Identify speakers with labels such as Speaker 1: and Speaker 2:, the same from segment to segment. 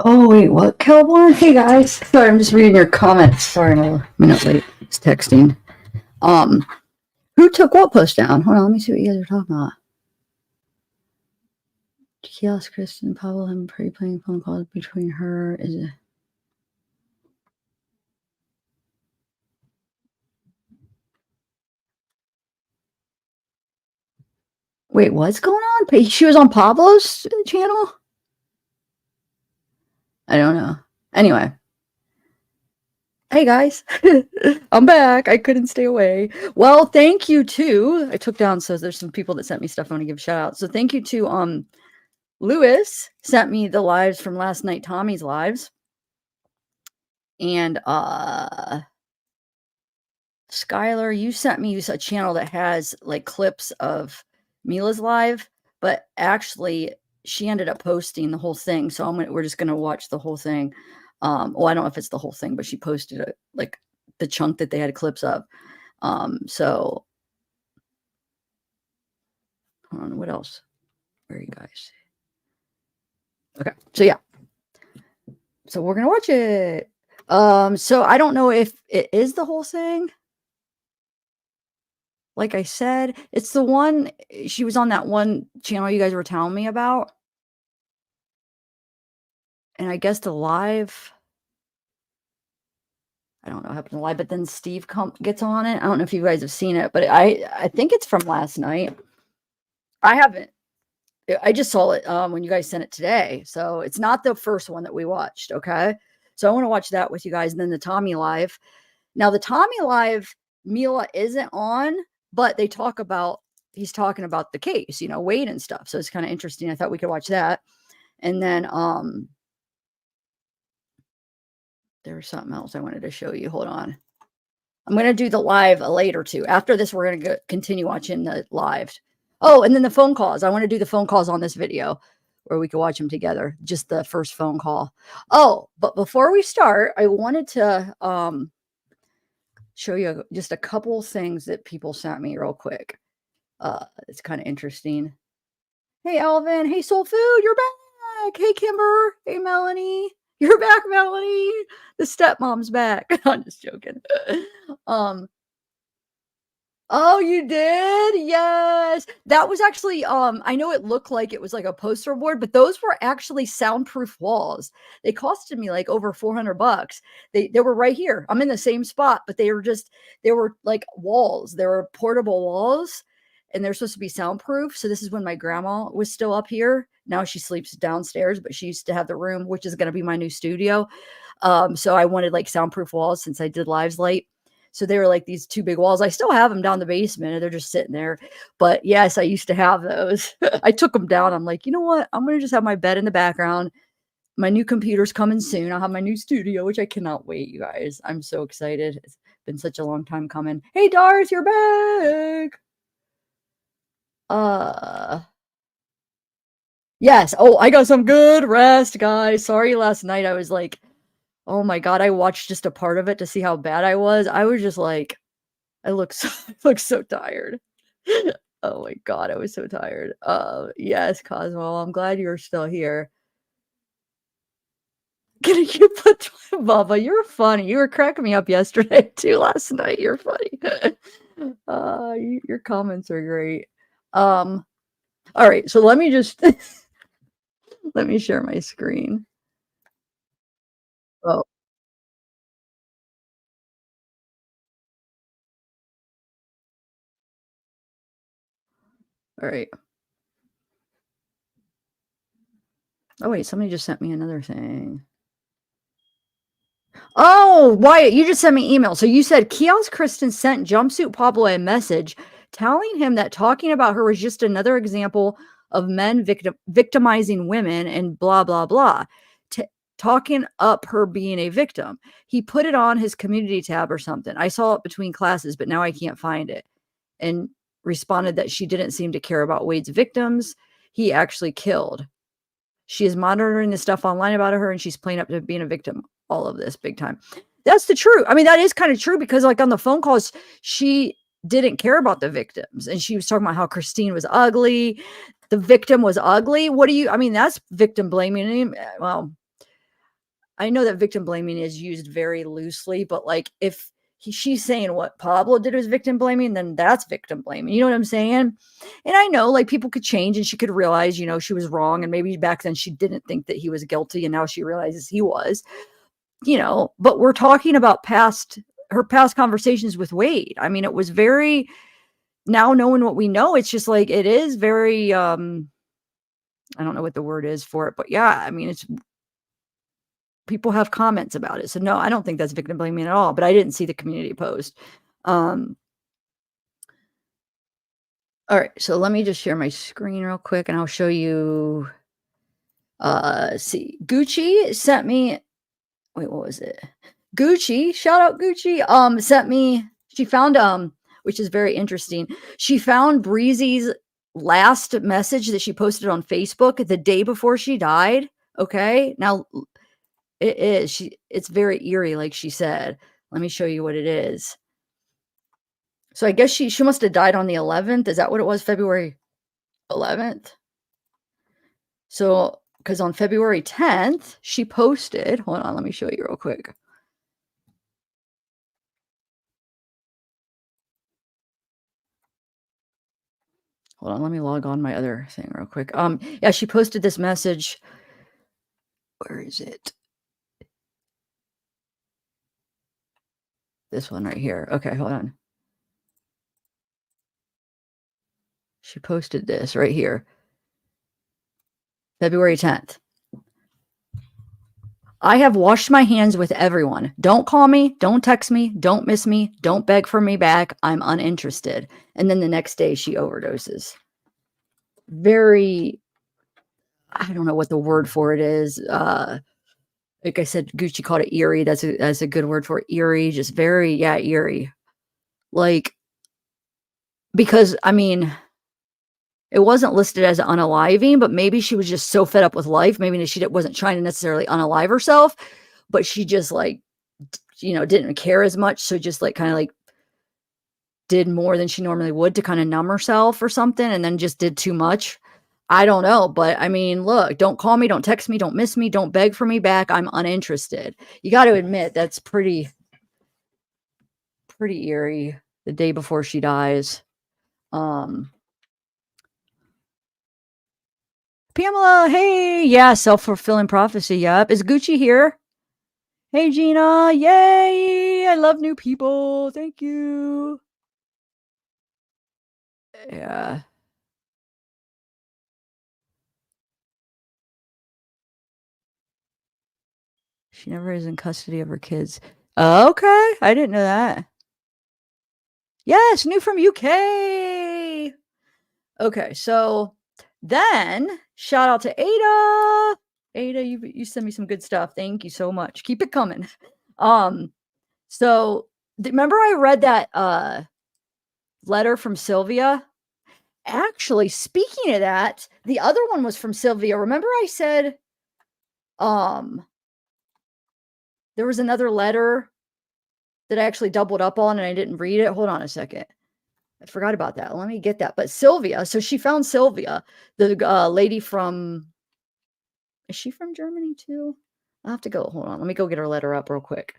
Speaker 1: Oh, wait, what, Cowboy? Hey, guys. Sorry, I'm just reading your comments. Sorry, I'm a minute late. It's texting. Um, who took what post down? Hold on, let me see what you guys are talking about. Kiosk Kristin, Pablo, and Pretty playing phone calls between her. Is it? Wait, what's going on? She was on Pablo's channel? I don't know. Anyway. Hey guys, I'm back. I couldn't stay away. Well, thank you to, I took down, so there's some people that sent me stuff I want to give a shout out. So thank you to Lewis sent me the lives from last night, Tommy's lives. And Skylar, you sent me a channel that has like clips of Mila's live, but actually she ended up posting the whole thing. So we're just gonna watch the whole thing. Well, I don't know if it's the whole thing, but she posted it like the chunk that they had clips of. So hold on, what else? Where are you guys? Okay, so yeah. So we're gonna watch it. So I don't know if it is the whole thing. Like I said, it's the one she was on that one channel you guys were telling me about. And I guess the live, I don't know what happened to live, but then Steve gets on it. I don't know if you guys have seen it, but I think it's from last night. I haven't. I just saw it when you guys sent it today. So it's not the first one that we watched. Okay. So I want to watch that with you guys. And then the Tommy live. Now, the Tommy live, Mila isn't on, but he's talking about the case, Wade and stuff. So it's kind of interesting. I thought we could watch that. And then there was something else I wanted to show you. Hold on. I'm going to do the live later too. After this, we're going to continue watching the live. Oh, and then the phone calls. I want to do the phone calls on this video where we can watch them together. Just the first phone call. Oh, but before we start, I wanted to show you just a couple things that people sent me real quick. It's kind of interesting. Hey, Alvin. Hey, Soul Food. You're back. Hey, Kimber. Hey, Melanie. You're back, Melanie. The stepmom's back. I'm just joking. Oh, you did? Yes. That was actually, I know it looked like it was like a poster board, but those were actually soundproof walls. They costed me like over $400. They were right here. I'm in the same spot, but they were like walls. They were portable walls and they're supposed to be soundproof. So this is when my grandma was still up here. Now she sleeps downstairs, but she used to have the room, which is going to be my new studio. So I wanted like soundproof walls since I did lives late. So they were like these two big walls. I still have them down the basement and they're just sitting there. But yes, I used to have those. I took them down. I'm like, you know what? I'm going to just have my bed in the background. My new computer's coming soon. I'll have my new studio, which I cannot wait, you guys. I'm so excited. It's been such a long time coming. Hey, Darth, you're back. Yes. Oh, I got some good rest, guys. Sorry last night. I was like, oh my God, I watched just a part of it to see how bad I was. I was just like, I look so tired. Oh my God, I was so tired. Yes, Cosmo, I'm glad you're still here. Can you put Bubba? You're funny. You were cracking me up yesterday too. Last night, you're funny. Your comments are great. All right, so let me just let me share my screen. Oh. All right. Oh wait, somebody just sent me another thing. Oh, Wyatt, you just sent me email. So you said Kiosk Kristin sent Jumpsuitpablo a message telling him that talking about her was just another example of men victimizing women and blah, blah, blah. Talking up her being a victim. He put it on his community tab or something. I saw it between classes, but now I can't find it. And responded that she didn't seem to care about Wade's victims. He actually killed. She is monitoring the stuff online about her and she's playing up to being a victim. All of this big time. That's the truth. I mean, that is kind of true because like on the phone calls, she didn't care about the victims. And she was talking about how Christine was ugly. The victim was ugly. I mean, that's victim blaming. Well, I know that victim blaming is used very loosely, but like if she's saying what Pablo did was victim blaming, then that's victim blaming. You know what I'm saying? And I know like people could change and she could realize, she was wrong. And maybe back then she didn't think that he was guilty. And now she realizes he was, but we're talking about her past conversations with Wade. I mean, it was very, now knowing what we know, it's just like, it is very, I don't know what the word is for it, but yeah, I mean, it's, people have comments about it. So no, I don't think that's victim blaming at all, but I didn't see the community post. All right. So let me just share my screen real quick and I'll show you, see, Gucci sent me, wait, what was it? Gucci, shout out Gucci, sent me, she found, which is very interesting. She found Breezy's last message that she posted on Facebook the day before she died. Okay. Now, it's very eerie, like she said. Let me show you what it is. So I guess she must have died on the 11th. Is that what it was? February 11th? So, because on February 10th, she posted, hold on, let me show you real quick. Hold on, let me log on my other thing real quick. Yeah, she posted this message. Where is it? This one right here. Okay, hold on. She posted this right here. February 10th. I have washed my hands with everyone. Don't call me. Don't text me. Don't miss me. Don't beg for me back. I'm uninterested. And then the next day she overdoses. Very, I don't know what the word for it is. Like I said, Gucci called it eerie. That's a good word for it. Eerie. Just very, yeah, eerie. Like, because, I mean, it wasn't listed as unaliving, but maybe she was just so fed up with life. Maybe she wasn't trying to necessarily unalive herself, but she just like, didn't care as much. So just like kind of like did more than she normally would to kind of numb herself or something, and then just did too much. I don't know. But I mean, look, don't call me, don't text me, don't miss me, don't beg for me back. I'm uninterested. You got to admit that's pretty eerie the day before she dies. Pamela, hey, yeah, self-fulfilling prophecy. Yep. Is Gucci here? Hey, Gina, yay! I love new people. Thank you. Yeah. She never is in custody of her kids. Okay, I didn't know that. Yes, new from UK. Okay, so then shout out to Ada. Ada, you send me some good stuff. Thank you so much. Keep it coming. So remember I read that letter from Sylvia? Actually, speaking of that, the other one was from Sylvia. Remember I said there was another letter that I actually doubled up on and I didn't read it. Hold on a second. I forgot about that. Let me get that. But Sylvia, so she found Sylvia, the lady from, is she from Germany too? I'll have to go. Hold on. Let me go get her letter up real quick.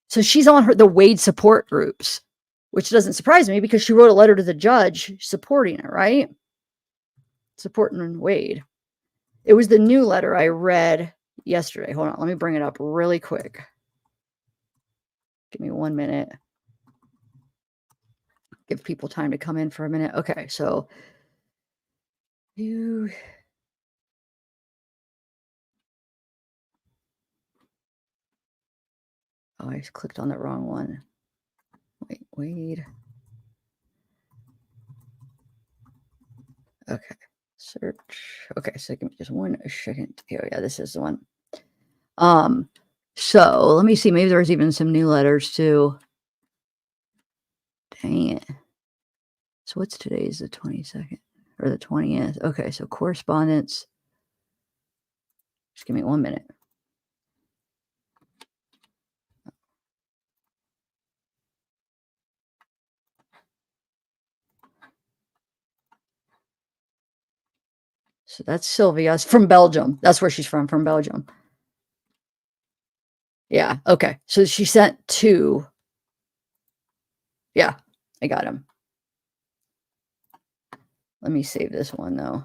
Speaker 1: So she's on the Wade support groups, which doesn't surprise me because she wrote a letter to the judge supporting it, right? Supporting Wade. It was the new letter I read yesterday. Hold on. Let me bring it up really quick. Give me 1 minute. Give people time to come in for a minute. Okay, so you. Oh, I clicked on the wrong one. Wait. Okay, search. Okay, so give me just 1 second. Here, yeah, this is the one. So let me see. Maybe there's even some new letters too. Dang it. So what's today's the 22nd or the 20th? Okay, so correspondence. Just give me 1 minute. So that's Sylvia's from Belgium. That's where she's from Belgium. Yeah, okay. So she sent 2. Yeah, I got him. Let me save this one, though.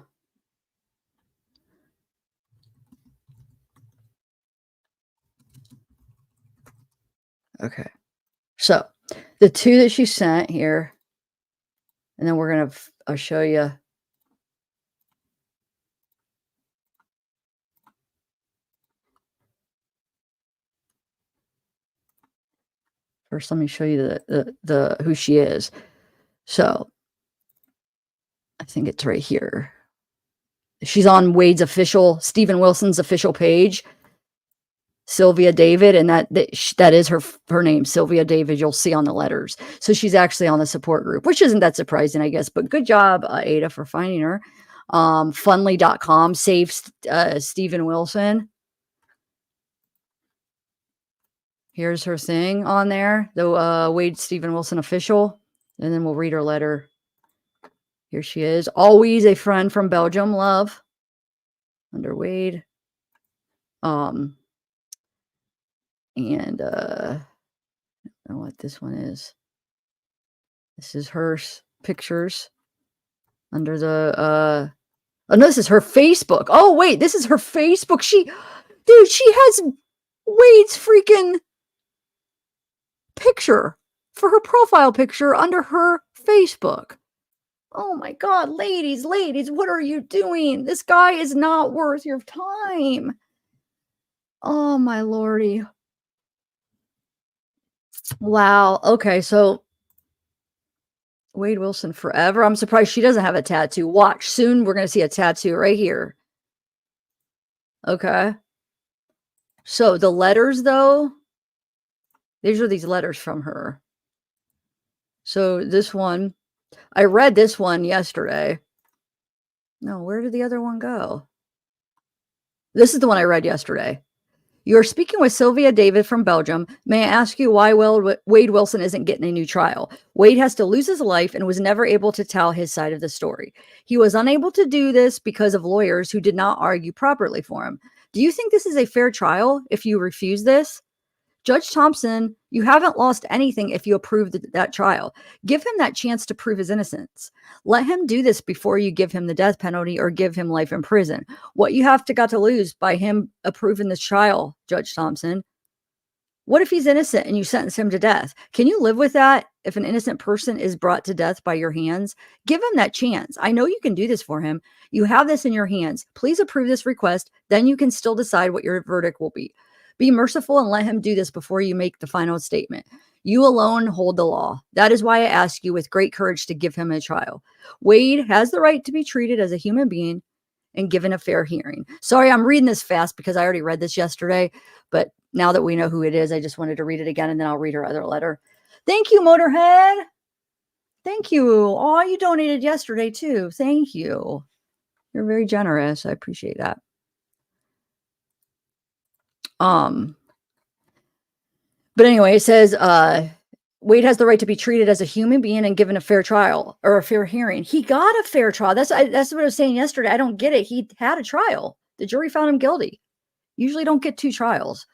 Speaker 1: Okay. So, the 2 that she sent here, and then we're gonna I'll show you. First, let me show you the who she is. So, I think it's right here. She's on Wade's official Steven Wilson's official page, Sylvia David, and that is her name, Sylvia David. You'll see on the letters. So she's actually on the support group, which isn't that surprising, I guess. But good job, Ada, for finding her. Funly.com saves Steven Wilson. Here's her thing on there, the Wade Steven Wilson official, and then we'll read her letter. Here she is. Always a friend from Belgium. Love. Under Wade. And I don't know what this one is. This is her pictures under the oh no, this is her Facebook. Oh wait, this is her Facebook. She has Wade's freaking picture for her profile picture under her Facebook. Oh my God, ladies, what are you doing? This guy is not worth your time. Oh my lordy. Wow. Okay, so Wade Wilson forever. I'm surprised she doesn't have a tattoo. Watch, soon we're going to see a tattoo right here. Okay. So the letters, though, these are these letters from her. So this one, I read this one yesterday. No, where did the other one go? This is the one I read yesterday. You are speaking with Sylvia David from Belgium. May I ask you why Wade Wilson isn't getting a new trial? Wade has to lose his life and was never able to tell his side of the story. He was unable to do this because of lawyers who did not argue properly for him. Do you think this is a fair trial if you refuse this? Judge Thompson, you haven't lost anything if you approve that trial. Give him that chance to prove his innocence. Let him do this before you give him the death penalty or give him life in prison. What you have got to lose by him approving this trial, Judge Thompson? What if he's innocent and you sentence him to death? Can you live with that if an innocent person is brought to death by your hands? Give him that chance. I know you can do this for him. You have this in your hands. Please approve this request. Then you can still decide what your verdict will be. Be merciful and let him do this before you make the final statement. You alone hold the law. That is why I ask you with great courage to give him a trial. Wade has the right to be treated as a human being and given a fair hearing. Sorry, I'm reading this fast because I already read this yesterday, but now that we know who it is, I just wanted to read it again, and then I'll read her other letter. Thank you, Motorhead. Thank you. Oh, you donated yesterday too. Thank you. You're very generous. I appreciate that. But anyway, it says, Wade has the right to be treated as a human being and given a fair trial or a fair hearing. He got a fair trial. That's what I was saying yesterday. I don't get it. He had a trial. The jury found him guilty. Usually don't get 2 trials.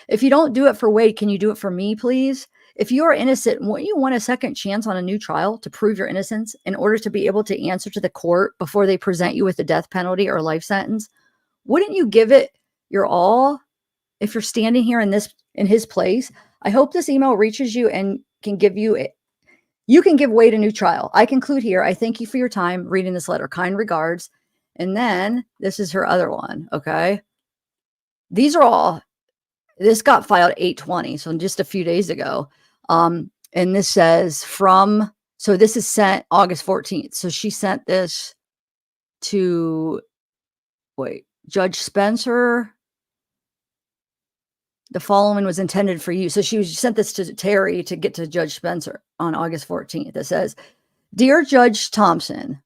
Speaker 1: If you don't do it for Wade, can you do it for me, please? If you are innocent, wouldn't you want a second chance on a new trial to prove your innocence in order to be able to answer to the court before they present you with the death penalty or life sentence? Wouldn't you give it your all if you're standing here in his place? I hope this email reaches you and can give you can give Wade a new trial. I conclude here. I thank you for your time reading this letter. Kind regards. And then this is her other one. Okay. These are all, this got filed 8/20, so just a few days ago. And this says so this is sent August 14th. So she sent this to, Judge Spencer. The following was intended for you. So she sent this to Terry to get to Judge Spencer on August 14th. It says, Dear Judge Thompson.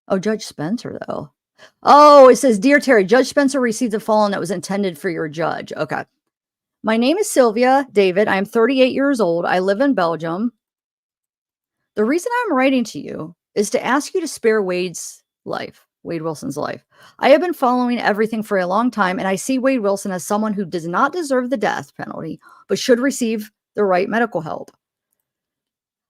Speaker 1: Oh, Judge Spencer, though. Oh, it says, Dear Terry, Judge Spencer received a following that was intended for your judge. Okay. My name is Sylvia David. I am 38 years old. I live in Belgium. The reason I'm writing to you is to ask you to spare Wade's life. Wade Wilson's life. I have been following everything for a long time, and I see Wade Wilson as someone who does not deserve the death penalty, but should receive the right medical help.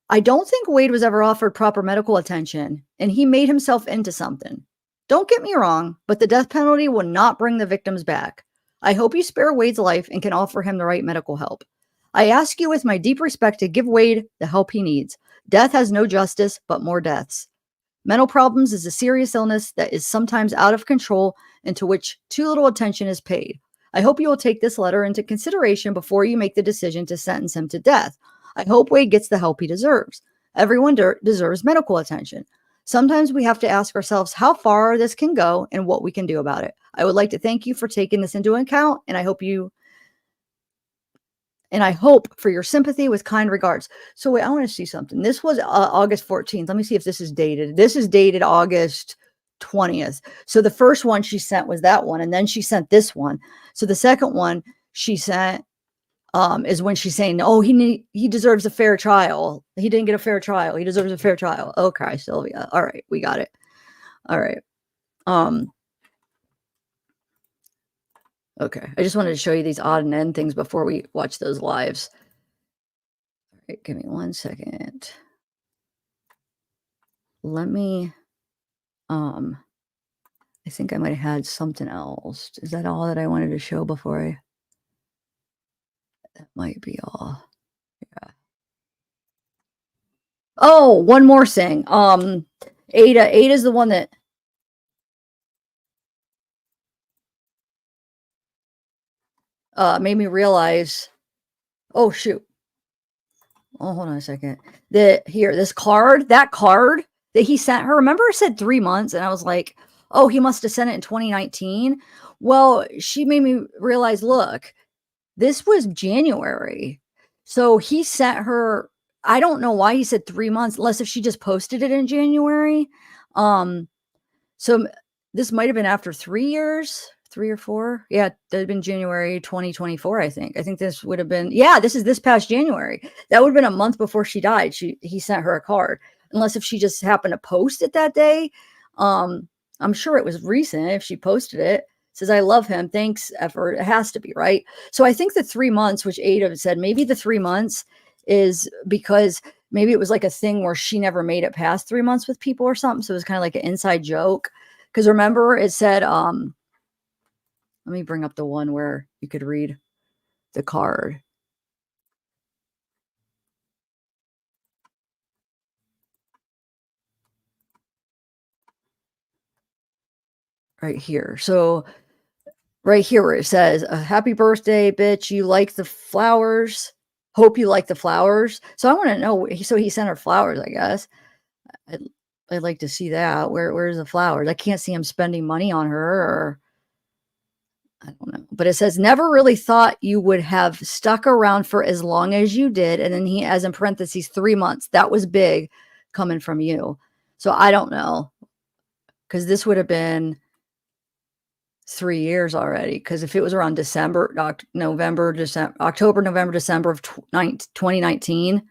Speaker 1: I don't think Wade was ever offered proper medical attention, and he made himself into something. Don't get me wrong, but the death penalty will not bring the victims back. I hope you spare Wade's life and can offer him the right medical help. I ask you with my deep respect to give Wade the help he needs. Death has no justice, but more deaths. Mental problems is a serious illness that is sometimes out of control and to which too little attention is paid. I hope you will take this letter into consideration before you make the decision to sentence him to death. I hope Wade gets the help he deserves. Everyone deserves medical attention. Sometimes we have to ask ourselves how far this can go and what we can do about it. I would like to thank you for taking this into account, and I hope for your sympathy with kind regards. So wait, I want to see something. This was August 14th. Let me see if this is dated. This is dated August 20th. So the first one she sent was that one, and then she sent this one. So the second one she sent is when she's saying, oh, he deserves a fair trial. He didn't get a fair trial. He deserves a fair trial. Okay, Sylvia. All right, we got it. All right. Okay, I just wanted to show you these odd and end things before we watch those lives. All right, give me 1 second. Let me, I think I might have had something else. Is that all that I wanted to show before that might be all. Yeah. Oh, one more thing. Ada's the one that made me realize, oh shoot. Oh, hold on a second. This card, that card that he sent her, remember it said 3 months, and I was like, oh, he must have sent it in 2019. Well, she made me realize, look, this was January. So he sent her, I don't know why he said 3 months, unless if she just posted it in January. So this might have been after 3 years, 3 or 4. Yeah, that had been January 2024, I think. I think this would have been, yeah, this is this past January. That would have been a month before she died. He sent her a card. Unless if she just happened to post it that day. I'm sure it was recent if she posted it. Says, I love him. Thanks, effort. It has to be, right? So I think the 3 months, which Ada said, maybe the 3 months is because maybe it was like a thing where she never made it past 3 months with people or something. So it was kind of like an inside joke. Because remember, it said, let me bring up the one where you could read the card. Right here. So right here where it says, happy birthday, bitch. You like the flowers. Hope you like the flowers. So I want to know. So he sent her flowers, I guess. I'd like to see that. Where's the flowers? I can't see him spending money on her, or I don't know. But it says, never really thought you would have stuck around for as long as you did. And then he has in parentheses 3 months. That was big coming from you. So I don't know. Because this would have been 3 years already. Because if it was around October, November, December of 2019,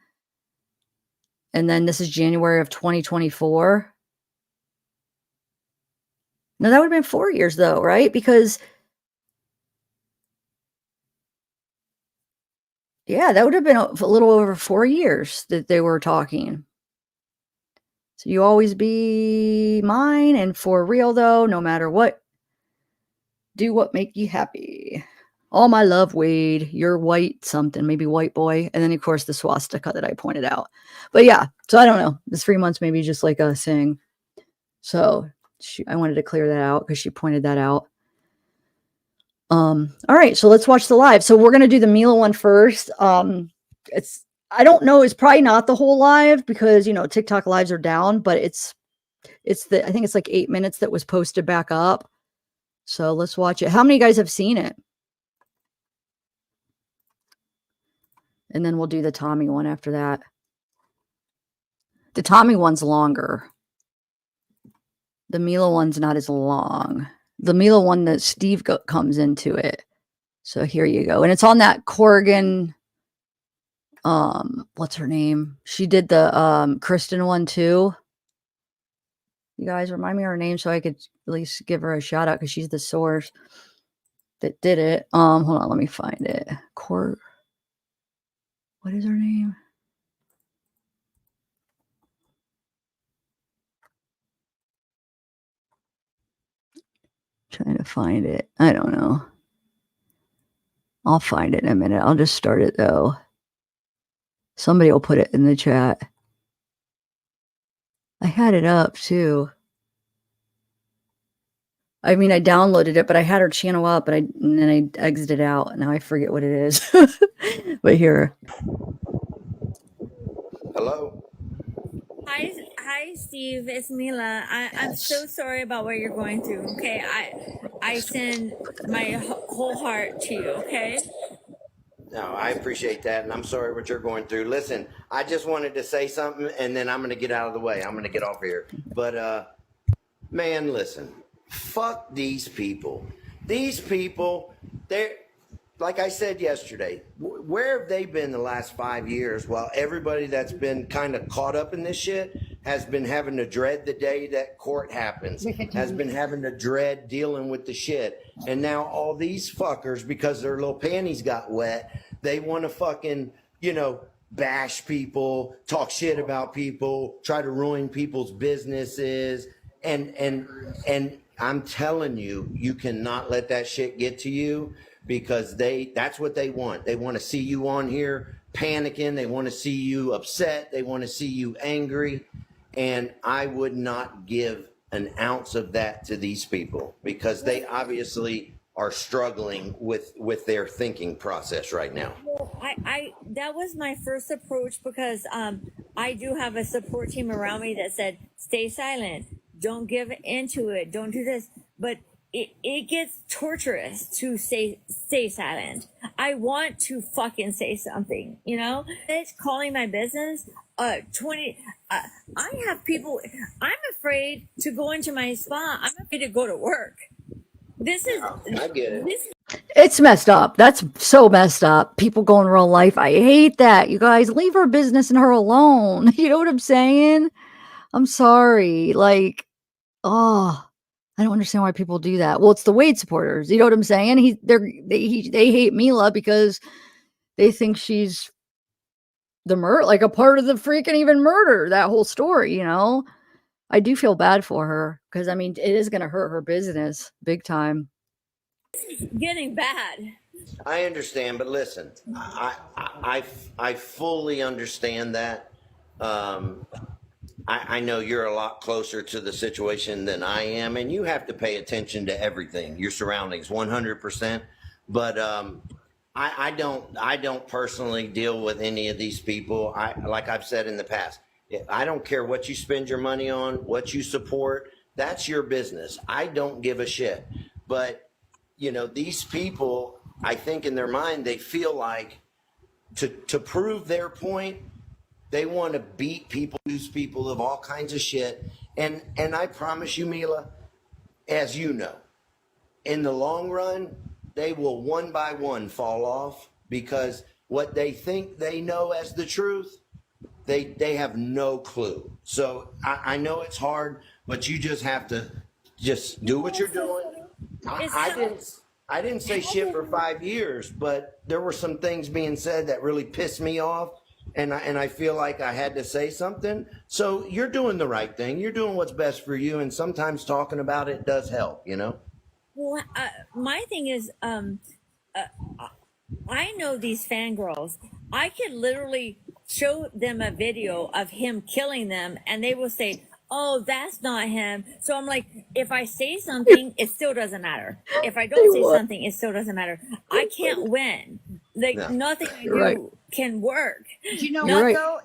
Speaker 1: and then this is January of 2024. No, that would have been 4 years though, right? Because yeah, that would have been a little over 4 years that they were talking. So you always be mine, and for real though, no matter what, do what make you happy. All my love, Wade. You're white something, maybe white boy. And then, of course, the swastika that I pointed out. But yeah, so I don't know. This 3 months maybe just like a thing. So I wanted to clear that out because she pointed that out. All right, so let's watch the live. So we're going to do the Mila one first. I don't know. It's probably not the whole live because, TikTok lives are down, but I think it's like 8 minutes that was posted back up. So let's watch it. How many guys have seen it? And then we'll do the Tommy one after that. The Tommy one's longer. The Mila one's not as long. The Mila one that Steve comes into it. So here you go. And it's on that Corrigan, what's her name? She did the Kristin one too. You guys remind me of her name so I could at least give her a shout out because she's the source that did it. Hold on, let me find it. What is her name? Trying to find it. I don't know. I'll find it in a minute. I'll just start it though. Somebody will put it in the chat. I had it up too. I mean, I downloaded it, but I had her channel up, and then I exited out. Now I forget what it is. But here.
Speaker 2: Hello.
Speaker 3: Hi, Steve. It's Mila. I'm so sorry about what you're going through. Okay, I send my whole heart to you. Okay.
Speaker 2: No, I appreciate that, and I'm sorry what you're going through. Listen, I just wanted to say something, and then I'm going to get out of the way. I'm going to get off here. But, man, listen, fuck these people. These people, they're, like I said yesterday, where have they been the last 5 years while everybody that's been kind of caught up in this shit has been having to dread the day that court happens, has been having to dread dealing with the shit. And now all these fuckers, because their little panties got wet, they want to fucking, bash people, talk shit about people, try to ruin people's businesses. And I'm telling you, you cannot let that shit get to you, because that's what they want. They want to see you on here panicking. They want to see you upset. They want to see you angry. And I would not give an ounce of that to these people, because they obviously are struggling with their thinking process right now.
Speaker 3: Well, I that was my first approach, because I do have a support team around me that said, stay silent, don't give into it, don't do this. But it gets torturous to stay silent. I want to fucking say something, It's calling my business. 20. I have people. I'm afraid to go into my spa. I'm afraid to go to work. This is.
Speaker 2: I get it.
Speaker 1: It's messed up. That's so messed up. People go in real life. I hate that. You guys, leave her business and her alone. You know what I'm saying? I'm sorry. Like, oh, I don't understand why people do that. Well, it's the Wade supporters. You know what I'm saying? They hate Mila because they think she's like a part of the freaking even murder, that whole story, I do feel bad for her because, I mean, it is going to hurt her business big time.
Speaker 3: Getting bad.
Speaker 2: I understand, but listen, I fully understand that. I know you're a lot closer to the situation than I am, and you have to pay attention to everything, your surroundings, 100%. But I don't personally deal with any of these people. Like I've said in the past, I don't care what you spend your money on, what you support. That's your business. I don't give a shit. But these people, I think in their mind, they feel like to prove their point, they want to beat people, use people of all kinds of shit. And I promise you, Mila, as you know, in the long run, they will one by one fall off, because what they think they know as the truth, they have no clue. So I know it's hard, but you just have to just do what you're doing. I didn't say shit for 5 years, but there were some things being said that really pissed me off, and I feel like I had to say something. So you're doing the right thing. You're doing what's best for you, and sometimes talking about it does help,
Speaker 3: Well, my thing is, I know these fangirls. I could literally show them a video of him killing them, and they will say, oh, that's not him. So I'm like, if I say something, it still doesn't matter. If I don't say something, it still doesn't matter. I can't win. Like, nothing I do can work.
Speaker 4: You know what, though?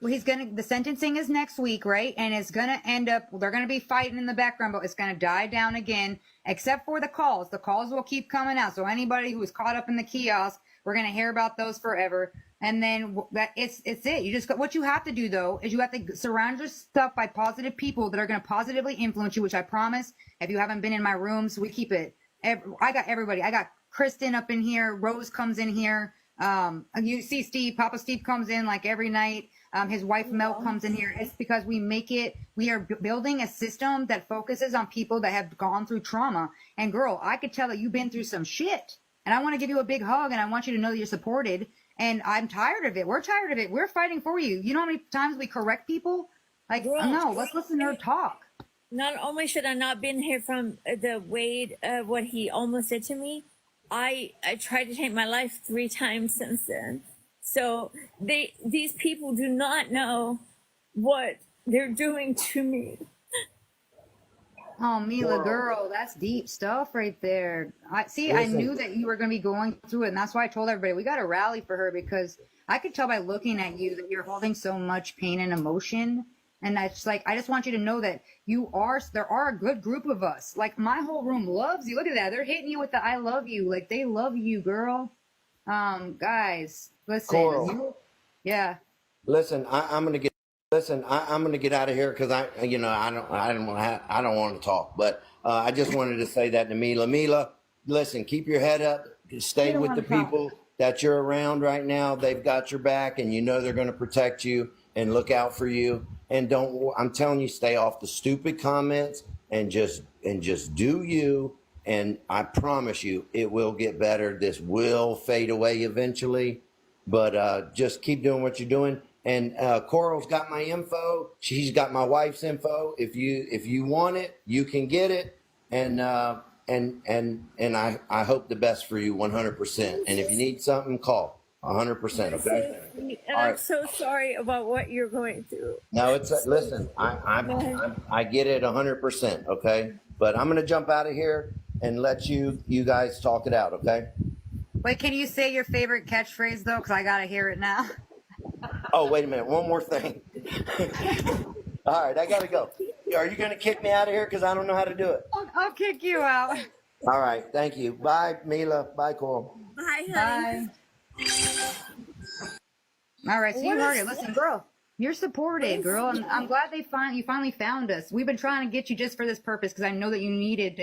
Speaker 4: The sentencing is next week, right? And it's gonna end up, they're gonna be fighting in the background, but it's gonna die down again, except for the calls. The calls will keep coming out. So anybody who is caught up in the kiosk, we're gonna hear about those forever. And then it's it. You just got, what you have to do, though, is you have to surround yourself by positive people that are gonna positively influence you, which I promise. If you haven't been in my rooms, we keep it. I got everybody. I got Kristin up in here. Rose comes in here. You see Steve, Papa Steve comes in like every night. His wife Mel comes in here. It's because we are building a system that focuses on people that have gone through trauma. And girl, I could tell that you've been through some shit. And I want to give you a big hug, and I want you to know that you're supported. And I'm tired of it. We're tired of it. We're fighting for you. You know how many times we correct people? Like,
Speaker 3: Girl,
Speaker 4: no, let's listen to her talk.
Speaker 3: not only should I not been here from the Wade, what he almost did to me, I tried to take my life 3 times since then. So these people do not know what they're doing to me.
Speaker 4: Oh, Mila, girl, that's deep stuff right there. I knew that you were going to be going through it, and that's why I told everybody we got to rally for her, because I could tell by looking at you that you're holding so much pain and emotion. And that's like, I just want you to know that there are a good group of us. Like, my whole room loves you. Look at that. They're hitting you with the I love you. Like, they love you, girl. Guys, listen.
Speaker 2: Koral.
Speaker 4: Yeah.
Speaker 2: Listen, I'm gonna get. Listen, I'm gonna get out of here because I don't want to talk. But I just wanted to say that to Mila. Mila, listen, keep your head up. Stay with the people that you're around right now. They've got your back, and you know they're going to protect you and look out for you. And I'm telling you, stay off the stupid comments and just do you. And I promise you, it will get better. This will fade away eventually, but just keep doing what you're doing. And Coral's got my info. She's got my wife's info. If you want it, you can get it. And I hope the best for you 100%. And if you need something, call 100%. Okay.
Speaker 3: And I'm so sorry about what you're going through.
Speaker 2: No, listen. I get it 100%. Okay. But I'm gonna jump out of here and let you guys talk it out. Okay.
Speaker 4: Wait, can you say your favorite catchphrase though? Because I gotta hear it now.
Speaker 2: Oh, wait a minute. One more thing. All right, I gotta go. Are you gonna kick me out of here? Because I don't know how to do it.
Speaker 4: I'll kick you out.
Speaker 2: All right. Thank you. Bye, Mila. Bye, Coral.
Speaker 3: Bye, honey.
Speaker 4: Bye. All right, so you heard it. Listen, girl, you're supported, girl, and I'm glad you finally found us. We've been trying to get you just for this purpose because I know that you needed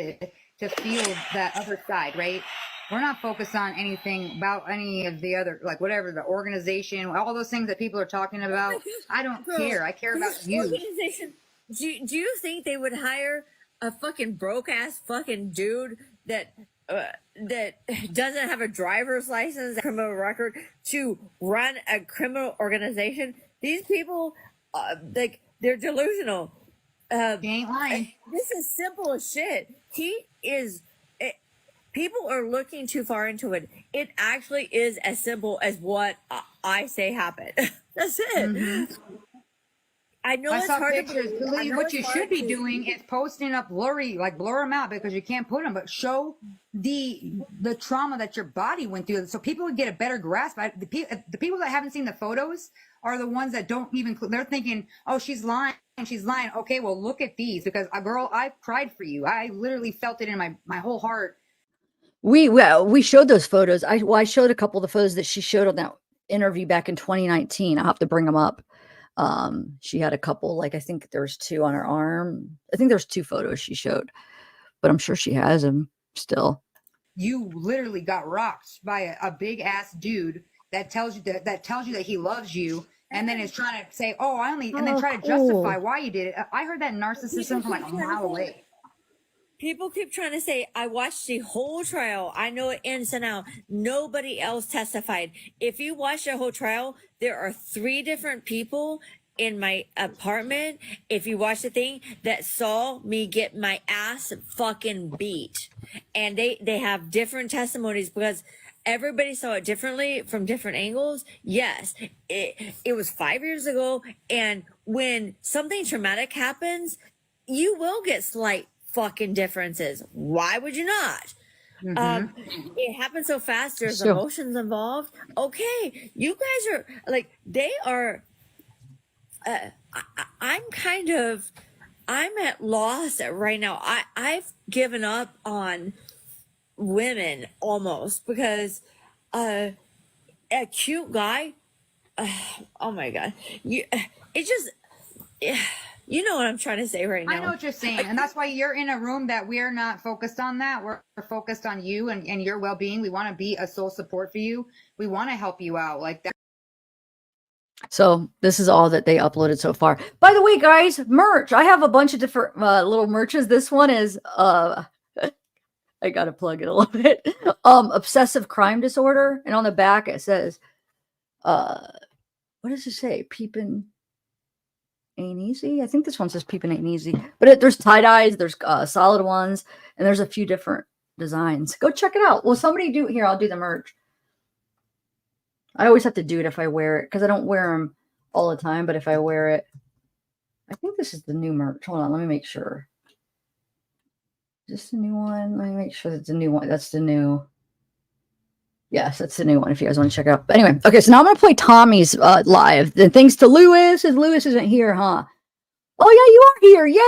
Speaker 4: to feel that other side, right? We're not focused on anything about any of the other, like whatever, the organization, all those things that people are talking about. I don't care. I care about you.
Speaker 3: Organization, do you think they would hire a fucking broke ass fucking dude that doesn't have a driver's license, a criminal record, to run a criminal organization? These people, they're delusional.
Speaker 4: You ain't lying.
Speaker 3: This is simple as shit. People are looking too far into it. It actually is as simple as what I say happened. That's it. Mm-hmm. I know it's
Speaker 4: saw
Speaker 3: hard
Speaker 4: pictures.
Speaker 3: to believe.
Speaker 4: What you should be doing is posting up blur them out because you can't put them, but show the trauma that your body went through, so people would get a better grasp. The people that haven't seen the photos are the ones that don't even. They're thinking, "Oh, she's lying. She's lying." Okay, well, look at these, because girl, I cried for you. I literally felt it in my whole heart.
Speaker 1: We showed those photos. I showed a couple of the photos that she showed on that interview back in 2019. I'll have to bring them up. She had a couple, like I think there's 2 on her arm. I think there's 2 photos she showed, but I'm sure she has them still.
Speaker 4: You literally got rocked by a big ass dude that tells you that he loves you, and then is trying to say, and then try to justify why you did it. I heard that narcissism from like a mile away.
Speaker 3: People keep trying to say, I watched the whole trial. I know it ins and out. Nobody else testified. If you watch the whole trial, there are 3 different people in my apartment, if you watch the thing, that saw me get my ass fucking beat. And they have different testimonies because everybody saw it differently from different angles. Yes, it was 5 years ago. And when something traumatic happens, you will get slight fucking differences. Why would you not? Mm-hmm. It happens so fast. There's emotions involved. Okay, you guys are like, they are. I'm at loss right now. I've given up on women almost because a cute guy. Oh my god, you know what I'm trying to say right now.
Speaker 4: I know what you're saying, and that's why you're in a room that we're not focused on that. We're focused on you and your well-being. We want to be a soul support for you. We want to help you out like that.
Speaker 1: So this is all that they uploaded so far. By the way, guys, merch. I have a bunch of different little merches. This one is I gotta plug it a little bit. Obsessive crime disorder, and on the back it says, what does it say? Peeping ain't easy. I think this one says peeping ain't easy. But there's tie dyes, there's solid ones, and there's a few different designs. Go check it out. Well, somebody do here. I'll do the merch. I always have to do it if I wear it because I don't wear them all the time. But if I wear it, I think this is the new merch. Hold on, let me make sure. Is this the new one? Let me make sure that's the new one. That's the new. Yes, that's the new one if you guys want to check it out. But anyway, okay, so now I'm going to play Tommy's live. Then thanks to Lewis, as Lewis isn't here, huh? Oh, yeah, you are here.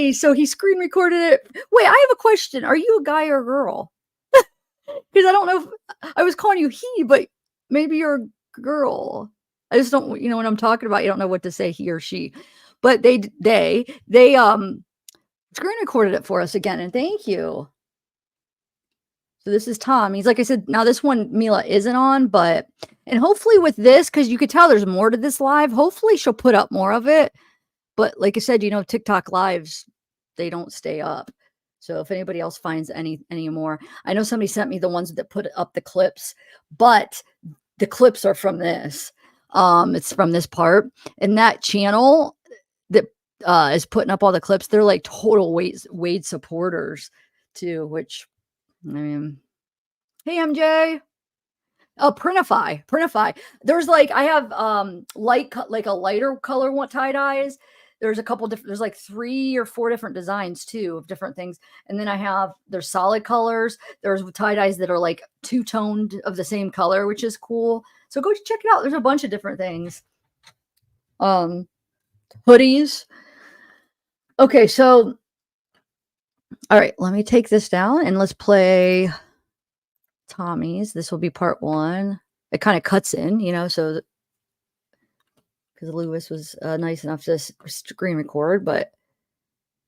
Speaker 1: Yay. So he screen recorded it. Wait, I have a question. Are you a guy or a girl? Because I don't know if I was calling you he, but maybe you're a girl. I just don't, when I'm talking about, you don't know what to say, he or she. But they screen recorded it for us again, and thank you. So this is Tom. He's like I said, now this one Mila isn't on, and hopefully with this, because you could tell there's more to this live, hopefully she'll put up more of it. But like I said, TikTok lives, they don't stay up. So if anybody else finds any more, I know somebody sent me the ones that put up the clips, but the clips are from this. It's from this part, and that channel that is putting up all the clips. They're like total Wade supporters too, which I mean, hey MJ. Oh, Printify. There's I have like a lighter color tie dyes. There's a couple different, there's like 3 or 4 different designs too of different things. And then there's solid colors. There's tie dyes that are like 2-toned of the same color, which is cool. So go check it out. There's a bunch of different things. Hoodies. Okay, so all right, let me take this down and let's play Tommy's. This will be part 1. It kind of cuts in, so because Lewis was nice enough to screen record, but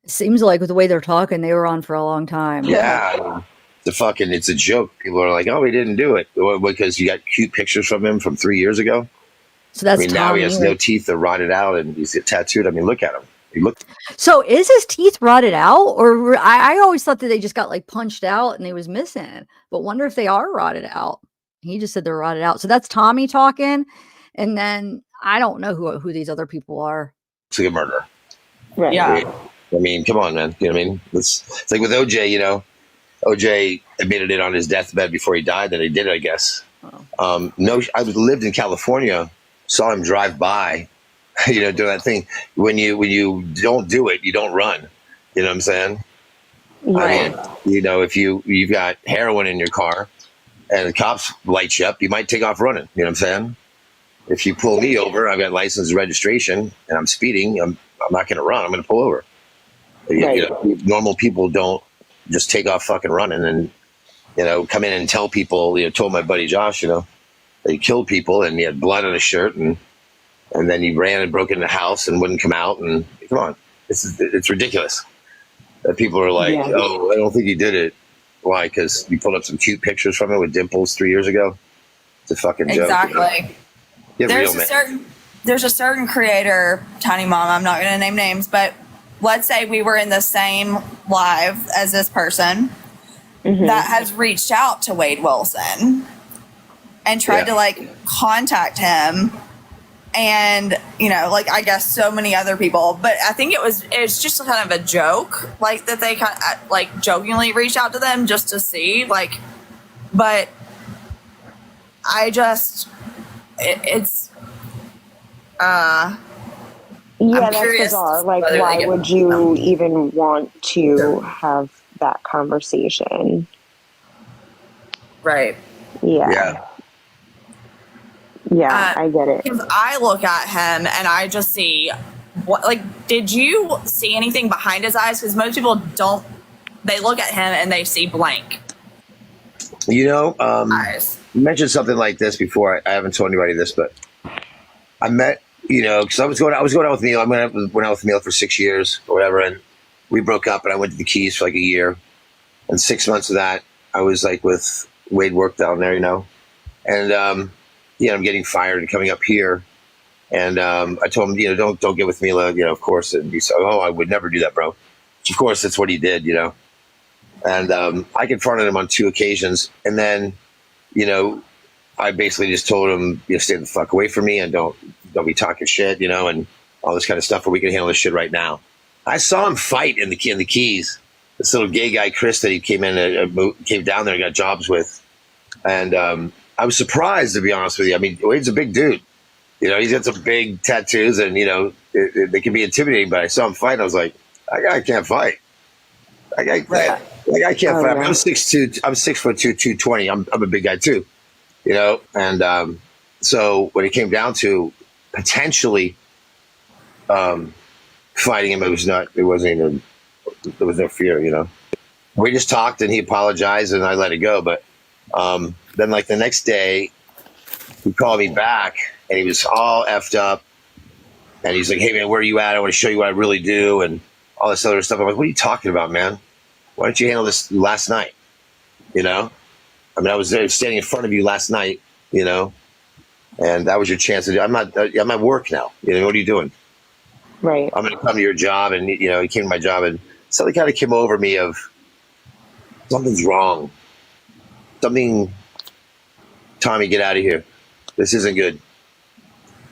Speaker 1: it seems like with the way they're talking, they were on for a long time.
Speaker 5: Yeah, it's a joke. People are like, "Oh, he didn't do it," because you got cute pictures from him from 3 years ago.
Speaker 1: So that's
Speaker 5: now he has no teeth; they're rotted out, and he's tattooed. I mean, look at him.
Speaker 1: So is his teeth rotted out, or I always thought that they just got punched out and they was missing, but wonder if they are rotted out. He just said they're rotted out. So that's Tommy talking, and then I don't know who these other people are.
Speaker 5: It's like a murder,
Speaker 6: right?
Speaker 5: Yeah. I mean, come on, man. You know what I mean? It's like with OJ. OJ admitted it on his deathbed before he died that he did it, I guess. Oh. I lived in California, saw him drive by. Doing that thing. When you don't do it, you don't run. You know what I'm saying?
Speaker 6: Right.
Speaker 5: I mean, if you've got heroin in your car and the cops light you up, you might take off running. You know what I'm saying? If you pull me over, I've got license and registration, and I'm speeding, I'm not going to run. I'm going to pull over. Right. Normal people don't just take off fucking running and come in and tell people. Told my buddy Josh, that he killed people and he had blood on his shirt and then he ran and broke into the house and wouldn't come out. And come on, it's ridiculous that people are like, yeah. Oh, I don't think he did it. Why? Because you pulled up some cute pictures from it with dimples 3 years ago. It's a fucking joke.
Speaker 6: Exactly. There's a certain creator, Tiny Mom, I'm not going to name names, but let's say we were in the same live as this person that has reached out to Wade Wilson and tried to contact him. And, I guess so many other people, but I think it's just kind of a joke, that they kind of jokingly reached out to them just to see, but I just, it's,
Speaker 7: yeah, that's bizarre. Why would you even want to have that conversation?
Speaker 6: Right.
Speaker 7: Yeah. Yeah, I get it.
Speaker 6: Because I look at him and I just see did you see anything behind his eyes? Because most people don't. They look at him and they see blank.
Speaker 5: Eyes. You mentioned something like this before. I haven't told anybody this, but I met, because I was going out with Mila. Went out with Mila for 6 years or whatever, and we broke up. And I went to the Keys for a year, and 6 months of that I was with Wade work down there, and I'm getting fired and coming up here. And I told him, don't get with Mila, of course. And he said, oh, I would never do that, bro. Which, of course, that's what he did, And I confronted him on 2 occasions. And then, I basically just told him, stay the fuck away from me and don't be talking shit, and all this kind of stuff, or we can handle this shit right now. I saw him fight in the Keys. This little gay guy, Chris, that he came down there and got jobs with. And I was surprised, to be honest with you. I mean, Wade's a big dude. He's got some big tattoos and, they can be intimidating, but I saw him fight and I was like, that guy can't fight. That guy can't fight. I'm 6'2", I'm 6'2", 220. I'm a big guy too, And so when it came down to potentially fighting him, there was no fear, We just talked and he apologized and I let it go. But then like the next day he called me back and he was all effed up and he's like, hey man, where are you at? I want to show you what I really do and all this other stuff. I'm like, what are you talking about, man? Why didn't you handle this last night? I was there standing in front of you last night, and that was your chance to do. I'm at work now. What are you doing?
Speaker 7: Right.
Speaker 5: I'm going to come to your job. And, he came to my job and something kind of came over me of something's wrong. Tommy, get out of here. This isn't good.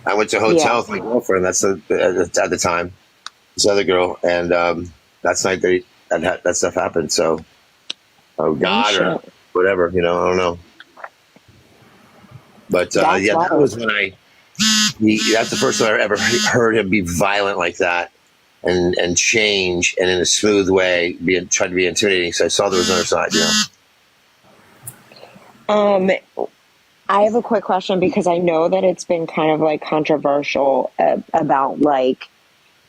Speaker 5: I went to a hotel with my girlfriend. That's at the time, this other girl. And that's night that stuff happened. So, God or whatever, I don't know. But that was when that's the first time I ever heard him be violent like that and change and in a smooth way, trying to be intimidating. So I saw there was another side,
Speaker 7: I have a quick question because I know that it's been kind of like controversial about like,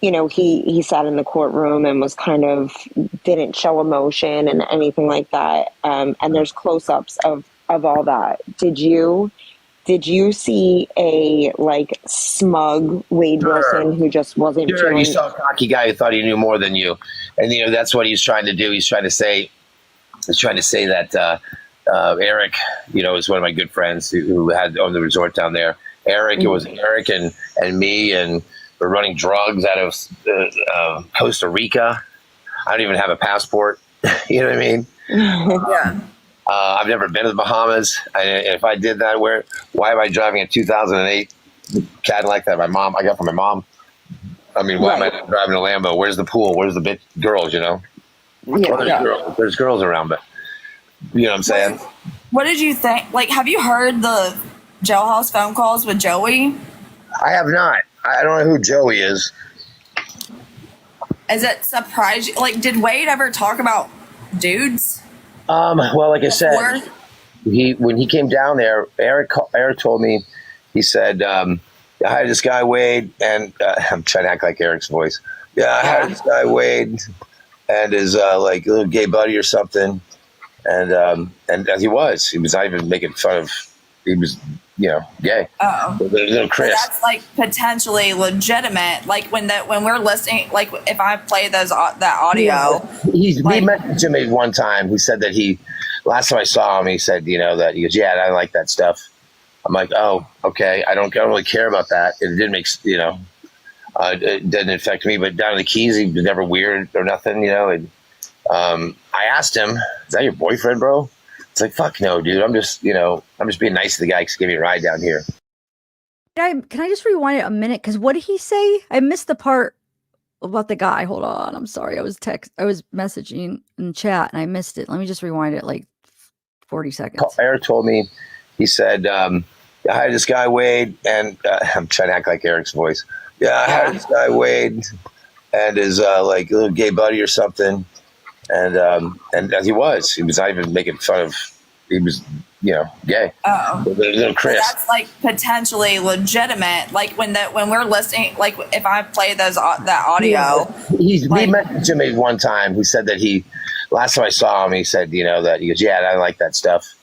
Speaker 7: he sat in the courtroom and was kind of didn't show emotion and anything like that. And there's close-ups of all that. Did you see a like smug Wade Wilson who just wasn't
Speaker 5: feeling? You saw a cocky guy who thought he knew more than you. And that's what he's trying to do. He's trying to say that Eric, is one of my good friends who had owned the resort down there. Eric, it was Eric and me, and we're running drugs out of Costa Rica. I don't even have a passport. You know what I mean?
Speaker 6: Yeah.
Speaker 5: I've never been to the Bahamas. If I did that, why am I driving a 2008 Cadillac that I got from my mom? I mean, why am I driving a Lambo? Where's the pool? Where's the bitch girls, There's girls around, but you know what I'm saying?
Speaker 6: What did you think? Like, have you heard the jailhouse phone calls with Joey?
Speaker 5: I have not. I don't know who Joey is.
Speaker 6: Is it surprised you? Like, did Wade ever talk about dudes?
Speaker 5: Well, like I said, when he came down there, Eric told me, he said, I hired this guy, Wade, and I'm trying to act like Eric's voice. I hired this guy, Wade, and his like little gay buddy or something. And he was not even making fun of, he was, gay.
Speaker 6: Oh,
Speaker 5: little Chris.
Speaker 6: So that's like potentially legitimate. Like when we're listening, like if I play that audio,
Speaker 5: he messaged me one time. He said that last time I saw him, he said, that he goes, yeah, I like that stuff. I'm like, oh, okay. I don't really care about that. It didn't make, it didn't affect me. But down in the Keys, he was never weird or nothing, And I asked him, is that your boyfriend, bro? It's like, fuck no, dude. I'm just being nice to the guy because he gave me a ride down here.
Speaker 1: Can I just rewind it a minute? Because what did he say? I missed the part about the guy. Hold on. I'm sorry. I was messaging in chat and I missed it. Let me just rewind it like 40 seconds.
Speaker 5: Eric told me, he said, I hired this guy, Wade, and I'm trying to act like Eric's voice. I hired this guy, Wade, and his like little gay buddy or something. And he was not even making fun of, he was, gay.
Speaker 6: Oh,
Speaker 5: little Chris.
Speaker 6: So that's like potentially legitimate. Like when we're listening, like if I play that audio,
Speaker 5: he messaged me one time. He said that last time I saw him, he said, that he goes, yeah, I like that stuff.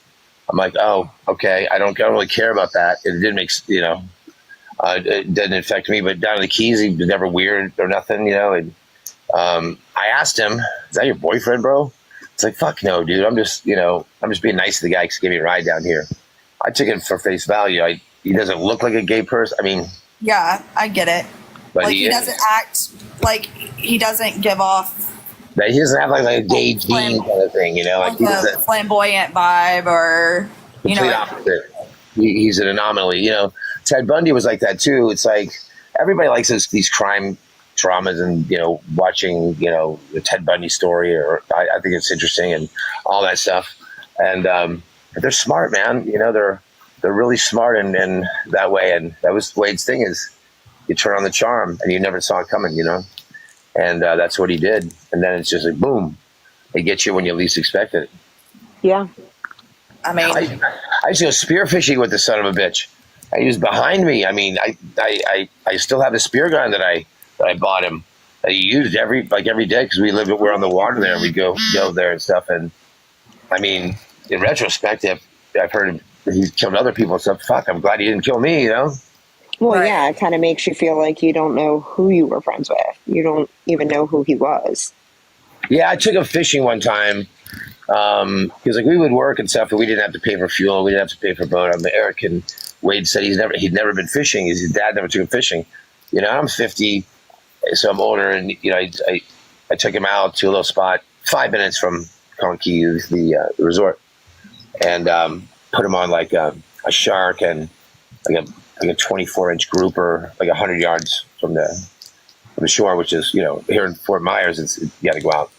Speaker 5: I'm like, oh, okay. I don't really care about that. It didn't make, it didn't affect me. But down in the Keys, he was never weird or nothing, And I asked him, is that your boyfriend, bro? It's like, fuck no, dude. I'm just being nice to the guy because he gave me a ride down here. I took it for face value. He doesn't look like a gay person. I mean,
Speaker 6: Yeah, I get it.
Speaker 5: But
Speaker 6: Like he doesn't act like he doesn't give off
Speaker 5: he doesn't have like a gay Gene kind of thing, you know,
Speaker 6: like a flamboyant vibe or
Speaker 5: complete opposite. He's an anomaly, you know. Ted Bundy was like that too. It's like everybody likes these crime dramas and, you know, watching, you know, the Ted Bundy story, or I think it's interesting and all that stuff. And they're smart, man. You know, they're really smart in that way. And that was Wade's thing, is you turn on the charm and you never saw it coming, you know. And that's what he did. And then it's just like, boom, they get you when you least expect it.
Speaker 7: Yeah.
Speaker 6: I mean,
Speaker 5: I used to go spearfishing with the son of a bitch. He was behind me. I mean, I still have the spear gun that I bought him. That he used every day, because we're on the water there, and we go there and stuff. And I mean, in retrospect, I've heard he's killed other people and stuff. Fuck, I'm glad he didn't kill me, you know?
Speaker 7: Well, yeah, it kind of makes you feel like you don't know who you were friends with. You don't even know who he was.
Speaker 5: Yeah, I took him fishing one time. Because like we would work and stuff, and we didn't have to pay for fuel. We didn't have to pay for boat. Eric and Wade said he'd never been fishing. His dad never took him fishing. You know, I'm 50, so I'm older, and you know, I took him out to a little spot 5 minutes from Conky, the resort, and put him on like a shark and like a 24-inch grouper, like 100 yards from the shore, which is, you know, here in Fort Myers, you got to go out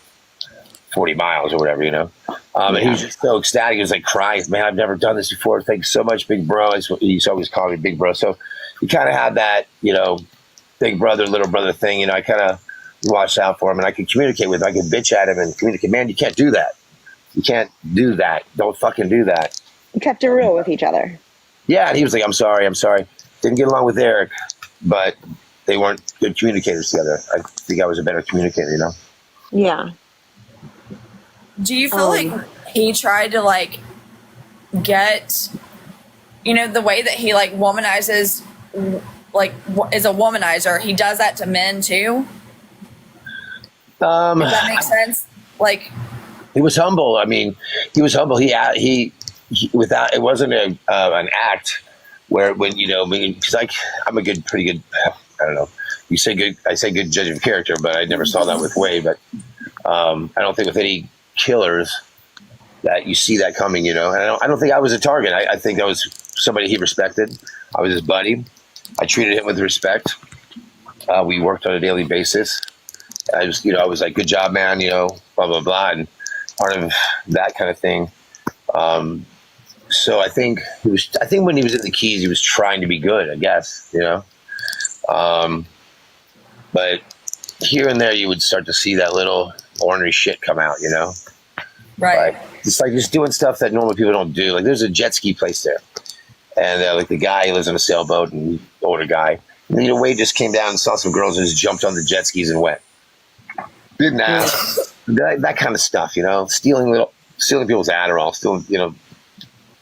Speaker 5: 40 miles or whatever, you know. And he was just so ecstatic. He was like crying, man, I've never done this before. Thanks so much, big bro. He's always calling me big bro. So he kind of had that, you know, big brother, little brother thing. You know, I kind of watched out for him, and I could communicate with him. I could bitch at him and communicate, man, you can't do that. You can't do that. Don't fucking do that.
Speaker 7: You kept it real with each other.
Speaker 5: Yeah, and he was like, I'm sorry. Didn't get along with Eric, but they weren't good communicators together. I think I was a better communicator, you know?
Speaker 7: Yeah.
Speaker 6: do you feel like he tried to like get, you know, the way that he like womanizes, like is a womanizer, he does that to men too? If that makes sense. Like,
Speaker 5: he was humble. I mean, he was humble. He without, it wasn't an act where, when, you know, because I'm a pretty good, I don't know, I say good judge of character, but I never saw that with Wade. But I don't think with any killers that you see that coming, you know. And I don't think I was a target. I think that was somebody he respected. I was his buddy. I treated him with respect. We worked on a daily basis. I was like, good job, man, you know, blah, blah, blah. And part of that kind of thing. So I think when he was in the Keys, he was trying to be good, I guess, you know. But here and there, you would start to see that little ornery shit come out, you know.
Speaker 6: right.
Speaker 5: Like, it's like just doing stuff that normal people don't do. Like, there's a jet ski place there, and like the guy lives on a sailboat, and older guy. And, you know, Wade just came down and saw some girls and just jumped on the jet skis and went. Didn't ask. That kind of stuff, you know, stealing people's Adderall, stealing, you know,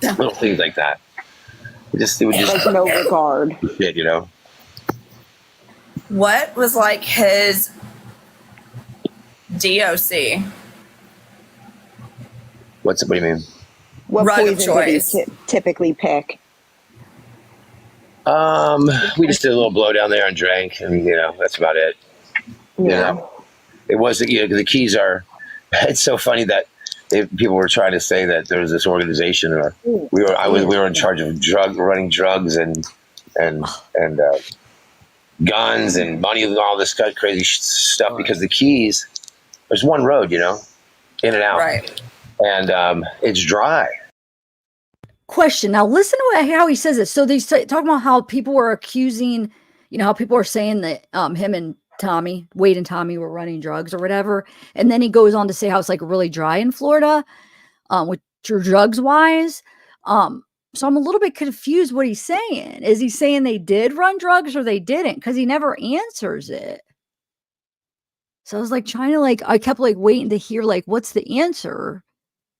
Speaker 5: little things like that. It would just
Speaker 7: Like no regard.
Speaker 5: shit, you know.
Speaker 6: What was like his DOC?
Speaker 5: What do you mean?
Speaker 7: What
Speaker 6: Rug of
Speaker 7: poison did he
Speaker 6: choice.
Speaker 7: typically pick?
Speaker 5: We just did a little blow down there and drank, and you know, that's about it.
Speaker 7: Yeah.
Speaker 5: You know, it wasn't. You know, the Keys are. It's so funny that people were trying to say that there was this organization, or we were in charge of running drugs and guns and money and all this kind of crazy stuff, because the Keys, there's one road, you know, in and out,
Speaker 6: Right.
Speaker 5: and it's dry.
Speaker 1: Question. Now listen to how he says it. So they talking about how people were accusing, you know, how people were saying that him and Wade and Tommy were running drugs or whatever. And then he goes on to say how it's like really dry in Florida, with drugs wise. So I'm a little bit confused what he's saying. Is he saying they did run drugs or they didn't? Because he never answers it. So I was like trying to I kept like waiting to hear like, what's the answer?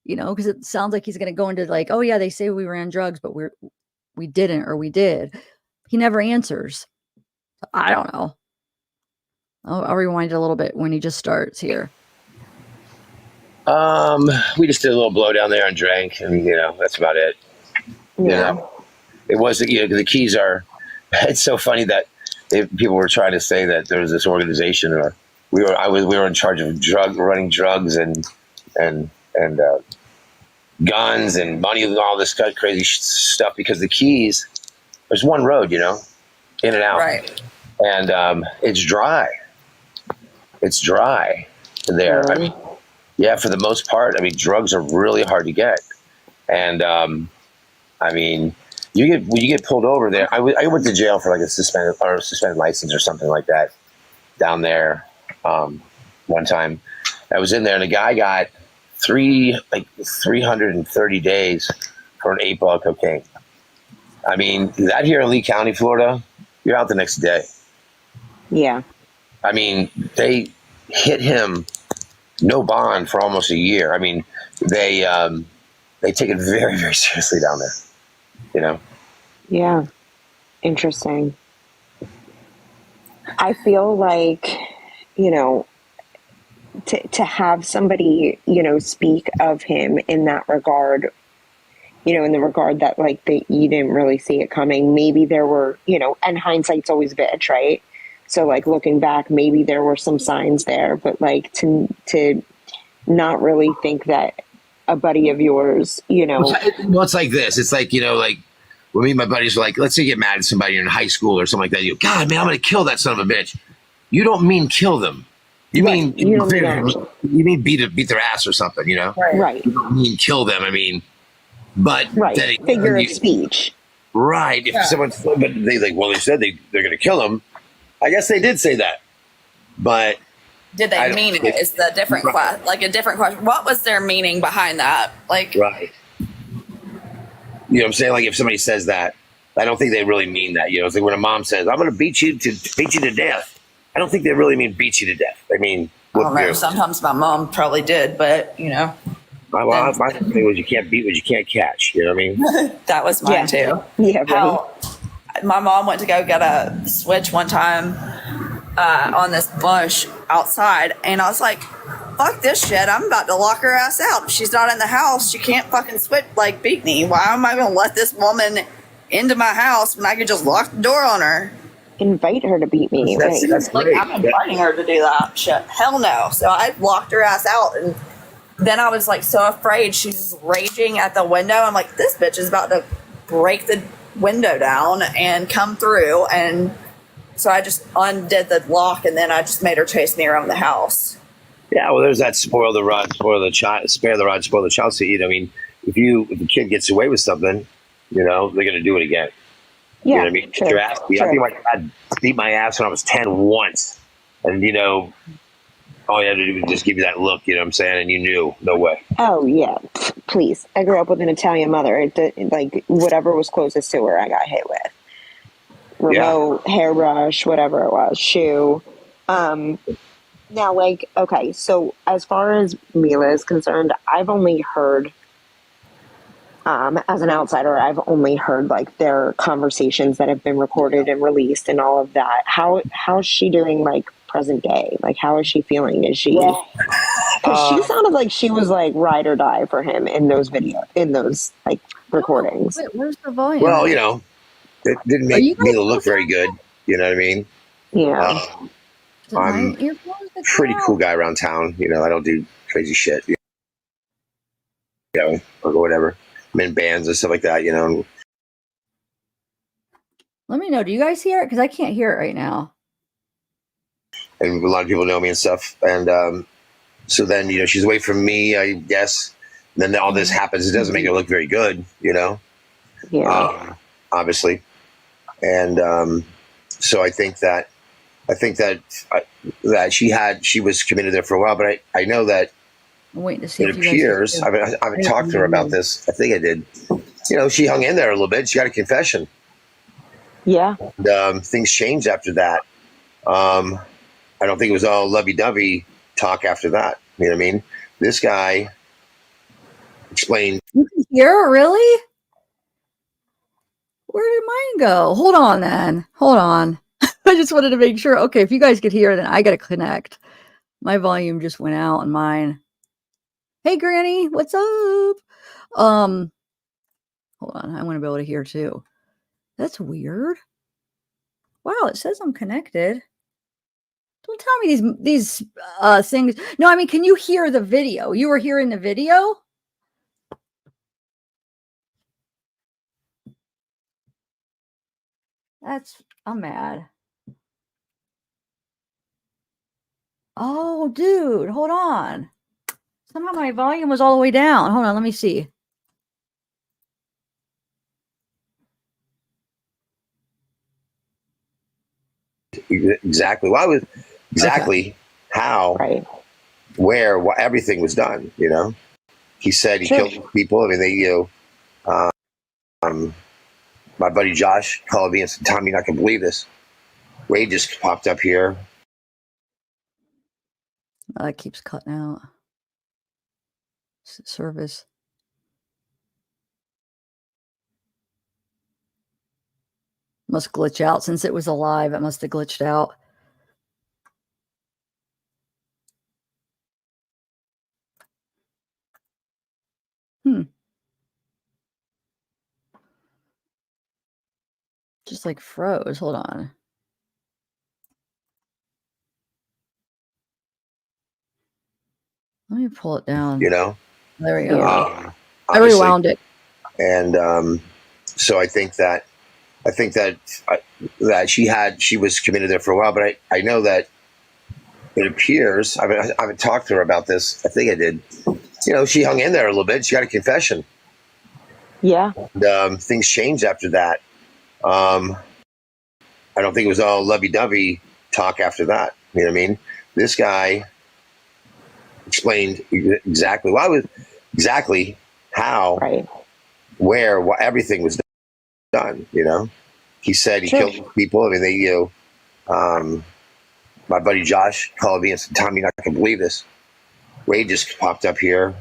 Speaker 1: You know, because it sounds like he's going to go into like, oh yeah, they say we ran drugs, but we didn't, or we did. He never answers. I don't know. I'll rewind it a little bit when he just starts here.
Speaker 5: We just did a little blow down there and drank, and you know, that's about it.
Speaker 7: Yeah.
Speaker 5: You know, it wasn't. You know, the Keys are. it's so funny that people were trying to say that there was this organization, or we were in charge of running drugs and guns and money and all this kind of crazy stuff, because the Keys, there's one road, in and out,
Speaker 6: Right.
Speaker 5: and it's dry. It's dry there. I mean, yeah, for the most part. I mean, drugs are really hard to get, and I mean, when you get pulled over there. I went to jail for like a suspended license or something like that down there one time. I was in there, and a guy got 330 days for an 8 ball of cocaine. I mean, that here in Lee County, Florida, you're out the next day.
Speaker 7: Yeah.
Speaker 5: I mean, they hit him no bond for almost a year. I mean, they take it very, very seriously down there.
Speaker 7: Yeah. Interesting. I feel like, to have somebody, speak of him in that regard, in the regard that like you didn't really see it coming. Maybe there were, and hindsight's always a bitch, right? So like looking back, maybe there were some signs there, but like to not really think that a buddy of yours,
Speaker 5: Well, it's like this. It's like, like when me and my buddies are like, let's say you get mad at somebody in high school or something like that. You go, God, man, I'm going to kill that son of a bitch. You don't mean kill them. You mean beat their ass or something,
Speaker 7: Right.
Speaker 5: You don't mean kill them. I mean, but
Speaker 7: right. Figure of speech.
Speaker 5: Right. If someone, but they said they're going to kill him. I guess they did say that, but
Speaker 6: did they mean it? Is the different question, like a different question. What was their meaning behind that? Like,
Speaker 5: right. You know what I'm saying? Like if somebody says that, I don't think they really mean that. It's like when a mom says, "I'm going to beat you to death." I don't think they really mean beat you to death. I mean,
Speaker 6: I don't know. Sometimes my mom probably did, but
Speaker 5: my thing was you can't beat what you can't catch. You know what I mean?
Speaker 6: That was mine too.
Speaker 7: Yeah. Right.
Speaker 6: My mom went to go get a switch one time on this bush outside, and I was like, fuck this shit, I'm about to lock her ass out. If she's not in the house, she can't fucking beat me. Why am I gonna let this woman into my house when I could just lock the door on her?
Speaker 7: Invite her to beat me.
Speaker 5: That's
Speaker 6: like
Speaker 5: great.
Speaker 6: I'm inviting her to do that shit. Hell no. So I locked her ass out, and then I was like so afraid. She's raging at the window. I'm like, this bitch is about to break the window down and come through, and so I just undid the lock, and then I just made her chase me around the house.
Speaker 5: Yeah, well, there's that spoil the rod, spoil the child, spare the rod, spoil the child seed. I mean, if the kid gets away with something, they're going to do it again.
Speaker 7: Yeah,
Speaker 5: you know what I mean?
Speaker 7: true,
Speaker 5: Your ass beat. I think my dad beat my ass when I was 10 once, and all you had to do was just give you that look. You know what I'm saying? And you knew, no way.
Speaker 7: Oh yeah, please. I grew up with an Italian mother. Like whatever was closest to her, I got hit with. Remote, hairbrush, whatever it was, shoe. Now, like, okay, so as far as Mila is concerned, I've only heard, as an outsider, I've only heard like their conversations that have been recorded and released and all of that. How's she doing, like, present day? Like, how is she feeling? Is she? Because she sounded like she was like ride or die for him in those like recordings.
Speaker 1: Wait, where's the volume?
Speaker 5: Well, it didn't make Mila look very good. You know what I mean?
Speaker 7: Yeah.
Speaker 5: I'm pretty cool guy around town. I don't do crazy shit. Or whatever. I'm in bands and stuff like that.
Speaker 1: Let me know. Do you guys hear it? Because I can't hear it right now.
Speaker 5: And a lot of people know me and stuff. And so then she's away from me, I guess. And then all this happens. It doesn't make her look very good.
Speaker 7: Yeah.
Speaker 5: Obviously. And so I think that she was committed there for a while, but I know that
Speaker 1: I'm waiting to see.
Speaker 5: It appears I haven't talked to her about this. I think I did. She hung in there a little bit. She got a confession.
Speaker 7: Yeah.
Speaker 5: And, things changed after that. I don't think it was all lovey-dovey talk after that. You know what I mean? This guy explained.
Speaker 1: You can hear it, really? Where did mine go? Hold on, then. Hold on. I just wanted to make sure. Okay, if you guys could hear, then I got to connect. My volume just went out on mine. Hey, Granny, what's up? Hold on. I want to be able to hear too. That's weird. Wow, it says I'm connected. Don't tell me these things. No, I mean, can you hear the video? You were hearing the video? I'm mad. Oh, dude, hold on. Somehow my volume was all the way down. Hold on, let me see.
Speaker 5: Exactly. Why was exactly how,
Speaker 7: Right.
Speaker 5: where, what, everything was done. You know, he said he
Speaker 7: Sure.
Speaker 5: killed people. I mean, my buddy Josh called me and said, "Tommy, you're not gonna believe this. Wade just popped up here."
Speaker 1: Oh, that keeps cutting out. Service. Must glitch out. Since it was alive, it must have glitched out. Just like froze. Hold on. Let me pull it down.
Speaker 5: You know,
Speaker 1: There we go.
Speaker 7: Yeah.
Speaker 1: I rewound it.
Speaker 5: And so I think that she was committed there for a while, but I know that it appears, I haven't talked to her about this. I think I did. You know, she hung in there a little bit. She got a confession.
Speaker 7: Yeah.
Speaker 5: And, things changed after that. I don't think it was all lovey-dovey talk after that. You know what I mean? This guy explained exactly how,
Speaker 7: Right.
Speaker 5: where, what, everything was done. You know, he said he
Speaker 7: Sure.
Speaker 5: killed people. I mean, my buddy Josh called me and said, "Tommy, you're not gonna believe this. Wade just popped up here."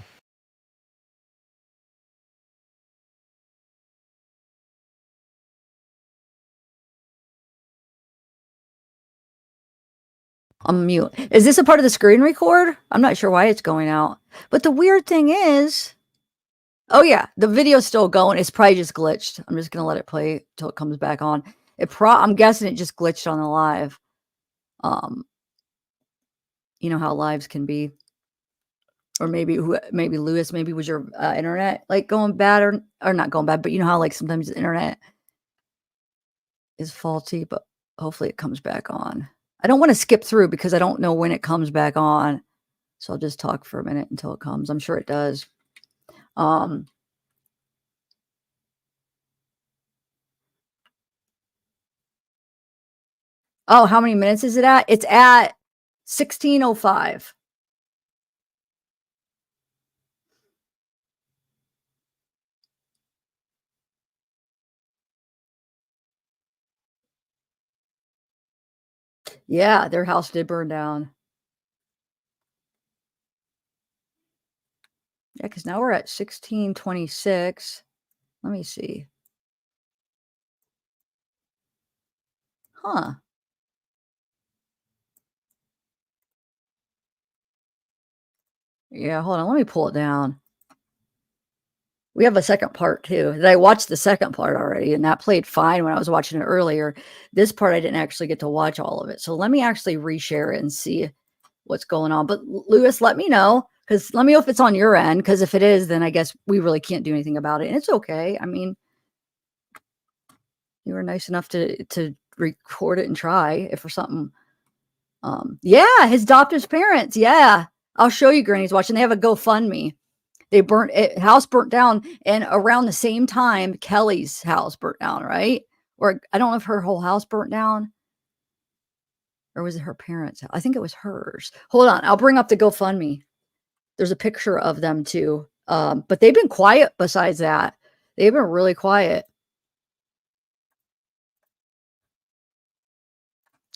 Speaker 1: I'm mute. Is this a part of the screen record? I'm not sure why it's going out. But the weird thing is, oh yeah, the video's still going. It's probably just glitched. I'm just gonna let it play till it comes back on. I'm guessing it just glitched on the live. You know how lives can be, or maybe Lewis, maybe was your internet like going bad or not going bad, but you know how like sometimes the internet is faulty, but hopefully it comes back on. I don't want to skip through because I don't know when it comes back on. So I'll just talk for a minute until it comes. I'm sure it does. Oh, how many minutes is it at? It's at 16:05. Yeah, their house did burn down. Yeah, because now we're at 16:26. Let me see. Huh. Yeah, hold on. Let me pull it down. We have a second part too. I watched the second part already, and that played fine when I was watching it earlier. This part, I didn't actually get to watch all of it. So let me actually reshare it and see what's going on. But Lewis, let me know, because let me know if it's on your end, because if it is, then I guess we really can't do anything about it. And it's okay. I mean, you were nice enough to record it and try if for something. Yeah, his adoptive parents. Yeah. I'll show you Granny's watching. They have a GoFundMe. They burnt it, house burnt down, and around the same time, Kelly's house burnt down, right? Or I don't know if her whole house burnt down, or was it her parents' house? I think it was hers. Hold on, I'll bring up the GoFundMe. There's a picture of them too. But they've been quiet besides that. They've been really quiet.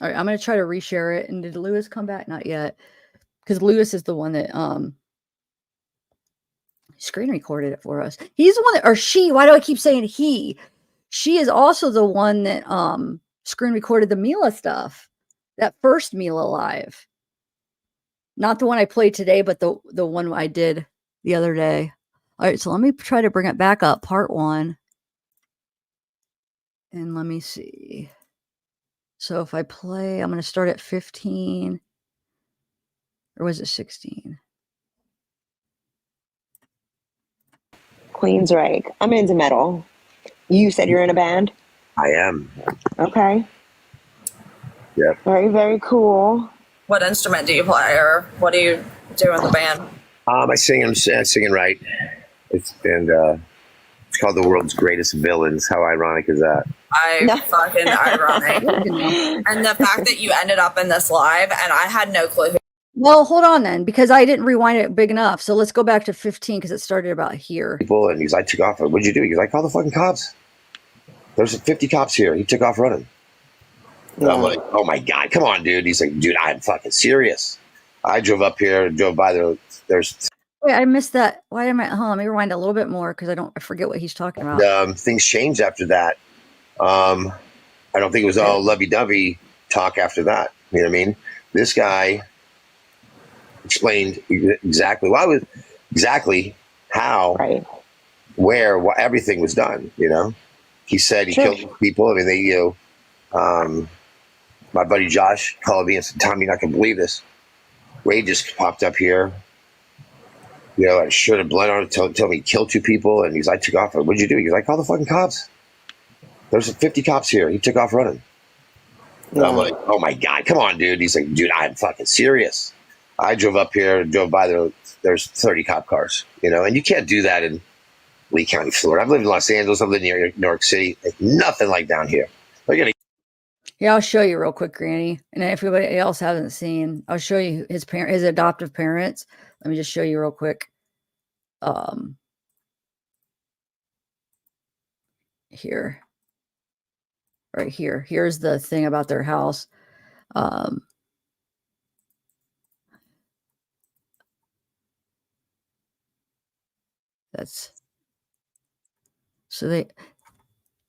Speaker 1: All right, I'm gonna try to reshare it. And did Lewis come back? Not yet. Because Lewis is the one that screen recorded it for us. He's the one that, or she, why do I keep saying he? She is also the one that screen recorded the Mila stuff. That first Mila live. Not the one I played today, but the one I did the other day. All right, so let me try to bring it back up, part 1. And let me see. So if I play, I'm going to start at 15. Or was it 16?
Speaker 7: Queensryche. I'm into metal. You said you're in a band?
Speaker 5: I am.
Speaker 7: Okay.
Speaker 5: Yeah.
Speaker 7: Very, very cool.
Speaker 6: What instrument do you play, or what do you do in the band?
Speaker 5: I sing and write. It's called The World's Greatest Villains. How ironic is that?
Speaker 6: Fucking ironic. And the fact that you ended up in this live and I had no clue.
Speaker 1: Well, hold on then, because I didn't rewind it big enough. So let's go back to 15 because it started about here.
Speaker 5: People, and I took off. What'd you do? He goes, I called the fucking cops. There's 50 cops here. He took off running. And I'm like, oh my God, come on, dude. He's like, dude, I'm fucking serious. I drove up here, drove by there. There's
Speaker 1: Wait, I missed that. Why am I? Hold on, let me rewind a little bit more because I forget what he's talking about.
Speaker 5: things changed after that. I don't think it was all lovey-dovey talk after that. You know what I mean? This guy explained exactly how,
Speaker 7: Right.
Speaker 5: where, what everything was done. You know, he said he killed people. I mean, my buddy Josh called me and said, "Tom, you're not gonna believe this. Ray just popped up here. You know, a shirt of blood on it, told me he killed 2 people." And I took off. What'd you do? He goes, I called the fucking cops. There's 50 cops here. He took off running. And I'm like, oh my God, come on, dude. He's like, dude, I'm fucking serious. I drove up here, drove by there. There's 30 cop cars, you know, and you can't do that in Lee County, Florida. I've lived in Los Angeles. I've lived near New York City. Like, nothing like down here.
Speaker 1: Yeah, I'll show you real quick, Granny. And if anybody else hasn't seen, I'll show you his adoptive parents. Let me just show you real quick. Here. Right here. Here's the thing about their house.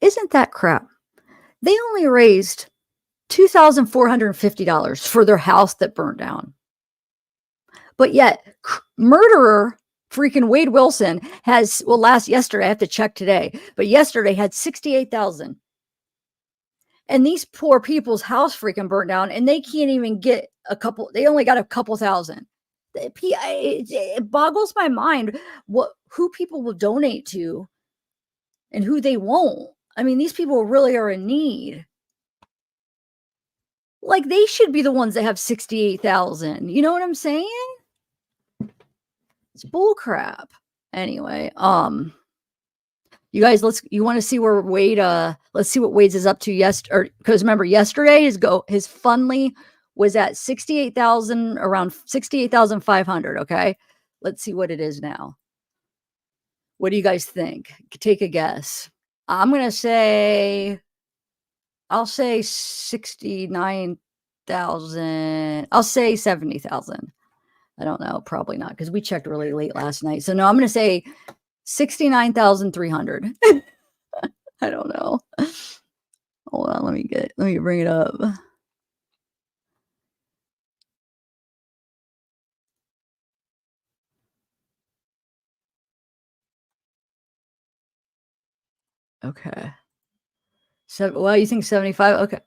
Speaker 1: Isn't that crap? They only raised $2,450 for their house that burnt down. But yet, murderer freaking Wade Wilson has, yesterday, I have to check today, but yesterday had 68,000. And these poor people's house freaking burnt down and they can't even get they only got a couple thousand. It boggles my mind who people will donate to and who they won't. I mean, these people really are in need. Like, they should be the ones that have 68,000. You know what I'm saying? It's bull crap. Anyway, you guys, you want to see where Wade, let's see what Wade's is up to because remember yesterday his Fundly was at 68,000, around 68,500. Okay. Let's see what it is now. What do you guys think? Take a guess. I'm going to say, I'll say 69,000. I'll say 70,000. I don't know. Probably not because we checked really late last night. So no, I'm going to say 69,300. I don't know. Hold on. Let me bring it up. Okay. So, you think 75? Okay.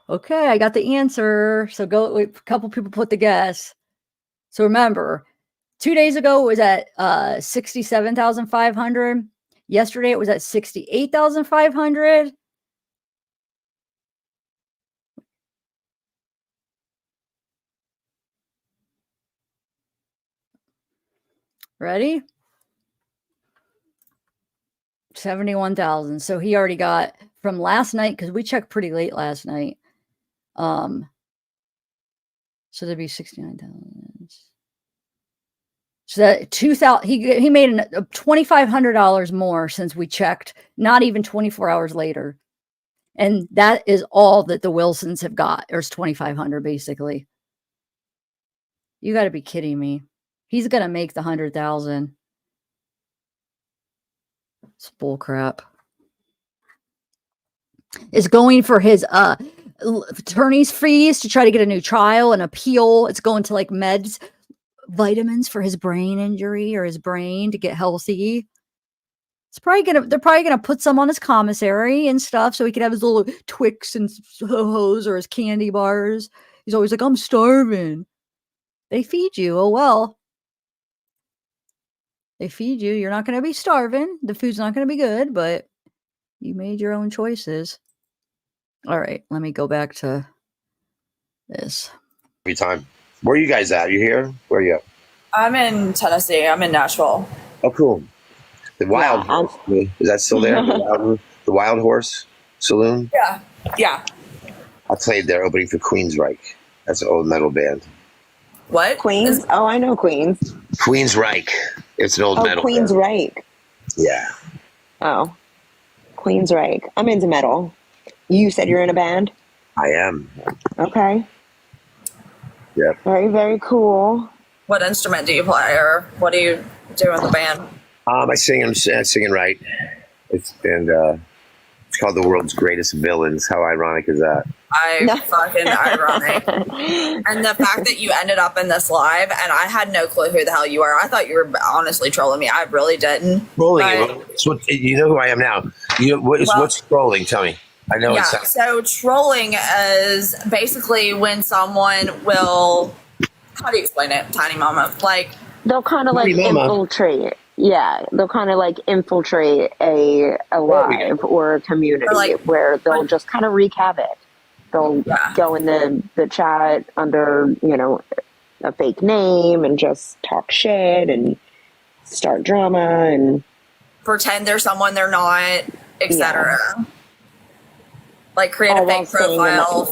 Speaker 1: Okay, I got the answer. So a couple people put the guess. So remember, 2 days ago it was at 67,500. Yesterday it was at 68,500. Ready? 71,000. So he already got from last night because we checked pretty late last night. So there'd be 69,000. So that 2,000. He made $2,500 more since we checked. Not even 24 hours later, and that is all that the Wilsons have got. There's 2,500 basically. You got to be kidding me. He's gonna make the 100,000. It's bull crap. It's going for his attorney's fees to try to get a new trial and appeal. It's going to like meds, vitamins for his brain injury or his brain to get healthy. They're probably gonna put some on his commissary and stuff, so he could have his little Twix and ho-hos or his candy bars. He's always like, I'm starving. They feed you. Oh well. They feed you. You're not gonna be starving. The food's not gonna be good, but you made your own choices. All right, let me go back to this.
Speaker 5: Every time. Where are you guys at? You here? Where are you at?
Speaker 6: I'm in Tennessee. I'm in Nashville.
Speaker 5: Oh, cool. The Wild Horse. Is that still there? The Wild Horse Saloon?
Speaker 6: Yeah. Yeah.
Speaker 5: I played there opening for Queensryche. That's an old metal band.
Speaker 6: What?
Speaker 7: Queens? Oh, I know Queens.
Speaker 5: Queensryche. It's an old metal band.
Speaker 7: Queensryche.
Speaker 5: Yeah.
Speaker 7: Oh, Queensryche. I'm into metal. You said you're in a band?
Speaker 5: I am.
Speaker 7: Okay.
Speaker 5: Yeah.
Speaker 7: Very, very cool.
Speaker 6: What instrument do you play, or what do you do in the band?
Speaker 5: I sing and write. It's called The World's Greatest Villains. How ironic is that?
Speaker 6: Fucking ironic. And the fact that you ended up in this live, and I had no clue who the hell you are. I thought you were honestly trolling me. I really didn't.
Speaker 5: Trolling you. So you know who I am now. What's trolling? Tell me. I know
Speaker 6: yeah, so trolling is basically when someone will, how do you explain it, Tiny Mama? Like,
Speaker 7: they'll kind of like infiltrate. Yeah, they'll kind of like infiltrate a live or a community where they'll just kind of wreak havoc. They'll go in the chat under, a fake name and just talk shit and start drama and
Speaker 6: pretend they're someone they're not, etc. Yeah. Like create a fake profile.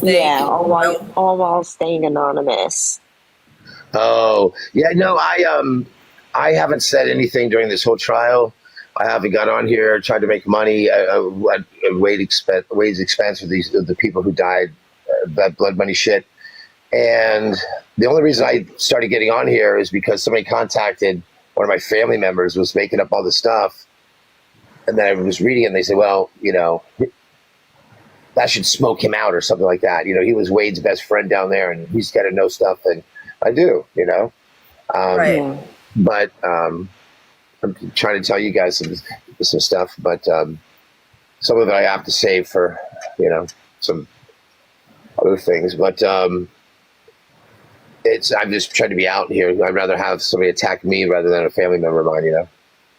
Speaker 7: All while staying anonymous.
Speaker 5: Oh, yeah, no, I haven't said anything during this whole trial. I haven't got on here, tried to make money at Wade's expense for the people who died, that blood money shit. And the only reason I started getting on here is because somebody contacted one of my family members, was making up all this stuff. And then I was reading it and they said, well, that should smoke him out or something like that. He was Wade's best friend down there and he's got to know stuff. And I do,
Speaker 6: right.
Speaker 5: But I'm trying to tell you guys some stuff, but some of it I have to save for, some other things. But I'm just trying to be out here. I'd rather have somebody attack me rather than a family member of mine,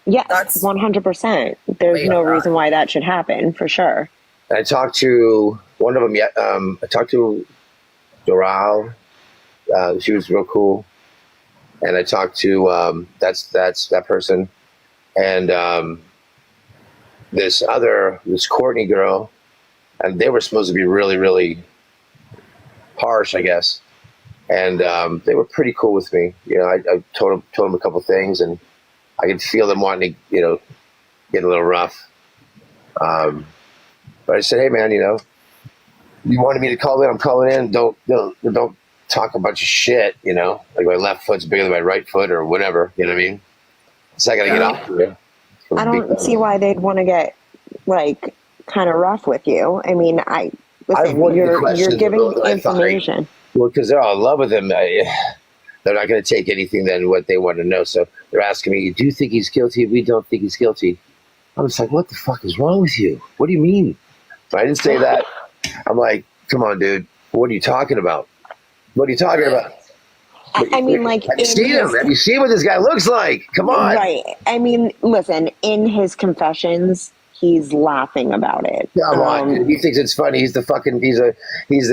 Speaker 7: Yeah, that's 100%. There's no reason why that should happen, for sure.
Speaker 5: I talked to one of them. I talked to Koral. She was real cool. And I talked to that's that person, and this Courtney girl, and they were supposed to be really, really harsh, I guess. And they were pretty cool with me. I told them a couple things, and I could feel them wanting to, get a little rough. But I said, hey man, you wanted me to call in, I'm calling in. Don't talk a bunch of shit, like my left foot's bigger than my right foot or whatever, you know what I mean? So I gotta get off here.
Speaker 7: I don't see why they'd want to get kind of rough with you. I mean, you're giving information.
Speaker 5: Well, because they're all in love with him. They're not going to take anything than what they want to know. So they're asking me, do you think he's guilty? We don't think he's guilty. I'm just like, what the fuck is wrong with you? What do you mean? But I didn't say that. I'm like, come on, dude. What are you talking about? What are you talking about?
Speaker 7: I mean,
Speaker 5: have you seen him? Have you seen what this guy looks like? Come on.
Speaker 7: Right. I mean, listen, in his confessions, he's laughing about it.
Speaker 5: Come on. He thinks it's funny. He's the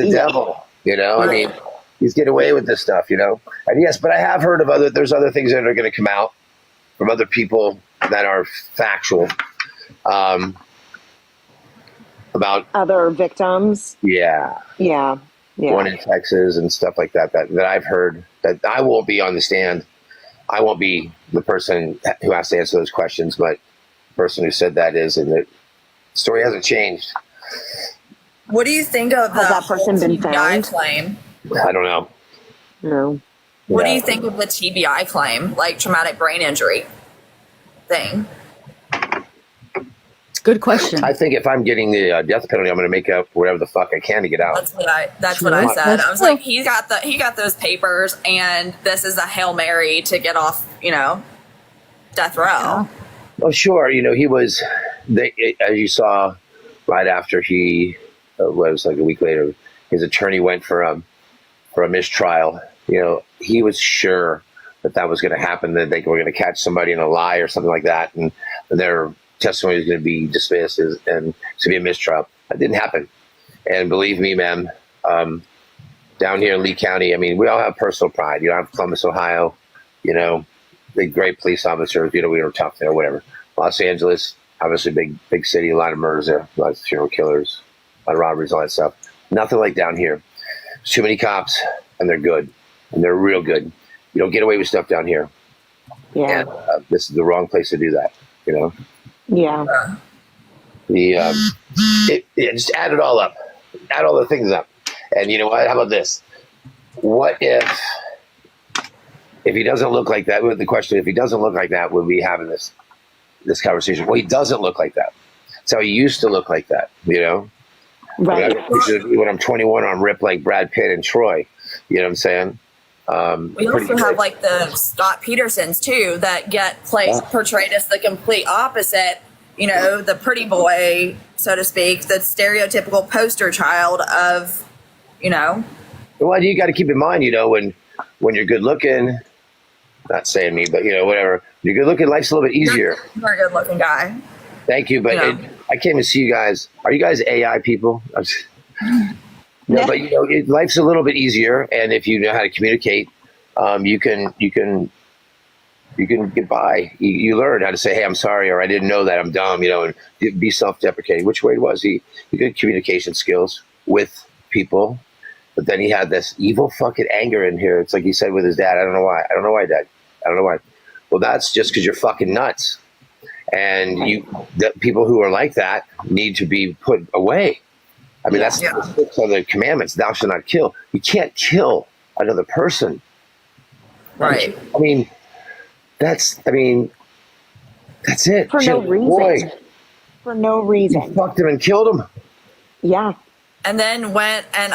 Speaker 5: devil, I mean, he's getting away with this stuff, And yes, but I have heard of there's other things that are going to come out from other people that are factual. About
Speaker 7: other victims.
Speaker 5: Yeah. One in Texas and stuff like that I've heard. That I won't be on the stand. I won't be the person who has to answer those questions, but the person who said that is, and the story hasn't changed.
Speaker 6: What do you think of
Speaker 7: that person been found?
Speaker 6: Claim?
Speaker 5: I don't know.
Speaker 7: No.
Speaker 6: What do you think of the TBI claim, like traumatic brain injury thing?
Speaker 1: Good question.
Speaker 5: I think if I'm getting the death penalty, I'm going to make up whatever the fuck I can to get out.
Speaker 6: That's what I said. I was like, he got those papers, and this is a Hail Mary to get off, death row.
Speaker 5: Well, sure. He was, as you saw, right after he was like a week later, his attorney went for a mistrial. He was sure that was going to happen, that they were going to catch somebody in a lie or something like that, and their testimony was going to be dismissed and it's going to be a mistrial. That didn't happen. And believe me, ma'am, down here in Lee County, I mean, we all have personal pride. I have Columbus, Ohio, the great police officers, we were tough there, whatever. Los Angeles, obviously big city, a lot of murders there, a lot of serial killers, a lot of robberies, all that stuff. Nothing like down here. There's too many cops, and they're good, and they're real good. You don't get away with stuff down here.
Speaker 7: Yeah.
Speaker 5: And this is the wrong place to do that,
Speaker 7: Yeah.
Speaker 5: Just add it all up. Add all the things up. And you know what? How about this? What if he doesn't look like that? The question, if he doesn't look like that, would we be having this conversation? Well, he doesn't look like that. That's how he used to look like that,
Speaker 7: Right.
Speaker 5: When I'm 21, I'm ripped like Brad Pitt and Troy. You know what I'm saying?
Speaker 6: We also have like the Scott Petersons too that get portrayed as the complete opposite. The pretty boy, so to speak, the stereotypical poster child of,
Speaker 5: Well, you got to keep in mind, when you're good looking. Not saying me, but whatever. You're good looking. Life's a little bit easier.
Speaker 6: You're a good looking guy.
Speaker 5: Thank you, but I came to see you guys. Are you guys AI people? No, but life's a little bit easier, and if you know how to communicate, you can get by. You learn how to say, "Hey, I'm sorry," or "I didn't know that. I'm dumb," and be self-deprecating. Which way was he? He good communication skills with people, but then he had this evil fucking anger in here. It's like he said with his dad. I don't know why, Dad. I don't know why. Well, that's just because you're fucking nuts. And the people who are like that need to be put away. I mean, that's the commandments. Thou shalt not kill. You can't kill another person.
Speaker 6: Right.
Speaker 5: I mean, that's it.
Speaker 7: For no reason. For no reason.
Speaker 5: You fucked him and killed him.
Speaker 7: Yeah.
Speaker 6: And then went and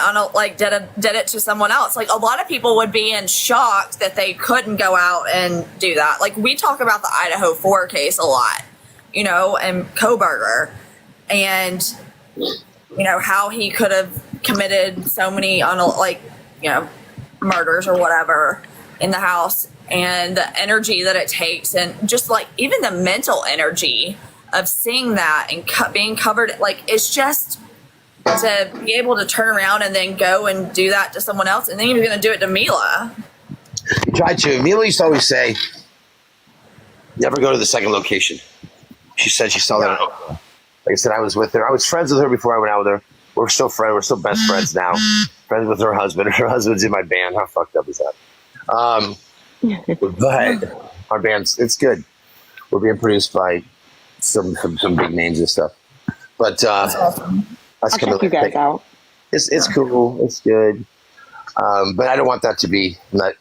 Speaker 6: did it to someone else. Like, a lot of people would be in shock that they couldn't go out and do that. Like, we talk about the Idaho 4 case a lot, and Koberger, and how he could have committed so many murders or whatever in the house, and the energy that it takes, and just like even the mental energy of seeing that and being covered, like, it's just to be able to turn around and then go and do that to someone else, and then you're going to do it to Mila.
Speaker 5: You tried to. Mila used to always say, never go to the second location. She said she saw that. Like I said, I was with her. I was friends with her before I went out with her. We're still friends. We're still best friends now. Friends with her husband. Her husband's in my band. How fucked up is that? But our band's, it's good. We're being produced by some big names and stuff. But
Speaker 7: that's awesome. I'll check you guys out.
Speaker 5: It's cool. It's good. But I don't want that to be not,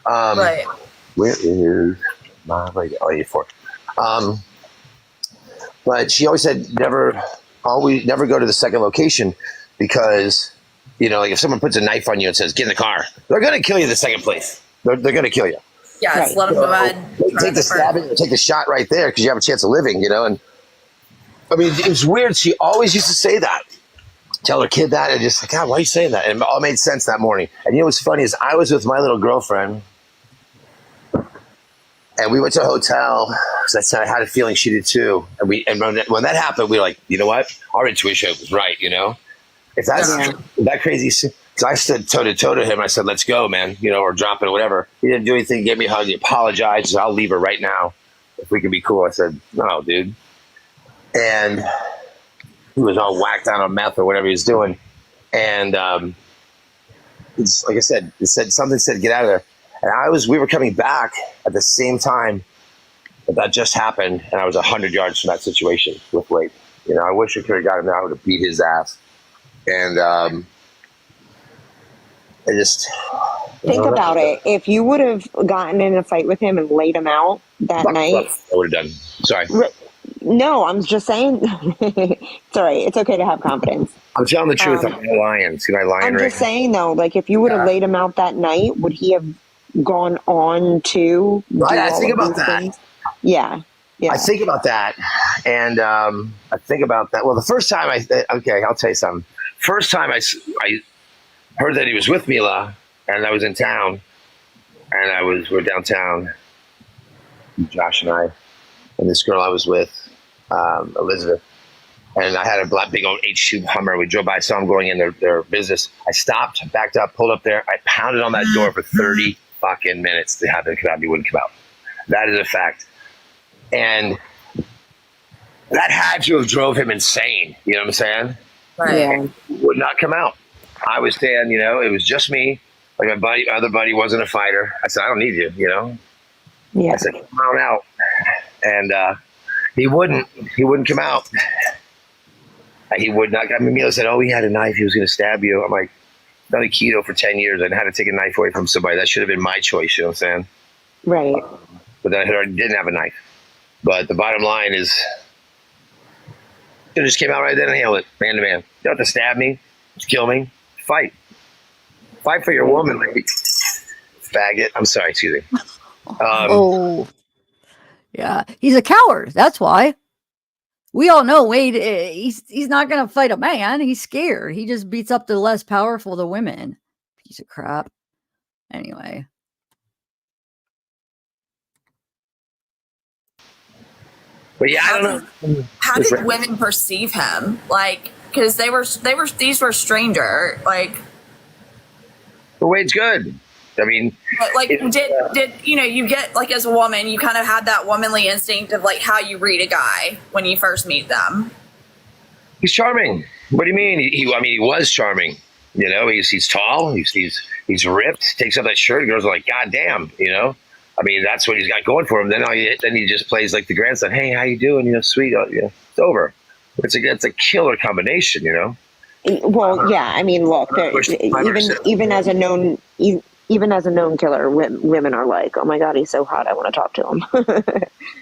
Speaker 6: right.
Speaker 5: Where is my radio? Oh, 84. But she always said never go to the second location because, like if someone puts a knife on you and says, get in the car, they're going to kill you the second place. They're going to kill you.
Speaker 6: Yeah,
Speaker 7: right.
Speaker 6: Let them go ahead.
Speaker 5: Take the stabbing or take the shot right there because you have a chance of living, and I mean, it was weird. She always used to say that. Tell her kid that, and just like, God, why are you saying that? And it all made sense that morning. And what's funny is I was with my little girlfriend, and we went to a hotel because I had a feeling she did too. And when that happened, we were like, you know what? Our intuition was right. If that's that crazy, because I stood toe to toe to him. I said, let's go, man. Or drop it or whatever. He didn't do anything. Gave me a hug. He apologized. He said, I'll leave her right now if we can be cool. I said, no, dude. And he was all whacked out on meth or whatever he was doing. And it's, like I said, something said, get out of there. And we were coming back at the same time that just happened. And I was 100 yards from that situation with Wade. I wish I could have got him there. I would have beat his ass. And I just
Speaker 7: think about it. If you would have gotten in a fight with him and laid him out that night,
Speaker 5: I would have done. Sorry.
Speaker 7: No, I'm just saying. It's all right. It's okay to have confidence.
Speaker 5: I'm telling the truth. I'm not lying. See my lying
Speaker 7: I'm
Speaker 5: right
Speaker 7: just saying, though, like, if you would have laid him out that night, would he have gone on to
Speaker 5: I think about that.
Speaker 7: Things? Yeah. Yeah.
Speaker 5: I think about that, and I think about that. Well, the first time I'll tell you something. First time I heard that he was with Mila, and I was in town, and we're downtown, Josh and I, and this girl I was with, Elizabeth, and I had a big old H2 Hummer. We drove by, saw them going in their business. I stopped, backed up, pulled up there. I pounded on that door for 30 fucking minutes to have him come out. He wouldn't come out. That is a fact. And that had to have drove him insane. You know what I'm saying?
Speaker 6: Right.
Speaker 7: Yeah.
Speaker 5: Would not come out. I was saying, it was just me. Like my other buddy wasn't a fighter. I said, I don't need you,
Speaker 7: Yeah.
Speaker 5: I said, come on out. And he wouldn't come out. He would not. I mean, Mila said, he had a knife. He was going to stab you. I'm like, done a keto for 10 years. I had to take a knife away from somebody. That should have been my choice. You know what I'm saying?
Speaker 7: Right.
Speaker 5: But then I already didn't have a knife. But the bottom line is, it just came out right then and handled it, man to man. You don't have to stab me, kill me, fight. Fight for your woman, like, faggot. I'm sorry, excuse me.
Speaker 1: Yeah, he's a coward. That's why. We all know Wade. He's not gonna fight a man. He's scared. He just beats up the less powerful, the women. Piece of crap. Anyway.
Speaker 5: But yeah, I don't know.
Speaker 6: How did women perceive him? Like, because these were stranger. Like,
Speaker 5: But Wade's good. I mean,
Speaker 6: like did you get, like, as a woman, you kind of had that womanly instinct of like how you read a guy when you first meet them?
Speaker 5: he's charming. What do you mean? He was charming. He's tall. He's ripped. Takes off that shirt. Girls are like, God damn. I mean, that's what he's got going for him. Then he just plays like the grandson. Hey, how you doing? Sweet. It's over. It's a killer combination.
Speaker 7: Well, yeah. I mean, look, even as a known killer, women are like, oh my God, he's so hot. I want to talk to him.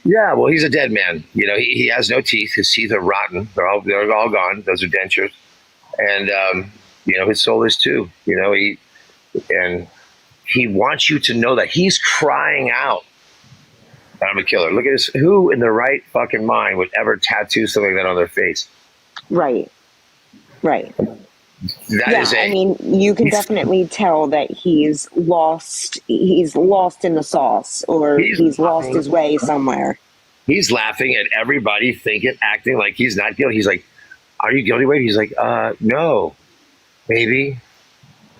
Speaker 5: Yeah. Well, he's a dead man. He has no teeth. His teeth are rotten. They're all gone. Those are dentures. And his soul is too. He wants you to know that he's crying out, I'm a killer. Look at this. Who in their right fucking mind would ever tattoo something like that on their face?
Speaker 7: Right.
Speaker 5: I
Speaker 7: mean, you can definitely tell that he's lost in the sauce, or he's lost his way somewhere.
Speaker 5: He's laughing at everybody, acting like he's not guilty. He's like, are you guilty, Wade? He's like, no, maybe.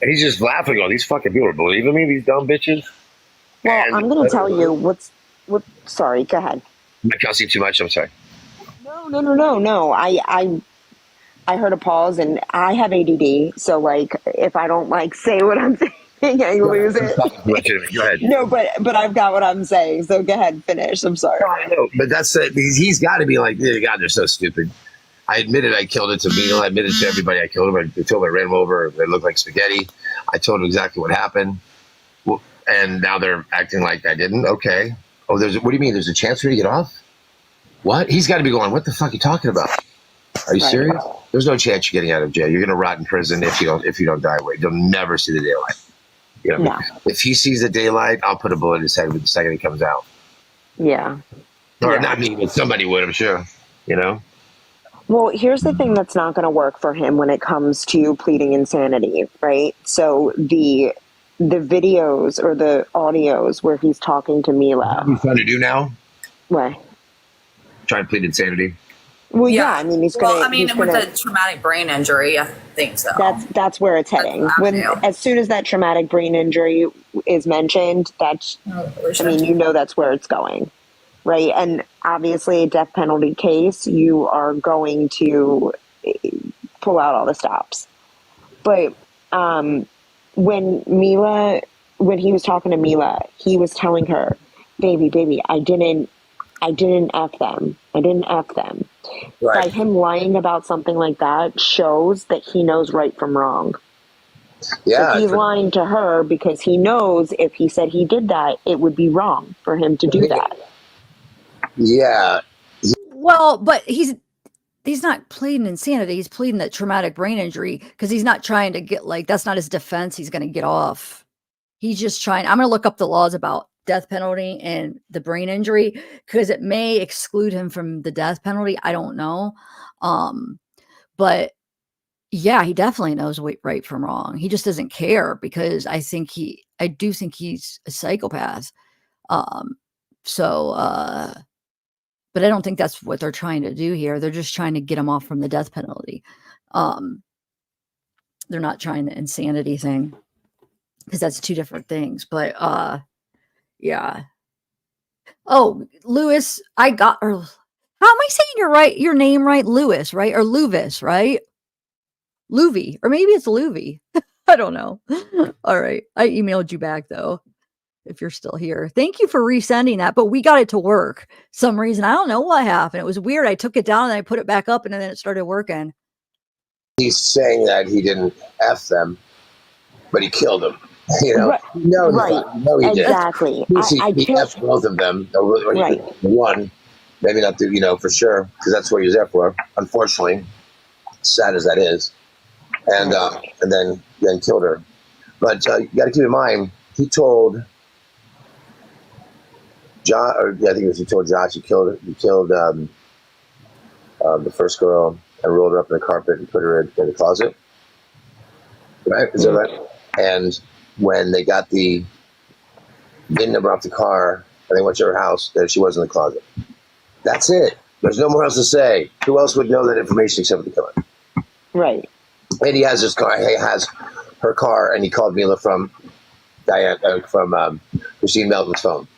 Speaker 5: And he's just laughing. All these fucking people are believing me, these dumb bitches.
Speaker 7: Well, I'm going to tell you sorry, go ahead.
Speaker 5: Am I cussing too much? I'm sorry.
Speaker 7: No. I heard a pause, and I have ADD. So, like, if I don't say what I'm saying, I lose it.
Speaker 5: Go ahead.
Speaker 7: No, but I've got what I'm saying. So go ahead, finish. I'm sorry.
Speaker 5: No, I know, but that's it. He's got to be like, God, they're so stupid. I admitted I killed it to Mila. I admitted to everybody I killed him. I told him I ran him over. They looked like spaghetti. I told him exactly what happened. Well, and now they're acting like I didn't. Okay. Oh, what do you mean? There's a chance for me to get off? What? He's got to be going, what the fuck are you talking about? Are you serious? There's no chance you're getting out of jail. You're going to rot in prison if you don't die away. You'll never see the daylight.
Speaker 7: No.
Speaker 5: If he sees the daylight, I'll put a bullet in his head the second he comes out.
Speaker 7: Yeah.
Speaker 5: Or not me, but somebody would, I'm sure.
Speaker 7: Well, here's the thing that's not going to work for him when it comes to pleading insanity, right? So the videos or the audios where he's talking to Mila.
Speaker 5: What he's trying to do now?
Speaker 7: What?
Speaker 5: Try to plead insanity.
Speaker 7: Well, yeah. I mean, he's going to.
Speaker 6: With the traumatic brain injury, I think so.
Speaker 7: That's where it's heading. As soon as that traumatic brain injury is mentioned, that's where it's going. Right. And obviously a death penalty case, you are going to pull out all the stops. But when he was talking to Mila, he was telling her, baby, I didn't F them. I didn't F them. Right. By him lying about something like that shows that he knows right from wrong. Yeah. So he's lying to her because he knows if he said he did that, it would be wrong for him to do that.
Speaker 5: Yeah.
Speaker 1: Well, but he's not pleading insanity. He's pleading that traumatic brain injury because he's not trying to get that's not his defense. He's going to get off. He's just trying. I'm going to look up the laws about death penalty and the brain injury, because it may exclude him from the death penalty. I don't know. But yeah, he definitely knows right from wrong. He just doesn't care, because I do think he's a psychopath. But I don't think that's what they're trying to do here. They're just trying to get him off from the death penalty. They're not trying the insanity thing, because that's two different things. But yeah. Oh, Lewis, how am I saying your name right? Lewis, right? Or Luvis, right? Louvie, or maybe it's Louvie. I don't know. All right. I emailed you back though, if you're still here. Thank you for resending that, but we got it to work. Some reason, I don't know what happened. It was weird. I took it down and I put it back up, and then it started working.
Speaker 5: He's saying that he didn't F them, but he killed them. You know,
Speaker 7: Right.
Speaker 5: He did.
Speaker 7: Exactly.
Speaker 5: He F'd both of them.
Speaker 7: Right.
Speaker 5: One, maybe not the, for sure, because that's what he was there for. Unfortunately, sad as that is, and then killed her. But you got to keep in mind, he told John, or I think it was he told Josh, he killed the first girl and rolled her up in the carpet and put her in the closet. Right? Is that right? And when they got the VIN number off the car and they went to her house, then she was in the closet. That's it. There's no more else to say. Who else would know that information except for the killer?
Speaker 7: Right.
Speaker 5: And he has his car. He has her car, and he called Mila from Christine Melton's phone.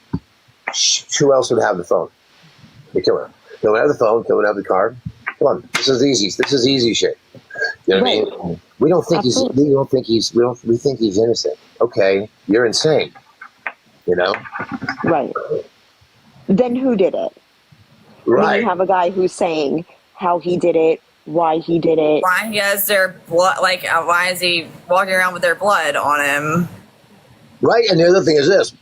Speaker 5: Who else would have the phone? The killer. No one have the phone. No one have the car. Come on, this is easy. This is easy shit. You know what I mean? We don't think we think he's innocent. Okay, you're insane. You know?
Speaker 7: Right. Then who did it?
Speaker 5: Right.
Speaker 7: When you have a guy who's saying how he did it, why he did it.
Speaker 6: Why he has their blood, why is he walking around with their blood on him?
Speaker 5: Right, and the other thing is this.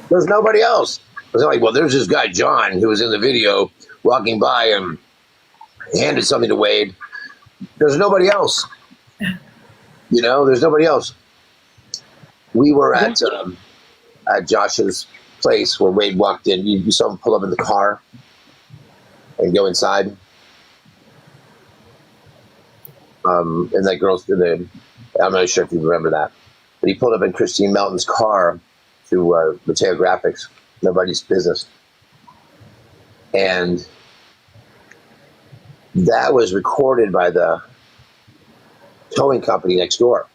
Speaker 5: There's nobody else. It's like, well, there's this guy, John, who was in the video walking by and handed something to Wade. There's nobody else. You know, there's nobody else. We were at Josh's place where Wade walked in. You saw him pull up in the car and go inside. And that girl's I'm not sure if you remember that, but he pulled up in Christine Melton's car through Mateo Graphics. Nobody's business. And that was recorded by the towing company next door.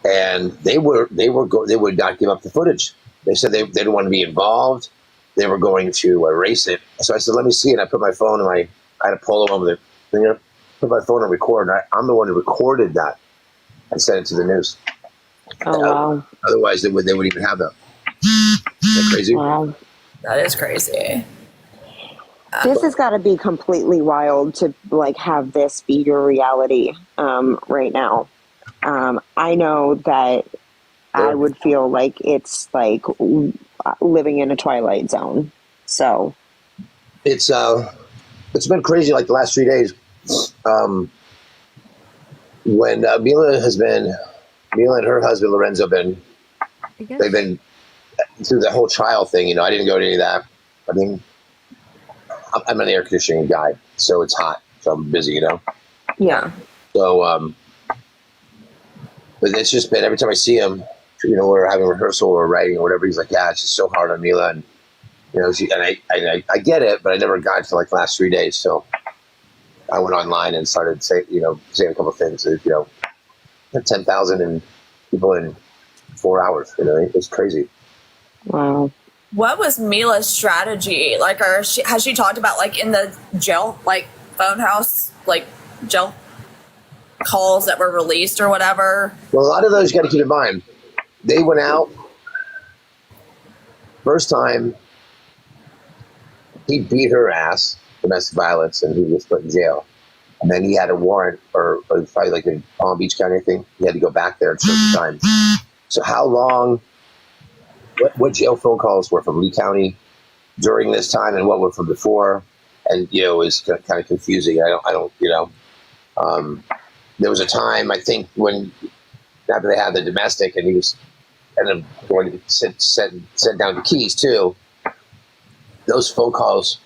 Speaker 5: And they would not give up the footage. They said they didn't want to be involved. They were going to erase it. So I said, let me see it. I put my phone in I had a Polo over there. Put my phone and record. I'm the one who recorded that and sent it to the news.
Speaker 7: Oh, wow.
Speaker 5: Otherwise, they wouldn't even have them. Is that crazy?
Speaker 7: Wow.
Speaker 6: That is crazy.
Speaker 7: This has got to be completely wild to have this be your reality right now. I know that I would feel like it's like living in a twilight zone. So
Speaker 5: it's been crazy like the last 3 days. When Mila and her husband Lorenzo they've been through the whole trial thing. I didn't go to any of that. I mean, I'm an air conditioning guy, so it's hot, so I'm busy.
Speaker 7: Yeah.
Speaker 5: So but it's just been every time I see him, we're having rehearsal or writing or whatever. He's like, yeah, it's just so hard on Mila, and I get it, but I never got to the last 3 days. So I went online and started saying a couple of things. 10,000 people in 4 hours. It's crazy.
Speaker 7: Wow.
Speaker 6: What was Mila's strategy? Has she talked about in the jail, phone house, jail calls that were released or whatever?
Speaker 5: Well, a lot of those you got to keep in mind. They went out first time. He beat her ass, domestic violence, and he was put in jail. And then he had a warrant, or probably like a Palm Beach County thing. He had to go back there and serve the time. So how long? What jail phone calls were from Lee County during this time, and what were from before? And it was kind of confusing. I don't. There was a time I think when after they had the domestic, and he was ended up going to sent down the keys too. Those phone calls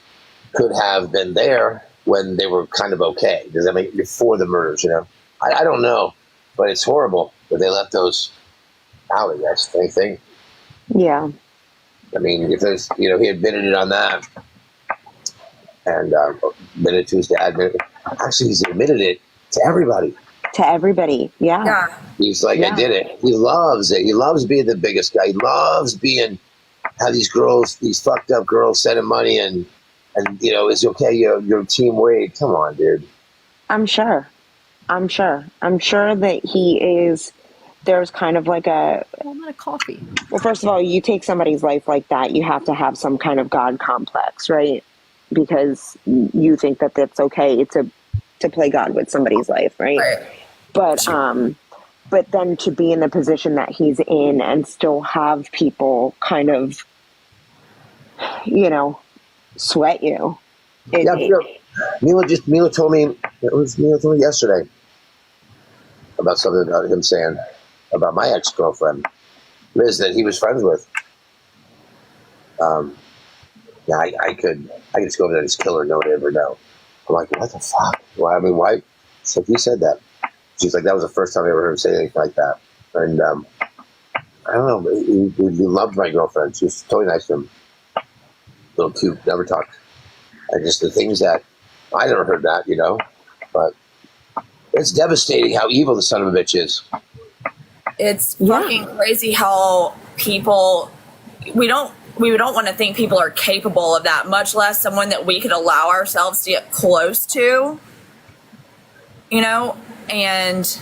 Speaker 5: could have been there when they were kind of okay. Does that make before the murders? You know, I don't know, but it's horrible that they left those out. That's the thing.
Speaker 7: Yeah.
Speaker 5: I mean, if there's, you know, he admitted it on that, and admitted to his dad. Actually, he's admitted it to everybody.
Speaker 7: To everybody. Yeah.
Speaker 6: Yeah.
Speaker 5: He's like, I did it. He loves it. He loves being the biggest guy. He loves being how these girls, these fucked up girls, send him money and you know, is okay. You're Team Wade. Come on, dude.
Speaker 7: I'm sure that he is. There's kind of like a.
Speaker 1: I'm out of coffee.
Speaker 7: Well, first of all, you take somebody's life like that, you have to have some kind of God complex, right? Because you think that that's okay to play God with somebody's life, right? But then to be in the position that he's in and still have people kind of, you know, sweat you.
Speaker 5: Mila told me yesterday about something about him saying about my ex-girlfriend, Liz, that he was friends with. Yeah, I could just go over there and just kill her. No one ever know. I'm like, what the fuck? Why? I mean, why? So he said that. She's like, that was the first time I ever heard him say anything like that. And I don't know. He loved my girlfriend. She was totally nice to him. Little cute, never talked. And just the things that I never heard that, you know. But it's devastating how evil the son of a bitch is.
Speaker 6: It's fucking crazy how people we don't want to think people are capable of that, much less someone that we could allow ourselves to get close to. You know, and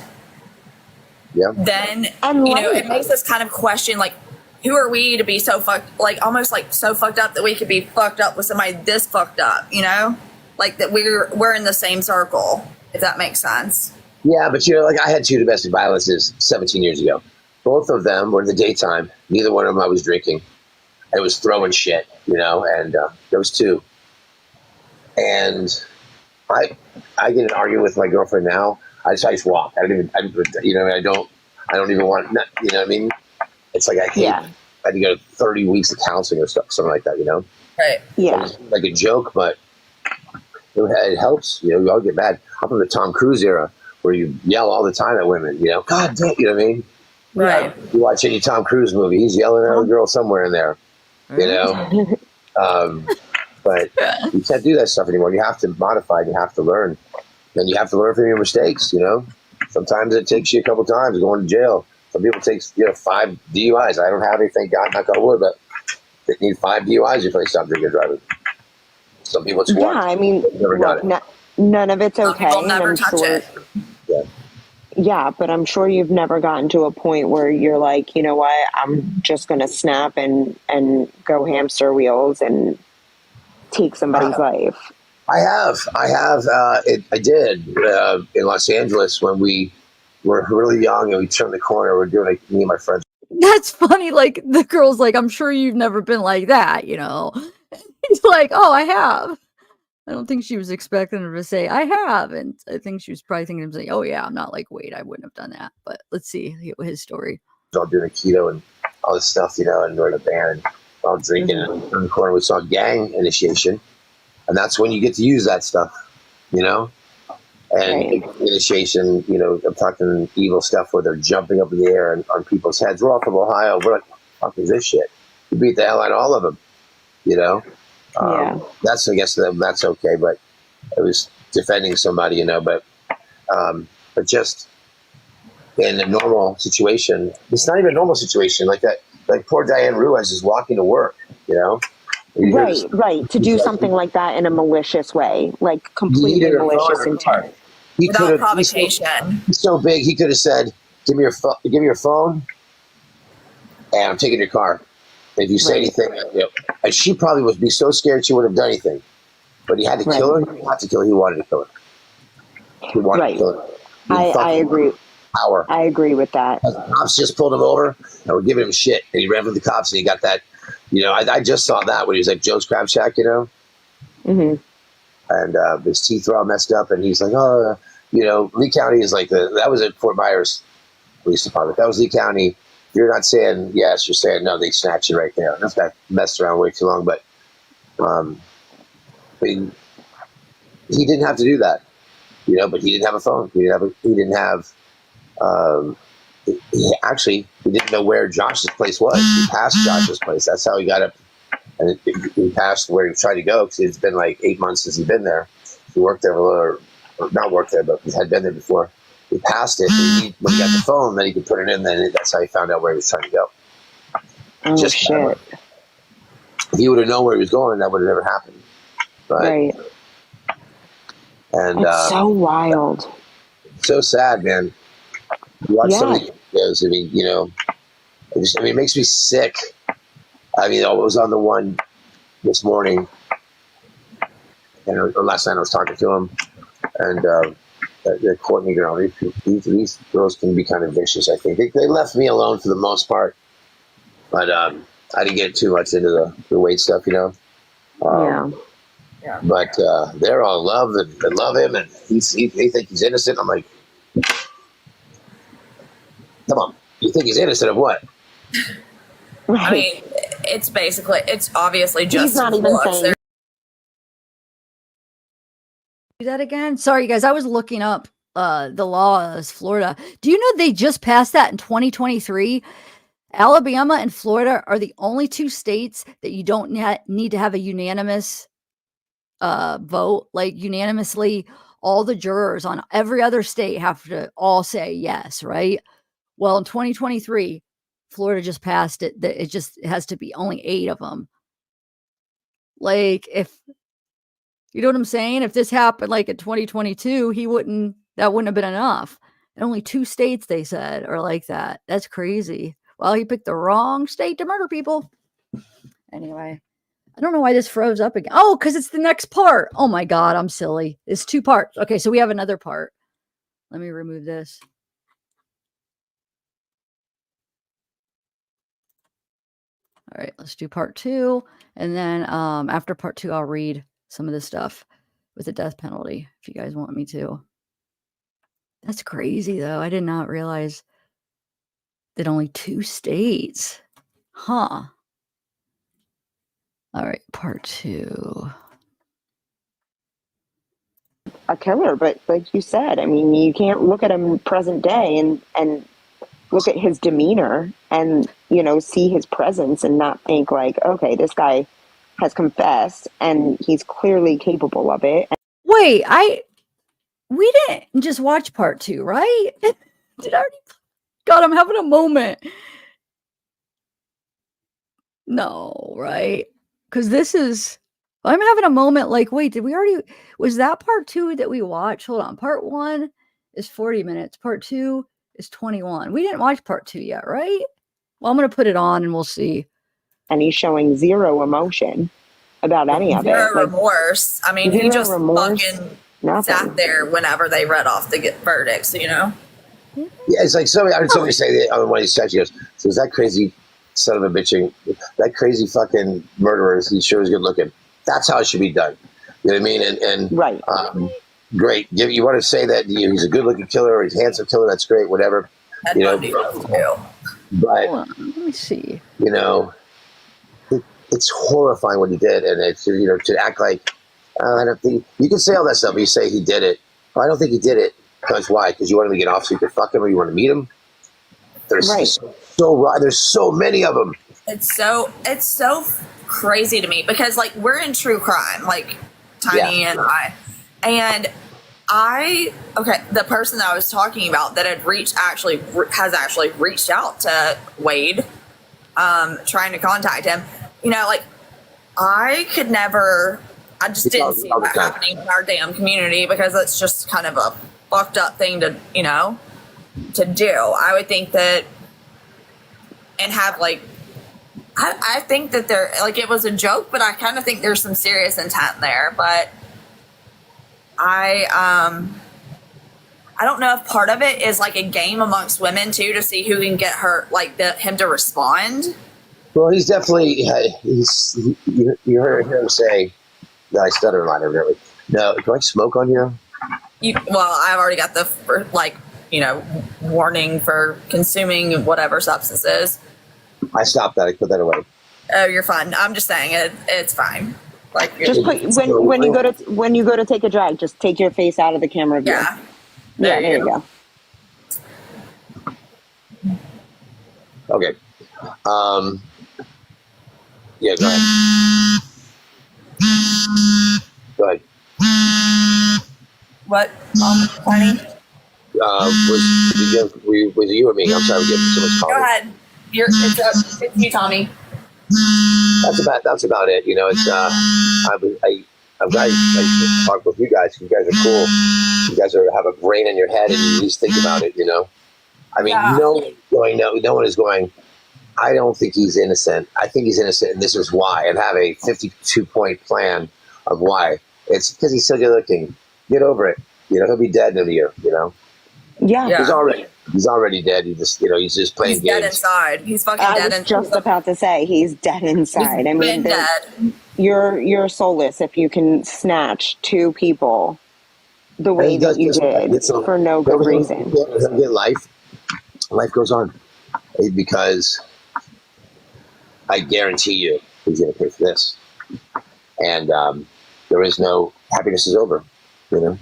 Speaker 6: then you know, it makes us kind of question, like, who are we to be so fucked, like almost like so fucked up that we could be fucked up with somebody this fucked up, you know, like that we're in the same circle, if that makes sense.
Speaker 5: Yeah, but you know, like I had two domestic violences 17 years ago. Both of them were in the daytime. Neither one of them I was drinking. I was throwing shit, you know, and there was two. And I get in an argument with my girlfriend now. I just walk. I don't even want, you know what I mean? It's like I had to go 30 weeks of counseling or something like that, you know?
Speaker 6: Right.
Speaker 7: Yeah.
Speaker 5: It's like a joke, but it helps. You know, we all get mad. I'm from the Tom Cruise era where you yell all the time at women, you know? God damn, you know what I mean?
Speaker 6: Right.
Speaker 5: You watch any Tom Cruise movie, he's yelling at a girl somewhere in there, you know? But you can't do that stuff anymore. You have to modify and you have to learn. And you have to learn from your mistakes, you know? Sometimes it takes you a couple times going to jail. Some people take 5 DUIs. I don't have any, thank God, knock on wood, but they need 5 DUIs before they stop drinking and driving. Some people it's one.
Speaker 7: Yeah, I mean, look, none of it's okay.
Speaker 6: People never touch it.
Speaker 7: Yeah, but I'm sure you've never gotten to a point where you're like, you know what, I'm just going to snap and go hamster wheels and take somebody's life.
Speaker 5: I have. I did in Los Angeles when we were really young and we turned the corner. We're doing it, me and my friends.
Speaker 1: That's funny. Like the girl's like, I'm sure you've never been like that, you know? He's like, oh, I have. I don't think she was expecting her to say, I have. And I think she was probably thinking of saying, oh, yeah, I'm not like, wait, I wouldn't have done that. But let's see his story.
Speaker 5: All doing keto and all this stuff, you know, and we're in a band and all drinking. And in the corner, we saw gang initiation. And that's when you get to use that stuff, you know? And initiation, you know, I'm talking evil stuff where they're jumping up in the air and on people's heads. We're all from Ohio. We're like, what the fuck is this shit? You beat the hell out of all of them, you know? That's, I guess that's okay, but it was defending somebody, you know, but just in a normal situation, it's not even a normal situation like that. Like poor Diane Ruiz is walking to work, you know?
Speaker 7: Right. To do something like that in a malicious way, like completely malicious intent.
Speaker 6: Without provocation.
Speaker 5: He's so big, he could have said, give me your phone, and I'm taking your car. If you say anything, you know, and she probably would be so scared she wouldn't have done anything. But he had to kill her. He didn't have to kill her. He wanted to kill her. He wanted to kill her.
Speaker 7: I agree.
Speaker 5: Power.
Speaker 7: I agree with that.
Speaker 5: The cops just pulled him over and were giving him shit, and he ran from the cops, and he got that. You know, I just saw that when he was like Joe's Crab Shack, you know. Mm-hmm. And his teeth were all messed up, and he's like, oh, you know, Lee County is like that was at Fort Myers Police Department. That was Lee County. you're not saying yes, you're saying no. They snatch you right there. That's not messed around way too long, but I mean, he didn't have to do that, But he didn't have a phone. He didn't have. He didn't know where Josh's place was. He passed Josh's place. That's how he got up, and he passed where he tried to go because it's been like 8 months since he'd been there. He worked there or not worked there, but he had been there before. He passed it. When he got the phone, then he could put it in. Then that's how he found out where he was trying to go.
Speaker 7: Oh,
Speaker 5: Just
Speaker 7: shit.
Speaker 5: If he would have known where he was going, that would have never happened. But,
Speaker 7: Right.
Speaker 5: And
Speaker 7: it's so wild.
Speaker 5: So sad, man. You watch some of
Speaker 7: Yeah.
Speaker 5: the videos. I mean, it makes me sick. I mean, I was on the one this morning, or last night I was talking to him, and the Courtney girl. These girls can be kind of vicious. I think they left me alone for the most part, but I didn't get too much into the weight stuff,
Speaker 7: Yeah.
Speaker 5: But they're all in love and love him, and they think he's innocent. I'm like, come on, you think he's innocent of what?
Speaker 7: Right.
Speaker 6: I mean, it's obviously just
Speaker 7: He's not even
Speaker 6: looks.
Speaker 7: saying.
Speaker 1: Do that again? Sorry, guys. I was looking up the laws, Florida. Do you know they just passed that in 2023? Alabama and Florida are the only two states that you don't need to have a unanimous vote. Like unanimously, all the jurors on every other state have to all say yes, right? Well, in 2023, Florida just passed it. That it has to be only 8 of them. Like, if you know what I'm saying? If this happened like in 2022, that wouldn't have been enough. And only 2 states, they said, are like that. That's crazy. Well, he picked the wrong state to murder people. Anyway, I don't know why this froze up again. Oh, because it's the next part. Oh my God, I'm silly. It's 2 parts. Okay, so we have another part. Let me remove this. All right, let's do part 2. And then after part 2, I'll read some of this stuff with the death penalty if you guys want me to. That's crazy, though. I did not realize that only 2 states. Huh. All right, part 2.
Speaker 7: A killer, but like you said, I mean, you can't look at him present day and look at his demeanor and, see his presence and not think like, okay, this guy has confessed and he's clearly capable of it.
Speaker 1: Wait, we didn't just watch part 2, right? Did I already? God, I'm having a moment. No, right? Because I'm having a moment like, wait, was that part 2 that we watched? Hold on. Part 1 is 40 minutes. Part 2 is 21. We didn't watch part 2 yet, right? Well, I'm going to put it on and we'll see.
Speaker 7: And he's showing zero emotion about any of it.
Speaker 6: Zero remorse. I mean, he just fucking sat there whenever they read off the verdicts,
Speaker 5: Yeah, it's like I heard somebody say that on one of these chats. He goes, "So is that crazy son of a bitching, that crazy fucking murderer? He sure is good looking. That's how it should be done." You know what I mean? And
Speaker 7: right.
Speaker 5: Great. You want to say that he's a good looking killer or he's a handsome killer? That's great. Whatever. But
Speaker 1: let me see.
Speaker 5: It's horrifying what he did, and it's to act like I don't think you can say all that stuff. But you say he did it. Well, I don't think he did it. Because why? Because you want him to get off so you can fuck him, or you want to meet him? There's there's so many of them.
Speaker 6: It's so crazy to me because like we're in true crime, like Tiny and I, and the person that I was talking about that has actually reached out to Wade, trying to contact him. Like I could never. I just didn't see that happening in our damn community because it's just kind of a fucked up thing to do. I would think that and have like I think that there like it was a joke, but I kind of think there's some serious intent there. But I don't know if part of it is like a game amongst women too to see who can get her him to respond.
Speaker 5: Well, he's definitely you heard him say that I stutter a lot evidently. No, do I smoke on you?
Speaker 6: Well, I've already got the warning for consuming whatever substances.
Speaker 5: I stopped that. I put that away.
Speaker 6: Oh, you're fine. I'm just saying it's fine. Like
Speaker 7: Just put when you go to take a drag, just take your face out of the camera view.
Speaker 6: yeah.
Speaker 7: There you go.
Speaker 5: Okay. Yeah, go ahead. Go ahead.
Speaker 6: What, honey?
Speaker 5: Was it you or me? I'm sorry, we're getting so much calling.
Speaker 6: Go ahead. It's you, Tommy.
Speaker 5: That's about it. You know, it's I'm glad I talk with you guys. You guys are cool. You guys have a brain in your head, and you at least think about it. You know, I mean, no one is going. I don't think he's innocent. I think he's innocent, and this is why. And have a 52-point plan of why. It's because he's so good looking. Get over it. You know, he'll be dead in a year. You know.
Speaker 7: Yeah.
Speaker 5: He's already dead. He's just playing
Speaker 6: he's
Speaker 5: games.
Speaker 6: Dead inside. He's fucking dead inside.
Speaker 7: I was just about to say he's dead inside.
Speaker 6: I mean, dead.
Speaker 7: You're soulless if you can snatch two people the way that you did for no good reason.
Speaker 5: Life goes on because I guarantee you he's going to pay for this, and there is no happiness is over. You know.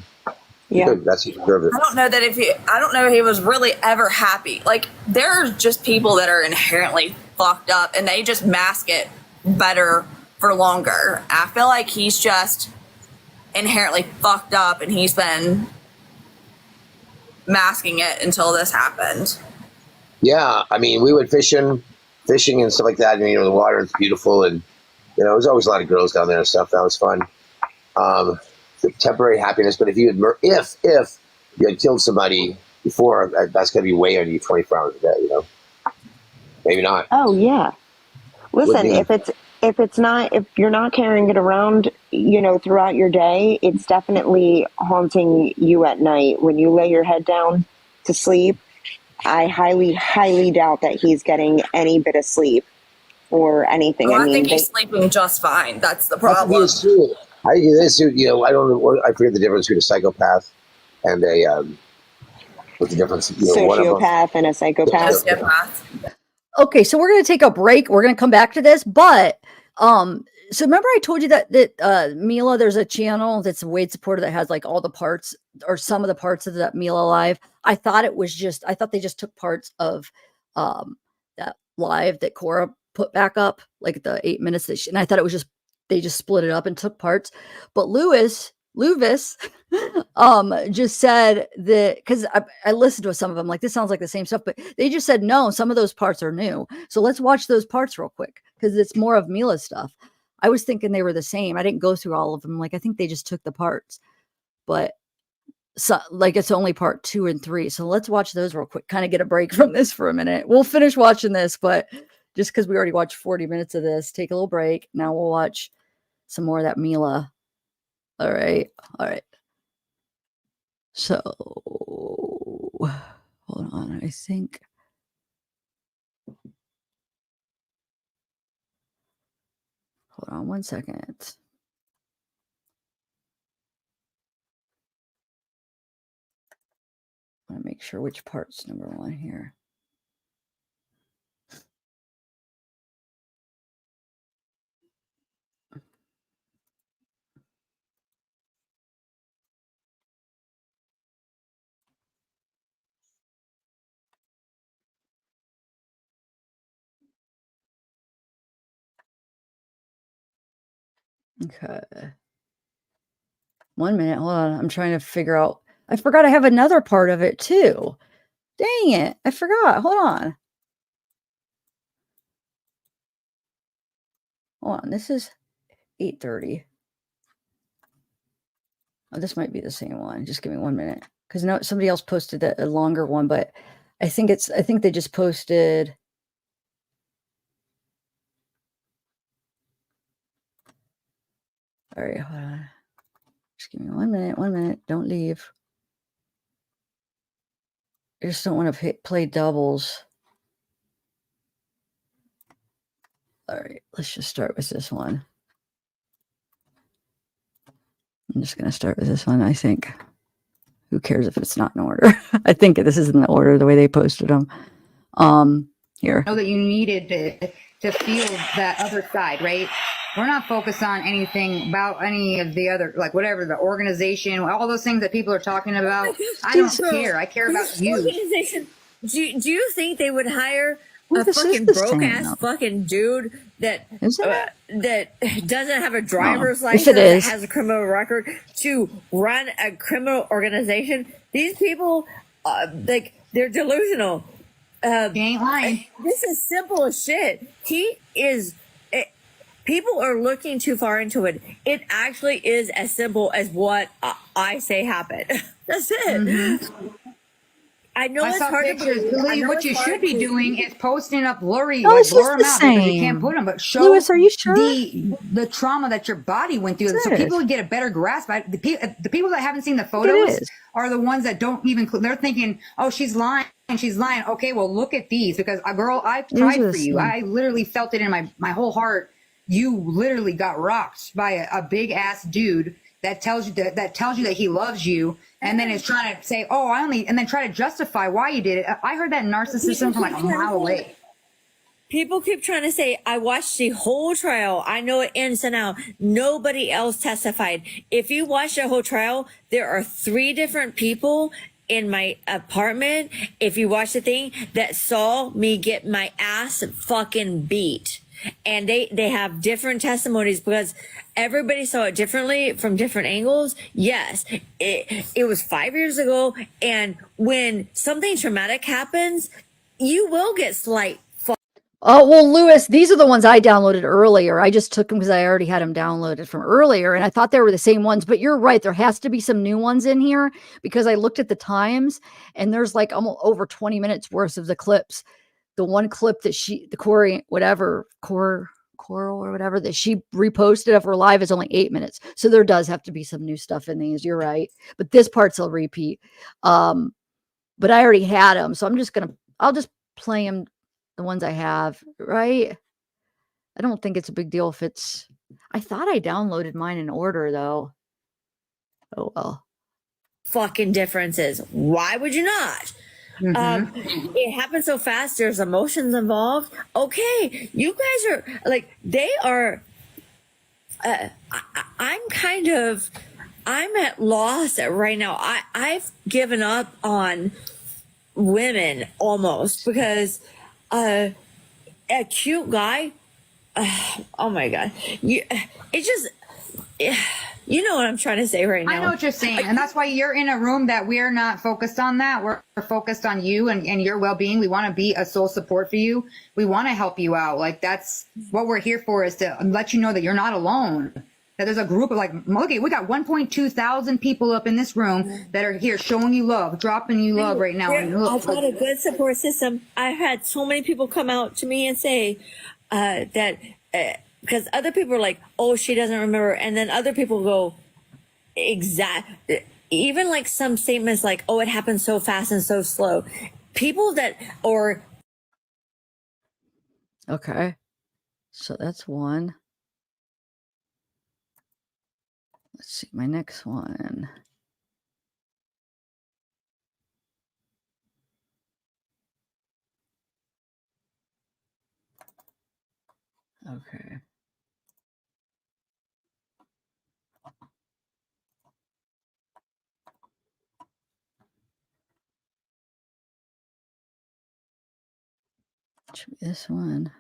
Speaker 7: Yeah,
Speaker 5: that's I
Speaker 6: don't know that I don't know if he was really ever happy. Like, there are just people that are inherently fucked up and they just mask it better for longer. I feel like he's just inherently fucked up and he's been masking it until this happened.
Speaker 5: Yeah, I mean, we went fishing and stuff like that. And, you know, the water is beautiful, and you know, there's always a lot of girls down there and stuff. That was fun. Temporary happiness, but if you had killed somebody before, that's going to be weighing on you 24 hours a day. You know, maybe not.
Speaker 7: Oh yeah. Listen, if you're not carrying it around, you know, throughout your day, it's definitely haunting you at night when you lay your head down to sleep. I highly, highly doubt that he's getting any bit of sleep or anything.
Speaker 6: Well, I think he's sleeping just fine. That's the problem.
Speaker 5: You know, I don't know. I forget the difference between a psychopath and a what's the difference? You know,
Speaker 7: sociopath and a psychopath.
Speaker 1: Okay, so we're going to take a break. We're going to come back to this, but so remember I told you that Mila, there's a channel that's Wade supporter that has like all the parts or some of the parts of that Mila live. I thought they just took parts of that live that Koral put back up, like the 8 minutes and I thought it was just they just split it up and took parts. But Luvis just said that, because I listened to some of them, like, this sounds like the same stuff, but they just said, no, some of those parts are new. So let's watch those parts real quick, because it's more of Mila's stuff. I was thinking they were the same. I didn't go through all of them. Like, I think they just took the parts, but so, like, it's only part 2 and 3. So let's watch those real quick, kind of get a break from this for a minute. We'll finish watching this, but just because we already watched 40 minutes of this, take a little break. Now we'll watch some more of that Mila. All right. So hold on. I think. Hold on 1 second. I want to make sure which part's number 1 here. Okay. 1 minute. Hold on. I'm trying to figure out. I forgot I have another part of it too. Dang it. I forgot. Hold on. Hold on. This is 8:30. Oh, this might be the same one. Just give me 1 minute. Because no, somebody else posted a longer one, but I think they just posted. All right, hold on. Just give me 1 minute. 1 minute. Don't leave. I just don't want to play doubles. All right, let's just start with this one. I'm just going to start with this one, I think. who cares if it's not in order? I think this is in the order, the way they posted them. Here.
Speaker 4: Know that you needed to feel that other side, right? We're not focused on anything about any of the other, like whatever, the organization, all those things that people are talking about. I don't care. I care about you.
Speaker 3: Organization, do you think they would hire
Speaker 1: Well,
Speaker 3: a
Speaker 1: this is
Speaker 3: fucking
Speaker 1: the
Speaker 3: broke
Speaker 1: same,
Speaker 3: ass
Speaker 1: though.
Speaker 3: fucking dude that
Speaker 1: Isn't it?
Speaker 3: that doesn't have a driver's
Speaker 1: Oh, yes,
Speaker 3: license,
Speaker 1: it
Speaker 3: that
Speaker 1: is.
Speaker 3: has a criminal record to run a criminal organization? These people, like, they're delusional.
Speaker 4: You ain't lying.
Speaker 3: This is simple as shit. People are looking too far into it. It actually is as simple as what I say happened. That's it.
Speaker 4: Mm-hmm.
Speaker 3: I know
Speaker 4: I
Speaker 3: it's
Speaker 4: saw
Speaker 3: hard
Speaker 4: pictures.
Speaker 3: to believe. I
Speaker 4: Lily,
Speaker 3: know
Speaker 4: what
Speaker 3: it's
Speaker 4: you
Speaker 3: hard
Speaker 4: should be
Speaker 3: to-
Speaker 4: doing is posting up blurry,
Speaker 1: No,
Speaker 4: like
Speaker 1: it's
Speaker 4: blur
Speaker 1: just
Speaker 4: them
Speaker 1: the
Speaker 4: out because you can't
Speaker 1: same.
Speaker 4: put them. But show
Speaker 1: Lewis, are you sure?
Speaker 4: the trauma that your body went through, so
Speaker 1: It
Speaker 4: people
Speaker 1: is.
Speaker 4: would get a better grasp. The people that haven't seen the
Speaker 1: It
Speaker 4: photos
Speaker 1: is.
Speaker 4: are the ones that don't even. They're thinking, "Oh, she's lying. She's lying." Okay, well, look at these because, girl, I
Speaker 1: These
Speaker 4: cried
Speaker 1: are the
Speaker 4: for you.
Speaker 1: same.
Speaker 4: I literally felt it in my whole heart. You literally got rocked by a big ass dude that tells you that he loves you, and then is trying to say, "Oh, and then try to justify why you did it." I heard that narcissism from like a mile away.
Speaker 3: People keep trying to say, I watched the whole trial. I know it ins and out. Nobody else testified. If you watch the whole trial, there are 3 different people in my apartment, if you watch the thing, that saw me get my ass fucking beat. And they have different testimonies because everybody saw it differently from different angles. Yes, it was 5 years ago. And when something traumatic happens, you will get slight.
Speaker 1: Oh, well, Lewis, these are the ones I downloaded earlier. I just took them because I already had them downloaded from earlier, and I thought they were the same ones. But you're right. There has to be some new ones in here because I looked at the times, and there's like almost over 20 minutes worth of the clips. The one clip that Coral or whatever, that she reposted of her live is only 8 minutes. So there does have to be some new stuff in these. You're right. But this part's a repeat. But I already had them. So I'll just play them. The ones I have, right? I don't think it's a big deal if I thought I downloaded mine in order though. Oh well.
Speaker 3: Fucking differences. Why would you not? It happens so fast. There's emotions involved. Okay, you guys are like, they are. I'm at loss right now. I've given up on women almost because a cute guy. Oh my god, you know what I'm trying to say right now.
Speaker 4: I know what you're saying, and that's why you're in a room that we're not focused on that. We're focused on you and your well-being. We want to be a soul support for you. We want to help you out. Like, that's what we're here for, is to let you know that you're not alone. That there's a group of, like, look, we got 1.2 thousand people up in this room that are here showing you love, dropping you love right now. And look,
Speaker 3: I've got a good support system. I've had so many people come out to me and say that because other people are like, oh, she doesn't remember. And then other people go, even like some statements like, oh, it happened so fast and so slow. People that, or.
Speaker 1: Okay. So that's one. Let's see my next one. Okay. Should be this one.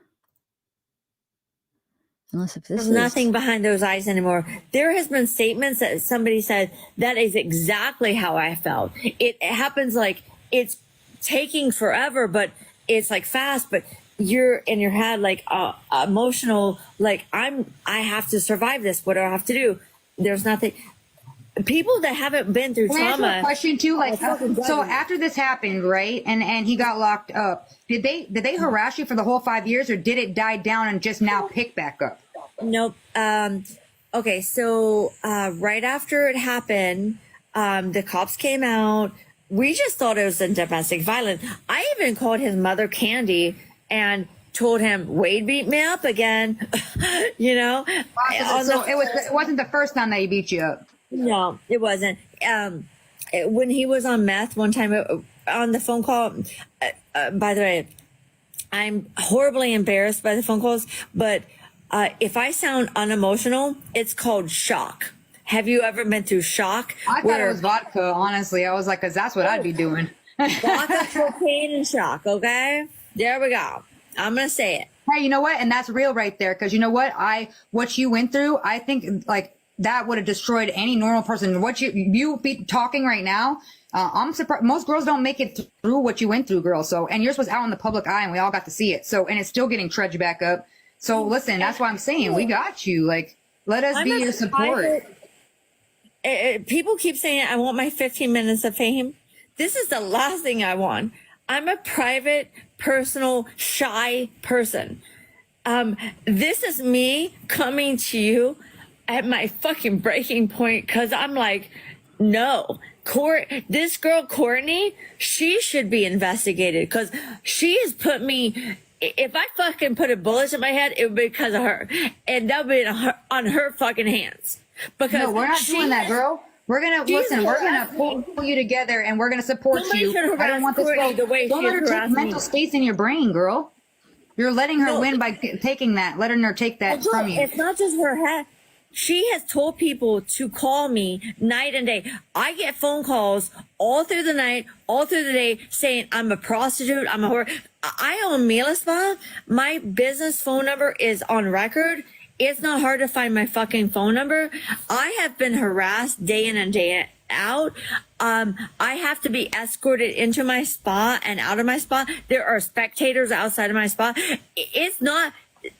Speaker 1: Unless if this
Speaker 3: There's
Speaker 1: is
Speaker 3: nothing behind those eyes anymore. There has been statements that somebody said, that is exactly how I felt. It happens like it's taking forever, but it's like fast, but you're in your head like emotional, like I have to survive this. What do I have to do? There's nothing. People that haven't been through
Speaker 4: Can I ask you
Speaker 3: trauma.
Speaker 4: a question too? Like, so after this happened, right, and he got locked up, did they harass you for the whole 5 years, or did it die down and just now pick back up?
Speaker 3: Nope. Okay, so right after it happened, the cops came out. We just thought it was a domestic violence. I even called his mother Candy and told him, Wade beat me up again. You know?
Speaker 4: So it wasn't the first time that he beat you up.
Speaker 3: No, it wasn't. when he was on meth one time on the phone call. By the way, I'm horribly embarrassed by the phone calls, but if I sound unemotional, it's called shock. Have you ever been through shock?
Speaker 4: I thought it was vodka, honestly. I was like, because that's what I'd be doing.
Speaker 3: Vodka, cocaine, and shock. Okay, there we go. I'm gonna say it.
Speaker 4: Hey, you know what? And that's real right there. Because you know what you went through, I think like that would have destroyed any normal person. What you be talking right now, I'm surprised most girls don't make it through what you went through, girl. So, and yours was out in the public eye and we all got to see it. So, and it's still getting trudged back up. So listen, that's why I'm saying we got you. Like, let us be your support.
Speaker 3: People keep saying I want my 15 minutes of fame. This is the last thing I want. I'm a private, personal, shy person. This is me coming to you at my fucking breaking point because I'm like, no, this girl, Courtney, she should be investigated because she has put me. If I fucking put a bullet in my head, it would be because of her, and that would be on her fucking hands. Because
Speaker 4: no, we're not doing that, girl. We're gonna listen. We're gonna pull you together, and we're gonna support you. I don't want this girl. Don't let her take mental space in your brain, girl. You're letting her win by taking that, letting her take that from you.
Speaker 3: It's not just her head. She has told people to call me night and day. I get phone calls all through the night, all through the day saying I'm a prostitute, I'm a whore. I own Mila Spa. My business phone number is on record. It's not hard to find my fucking phone number. I have been harassed day in and day out. I have to be escorted into my spa and out of my spa. There are spectators outside of my spa. It's not,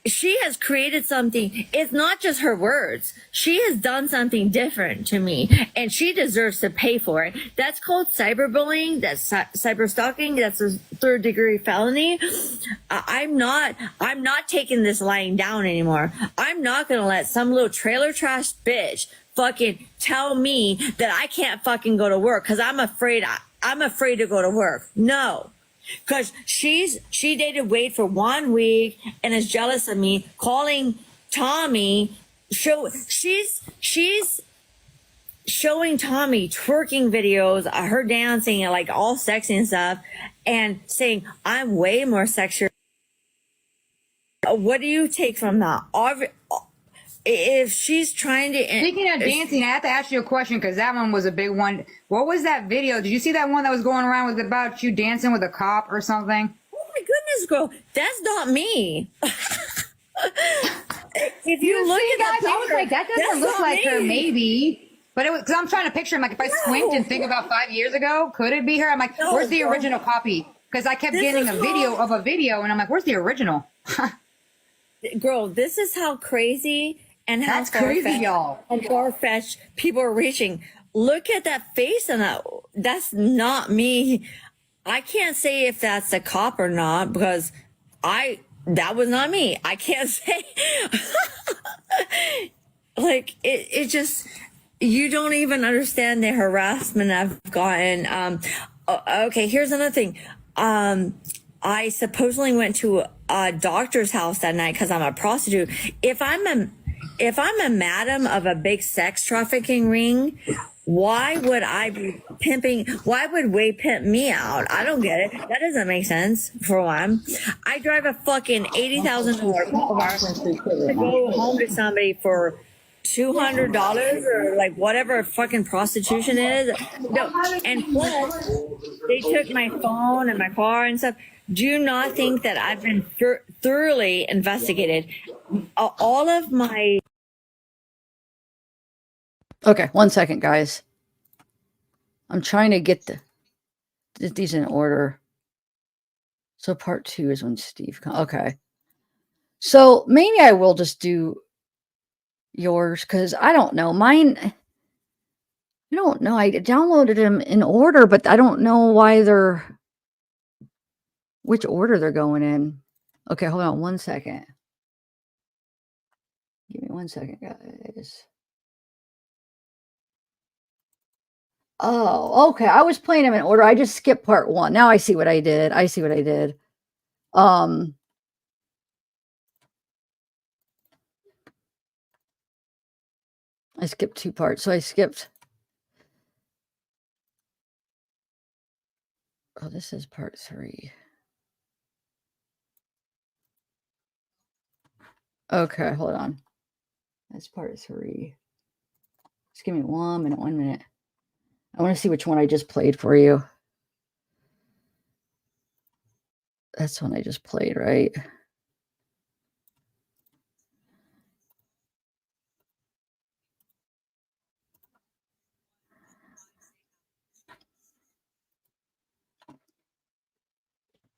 Speaker 3: she has created something. It's not just her words. She has done something different to me and she deserves to pay for it. That's called cyberbullying. That's cyber stalking. That's a 3rd-degree felony. I'm not taking this lying down anymore. I'm not going to let some little trailer trash bitch fucking tell me that I can't fucking go to work because I'm afraid to go to work. No. Because she dated Wade for 1 week and is jealous of me, calling Tommy. She's showing Tommy twerking videos, her dancing and like all sexy and stuff, and saying I'm way more sexual. What do you take from that? If she's trying to...
Speaker 4: Speaking of dancing, I have to ask you a question because that one was a big one. What was that video? Did you see that one that was going around with about you dancing with a cop or something?
Speaker 3: Oh my goodness, girl. That's not me. If you look at that picture,
Speaker 4: I was like, that doesn't look like her, maybe. But it was, because I'm trying to picture him. Like, if I squint and think about 5 years ago, could it be her? I'm like, where's the original copy? Because I kept getting a video of a video, and I'm like, where's the original?
Speaker 3: Girl, this is how crazy... And how
Speaker 4: that's crazy, y'all.
Speaker 3: And far-fetched people are reaching. Look at that face and that's not me. I can't say if that's a cop or not because that was not me. I can't say. Like it just, you don't even understand the harassment I've gotten. Okay, here's another thing. I supposedly went to a doctor's house that night because I'm a prostitute. If I'm a madam of a big sex trafficking ring, why would I be pimping? Why would Wade pimp me out? I don't get it. That doesn't make sense, for one. I drive a fucking $80,000 car to go home to somebody for $200 or like whatever fucking prostitution is. No, and plus, they took my phone and my car and stuff. Do you not think that I've been thoroughly investigated? All of my...
Speaker 1: Okay, 1 second, guys. I'm trying to get these in order. So part 2 is when Steve comes. Okay. So maybe I will just do yours because I don't know. Mine, I don't know. I downloaded them in order, but I don't know which order they're going in. Okay, hold on 1 second. Give me 1 second, guys. Oh, okay. I was playing them in order. I just skipped part 1. Now I see what I did. I skipped 2 parts. So I skipped Oh, this is part 3. Okay, hold on. That's part 3. Just give me 1 minute, 1 minute. I want to see which one I just played for you. That's one I just played, right?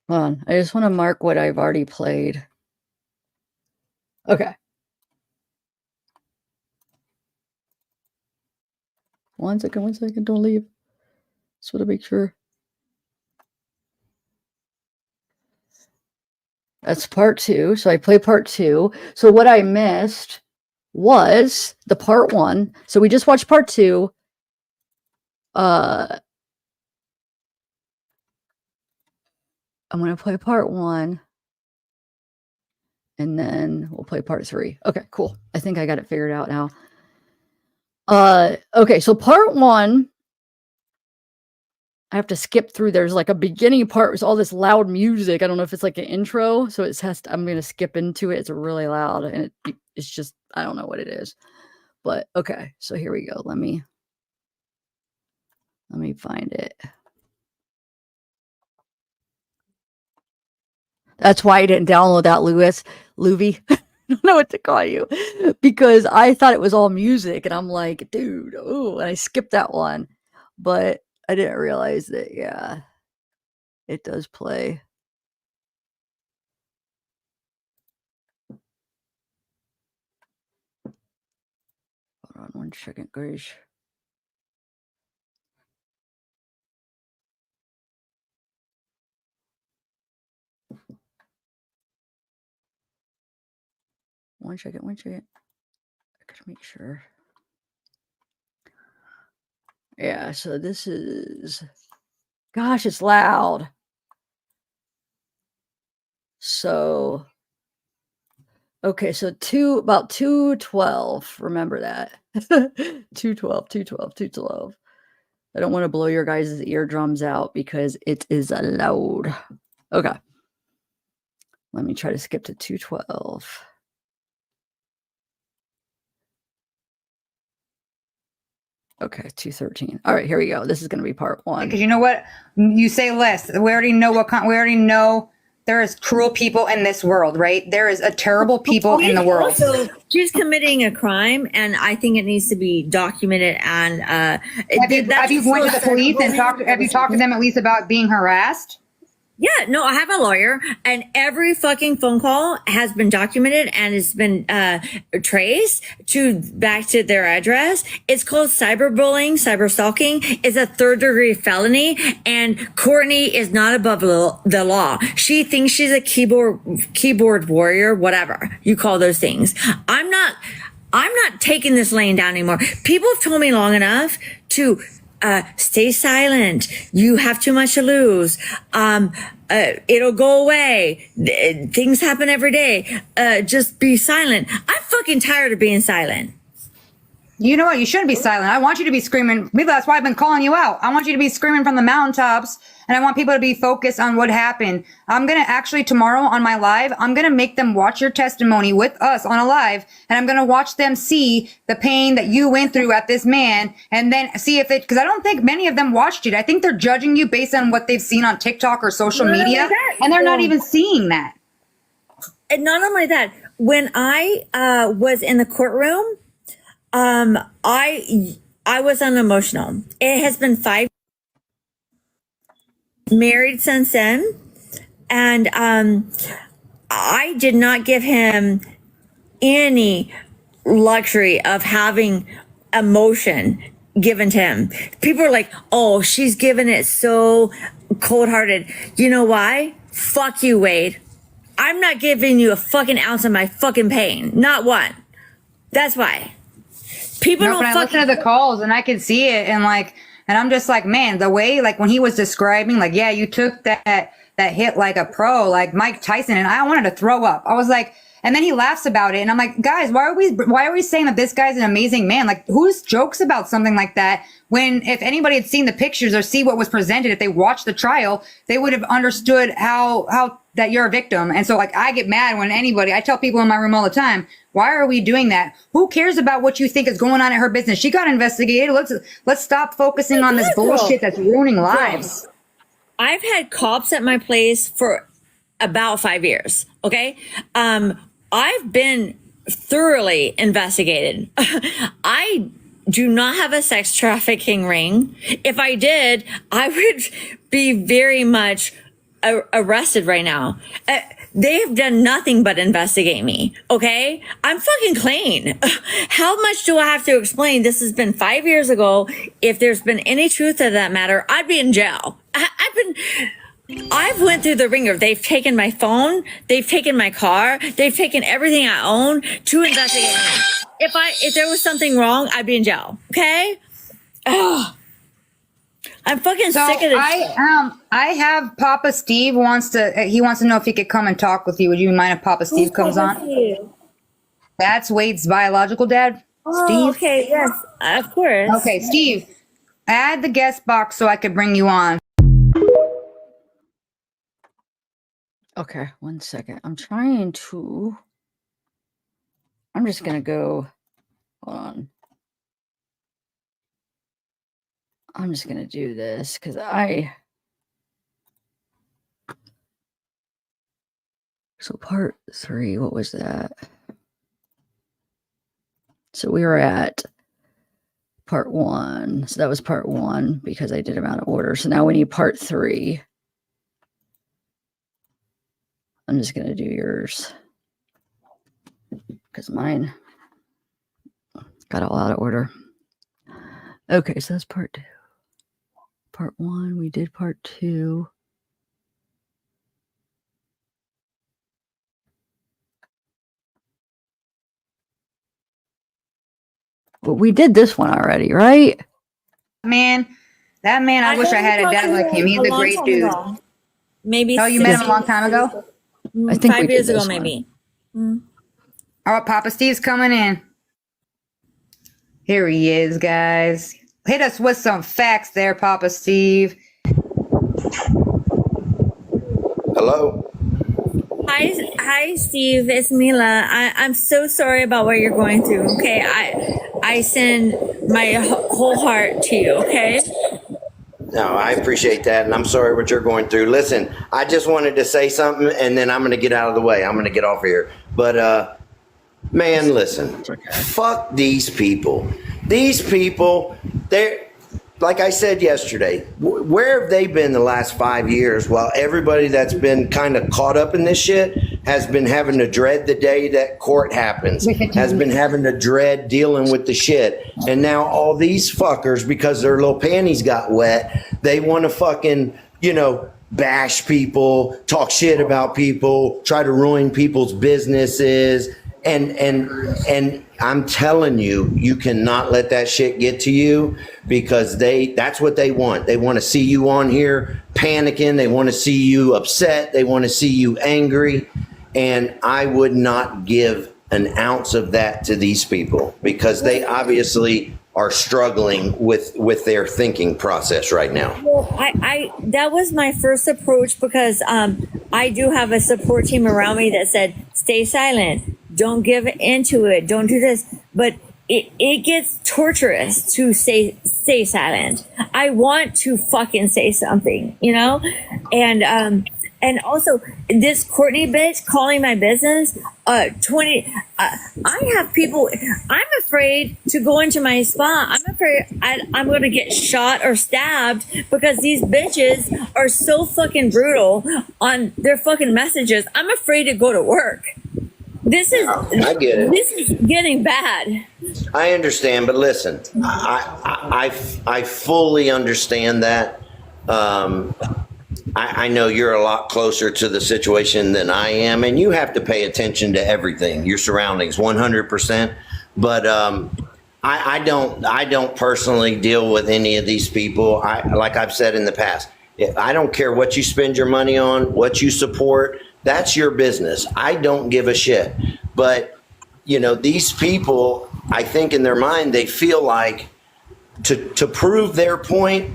Speaker 1: Hold on. I just want to mark what I've already played. Okay. 1 second, 1 second. Don't leave. Just want to make sure. That's part 2. So I play part 2. So what I missed was the part 1. So we just watched part 2. I'm going to play part 1. And then we'll play part 3. Okay, cool. I think I got it figured out now. Okay, so part 1, I have to skip through. There's like a beginning part with all this loud music. I don't know if it's like an intro, so it has to, I'm going to skip into it. It's really loud, and it's just, I don't know what it is. But okay, so here we go. Let me find it. That's why I didn't download that, Louie. I don't know what to call you, because I thought it was all music, and I'm like, dude, oh, and I skipped that one, but I didn't realize that, yeah, it does play. Hold on 1 second, Grace. One second. I gotta make sure. Yeah, so this is, gosh, it's loud. So, okay, so about 2:12. Remember that. 2:12. I don't want to blow your guys' eardrums out because it is loud. Okay. Let me try to skip to 2:12. Okay, 2:13. All right, here we go. This is going to be part 1.
Speaker 4: Because you know what? You say less. We already know we already know there is cruel people in this world, right? There is a terrible people in the world.
Speaker 3: Also, she's committing a crime, and I think it needs to be documented. And
Speaker 4: Have you went to the police and have you talked to them at least about being harassed?
Speaker 3: Yeah, no, I have a lawyer, and every fucking phone call has been documented and has been traced back to their address. It's called cyberbullying, cyberstalking. It's a 3rd-degree felony, and Courtney is not above the law. She thinks she's a keyboard warrior, whatever you call those things. I'm not taking this laying down anymore. People have told me long enough to stay silent. You have too much to lose. It'll go away. Things happen every day. Just be silent. I'm fucking tired of being silent.
Speaker 4: You know what? You shouldn't be silent. I want you to be screaming. Maybe that's why I've been calling you out. I want you to be screaming from the mountaintops, and I want people to be focused on what happened. I'm going to actually tomorrow on my live, I'm going to make them watch your testimony with us on a live, and I'm going to watch them see the pain that you went through at this man, and then see if it, because I don't think many of them watched it. I think they're judging you based on what they've seen on TikTok or social media, and they're not even seeing that.
Speaker 3: And not only that, when I was in the courtroom, I was unemotional. It has been 5 married since then, and I did not give him any luxury of having emotion given to him. People are like, oh, she's giving it so cold-hearted. You know why? Fuck you, Wade. I'm not giving you a fucking ounce of my fucking pain. Not one. That's why. People don't
Speaker 4: I listen to the calls and I can see it, and I'm just like, man, the way, like when he was describing, like, yeah, you took that hit like a pro, like Mike Tyson, and I wanted to throw up. I was like, And then he laughs about it. And I'm like, guys, why are we saying that this guy's an amazing man? Like, who's jokes about something like that? When if anybody had seen the pictures or see what was presented, if they watched the trial, they would have understood how that you're a victim. And so like, I get mad when I tell people in my room all the time, why are we doing that? Who cares about what you think is going on in her business? She got investigated. Let's stop focusing on this bullshit that's ruining lives.
Speaker 3: I've had cops at my place for about 5 years. Okay. I've been thoroughly investigated. I do not have a sex trafficking ring. If I did, I would be very much arrested right now. They have done nothing but investigate me. Okay. I'm fucking clean. How much do I have to explain? This has been 5 years ago. If there's been any truth to that matter, I'd be in jail. I've went through the ringer. They've taken my phone. They've taken my car. They've taken everything I own to investigate me. If there was something wrong, I'd be in jail. Okay. Ugh. I'm fucking sick of this.
Speaker 4: I have Papa Steve wants to know if he could come and talk with you. Would you mind if Papa Steve comes on?
Speaker 3: Steve?
Speaker 4: That's Wade's biological dad.
Speaker 3: Oh,
Speaker 4: Steve.
Speaker 3: okay. Yes, of course.
Speaker 4: Okay, Steve, add the guest box so I could bring you on.
Speaker 1: Okay, 1 second. I'm just gonna go, hold on. I'm just gonna do this because so part 3, what was that? So we were at part 1. So that was part 1 because I did them out of order. So now we need part 3. I'm just going to do yours because mine got all out of order. Okay, so that's part 2. Part 1, we did part 2. But we did this one already, right?
Speaker 4: That man, I wish I had a dad like him. He's a great dude.
Speaker 3: Maybe.
Speaker 4: Oh, you met him a long time ago?
Speaker 1: I think
Speaker 3: 5 years ago, maybe.
Speaker 4: All right, Papa Steve's coming in. Here he is, guys. Hit us with some facts there, Papa Steve.
Speaker 2: Hello.
Speaker 3: Hi, Steve. It's Mila. I'm so sorry about what you're going through. Okay, I send my whole heart to you. Okay.
Speaker 2: No, I appreciate that, and I'm sorry what you're going through. Listen, I just wanted to say something, and then I'm going to get out of the way. I'm going to get off of here. But, man, listen, fuck these people. These people, they're, like I said yesterday, where have they been the last 5 years while everybody that's been kind of caught up in this shit has been having to dread the day that court happens, has been having to dread dealing with the shit. And now all these fuckers, because their little panties got wet, they want to fucking, bash people, talk shit about people, try to ruin people's businesses. And I'm telling you, you cannot let that shit get to you because that's what they want. They want to see you on here panicking. They want to see you upset. They want to see you angry. And I would not give an ounce of that to these people because they obviously are struggling with their thinking process right now.
Speaker 3: Well, I that was my first approach because I do have a support team around me that said, stay silent. Don't give into it. Don't do this. But it gets torturous to stay silent. I want to fucking say something, And also this Courtney bitch calling my business, I have people, I'm afraid to go into my spa. I'm afraid I'm going to get shot or stabbed because these bitches are so fucking brutal on their fucking messages. I'm afraid to go to work.
Speaker 2: I get it.
Speaker 3: This is getting bad.
Speaker 2: I understand, but listen, I fully understand that. I know you're a lot closer to the situation than I am, and you have to pay attention to everything, your surroundings, 100%. But I don't personally deal with any of these people. Like I've said in the past, I don't care what you spend your money on, what you support. That's your business. I don't give a shit. But, you know, these people, I think in their mind, they feel like to prove their point,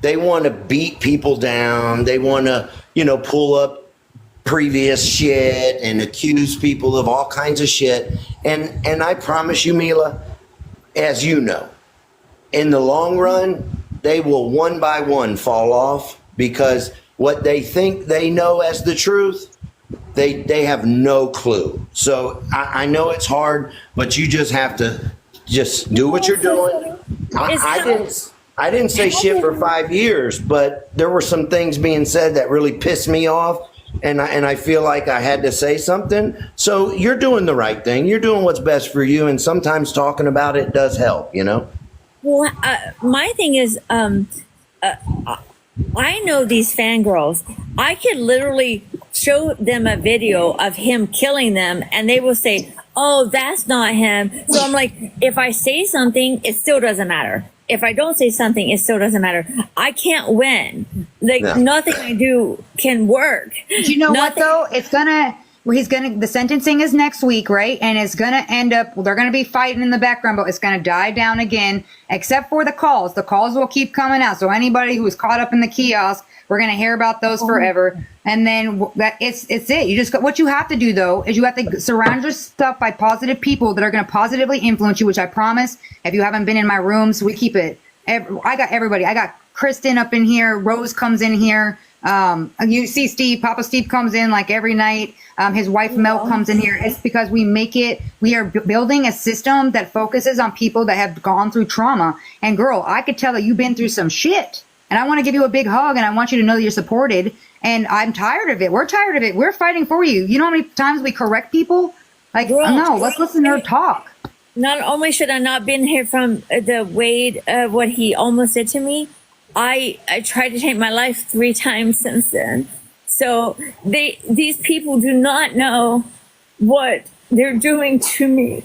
Speaker 2: they want to beat people down. They want to, you know, pull up previous shit and accuse people of all kinds of shit. And I promise you, Mila, as you know, in the long run, they will one by one fall off, because what they think they know as the truth, they have no clue. So I know it's hard, but you just have to just do what you're doing. I didn't say shit for 5 years, but there were some things being said that really pissed me off. And I feel like I had to say something. So you're doing the right thing. You're doing what's best for you. And sometimes talking about it does help, you know?
Speaker 3: Well, my thing is, I know these fangirls. I could literally show them a video of him killing them, and they will say, "Oh, that's not him." So I'm like, if I say something, it still doesn't matter. If I don't say something, it still doesn't matter. I can't win. Like, nothing I do can work.
Speaker 4: Do you know what though? The sentencing is next week, right? And it's gonna end up, they're gonna be fighting in the background, but it's gonna die down again, except for the calls. The calls will keep coming out. So anybody who was caught up in the kiosk, we're gonna hear about those forever. And then it's it. You just what you have to do though is you have to surround yourself by positive people that are gonna positively influence you, which I promise. If you haven't been in my rooms, we keep it. I got everybody. I got Kristin up in here. Rose comes in here. You see Steve, Papa Steve comes in like every night. His wife Mel comes in here. It's because we are building a system that focuses on people that have gone through trauma. And girl, I could tell that you've been through some shit. And I want to give you a big hug, and I want you to know that you're supported. And I'm tired of it. We're tired of it. We're fighting for you. You know how many times we correct people? Like, no, let's listen to her talk.
Speaker 3: Not only should I not been here from the Wade, what he almost did to me, I tried to take my life 3 times since then. So these people do not know what they're doing to me.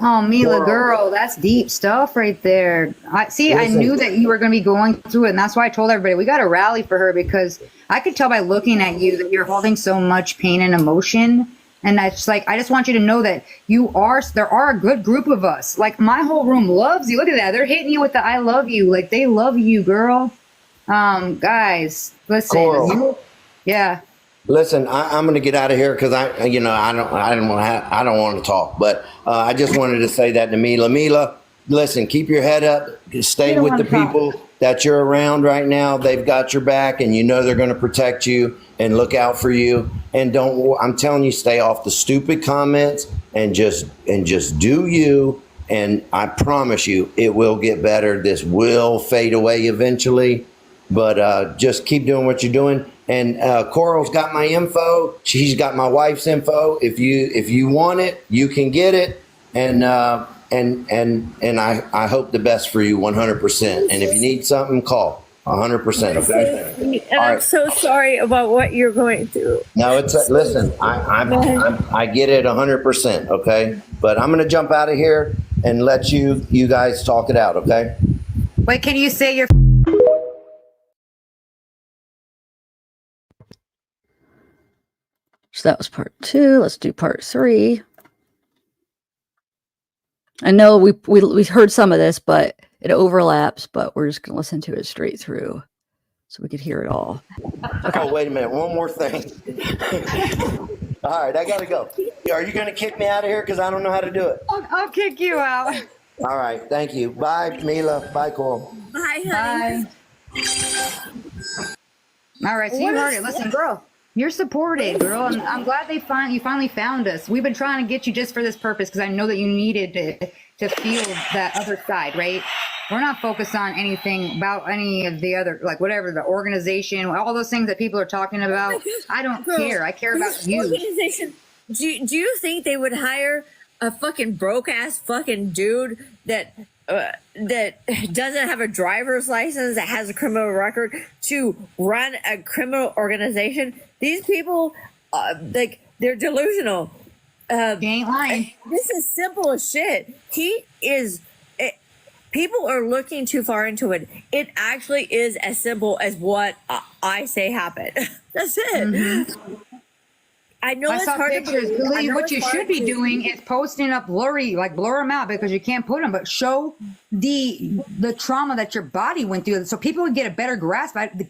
Speaker 4: Oh, Mila, girl, that's deep stuff right there. I knew that you were going to be going through it, and that's why I told everybody we got to rally for her, because I could tell by looking at you that you're holding so much pain and emotion. And that's like, I just want you to know that there are a good group of us. Like, my whole room loves you. Look at that. They're hitting you with the I love you. Like, they love you, girl. Guys, listen.
Speaker 2: Koral.
Speaker 4: Yeah.
Speaker 2: Listen, I'm going to get out of here because I don't want to talk, but I just wanted to say that to Mila. Mila, listen, keep your head up. Stay with the people that you're around right now. They've got your back, and you know they're going to protect you and look out for you. And I'm telling you, stay off the stupid comments and just do you. And I promise you, it will get better. This will fade away eventually, but just keep doing what you're doing. And Koral's got my info. She's got my wife's info. If you want it, you can get it. And I hope the best for you 100%. And if you need something, call 100%. Okay.
Speaker 3: And I'm so sorry about what you're going through.
Speaker 2: No, it's listen. I get it 100%. Okay, but I'm gonna jump out of here and let you guys talk it out. Okay.
Speaker 4: Wait, can you say your?
Speaker 1: So that was part 2. Let's do part 3. I know we heard some of this, but it overlaps, but we're just going to listen to it straight through so we could hear it all.
Speaker 2: Okay. Oh, wait a minute. One more thing. All right, I got to go. Are you going to kick me out of here? Because I don't know how to do it.
Speaker 4: I'll kick you out.
Speaker 2: All right. Thank you. Bye, Mila. Bye, Koral.
Speaker 3: Bye, honey.
Speaker 4: Bye. All right, so you heard it. Listen, girl. You're supported, girl, and I'm glad you finally found us. We've been trying to get you just for this purpose because I know that you needed to feel that other side, right? We're not focused on anything about any of the other, like whatever, the organization, all those things that people are talking about. I don't care. I care about you.
Speaker 3: Organization. Do you think they would hire a fucking broke ass fucking dude that doesn't have a driver's license, that has a criminal record, to run a criminal organization? These people, they're delusional.
Speaker 4: You ain't lying.
Speaker 3: This is simple as shit. He is people are looking too far into it. It actually is as simple as what I say happened. That's it. I know
Speaker 4: I
Speaker 3: it's
Speaker 4: saw
Speaker 3: hard
Speaker 4: pictures.
Speaker 3: to believe. I know
Speaker 4: What
Speaker 3: it's
Speaker 4: you
Speaker 3: hard
Speaker 4: should be
Speaker 3: to-
Speaker 4: doing is posting up blurry, like blur them out because you can't put them, but show the trauma that your body went through, so people would get a better grasp. The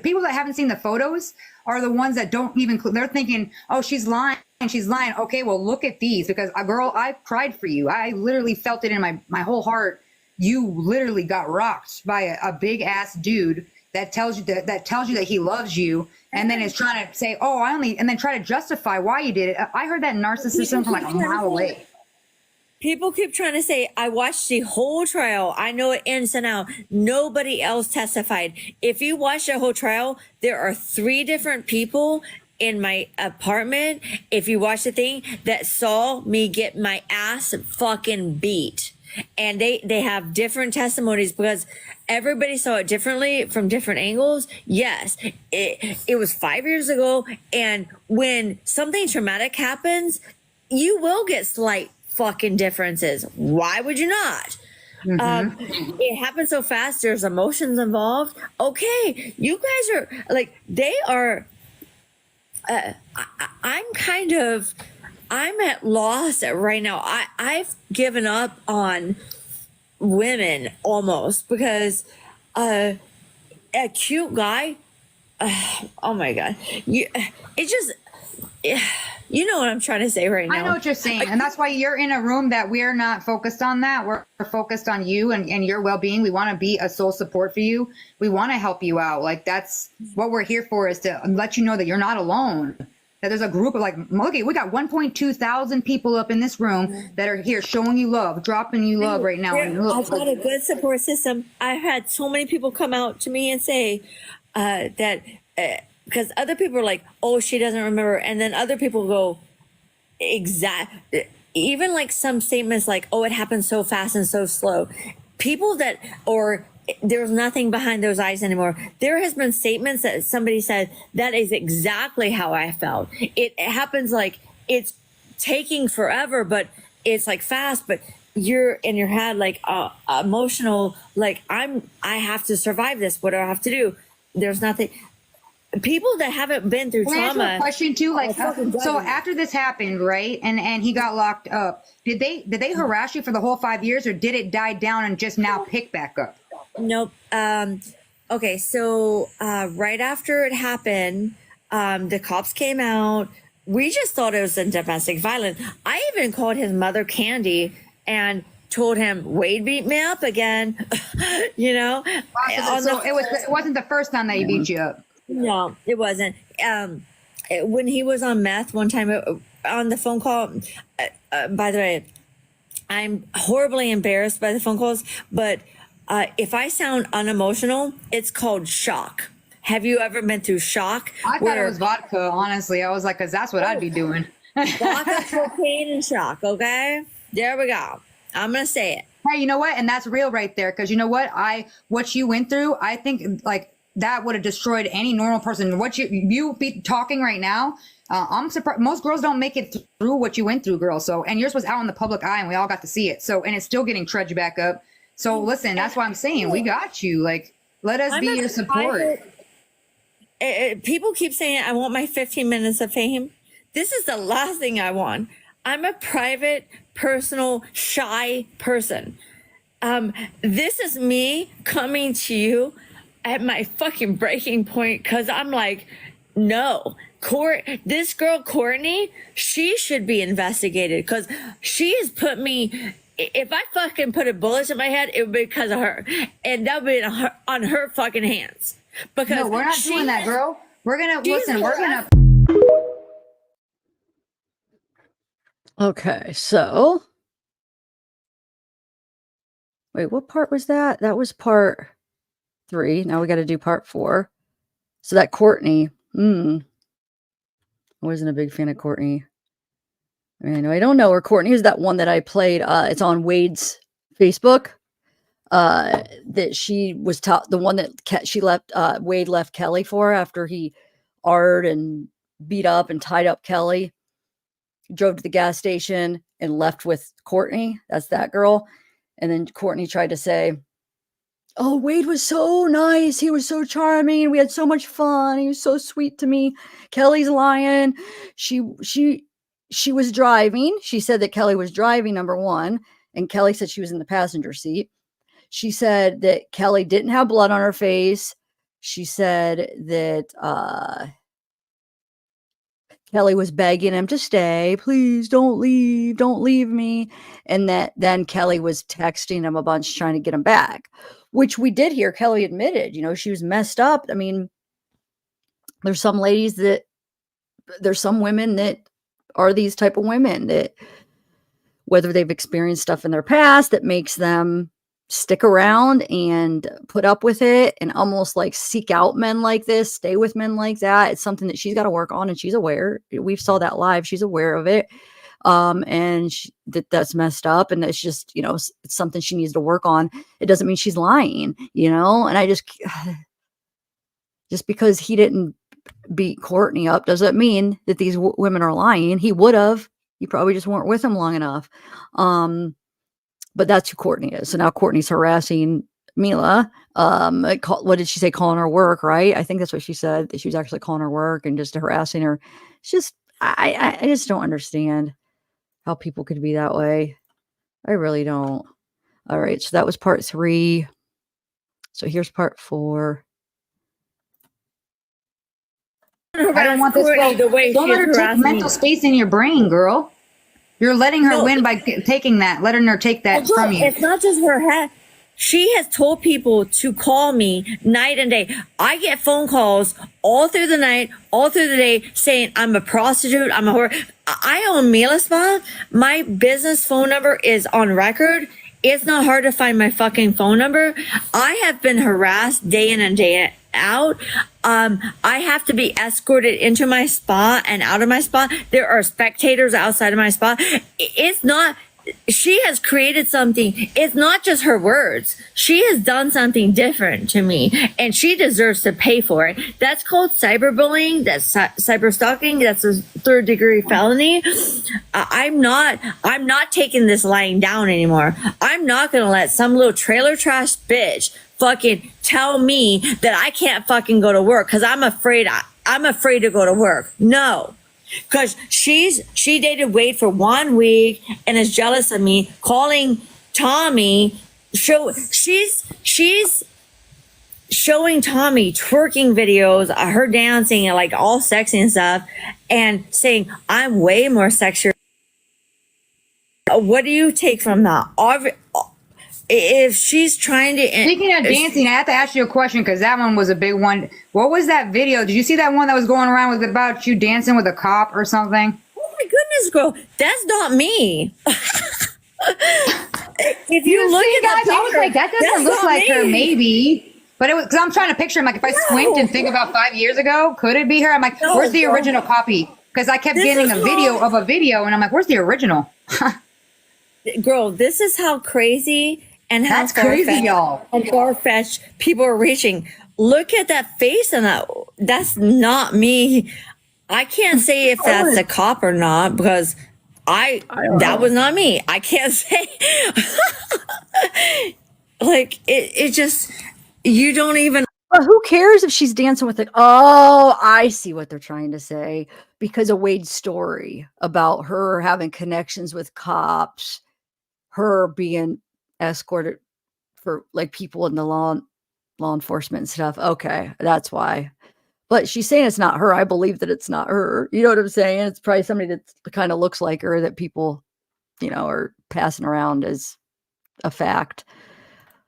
Speaker 4: people that haven't seen the photos are the ones that don't even. They're thinking, "Oh, she's lying. She's lying." Okay, well, look at these because, girl, I cried for you. I literally felt it in my whole heart. You literally got rocked by a big ass dude that tells you that he loves you, and then is trying to say, "Oh, and then try to justify why you did it." I heard that narcissism from like a mile away.
Speaker 3: People keep trying to say, I watched the whole trial. I know it ins and out. Nobody else testified. If you watch the whole trial, there are 3 different people in my apartment, if you watch the thing, that saw me get my ass fucking beat. And they have different testimonies because everybody saw it differently from different angles. Yes, it was 5 years ago. And when something traumatic happens, you will get slight fucking differences. Why would you not? It happens so fast. There's emotions involved. Okay, you guys are like, they are. I'm at loss right now. I've given up on women almost because a cute guy. Oh my god, you know what I'm trying to say right now.
Speaker 4: I know what you're saying, and that's why you're in a room that we're not focused on that. We're focused on you and your well-being. We want to be a soul support for you. We want to help you out. Like, that's what we're here for, is to let you know that you're not alone. That there's a group of, like, look, we got 1.2 thousand people up in this room that are here showing you love, dropping you love right now. And look,
Speaker 3: I've got a good support system. I've had so many people come out to me and say that because other people are like, oh, she doesn't remember. And then other people go, even like some statements like, oh, it happened so fast and so slow. People that, or there's nothing behind those eyes anymore. There has been statements that somebody said, that is exactly how I felt. It happens like it's taking forever, but it's like fast, but you're in your head like emotional, like I have to survive this. What do I have to do? There's nothing. People that haven't been through
Speaker 4: Can I
Speaker 3: trauma.
Speaker 4: ask you a question too? Like, so after this happened, right, and he got locked up, did they harass you for the whole 5 years, or did it die down and just now pick back up?
Speaker 3: Nope. Okay, so right after it happened, the cops came out. We just thought it was a domestic violence. I even called his mother Candy and told him Wade beat me up again. You know,
Speaker 4: So it wasn't the first time that he beat you up.
Speaker 3: No, it wasn't. When he was on meth one time on the phone call, by the way, I'm horribly embarrassed by the phone calls, but if I sound unemotional, it's called shock. Have you ever been through shock?
Speaker 4: I thought it was vodka, honestly. I was like, because that's what I'd be doing.
Speaker 3: Vodka, cocaine, and shock, okay? There we go. I'm going to say it.
Speaker 4: Hey, you know what? And that's real right there. Because you know what? What you went through, I think, like, that would have destroyed any normal person. What you be talking right now, I'm surprised most girls don't make it through what you went through, girl. So, and yours was out in the public eye and we all got to see it. So, and it's still getting trudged back up. So listen, that's why I'm saying we got you. Like, let us be your support.
Speaker 3: People keep saying, I want my 15 minutes of fame. This is the last thing I want. I'm a private, personal, shy person. This is me coming to you at my fucking breaking point, because I'm like, no, this girl Courtney, she should be investigated because she has put me. If I fucking put a bullet in my head, it would be because of her, and that would be on her fucking hands. Because
Speaker 4: no, we're not doing that, girl. We're gonna listen. We're gonna.
Speaker 1: Okay, so wait, what part was that? That was part 3. Now we got to do part 4. So that Courtney, I wasn't a big fan of Courtney. I don't know her. Courtney is that one that I played. It's on Wade's Facebook. That she was the one that she left. Wade left Kelly for after he arred and beat up and tied up Kelly. Drove to the gas station and left with Courtney. That's that girl. And then Courtney tried to say, oh, Wade was so nice. He was so charming. We had so much fun. He was so sweet to me. Kelly's lying. She was driving. She said that Kelly was driving, number one. And Kelly said she was in the passenger seat. She said that Kelly didn't have blood on her face. She said that Kelly was begging him to stay. Please don't leave me. And that then Kelly was texting him a bunch trying to get him back, which we did hear. Kelly admitted, she was messed up. I mean, there's some women that are these type of women that, whether they've experienced stuff in their past that makes them stick around and put up with it and almost like seek out men like this, stay with men like that. It's something that she's got to work on, and she's aware. We saw that live. She's aware of it. And that's messed up, and it's just, it's something she needs to work on. It doesn't mean she's lying, and I just because he didn't beat Courtney up doesn't mean that these women are lying. He would have. You probably just weren't with him long enough. But that's who Courtney is. So now Courtney's harassing Mila. What did she say? Calling her work, right? I think that's what she said, that she was actually calling her work and just harassing her. It's just, I just don't understand how people could be that way. I really don't. All right. So that was part 3. So here's part 4.
Speaker 4: I don't want this girl. Don't let her take mental space in your brain, girl. You're letting her win by letting her take that from you.
Speaker 3: It's not just her head. She has told people to call me night and day. I get phone calls all through the night, all through the day, saying I'm a prostitute, I'm a whore. I own Mila Spa. My business phone number is on record. It's not hard to find my fucking phone number. I have been harassed day in and day out. I have to be escorted into my spa and out of my spa. There are spectators outside of my spa. She has created something. It's not just her words. She has done something different to me, and she deserves to pay for it. That's called cyberbullying. That's cyberstalking. That's a 3rd-degree felony. I'm not taking this lying down anymore. I'm not going to let some little trailer trash bitch fucking tell me that I can't fucking go to work because I'm afraid to go to work. No. Because she dated Wade for 1 week and is jealous of me, calling Tommy. She's showing Tommy twerking videos, her dancing and like all sexy and stuff, and saying I'm way more sexy. What do you take from that? If she's trying to...
Speaker 4: Speaking of dancing, I have to ask you a question because that one was a big one. What was that video? Did you see that one that was going around with about you dancing with a cop or something?
Speaker 3: Oh my goodness, girl. That's not me. If you look at that picture,
Speaker 4: I was like, that doesn't look like her, maybe. But it was because I'm trying to picture him. Like, if I squint and think about 5 years ago, could it be her? I'm like, where's the original copy? Because I kept getting a video of a video, and I'm like, where's the original?
Speaker 3: Girl, this is how crazy and how
Speaker 4: that's crazy, y'all.
Speaker 3: And far-fetched people are reaching. Look at that face, and that's not me. I can't say if that's a cop or not because that was not me. I can't say. Like it just, you don't even.
Speaker 1: But who cares if she's dancing with it? Oh, I see what they're trying to say. Because of Wade's story about her having connections with cops, her being escorted for like people in the law enforcement and stuff. Okay, that's why. But she's saying it's not her. I believe that it's not her. You know what I'm saying? It's probably somebody that kind of looks like her that people, are passing around as a fact.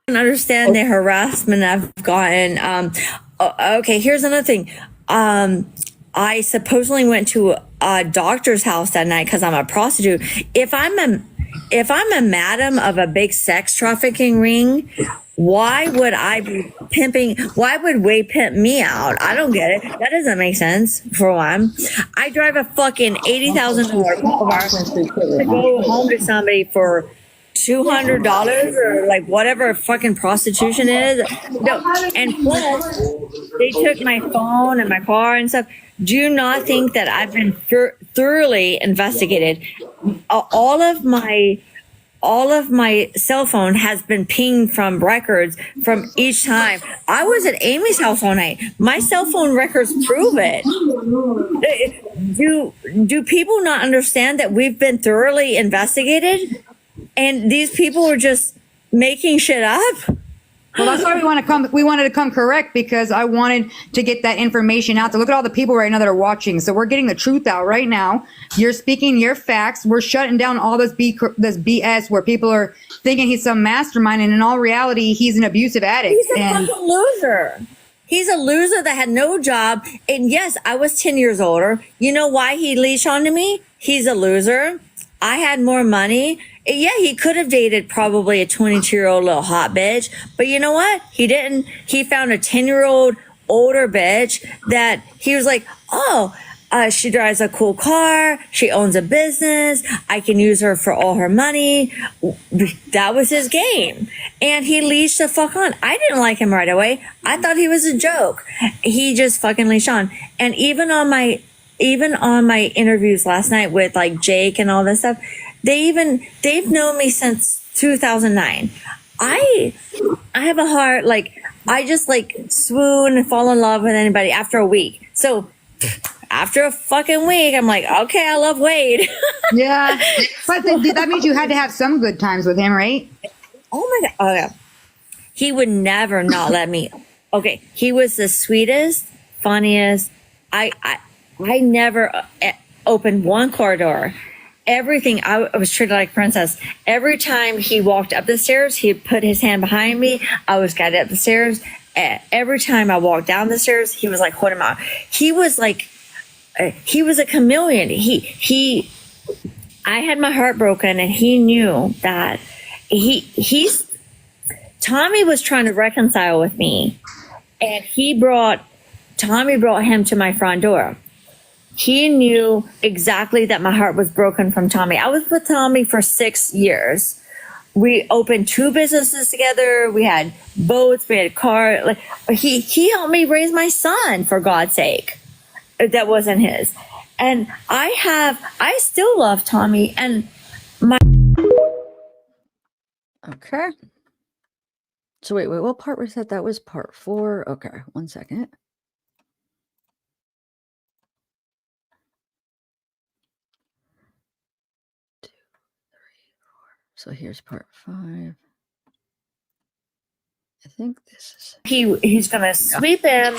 Speaker 3: I can understand the harassment I've gotten. Okay, here's another thing. I supposedly went to a doctor's house that night because I'm a prostitute. If I'm a madam of a big sex trafficking ring, why would I be pimping? Why would Wade pimp me out? I don't get it. That doesn't make sense, for one. I drive a fucking $80,000 car to go home to somebody for $200 or like whatever fucking prostitution is. No, and plus they took my phone and my car and stuff. Do you not think that I've been thoroughly investigated? All of my all of my cell phone has been pinged from records from each time. I was at Amy's house all night. My cell phone records prove it. Do people not understand that we've been thoroughly investigated and these people are just making shit up?
Speaker 4: Well, that's why we wanted to come correct, because I wanted to get that information out to look at all the people right now that are watching. So we're getting the truth out right now. You're speaking your facts. We're shutting down all this BS where people are thinking he's some mastermind, and in all reality, he's an abusive addict.
Speaker 3: He's a fucking loser. He's a loser that had no job. And yes, I was 10 years older. You know why he leashed onto me? He's a loser. I had more money. Yeah, he could have dated probably a 22-year-old little hot bitch. But you know what? He didn't. He found a 10-year-old older bitch that he was like, oh, she drives a cool car. She owns a business. I can use her for all her money. That was his game. And he leashed the fuck on. I didn't like him right away. I thought he was a joke. He just fucking leashed on. And even on my interviews last night with like Jake and all this stuff, they've known me since 2009. I have a heart, like, I just like swoon and fall in love with anybody after a week. So after a fucking week, I'm like, okay, I love Wade.
Speaker 4: Yeah. But that means you had to have some good times with him, right?
Speaker 3: Oh my God. Oh yeah. He would never not let me. Okay. He was the sweetest, funniest. I never opened one car door. Everything, I was treated like a princess. Every time he walked up the stairs, he'd put his hand behind me. I was guided up the stairs. Every time I walked down the stairs, he was like holding my. He was like, he was a chameleon. I had my heart broken, and he knew that. Tommy was trying to reconcile with me, and Tommy brought him to my front door. He knew exactly that my heart was broken from Tommy. I was with Tommy for 6 years. We opened 2 businesses together. We had boats. We had a car. Like he helped me raise my son, for God's sake. That wasn't his. And I still love Tommy. And
Speaker 1: Okay. So wait, what part was that? That was part 4. Okay, 1 second. So here's part 5. I think this is.
Speaker 3: he's gonna sweep in,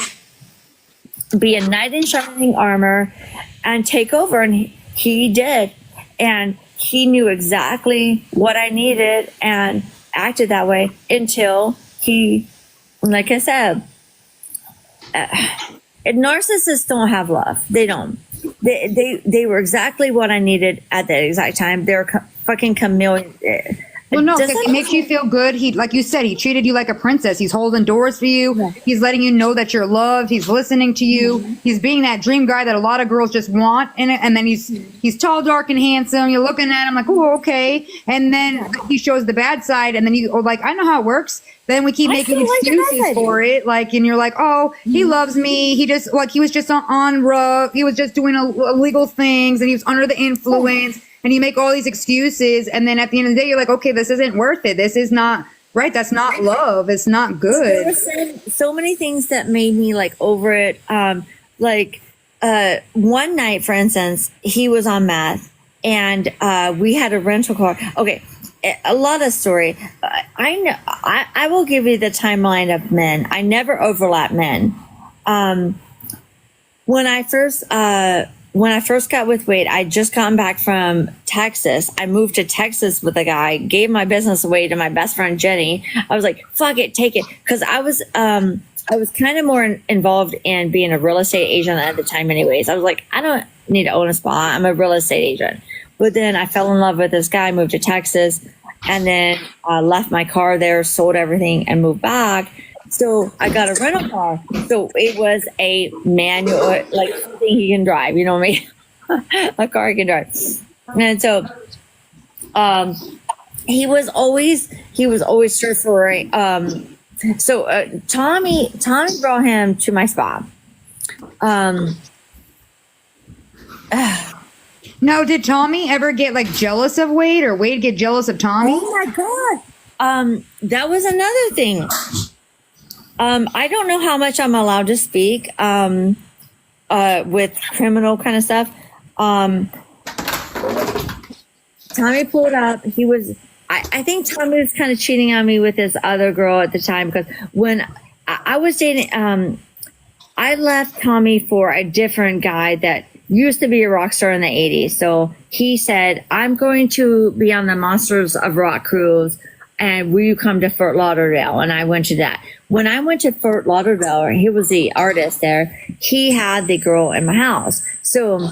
Speaker 3: be a knight in shining armor, and take over. And he did. And he knew exactly what I needed and acted that way until he, like I said, narcissists don't have love. They don't. They were exactly what I needed at that exact time. They're fucking chameleon.
Speaker 4: Well, no, because it makes you feel good. He, like you said, he treated you like a princess. He's holding doors for you. Yeah. He's letting you know that you're loved. He's listening to you. Mm-hmm. He's being that dream guy that a lot of girls just want. And then he's tall, dark, and handsome. You're looking at him like, oh, okay. And then he shows the bad side. And then you are like, I know how it works. Then we keep making excuses for it. Like, and you're like, oh, he loves me. He just, like, he was just on rough. He was just doing illegal things, and he was under the influence. And you make all these excuses, and then at the end of the day, you're like, okay, this isn't worth it. This is not right. That's not love. It's not good.
Speaker 3: There were so many things that made me like over it. One night, for instance, he was on meth, and we had a rental car. Okay, a lot of story. I know. I will give you the timeline of men. I never overlap men. When I first got with Wade, I just gotten back from Texas. I moved to Texas with a guy, gave my business away to my best friend, Jenny. I was like, fuck it, take it. Cause I was kind of more involved in being a real estate agent at the time anyways. I was like, I don't need to own a spa. I'm a real estate agent. But then I fell in love with this guy, moved to Texas, and then left my car there, sold everything, and moved back. So I got a rental car. So it was a manual, like something he can drive, you know what I mean? A car he can drive. And so he was always straightforward. Tommy brought him to my spa.
Speaker 4: No, did Tommy ever get like jealous of Wade, or Wade get jealous of Tommy?
Speaker 3: Oh my God. That was another thing. I don't know how much I'm allowed to speak with criminal kind of stuff. Tommy pulled up. He was, I think Tommy was kind of cheating on me with this other girl at the time, because when I was dating, I left Tommy for a different guy that used to be a rock star in the 80s. So he said, I'm going to be on the Monsters of Rock cruise, and will you come to Fort Lauderdale? And I went to that. When I went to Fort Lauderdale, he was the artist there. He had the girl in my house. So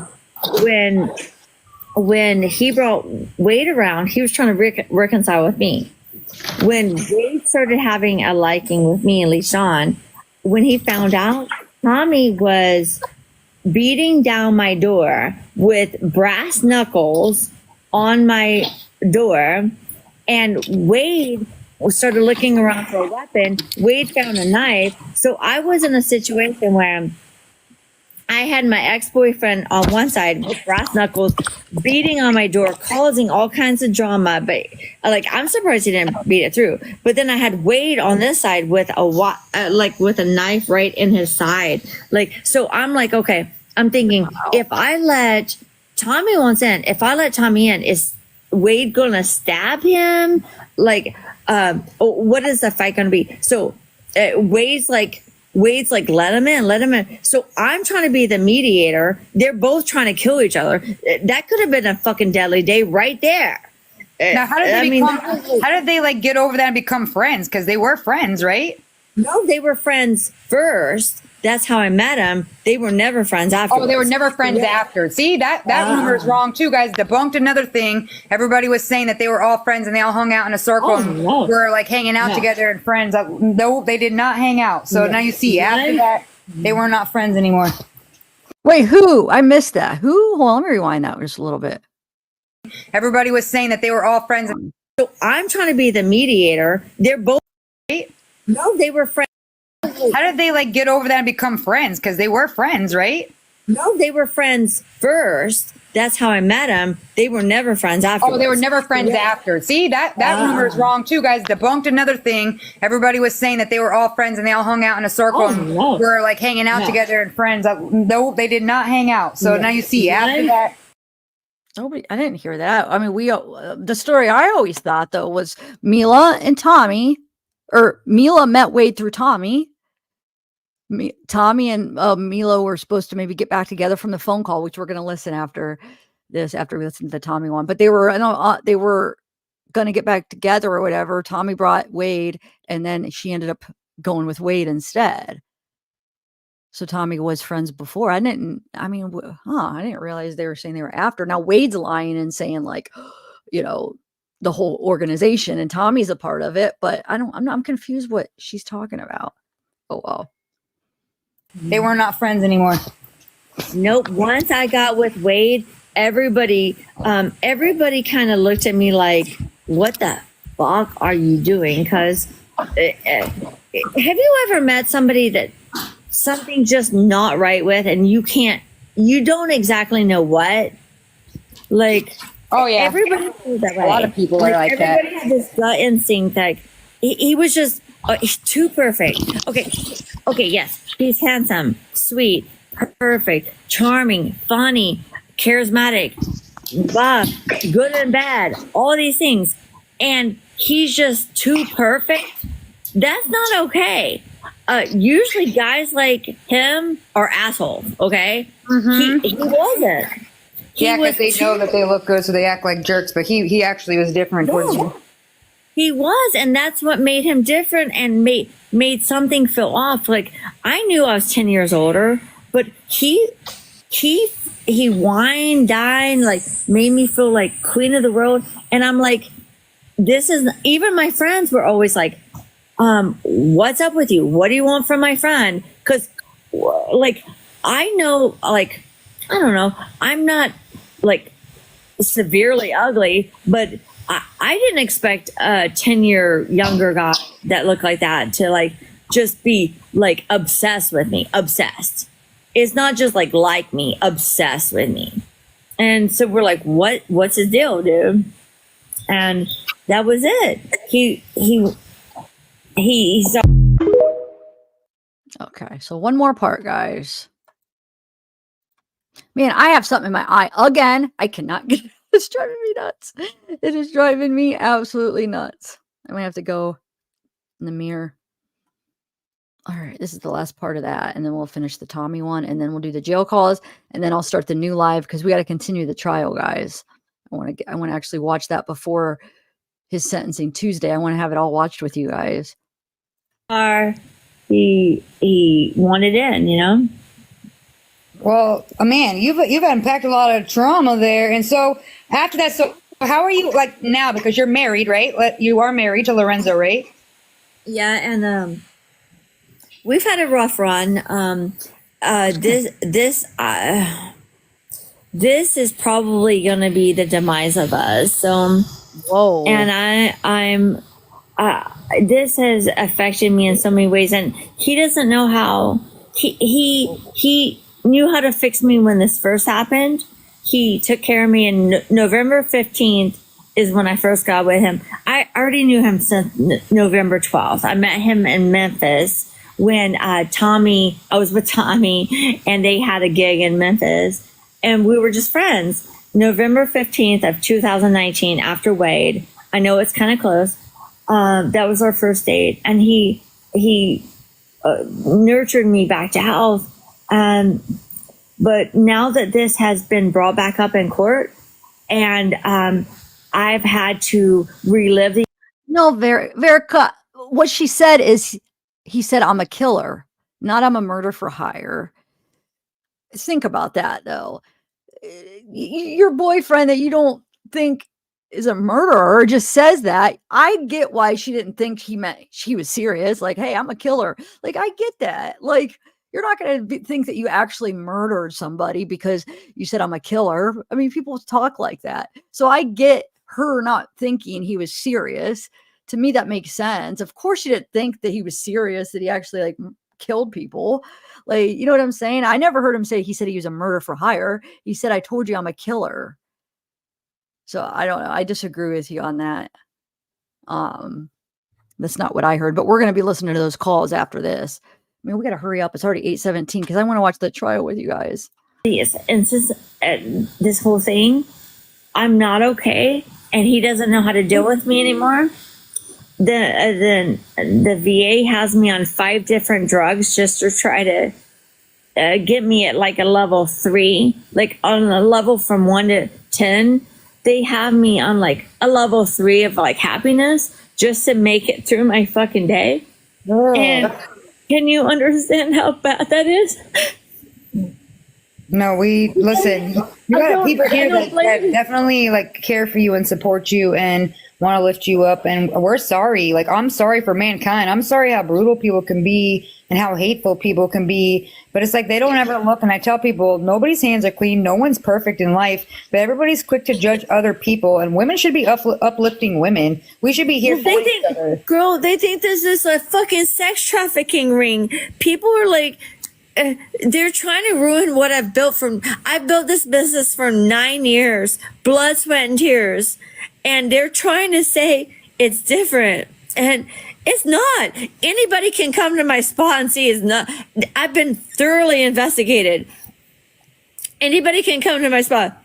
Speaker 3: when he brought Wade around, he was trying to reconcile with me. When Wade started having a liking with me and LeSean, when he found out, Tommy was beating down my door with brass knuckles on my door, and Wade started looking around for a weapon. Wade found a knife. So I was in a situation where I had my ex-boyfriend on one side with brass knuckles beating on my door, causing all kinds of drama. But like, I'm surprised he didn't beat it through. But then I had Wade on this side with with a knife right in his side. Like, so I'm like, okay, I'm thinking, if I let Tommy in, is Wade gonna stab him? Like, what is the fight gonna be? So Wade's like, let him in. So I'm trying to be the mediator. They're both trying to kill each other. That could have been a fucking deadly day right there.
Speaker 4: Now, how did they like get over that and become friends? Because they were friends, right?
Speaker 3: No, they were friends first. That's how I met them. They were never friends after.
Speaker 4: Oh, they were never friends after. See, that rumor is wrong too, guys. Debunked another thing. Everybody was saying that they were all friends and they all hung out in a circle and were like hanging out together and friends. No, they did not hang out. So now you see, after that, they were not friends anymore.
Speaker 1: Wait, who? I missed that. Who? Hold on, let me rewind that just a little bit.
Speaker 4: Everybody was saying that they were all friends.
Speaker 3: So I'm trying to be the mediator. They're both. No, they were friends.
Speaker 4: How did they like get over that and become friends? Because they were friends, right?
Speaker 3: No, they were friends first. That's how I met them. They were never friends after.
Speaker 4: Oh, they were never friends after. See, that rumor is wrong too, guys. Debunked another thing. Everybody was saying that they were all friends and they all hung out in a circle and were like hanging out together and friends. No, they did not hang out. So now you see, after that.
Speaker 1: Nobody, I didn't hear that. I mean, the story I always thought though was Mila and Tommy, or Mila met Wade through Tommy. Tommy and Mila were supposed to maybe get back together from the phone call, which we're going to listen after we listen to the Tommy one. But they were going to get back together or whatever. Tommy brought Wade, and then she ended up going with Wade instead. So Tommy was friends before. I didn't realize they were saying they were after. Now Wade's lying and saying like, the whole organization, and Tommy's a part of it. But I'm confused what she's talking about. Oh well.
Speaker 4: They were not friends anymore.
Speaker 3: Nope. Once I got with Wade, everybody kind of looked at me like, what the fuck are you doing? Because have you ever met somebody that something just not right with, and you don't exactly know what? Like,
Speaker 4: oh yeah,
Speaker 3: everybody feels that way.
Speaker 4: A lot of people are like that.
Speaker 3: Everybody had this gut instinct that he was just too perfect. Okay, yes. He's handsome, sweet, perfect, charming, funny, charismatic, buff, good and bad, all these things. And he's just too perfect. That's not okay. Usually guys like him are assholes, okay? Mm-hmm. He wasn't.
Speaker 4: Because they know that they look good, so they act like jerks, but he actually was different towards you.
Speaker 3: He was, and that's what made him different and made something feel off. Like, I knew I was 10 years older, but he whined, dined, like made me feel like queen of the world. And I'm like, even my friends were always like, what's up with you? What do you want from my friend? Because like, I know, like, I don't know, I'm not like severely ugly, but I didn't expect a 10-year younger guy that looked like that to like just be like obsessed with me. Obsessed. It's not just like me, obsessed with me. And so we're like, what's his deal, dude? And that was it. He's
Speaker 1: Okay, so one more part, guys. Man, I have something in my eye again. I cannot get it. It's driving me nuts. It is driving me absolutely nuts. I'm gonna have to go in the mirror. All right, this is the last part of that, and then we'll finish the Tommy one, and then we'll do the jail calls, and then I'll start the new live because we got to continue the trial, guys. I want to actually watch that before his sentencing Tuesday. I want to have it all watched with you guys.
Speaker 3: He wanted in, you know.
Speaker 4: Well, man, you've unpacked a lot of trauma there, and so after that, so how are you like now? Because you're married, right? You are married to Lorenzo, right?
Speaker 3: Yeah, and we've had a rough run. This is probably going to be the demise of us. So,
Speaker 1: whoa.
Speaker 3: And I'm this has affected me in so many ways, and he doesn't know how. He knew how to fix me when this first happened. He took care of me, and November 15th is when I first got with him. I already knew him since November 12th. I met him in Memphis when I was with Tommy, and they had a gig in Memphis, and we were just friends. November 15th of 2019, after Wade. I know it's kind of close. That was our first date, and he nurtured me back to health. But now that this has been brought back up in court, and I've had to relive the.
Speaker 1: No, Verica, what she said is, he said, I'm a killer, not I'm a murder for hire. Think about that, though. Your boyfriend that you don't think is a murderer just says that. I get why she didn't think he meant she was serious. Like, hey, I'm a killer. Like, I get that. Like, you're not going to think that you actually murdered somebody because you said I'm a killer. I mean, people talk like that. So I get her not thinking he was serious. To me, that makes sense. Of course, she didn't think that he was serious, that he actually like killed people. Like, you know what I'm saying? I never heard him say he said he was a murder for hire. He said, I told you I'm a killer. So I don't know. I disagree with you on that. That's not what I heard, but we're going to be listening to those calls after this. I mean, we got to hurry up. It's already 8:17 because I want to watch the trial with you guys.
Speaker 3: Yes, and this whole thing, I'm not okay, and he doesn't know how to deal with me anymore. The VA has me on 5 different drugs just to try to get me at like a level 3, like on a level from 1 to 10. They have me on like a level 3 of like happiness just to make it through my fucking day. Oh. And can you understand how bad that is?
Speaker 4: No, listen. You got people here that definitely like care for you and support you and want to lift you up. And we're sorry. Like, I'm sorry for mankind. I'm sorry how brutal people can be and how hateful people can be. But it's like they don't ever look. And I tell people, nobody's hands are clean. No one's perfect in life. But everybody's quick to judge other people. And women should be uplifting women. We should be here for each other.
Speaker 3: Girl, they think this is a fucking sex trafficking ring. People are like, they're trying to ruin what I've built I built this business for 9 years, blood, sweat, and tears. And they're trying to say it's different. And it's not. Anybody can come to my spot and see it's not. I've been thoroughly investigated. Anybody can come to my spot.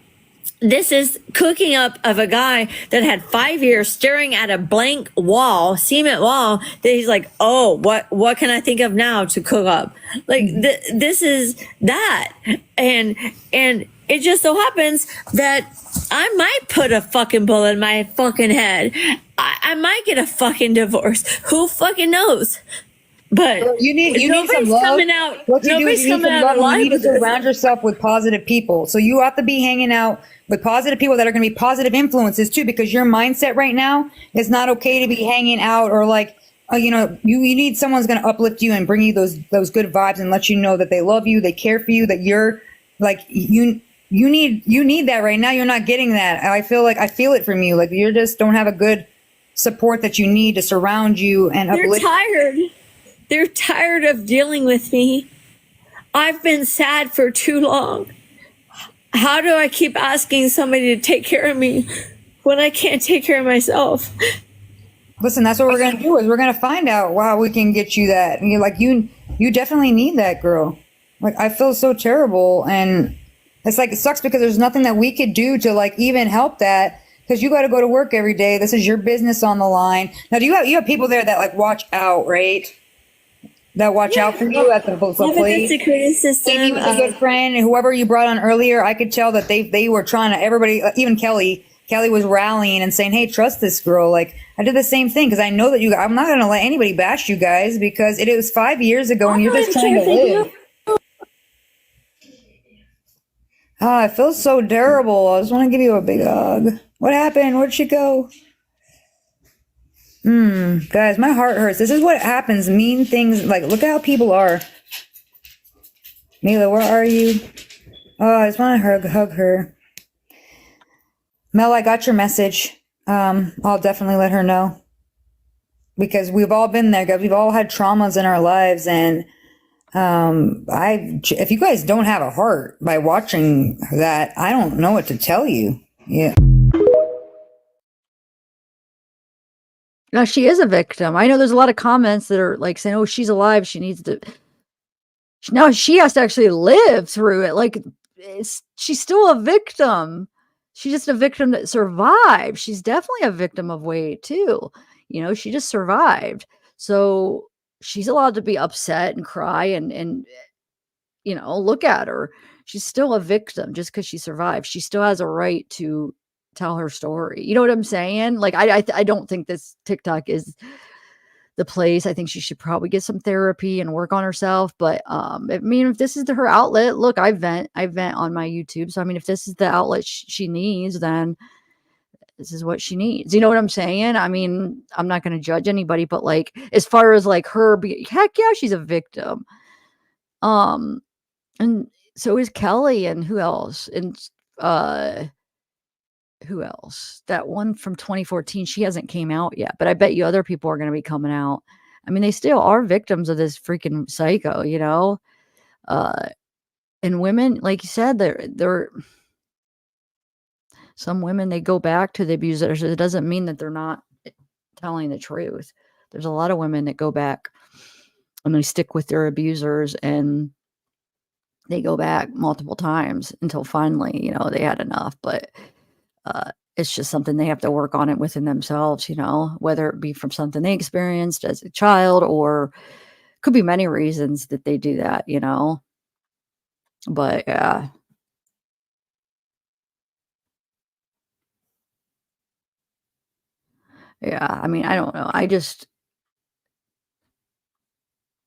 Speaker 3: This is cooking up of a guy that had 5 years staring at a blank wall, cement wall, that he's like, oh, what can I think of now to cook up? Like, this is that. And it just so happens that I might put a fucking bullet in my fucking head. I might get a fucking divorce. Who fucking knows? But
Speaker 4: you need some love.
Speaker 3: Coming out.
Speaker 4: What you do is you need some love. You need to surround yourself with positive people. So you have to be hanging out with positive people that are going to be positive influences too, because your mindset right now is not okay to be hanging out or like, you need someone's going to uplift you and bring you those good vibes and let you know that they love you, they care for you, that you're like, you need that right now. You're not getting that. I feel it from you. Like you just don't have a good support that you need to surround you and uplift.
Speaker 3: They're tired of dealing with me. I've been sad for too long. how do I keep asking somebody to take care of me when I can't take care of myself?
Speaker 4: Listen, that's what we're gonna do. Is we're gonna find out how we can get you that. And you're like, you definitely need that, girl. Like, I feel so terrible, and it's like, it sucks because there's nothing that we could do to like even help that, because you got to go to work every day. This is your business on the line. Now, do you have people there that like watch out, right? That watch out for you at the
Speaker 3: I have a good security system.
Speaker 4: Amy was a good friend, and whoever you brought on earlier, I could tell that they were trying to, everybody, even Kelly was rallying and saying, hey, trust this girl. Like, I did the same thing because I know that I'm not going to let anybody bash you guys, because it was 5 years ago and you're just trying to live. Oh, I feel so terrible. I just want to give you a big hug. What happened? Where'd she go? Guys, my heart hurts. This is what happens. Mean things. Like, look at how people are. Mila, where are you? Oh, I just want to hug her. Mel, I got your message. I'll definitely let her know. Because we've all been there, guys. We've all had traumas in our lives, and if you guys don't have a heart by watching that, I don't know what to tell you. Yeah.
Speaker 1: Now, she is a victim. I know there's a lot of comments that are like saying, oh, she's alive. She needs to. Now she has to actually live through it. Like, she's still a victim. She's just a victim that survived. She's definitely a victim of weight too. You know, she just survived. So she's allowed to be upset and cry and you know, look at her. She's still a victim just because she survived. She still has a right to tell her story. You know what I'm saying? Like, I don't think this TikTok is the place. I think she should probably get some therapy and work on herself. But I mean, if this is her outlet, look, I vent on my YouTube. So I mean, if this is the outlet she needs, then this is what she needs. You know what I'm saying? I mean, I'm not going to judge anybody, but like, as far as like her, heck yeah, she's a victim. And so is Kelly, and who else? And who else? That one from 2014, she hasn't came out yet, but I bet you other people are going to be coming out. I mean, they still are victims of this freaking psycho, you know? And women, like you said, they're some women, they go back to the abusers. It doesn't mean that they're not telling the truth. There's a lot of women that go back and they stick with their abusers, and they go back multiple times until finally, you know, they had enough. But it's just something they have to work on it within themselves, you know, whether it be from something they experienced as a child, or could be many reasons that they do that, you know. But yeah. Yeah, I mean, I don't know.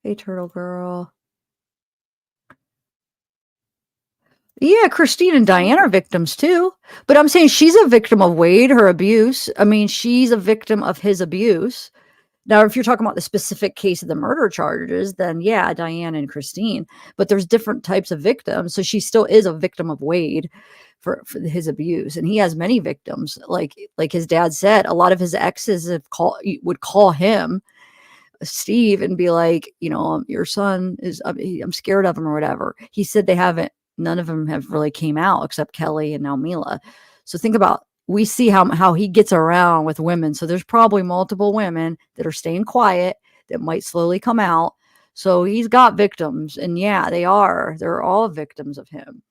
Speaker 1: Hey, turtle girl. Yeah, Christine and Diane are victims too. But I'm saying she's a victim of Wade, her abuse. I mean, she's a victim of his abuse. Now, if you're talking about the specific case of the murder charges, then yeah, Diane and Christine. But there's different types of victims. So she still is a victim of Wade for his abuse. And he has many victims. Like his dad said, a lot of his exes would call him, Steve, and be like, you know, your son is, I'm scared of him or whatever. He said none of them have really came out except Kelly and now Mila. So think about, we see how he gets around with women. So there's probably multiple women that are staying quiet that might slowly come out. So he's got victims, and yeah, they're all victims of him.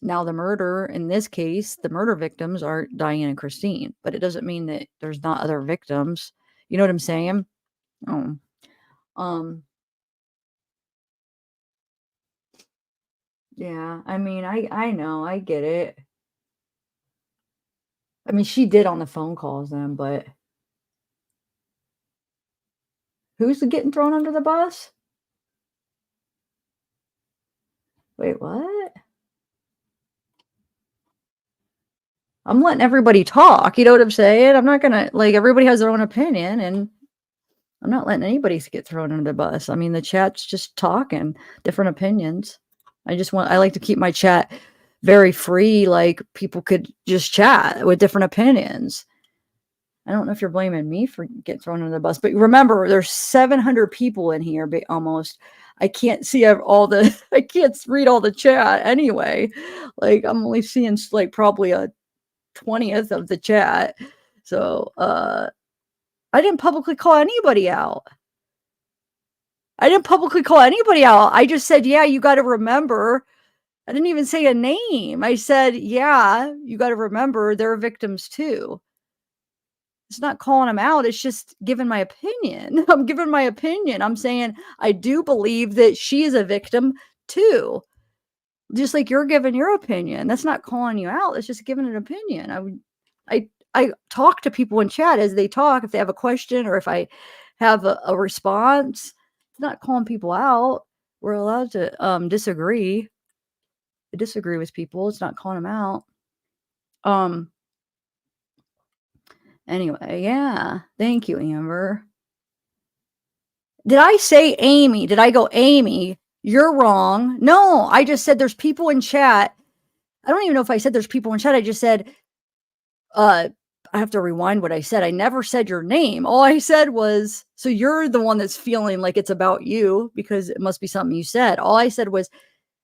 Speaker 1: Now, the murder, in this case, the murder victims are Diane and Christine, but it doesn't mean that there's not other victims. You know what I'm saying? Yeah, I mean, I know, I get it. I mean, she did on the phone calls then, but who's getting thrown under the bus? Wait, what? I'm letting everybody talk. You know what I'm saying? I'm not gonna, like, everybody has their own opinion, and I'm not letting anybody get thrown under the bus. I mean, the chat's just talking different opinions. I like to keep my chat very free. Like, people could just chat with different opinions. I don't know if you're blaming me for getting thrown under the bus, but remember, there's 700 people in here, almost. I can't see all the, I can't read all the chat anyway. Like I'm only seeing like probably a 20th of the chat. So, I didn't publicly call anybody out. I didn't publicly call anybody out. I just said, yeah, you got to remember. I didn't even say a name. I said, yeah, you got to remember they're victims too. It's not calling them out. It's just giving my opinion. I'm giving my opinion. I'm saying I do believe that she is a victim too. Just like you're giving your opinion. That's not calling you out. It's just giving an opinion. I talk to people in chat as they talk, if they have a question or if I have a response. It's not calling people out. We're allowed to disagree. I disagree with people. It's not calling them out. Anyway, yeah. Thank you, Amber. Did I say Amy? Did I go, Amy, you're wrong? No, I just said there's people in chat. I don't even know if I said there's people in chat. I just said, I have to rewind what I said. I never said your name. All I said was, so you're the one that's feeling like it's about you because it must be something you said. All I said was,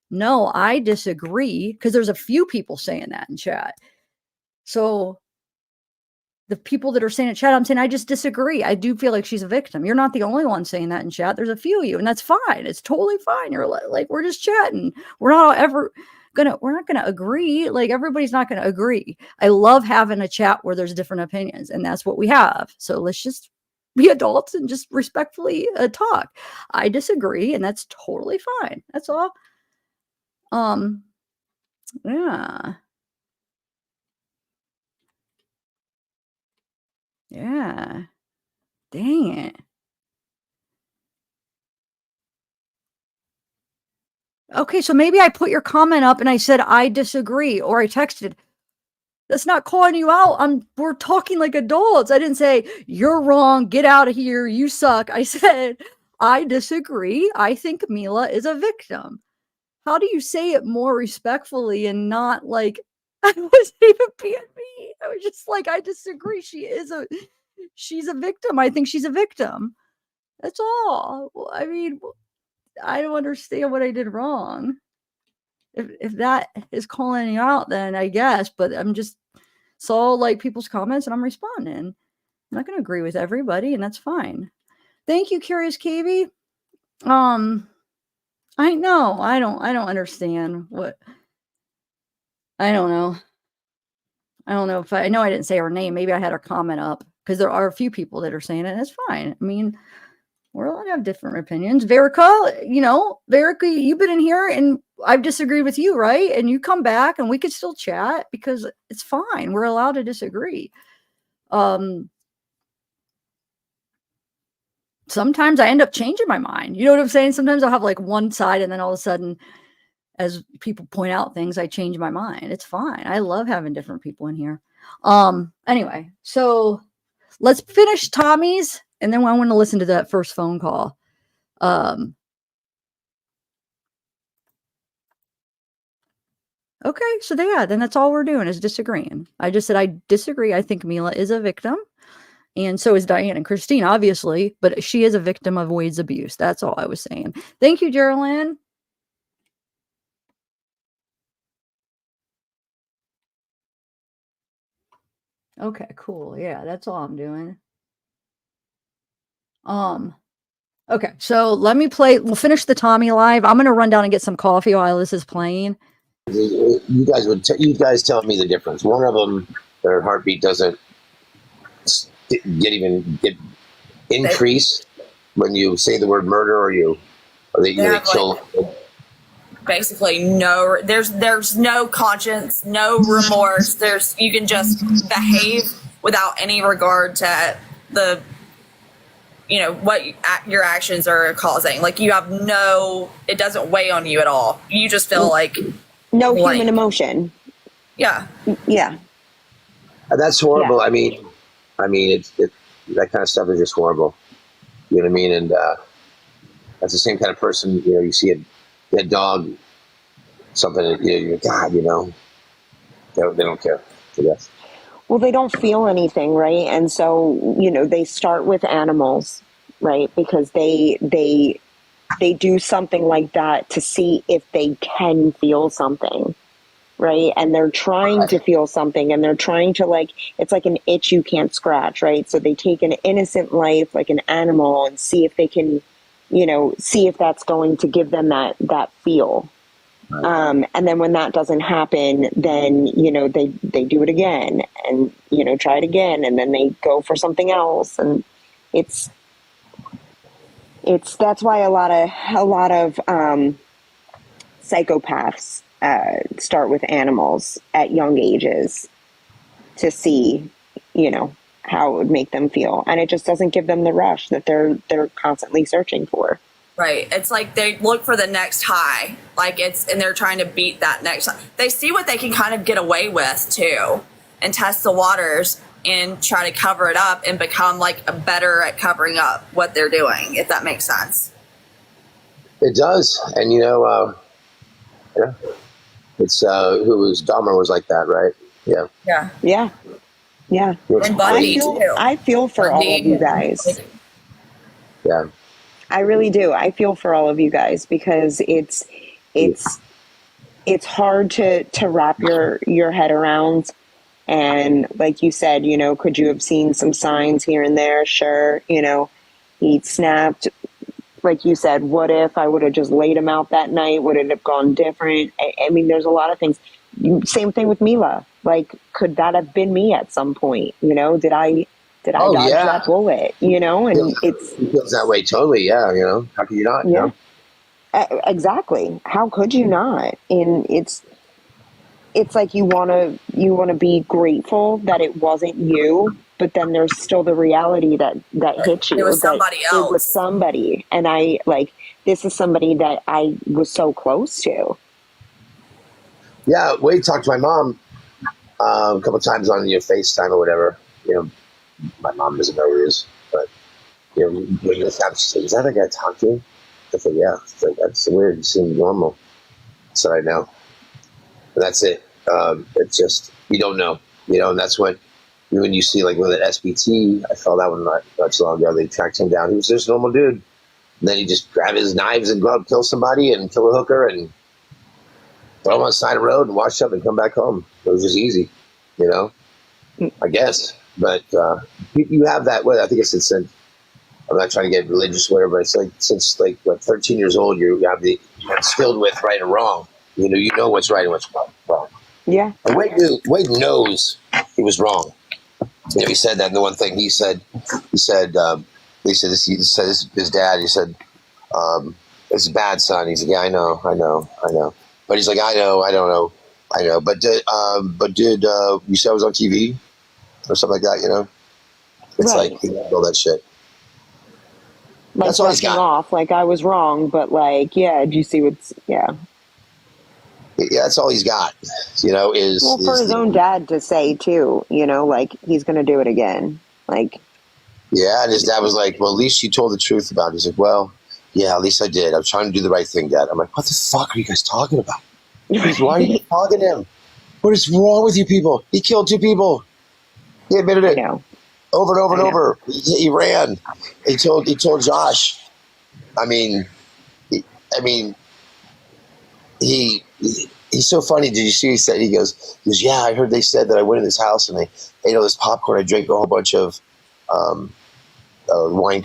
Speaker 1: no, I disagree, because there's a few people saying that in chat. So the people that are saying in chat, I'm saying, I just disagree. I do feel like she's a victim. You're not the only one saying that in chat. There's a few of you, and that's fine. It's totally fine. You're like, we're just chatting. We're not gonna agree. Like, everybody's not gonna agree. I love having a chat where there's different opinions, and that's what we have. So let's just be adults and just respectfully talk. I disagree, and that's totally fine. That's all. Yeah. Yeah. Dang it. Okay, so maybe I put your comment up and I said I disagree, or I texted. That's not calling you out. We're talking like adults. I didn't say you're wrong, get out of here, you suck. I said I disagree. I think Mila is a victim. How do you say it more respectfully and not like I wasn't even being mean? I was just like, I disagree. She's a victim. I think she's a victim. That's all. I mean, I don't understand what I did wrong. If that is calling you out, then I guess, but I'm just saw like people's comments and I'm responding. I'm not going to agree with everybody, and that's fine. Thank you, Curious KB. I know. I don't understand what. I don't know. I don't know if I know I didn't say her name. Maybe I had her comment up, because there are a few people that are saying it. That's fine. I mean, we're allowed to have different opinions. Verica, Verica, you've been in here and I've disagreed with you, right? And you come back and we could still chat because it's fine. We're allowed to disagree. Sometimes I end up changing my mind. You know what I'm saying? Sometimes I'll have like one side and then all of a sudden, as people point out things, I change my mind. It's fine. I love having different people in here. Anyway, so let's finish Tommy's, and then I want to listen to that first phone call. Okay, so then that's all we're doing is disagreeing. I just said I disagree. I think Mila is a victim, and so is Diane and Christine, obviously, but she is a victim of Wade's abuse. That's all I was saying. Thank you, Geraldine. Okay, cool. Yeah, that's all I'm doing. Okay, so we'll finish the Tommy live. I'm gonna run down and get some coffee while this is playing.
Speaker 5: You guys tell me the difference. One of them, their heartbeat doesn't get increase when you say the word murder, or they kill.
Speaker 6: Basically, there's no conscience, no remorse. You can just behave without any regard to the what your actions are causing. Like, you have it doesn't weigh on you at all. You just feel like
Speaker 7: no human emotion.
Speaker 6: Yeah.
Speaker 5: That's horrible. Yeah. I mean, it's that kind of stuff is just horrible. You know what I mean? And that's the same kind of person. You see a dog, something. God, they don't care. I guess.
Speaker 7: Well, they don't feel anything, right? And so, they start with animals, right? Because they they do something like that to see if they can feel something, right? And they're trying to feel something, and they're trying to, like, it's like an itch you can't scratch, right? So they take an innocent life, like an animal, and see if they can, see if that's going to give them that feel. And then when that doesn't happen, then, they do it again and, try it again, and then they go for something else. And that's why a lot of psychopaths start with animals at young ages to see, how it would make them feel. And it just doesn't give them the rush that they're constantly searching for.
Speaker 6: Right. It's like they look for the next high, and they're trying to beat that next high. They see what they can kind of get away with too, and test the waters and try to cover it up and become better at covering up what they're doing, if that makes sense.
Speaker 5: It does. And it's who was Dahmer was like that, right? Yeah.
Speaker 6: And Bundy too.
Speaker 7: I feel for all of you guys.
Speaker 5: Yeah.
Speaker 7: I really do. I feel for all of you guys, because it's hard to wrap your head around. And like you said, could you have seen some signs here and there? Sure. He snapped. Like you said, what if I would have just laid him out that night? Would it have gone different? I mean, there's a lot of things. Same thing with Mila. Like, could that have been me at some point? Did I dodge that bullet? And
Speaker 5: it feels that way totally. Yeah. How could you not?
Speaker 7: Yeah. Exactly. How could you not? And it's like you want to be grateful that it wasn't you, but then there's still the reality that hits you.
Speaker 6: It was somebody else.
Speaker 7: It was somebody. And this is somebody that I was so close to.
Speaker 5: Yeah. Wade talked to my mom a couple of times on FaceTime or whatever. My mom doesn't know who it is, but when this happened, she said, "Is that a guy talking?" I said, "Yeah." She's like, "That's weird. You seem normal." I said, "I know." And that's it. It's just, you don't know, and that's when you see, like, with an SBT, I saw that one not too long ago. They tracked him down. He was just a normal dude. And then he just grab his knives and go out and kill somebody and kill a hooker and throw him on the side of the road and wash up and come back home. It was just easy, I guess. But you have that. Well, I think it's since, I'm not trying to get religious or whatever, but it's like since 13 years old, you're instilled with right and wrong. You know what's right and what's wrong.
Speaker 7: Yeah.
Speaker 5: And Wade knows he was wrong. He said that in the one thing he said, his dad, he said, it's bad, son. He's like, yeah, I know. But he's like, I know. But did you say I was on TV or something like that, It's
Speaker 7: right.
Speaker 5: like, he knows all that shit.
Speaker 7: Like,
Speaker 5: that's all he's got.
Speaker 7: Off, like, I was wrong, but do you see what's, yeah.
Speaker 5: Yeah, that's all he's got, for
Speaker 7: his own dad to say too, like, he's going to do it again. Like,
Speaker 5: yeah. And his dad was like, well, at least you told the truth about it. He's like, well, yeah, at least I did. I was trying to do the right thing, Dad. I'm like, what the fuck are you guys talking about? Why are you talking to him? What is wrong with you people? He killed 2 people. He admitted it. Over and over and over. He ran. He told Josh. He's so funny. Did you see what he said? He goes, yeah, I heard they said that I went in this house and they ate all this popcorn. I drank a whole bunch of wine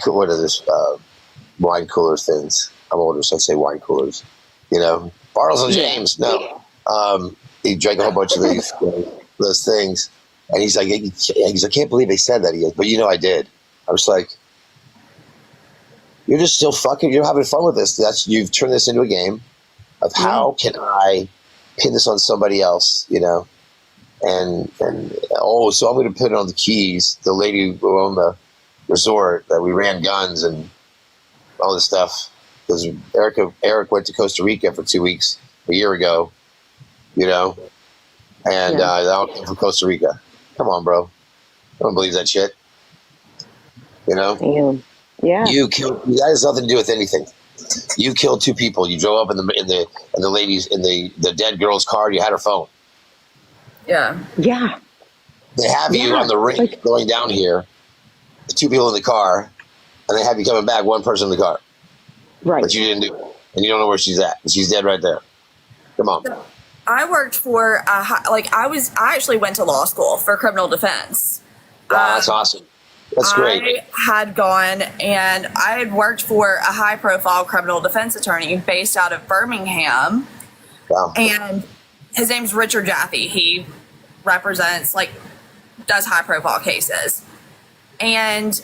Speaker 5: wine cooler things. I'm older, so I say wine coolers. Bartles and James. No. He drank a whole bunch of those things. And he's like, I can't believe they said that. He goes, but I did. I was like, you're just still you're having fun with this. You've turned this into a game of how can I pin this on somebody else, so I'm going to put it on the Keys, the lady who owned the resort that we ran guns and all this stuff. Because Eric went to Costa Rica for 2 weeks a year ago, and I came from Costa Rica. Come on, bro. I don't believe that shit.
Speaker 7: Damn. Yeah.
Speaker 5: That has nothing to do with anything. You killed 2 people. You drove up in the ladies in the dead girl's car. You had her phone.
Speaker 6: Yeah.
Speaker 7: Yeah.
Speaker 5: They have you on the ring going down here. 2 people in the car, and they have you coming back. 1 person in the car.
Speaker 7: Right.
Speaker 5: But you didn't do it. And you don't know where she's at. She's dead right there. Come on.
Speaker 6: I worked for I actually went to law school for criminal defense.
Speaker 5: Wow, that's awesome. That's great.
Speaker 6: I had gone and I had worked for a high profile criminal defense attorney based out of Birmingham.
Speaker 5: Wow.
Speaker 6: And his name's Richard Jaffe. He represents, like, does high profile cases. And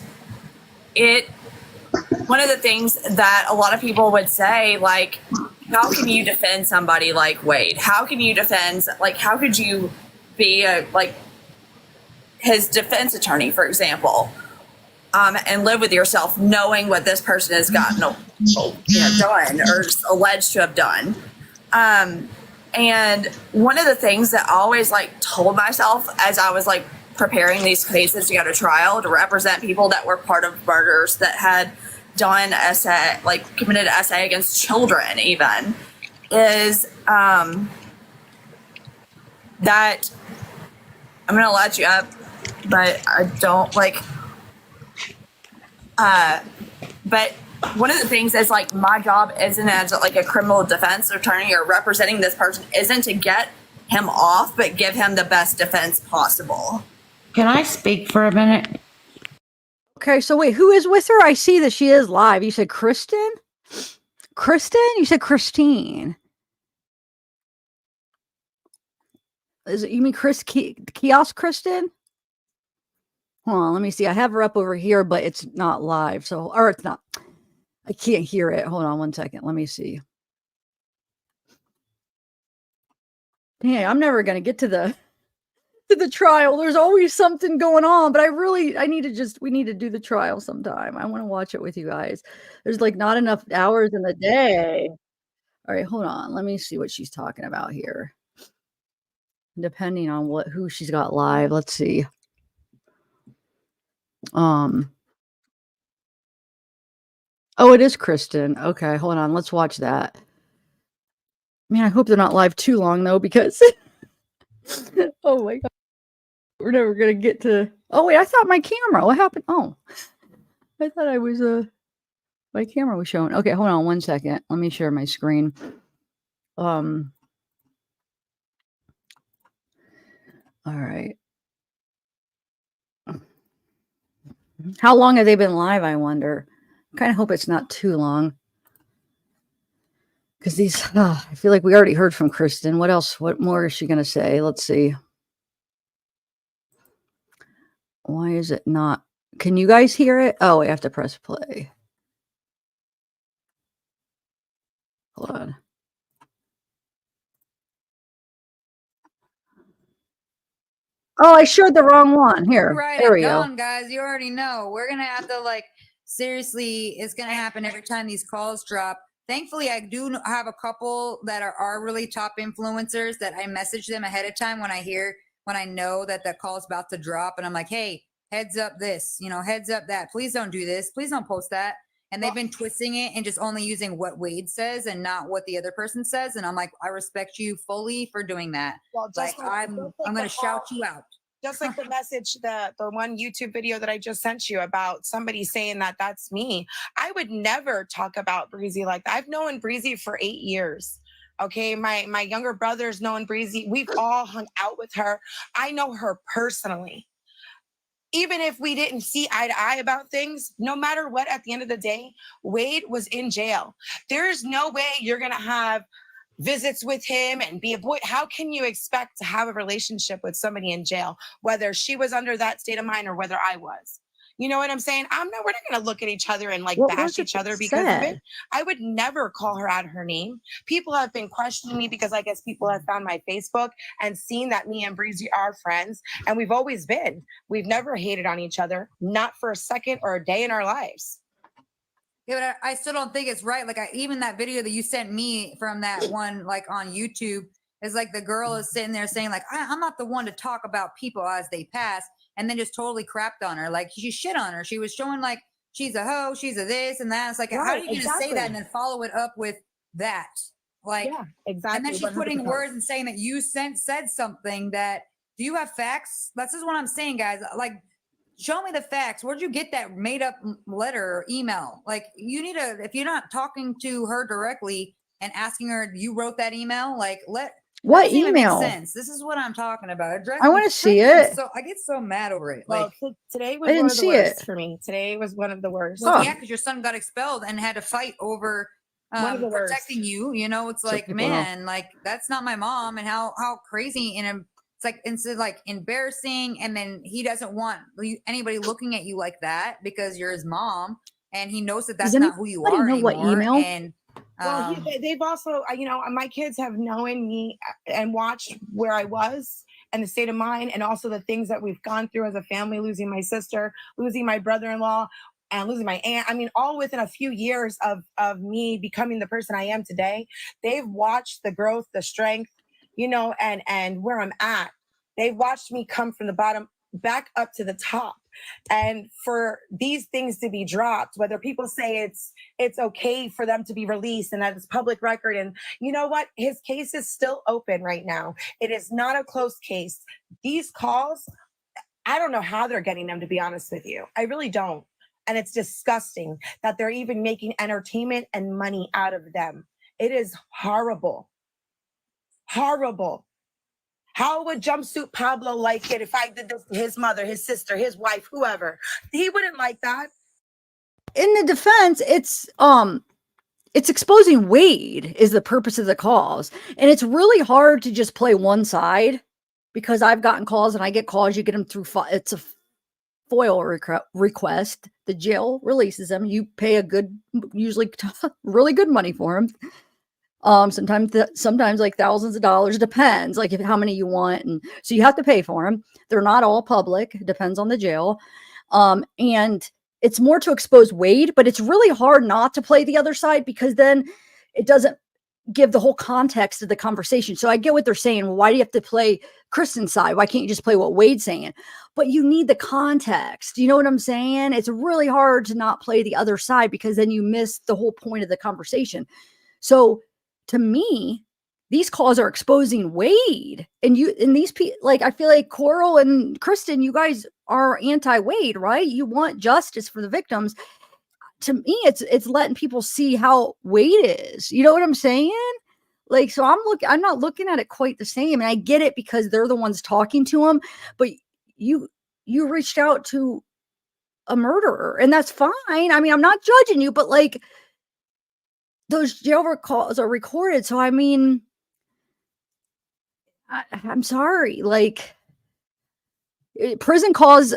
Speaker 6: one of the things that a lot of people would say, like, how can you defend somebody like Wade? How can you defend, like, how could you be his defense attorney, for example, and live with yourself knowing what this person has gotten, done or alleged to have done? And one of the things that I always told myself as I was preparing these cases to go to trial to represent people that were part of murders that had done SA, committed SA against children even, is that I'm going to let you up, but I don't but one of the things is my job isn't as a criminal defense attorney or representing this person isn't to get him off, but give him the best defense possible.
Speaker 8: Can I speak for a minute?
Speaker 1: Okay, so wait, who is with her? I see that she is live. You said Kristin? Kristin? You said Christine. You mean Kiosk Kristin? Hold on, let me see. I have her up over here, but it's not live. Or it's not. I can't hear it. Hold on one second. Let me see. Hey, I'm never going to get to the trial. There's always something going on, but we need to do the trial sometime. I want to watch it with you guys. There's not enough hours in the day. All right, hold on. Let me see what she's talking about here. Depending on who she's got live. Let's see. Oh, it is Kristin. Okay, hold on. Let's watch that. Man, I hope they're not live too long though, because oh my God. We're never gonna get to. Oh wait, I thought my camera. What happened? Oh, I thought I was my camera was showing. Okay, hold on one second. Let me share my screen. All right. How long have they been live? I wonder. I kind of hope it's not too long. Because I feel like we already heard from Kristin. What else? What more is she gonna say? Let's see. Why is it not? Can you guys hear it? Oh, we have to press play. Hold on. Oh, I shared the wrong one. Here.
Speaker 4: Right,
Speaker 1: there we go.
Speaker 4: Guys, you already know. We're going to have to seriously, it's going to happen every time these calls drop. Thankfully, I do have a couple that are really top influencers that I message them ahead of time when I know that the call's about to drop. And I'm like, hey, heads up this, heads up that. Please don't do this. Please don't post that. And they've been twisting it and just only using what Wade says and not what the other person says. And I'm like, I respect you fully for doing that.
Speaker 9: Well,
Speaker 4: I'm going to shout you out.
Speaker 9: Just like the message, the one YouTube video that I just sent you about somebody saying that that's me. I would never talk about Breezy like that. I've known Breezy for 8 years. Okay, my younger brother's known Breezy. We've all hung out with her. I know her personally. Even if we didn't see eye to eye about things, no matter what, at the end of the day, Wade was in jail. There's no way you're going to have visits with him and be a boy. How can you expect to have a relationship with somebody in jail, whether she was under that state of mind or whether I was? You know what I'm saying? We're not going to look at each other and bash each other because of it. I would never call her out her name. People have been questioning me because I guess people have found my Facebook and seen that me and Breezy are friends. And we've always been. We've never hated on each other, not for a second or a day in our lives.
Speaker 4: Yeah, but I still don't think it's right. Even that video that you sent me from that one, on YouTube, is the girl is sitting there saying, I'm not the one to talk about people as they pass, and then just totally crapped on her. She shit on her. She was showing she's a hoe, she's a this and that. It's right, how are you going to say that and then follow it up with that?
Speaker 9: Yeah, exactly.
Speaker 4: And then she's 100%. Putting words and saying that you said something that, do you have facts? That's just what I'm saying, guys. show me the facts. Where'd you get that made up letter or email? Like, you need to, if you're not talking to her directly and asking her, you wrote that email, like,
Speaker 1: What
Speaker 4: that doesn't even make
Speaker 1: email?
Speaker 4: sense. This is what I'm talking about.
Speaker 1: I want to see it.
Speaker 4: So I get so mad over it.
Speaker 9: Well,
Speaker 4: Like,
Speaker 9: today
Speaker 1: I
Speaker 9: was one
Speaker 1: didn't
Speaker 9: of the
Speaker 1: see
Speaker 9: worst
Speaker 1: it.
Speaker 9: for me. Today was one of the worst.
Speaker 4: well,
Speaker 1: Huh.
Speaker 4: yeah, because your son got expelled and had to fight over
Speaker 9: One of the worst.
Speaker 4: protecting you. You know, it's
Speaker 1: So
Speaker 4: like,
Speaker 1: people know.
Speaker 4: man, like, that's not my mom. And how crazy, and it's like, instead, like, embarrassing. And then he doesn't want anybody looking at you like that because you're his mom, and he knows that that's
Speaker 1: Does
Speaker 4: not who you
Speaker 1: anybody
Speaker 4: are
Speaker 1: know what
Speaker 4: anymore.
Speaker 1: email?
Speaker 4: And
Speaker 9: Well, they've also, you know, my kids have known me and watched where I was and the state of mind, and also the things that we've gone through as a family, losing my sister, losing my brother-in-law, and losing my aunt. I mean, all within a few years of me becoming the person I am today. They've watched the growth, the strength, you know, and where I'm at. They've watched me come from the bottom back up to the top. And for these things to be dropped, whether people say it's okay for them to be released and that it's public record, and you know what, his case is still open right now. It is not a closed case. These calls, I don't know how they're getting them, to be honest with you. I really don't. And it's disgusting that they're even making entertainment and money out of them. It is horrible. Horrible. How would Jumpsuit Pablo like it if I did this to his mother, his sister, his wife, whoever? He wouldn't like that.
Speaker 1: In the defense, it's exposing Wade is the purpose of the calls. And it's really hard to just play one side, because I've gotten calls and I get calls. You get them through, it's a FOIL request. The jail releases them. You pay a good, usually really good money for them. Sometimes like thousands of dollars, depends like how many you want. And so you have to pay for them. They're not all public. It depends on the jail. And it's more to expose Wade, but it's really hard not to play the other side, because then it doesn't give the whole context of the conversation. So I get what they're saying. Well, why do you have to play Kristin's side? Why can't you just play what Wade's saying? But you need the context. You know what I'm saying? It's really hard to not play the other side, because then you miss the whole point of the conversation. So to me, these calls are exposing Wade, and these people, like, I feel like Koral and Kristin, you guys are anti-Wade, right? You want justice for the victims. To me, it's letting people see how Wade is. You know what I'm saying? Like, so I'm not looking at it quite the same. And I get it, because they're the ones talking to him, but you reached out to a murderer, and that's fine. I mean, I'm not judging you, but like, those jail calls are recorded. So, I mean, I'm sorry. Like, prison calls,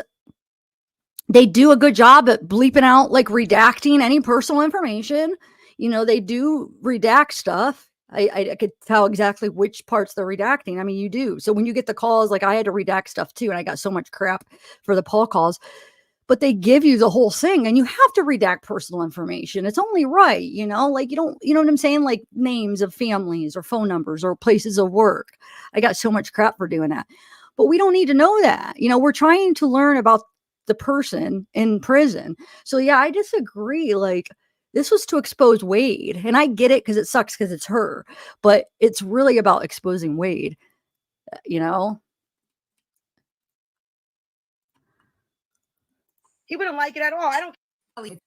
Speaker 1: they do a good job at bleeping out, like, redacting any personal information. You know, they do redact stuff. I could tell exactly which parts they're redacting. I mean, you do. So when you get the calls, like, I had to redact stuff too, and I got so much crap for the Paul calls. But they give you the whole thing, and you have to redact personal information. It's only right, you know, like, you know what I'm saying? Like, names of families or phone numbers or places of work. I got so much crap for doing that, but we don't need to know that. You know, we're trying to learn about the person in prison. So yeah, I disagree. Like, this was to expose Wade, and I get it, because it sucks because it's her, but it's really about exposing Wade, you know?
Speaker 9: He wouldn't like it at all. I don't.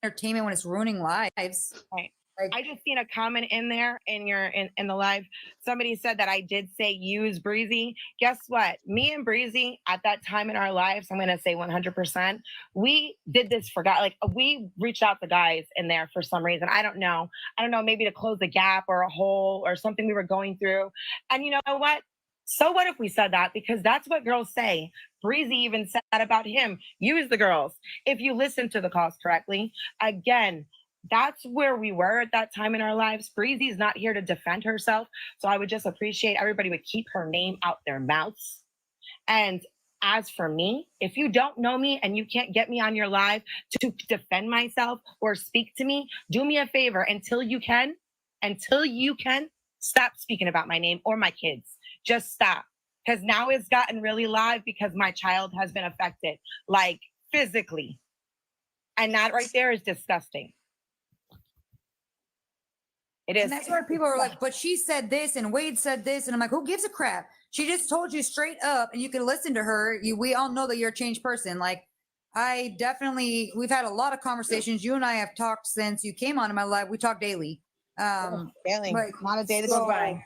Speaker 4: entertainment when it's ruining lives.
Speaker 9: Right.
Speaker 4: Like,
Speaker 9: I just seen a comment in there in the live. Somebody said that I did say use Breezy. Guess what? Me and Breezy at that time in our lives, I'm gonna say 100%. We did this for God. Like, we reached out to guys in there for some reason. I don't know, maybe to close a gap or a hole or something we were going through. And you know what? So what if we said that? Because that's what girls say. Breezy even said that about him. Use the girls. If you listen to the calls correctly, again, that's where we were at that time in our lives. Breezy's not here to defend herself. So I would just appreciate everybody would keep her name out their mouths. And as for me, if you don't know me and you can't get me on your live to defend myself or speak to me, do me a favor until you can, stop speaking about my name or my kids. Just stop. Because now it's gotten really live because my child has been affected, like, physically. And that right there is disgusting. It is.
Speaker 4: and that's where people are like, but she said this and Wade said this. And I'm like, who gives a crap? She just told you straight up, and you can listen to her. We all know that you're a changed person. Like, we've had a lot of conversations. You and I have talked since you came onto my live. We talk daily.
Speaker 9: Daily,
Speaker 4: Like,
Speaker 9: not a day that goes by.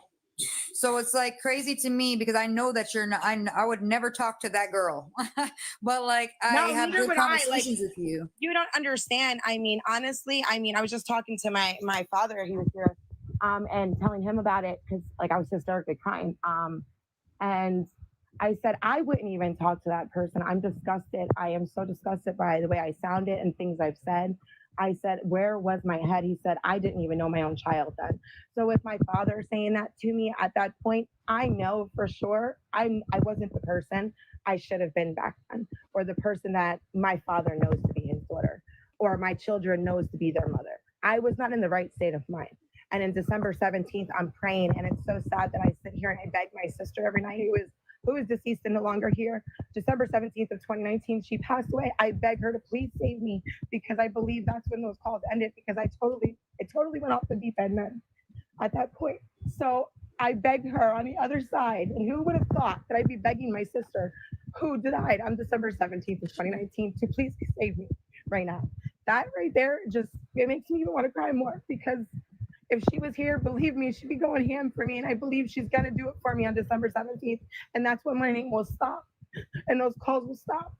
Speaker 4: So it's like crazy to me because I know that you're not, I would never talk to that girl, but like I
Speaker 9: No,
Speaker 4: have
Speaker 9: neither
Speaker 4: good
Speaker 9: would I. Like,
Speaker 4: conversations with you.
Speaker 9: You don't understand. I mean, honestly, I was just talking to my father. He was here, and telling him about it because like I was hysterically crying. And I said I wouldn't even talk to that person. I'm disgusted. I am so disgusted by the way I sounded and things I've said. I said, where was my head? He said, I didn't even know my own child then. So with my father saying that to me at that point, I know for sure I wasn't the person I should have been back then, or the person that my father knows to be his daughter, or my children knows to be their mother. I was not in the right state of mind. And in December 17th, I'm praying, and it's so sad that I sit here and I beg my sister every night who is deceased and no longer here. December 17th of 2019, she passed away. I beg her to please save me because I believe that's when those calls ended because it totally went off the deep end then at that point. So I begged her on the other side. And who would have thought that I'd be begging my sister who died on December 17th of 2019 to please save me right now? That right there it makes me even want to cry more because if she was here, believe me, she'd be going ham for me. And I believe she's going to do it for me on December 17th. And that's when my name will stop and those calls will stop.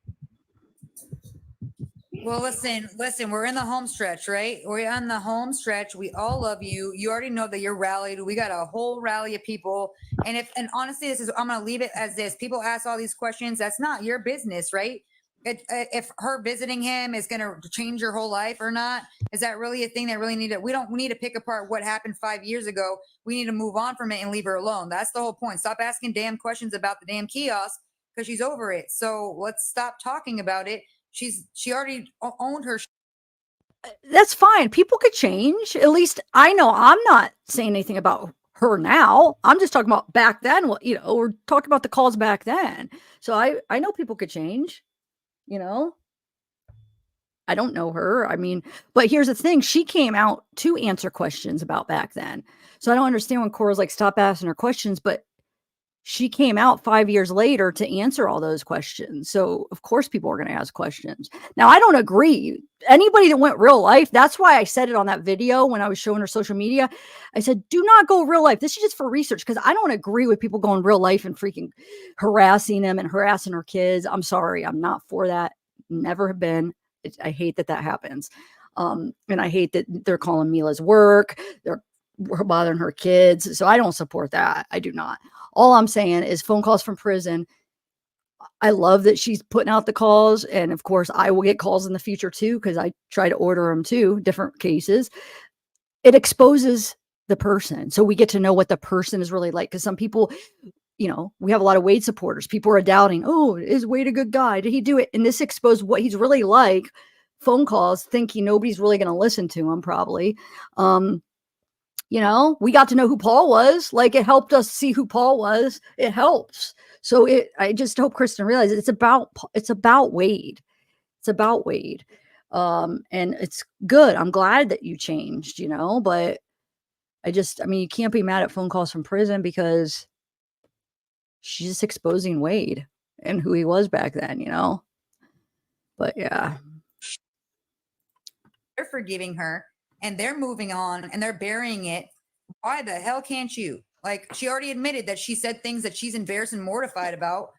Speaker 4: Well, listen, we're in the home stretch, right? We're on the home stretch. We all love you. You already know that you're rallied. We got a whole rally of people. And honestly, I'm going to leave it as this. People ask all these questions. That's not your business, right? If her visiting him is going to change your whole life or not, is that really a thing that really we don't need to pick apart what happened 5 years ago. We need to move on from it and leave her alone. That's the whole point. Stop asking damn questions about the damn kiosk because she's over it. So let's stop talking about it. She already owned her.
Speaker 1: That's fine. People could change. At least I know I'm not saying anything about her now. I'm just talking about back then. We're talking about the calls back then. So I know people could change. I don't know her. I mean, but here's the thing. She came out to answer questions about back then. So I don't understand when Koral's like, stop asking her questions, but she came out 5 years later to answer all those questions. So of course people are going to ask questions. Now, I don't agree. Anybody that went real life, that's why I said it on that video when I was showing her social media. I said, do not go real life. This is just for research because I don't agree with people going real life and freaking harassing them and harassing her kids. I'm sorry. I'm not for that. Never have been. I hate that happens. And I hate that they're calling Mila's work. They're bothering her kids. So I don't support that. I do not. All I'm saying is phone calls from prison. I love that she's putting out the calls. And of course, I will get calls in the future too, because I try to order them too, different cases. It exposes the person. So we get to know what the person is really like. Because some people, we have a lot of Wade supporters. People are doubting, oh, is Wade a good guy? Did he do it? And this exposed what he's really like. Phone calls, thinking nobody's really going to listen to him probably. We got to know who Paul was. Like, it helped us see who Paul was. It helps. So I just hope Kristin realizes it's about Wade. It's about Wade. And it's good. I'm glad that you changed, but you can't be mad at phone calls from prison because she's just exposing Wade and who he was back then, but yeah.
Speaker 4: They're forgiving her and they're moving on and they're burying it. Why the hell can't you? Like, she already admitted that she said things that she's embarrassed and mortified about.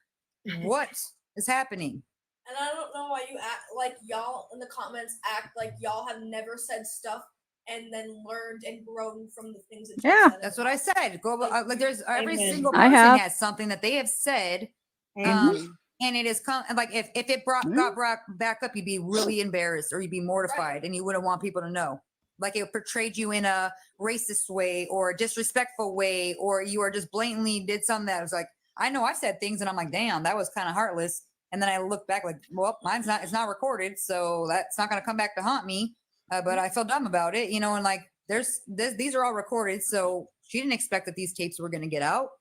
Speaker 4: What is happening?
Speaker 10: And I don't know why you act like y'all in the comments act like y'all have never said stuff and then learned and grown from the things that you said.
Speaker 4: That's what I said. Go like there's every
Speaker 10: Amen.
Speaker 4: single person has something that they have said. And it is like if it got brought back up, you'd be really embarrassed or you'd be mortified and you wouldn't want people to know. Like, it portrayed you in a racist way or a disrespectful way, or you are just blatantly did something that was like, I know I've said things and I'm like, damn, that was kind of heartless. And then I look back like, well, it's not recorded. So that's not going to come back to haunt me. But I feel dumb about it, and like these are all recorded. So she didn't expect that these tapes were going to get out.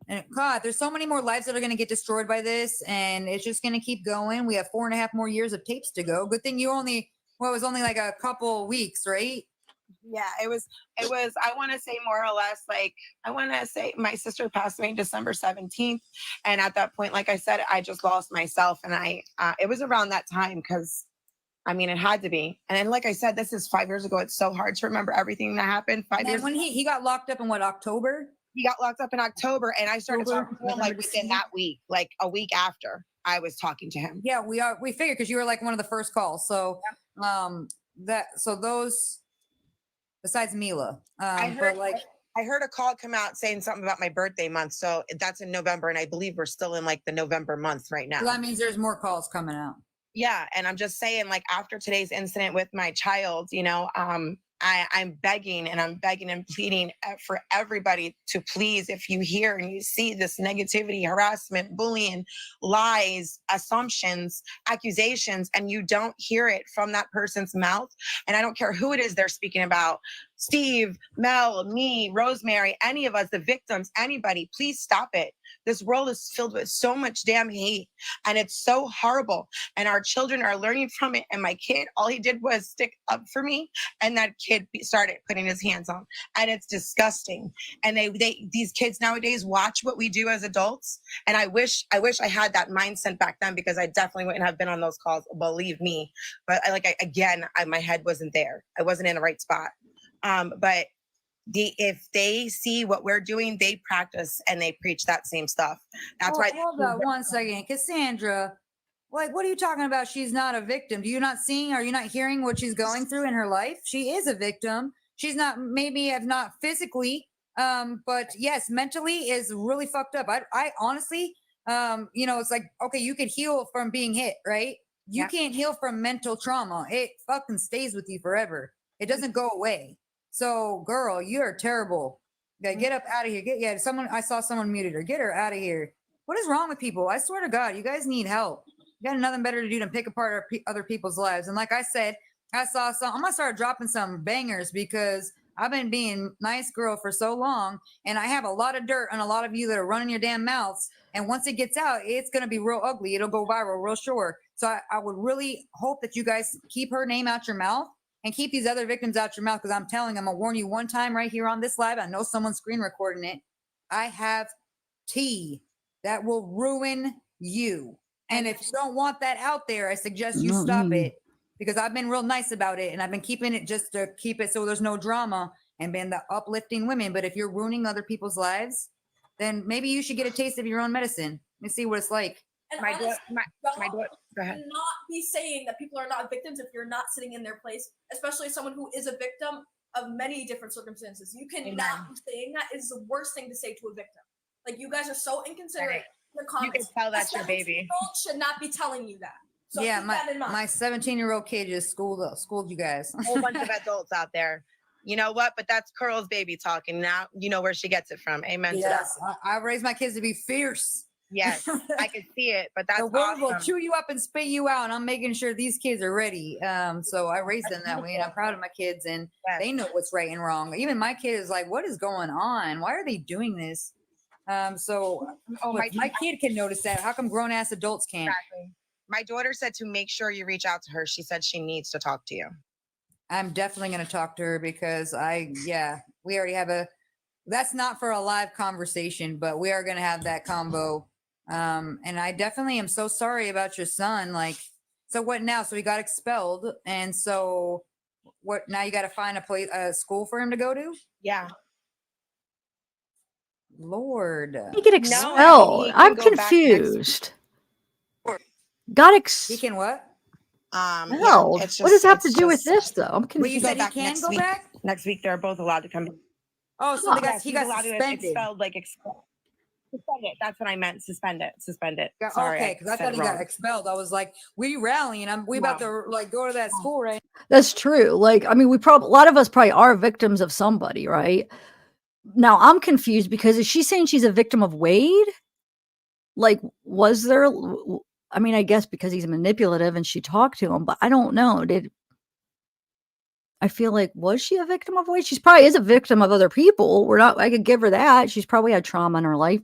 Speaker 4: And God, there's so many more lives that are going to get destroyed by this. And it's just going to keep going. We have 4.5 more years of tapes to go. Good thing you it was only like a couple weeks, right?
Speaker 9: Yeah, it was, I want to say more or less like, I want to say my sister passed away December 17th. And at that point, like I said, I just lost myself. And it was around that time because I mean, it had to be. And then, like I said, this is 5 years ago. It's so hard to remember everything that happened 5
Speaker 4: And
Speaker 9: years
Speaker 4: when
Speaker 9: ago.
Speaker 4: he got locked up in what, October?
Speaker 9: He got locked up in October, and I started talking to him like within that week, like a week after I was talking to him.
Speaker 4: Yeah, we figured because you were like one of the first calls. So those besides Mila,
Speaker 9: I heard,
Speaker 4: but like
Speaker 9: I heard a call come out saying something about my birthday month. So that's in November, and I believe we're still in like the November month right now.
Speaker 4: so that means there's more calls coming out.
Speaker 9: Yeah, and I'm just saying, like after today's incident with my child, you know, I'm begging and pleading for everybody to please, if you hear and you see this negativity, harassment, bullying, lies, assumptions, accusations, and you don't hear it from that person's mouth, and I don't care who it is they're speaking about, Steve, Mel, me, Rosemary, any of us, the victims, anybody, please stop it. This world is filled with so much damn hate, and it's so horrible, and our children are learning from it. And my kid, all he did was stick up for me, and that kid started putting his hands on, and it's disgusting. And these kids nowadays watch what we do as adults, and I wish I had that mindset back then, because I definitely wouldn't have been on those calls, believe me. But my head wasn't there. I wasn't in the right spot. But if they see what we're doing, they practice and they preach that same stuff. That's why.
Speaker 4: Hold on 1 second, Cassandra. Like, what are you talking about? She's not a victim. Do you not seeing? Are you not hearing what she's going through in her life? She is a victim. She's not, maybe if not physically, but yes, mentally is really fucked up. I honestly, it's like, okay, you could heal from being hit, right? You can't heal from mental trauma. It fucking stays with you forever. It doesn't go away. So, girl, you're terrible. Get up out of here. I saw someone muted her. Get her out of here. What is wrong with people? I swear to God, you guys need help. You got nothing better to do than pick apart other people's lives. And like I said, I'm gonna start dropping some bangers because I've been being nice girl for so long, and I have a lot of dirt on a lot of you that are running your damn mouths. And once it gets out, it's gonna be real ugly. It'll go viral real sure. So I would really hope that you guys keep her name out your mouth and keep these other victims out your mouth, because I'm telling them, I'll warn you one time right here on this live. I know someone's screen recording it. I have tea that will ruin you. And if you don't want that out there, I suggest you stop it, because I've been real nice about it, and I've been keeping it just to keep it so there's no drama and been the uplifting women. But if you're ruining other people's lives, then maybe you should get a taste of your own medicine and see what it's like.
Speaker 10: And
Speaker 9: My
Speaker 10: honestly,
Speaker 9: daughter, go ahead.
Speaker 10: not be saying that people are not victims if you're not sitting in their place, especially someone who is a victim of many different circumstances. You cannot be saying that. Is the worst thing to say to a victim. Like, you guys are so inconsiderate in the comments.
Speaker 9: You can tell that's your baby.
Speaker 10: Should not be telling you that. So
Speaker 4: yeah,
Speaker 10: keep that in mind.
Speaker 4: my 17-year-old kid just schooled you guys.
Speaker 9: A whole bunch of adults out there. You know what? But that's Koral's baby talking. Now you know where she gets it from. Amen.
Speaker 4: Yes, to that. I raised my kids to be fierce.
Speaker 9: Yes, I can see it. But that's
Speaker 4: the world
Speaker 9: awesome.
Speaker 4: will chew you up and spit you out, and I'm making sure these kids are ready. So I raised them that way, and I'm proud of my kids, and they know what's right and wrong. Even my kid is like, "What is going on? Why are they doing this?" My kid can notice that. How come grown ass adults can't?
Speaker 9: Exactly. My daughter said to make sure you reach out to her. She said she needs to talk to you.
Speaker 4: I'm definitely going to talk to her, because we already have that's not for a live conversation, but we are going to have that combo. And I definitely am so sorry about your son. Like, so what now? So he got expelled. And so what now? You got to find a school for him to go to?
Speaker 9: Yeah.
Speaker 1: Lord. He get expelled. No, I'm confused.
Speaker 4: He can what?
Speaker 1: No. What does that have to do with this, though? I'm confused.
Speaker 4: Well, you said he can go back?
Speaker 9: Next week, they're both allowed to come back.
Speaker 4: Oh, so he got suspended.
Speaker 9: Expelled, suspend it. That's what I meant. Suspend it. Sorry,
Speaker 4: okay, because I thought he got expelled. I was like, we rallying. We about to go to that school, right?
Speaker 1: That's true. Like, I mean, a lot of us probably are victims of somebody, right? Now I'm confused, because is she saying she's a victim of Wade? Like, was there? I mean, I guess because he's manipulative and she talked to him, but I don't know. I feel like, was she a victim of Wade? She's probably is a victim of other people. I could give her that. She's probably had trauma in her life,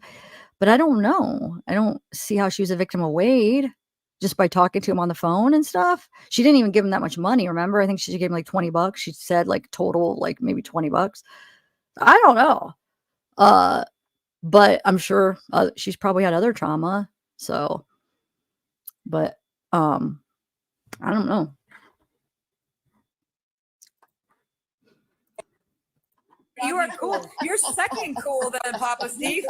Speaker 1: but I don't know. I don't see how she was a victim of Wade. just by talking to him on the phone and stuff. She didn't even give him that much money. Remember? I think she gave him like $20. She said like total, like maybe $20. I don't know. But I'm sure she's probably had other trauma. So, but I don't know.
Speaker 11: You are cool. You're second cool than Papa Steve.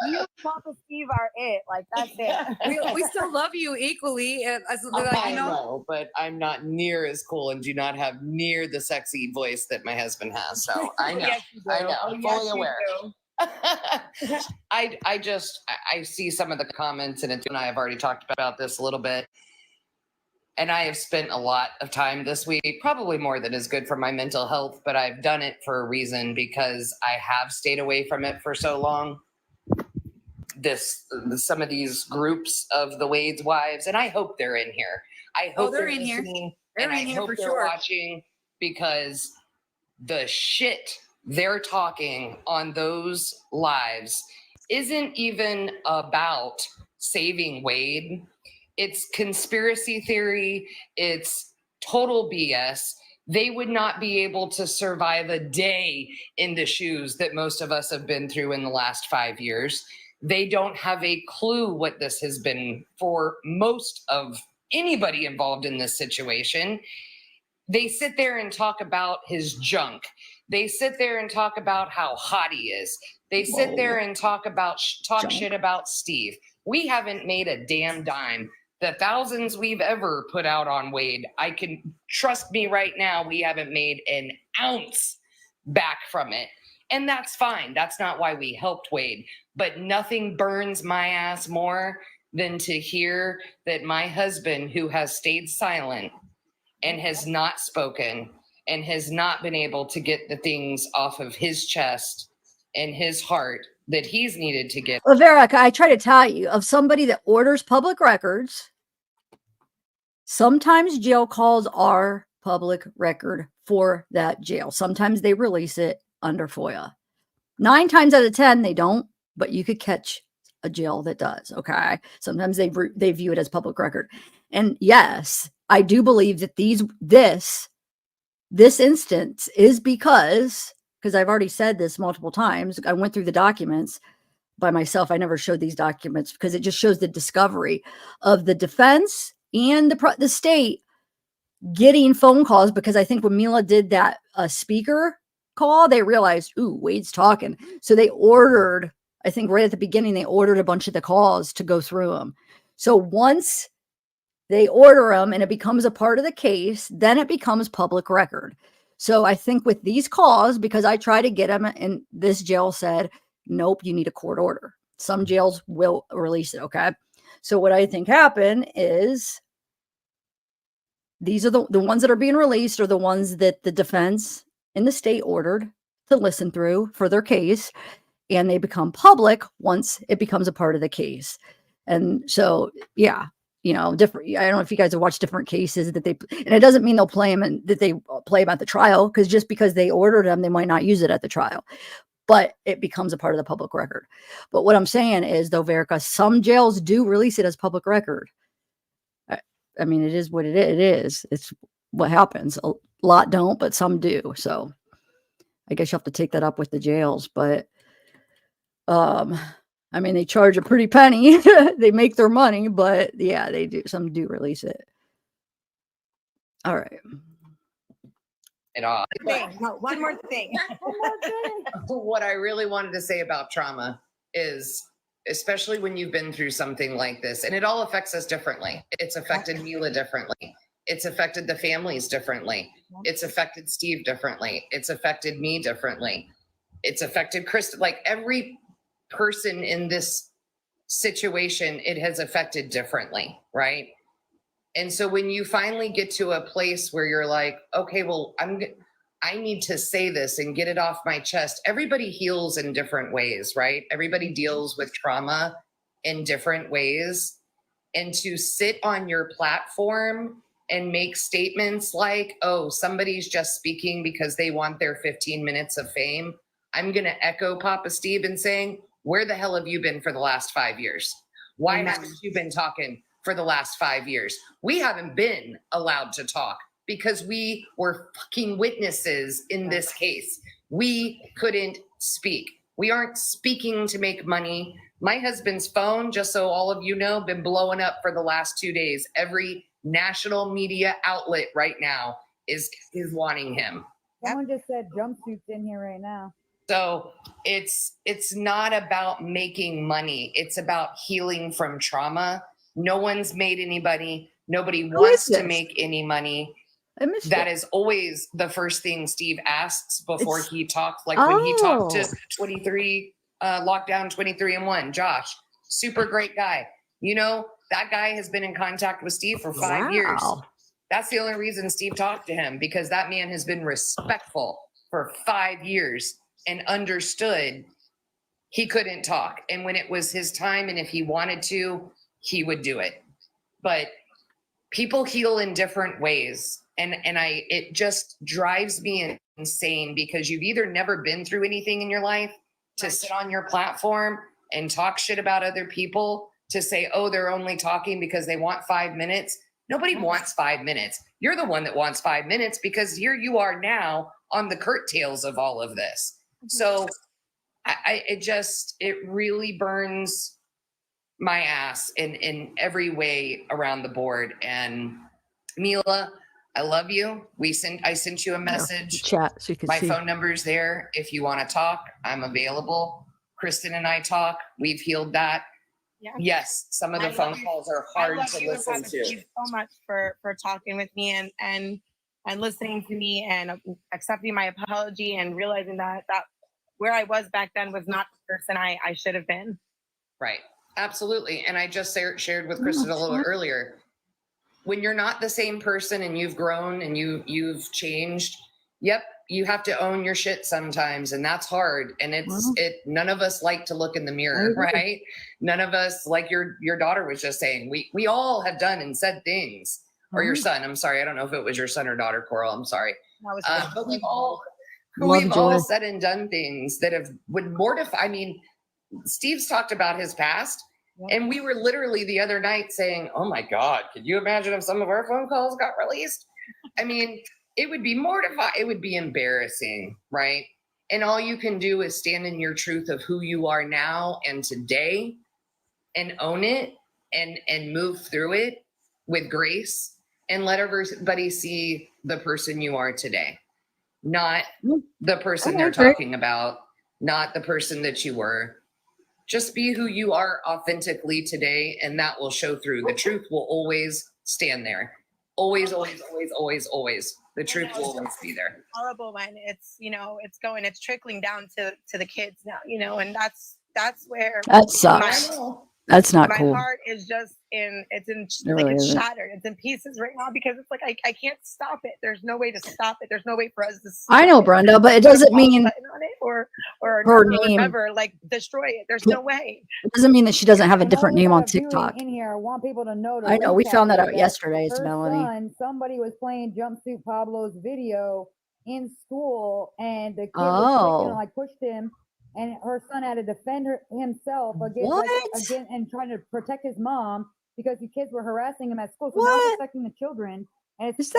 Speaker 12: You and Papa Steve are it. Like, that's it.
Speaker 11: We still love you equally. As like,
Speaker 13: I know, but I'm not near as cool and do not have near the sexy voice that my husband has. So I know.
Speaker 12: Yes, you do.
Speaker 13: I know.
Speaker 12: Oh,
Speaker 13: I'm
Speaker 12: yes,
Speaker 13: fully
Speaker 12: you
Speaker 13: aware.
Speaker 12: do.
Speaker 13: I see some of the comments, and I have already talked about this a little bit. And I have spent a lot of time this week, probably more than is good for my mental health, but I've done it for a reason because I have stayed away from it for so long. Some of these groups of the Wade's wives, and I hope they're in here. I hope
Speaker 11: they're in here.
Speaker 13: They're in here for sure. Watching, because the shit they're talking on those lives isn't even about saving Wade. It's conspiracy theory. It's total BS. They would not be able to survive a day in the shoes that most of us have been through in the last 5 years. They don't have a clue what this has been for most of anybody involved in this situation. They sit there and talk about his junk. They sit there and talk about how hot he is. They sit there and talk shit about Steve. We haven't made a damn dime. The thousands we've ever put out on Wade, I can trust me right now, we haven't made an ounce back from it. And that's fine. That's not why we helped Wade. But nothing burns my ass more than to hear that my husband, who has stayed silent and has not spoken and has not been able to get the things off of his chest and his heart that he's needed to get.
Speaker 1: Well, Verica, I try to tell you of somebody that orders public records. Sometimes jail calls are public record for that jail. Sometimes they release it under FOIA. 9 times out of 10, they don't, but you could catch a jail that does. Okay. Sometimes they view it as public record. And yes, I do believe that this instance is because I've already said this multiple times. I went through the documents by myself. I never showed these documents because it just shows the discovery of the defense and the state getting phone calls, because I think when Mila did that speaker call, they realized, ooh, Wade's talking. So they ordered, I think right at the beginning, they ordered a bunch of the calls to go through them. So once they order them and it becomes a part of the case, then it becomes public record. So I think with these calls, because I try to get them and this jail said, nope, you need a court order. Some jails will release it. Okay. So what I think happened is these are the ones that are being released are the ones that the defense and the state ordered to listen through for their case. And they become public once it becomes a part of the case. And so, yeah, different. I don't know if you guys have watched different cases that and it doesn't mean they'll play them and that they play them at the trial, because just because they ordered them, they might not use it at the trial, but it becomes a part of the public record. But what I'm saying is, though, Verica, some jails do release it as public record. I mean, it is what it is. It's what happens. A lot don't, but some do. So I guess you have to take that up with the jails. But I mean, they charge a pretty penny. They make their money, but yeah, they do. Some do release it. All right.
Speaker 12: One more thing.
Speaker 13: What I really wanted to say about trauma is, especially when you've been through something like this, and it all affects us differently. It's affected Mila differently. It's affected the families differently. It's affected Steve differently. It's affected me differently. It's affected Kristin. Like every person in this situation, it has affected differently, right? And so when you finally get to a place where you're like, okay, well, I need to say this and get it off my chest. Everybody heals in different ways, right? Everybody deals with trauma in different ways. And to sit on your platform and make statements like, oh, somebody's just speaking because they want their 15 minutes of fame. I'm going to echo Papa Steve and saying, where the hell have you been for the last 5 years? Why haven't you been talking? for the last 5 years. We haven't been allowed to talk because we were fucking witnesses in this case. We couldn't speak. We aren't speaking to make money. My husband's phone, just so all of you know, been blowing up for the last 2 days. Every national media outlet right now is wanting him.
Speaker 12: Someone just said jumpsuits in here right now.
Speaker 13: So it's not about making money. It's about healing from trauma. No one's made anybody. Nobody wants to make any money. That is always the first thing Steve asks before he talks. Like when he talked to 23, lockdown 23-and-1, Josh, super great guy. You know, that guy has been in contact with Steve for 5 years. That's the only reason Steve talked to him, because that man has been respectful for 5 years and understood he couldn't talk. And when it was his time, and if he wanted to, he would do it. But people heal in different ways. And it just drives me insane, because you've either never been through anything in your life to sit on your platform and talk shit about other people, to say, oh, they're only talking because they want 5 minutes. Nobody wants 5 minutes. You're the one that wants 5 minutes, because here you are now on the curtails of all of this. So it really burns my ass in every way around the board. And Mila, I love you. I sent you a message.
Speaker 1: Chat so you can
Speaker 13: My
Speaker 1: see.
Speaker 13: phone number's there. If you want to talk, I'm available. Kristin and I talk. We've healed that.
Speaker 9: Yeah.
Speaker 13: Yes, some of the phone calls are hard to listen to.
Speaker 9: Thank you so much for talking with me and listening to me and accepting my apology and realizing that where I was back then was not the person I should have been.
Speaker 13: Right. Absolutely. And I just shared with Kristin a little earlier. When you're not the same person and you've grown and you've changed, yep, you have to own your shit sometimes, and that's hard. And none of us like to look in the mirror, right? None of us, like your daughter was just saying, we all have done and said things, or your son. I'm sorry, I don't know if it was your son or daughter, Koral. I'm sorry, but we've all said and done things that would mortify. I mean, Steve's talked about his past. And we were literally the other night saying, oh my God, could you imagine if some of our phone calls got released? I mean, it would be mortifying. It would be embarrassing, right? And all you can do is stand in your truth of who you are now and today, and own it and move through it with grace, and let everybody see the person you are today, not the person they're talking about, not the person that you were. Just be who you are authentically today, and that will show through. The truth will always stand there. Always, always, always, always, always. The truth will always be there.
Speaker 9: Horrible when it's it's trickling down to the kids now, and that's where
Speaker 1: That sucks. That's not cool.
Speaker 9: My heart is just it's shattered. It's in pieces right now, because it's like I can't stop it. There's no way to stop it. There's no way for us to stop
Speaker 1: I know, Brenda, but it doesn't mean
Speaker 9: on it or
Speaker 1: her name,
Speaker 9: ever destroy it. There's no way.
Speaker 1: It doesn't mean that she doesn't have a different name on TikTok.
Speaker 12: In here, I want people to know.
Speaker 1: I know, we found that out yesterday. It's Melanie.
Speaker 12: Somebody was playing Jumpsuit Pablo's video in school, and the kid was pushed him. And her son had to defend himself against and trying to protect his mom, because the kids were harassing him at school. So now it's affecting the children. And she's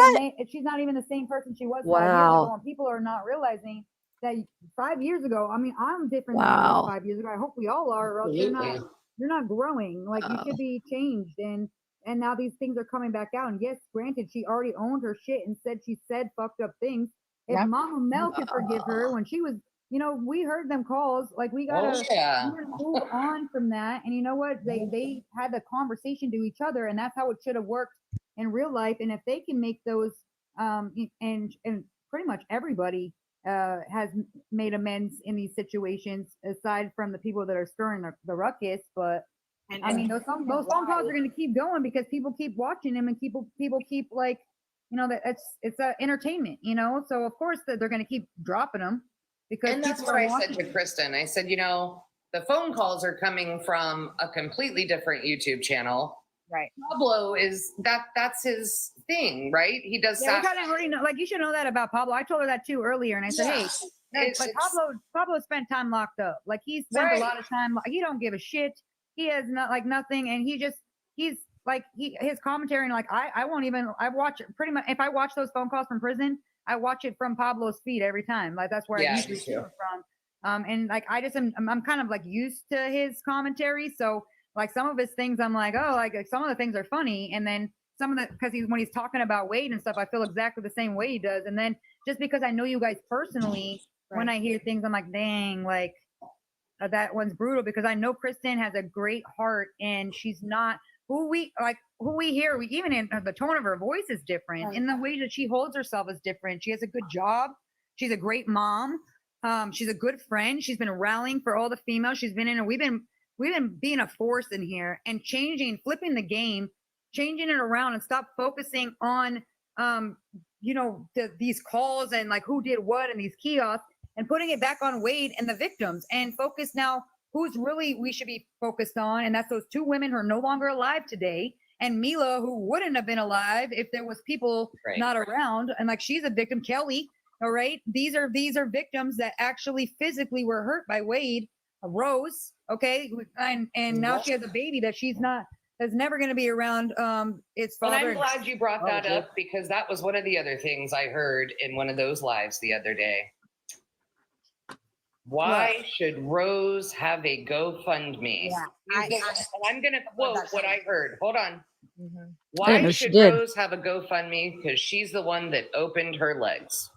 Speaker 12: not even the same person she was 5 years ago. And people are not realizing that 5 years ago, I mean, I'm different than I was 5 years ago. I hope we all are, or else you're not growing. Like you should be changed. And now these things are coming back out. And yes, granted, she already owned her shit and she said fucked up things. If Mama Mel could forgive her when she was, we heard them calls. Like we gotta move on from that. And you know what? They had the conversation to each other, and that's how it should have worked in real life. And if they can make those, and pretty much everybody has made amends in these situations, aside from the people that are stirring the ruckus. But I mean, those phone calls are going to keep going, because people keep watching them, and people keep that it's entertainment. So of course they're going to keep dropping them.
Speaker 13: And that's what I said to Kristin. I said, the phone calls are coming from a completely different YouTube channel.
Speaker 9: Right.
Speaker 13: Pablo that's his thing, right? He does
Speaker 12: that. We already know, you should know that about Pablo. I told her that too earlier, and I said, but Pablo spent time locked up. Like he spent a lot of time. He don't give a shit. He has nothing, and he's
Speaker 4: like his commentary, and like I won't even, I watch it pretty much, if I watch those phone calls from prison, I watch it from Pablo's feed every time. Like that's where I usually see it from. And like I just I'm kind of like used to his commentary. So like some of his things I'm like, oh, like some of the things are funny. And then some of the, because when he's talking about Wade and stuff, I feel exactly the same way he does. And then just because I know you guys personally, when I hear things, I'm like, dang, like that one's brutal, because I know Kristin has a great heart and she's not who we hear. We even in the tone of her voice is different, in the way that she holds herself is different. She has a good job. She's a great mom. She's a good friend. She's been rallying for all the females she's been in, and we've been being a force in here and flipping the game, changing it around, and stop focusing on these calls and like who did what and these kiosks, and putting it back on Wade and the victims, and focus now who's really we should be focused on. And that's those 2 women who are no longer alive today, and Mila, who wouldn't have been alive if there was people not around. And like, she's a victim. Kelly, all right. These are victims that actually physically were hurt by Wade. Rose, okay. And now she has a baby that that's never going to be around its father.
Speaker 13: And I'm glad you brought that up, because that was one of the other things I heard in one of those lives the other day. Why should Rose have a GoFundMe?
Speaker 4: Yeah,
Speaker 13: and I'm going to quote what I heard. Hold on.
Speaker 1: I
Speaker 13: Why
Speaker 1: didn't know she
Speaker 13: should
Speaker 1: did.
Speaker 13: Rose have a GoFundMe? Because she's the one that opened her legs.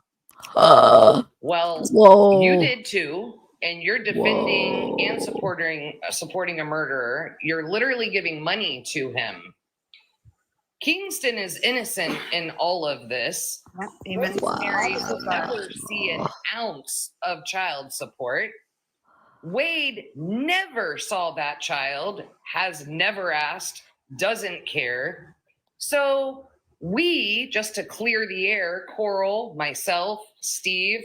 Speaker 13: Well,
Speaker 1: Whoa.
Speaker 13: you did too, and you're defending and supporting a murderer. You're literally giving money to him. Kingston is innocent in all of this. Rosemary will never see an ounce of child support. Wade never saw that child, has never asked, doesn't care. So we, just to clear the air, Koral, myself, Steve,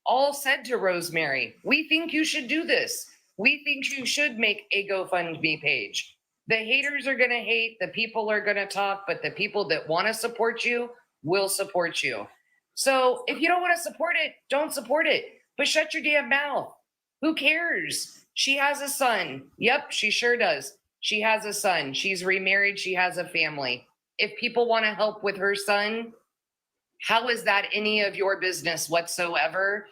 Speaker 13: all said to Rosemary, we think you should do this. We think you should make a GoFundMe page. The haters are going to hate, the people are going to talk, but the people that want to support you will support you. So if you don't want to support it, don't support it, but shut your damn mouth. Who cares? She has a son. Yep, she sure does. She has a son. She's remarried. She has a family. If people want to help with her son, how is that any of your business whatsoever?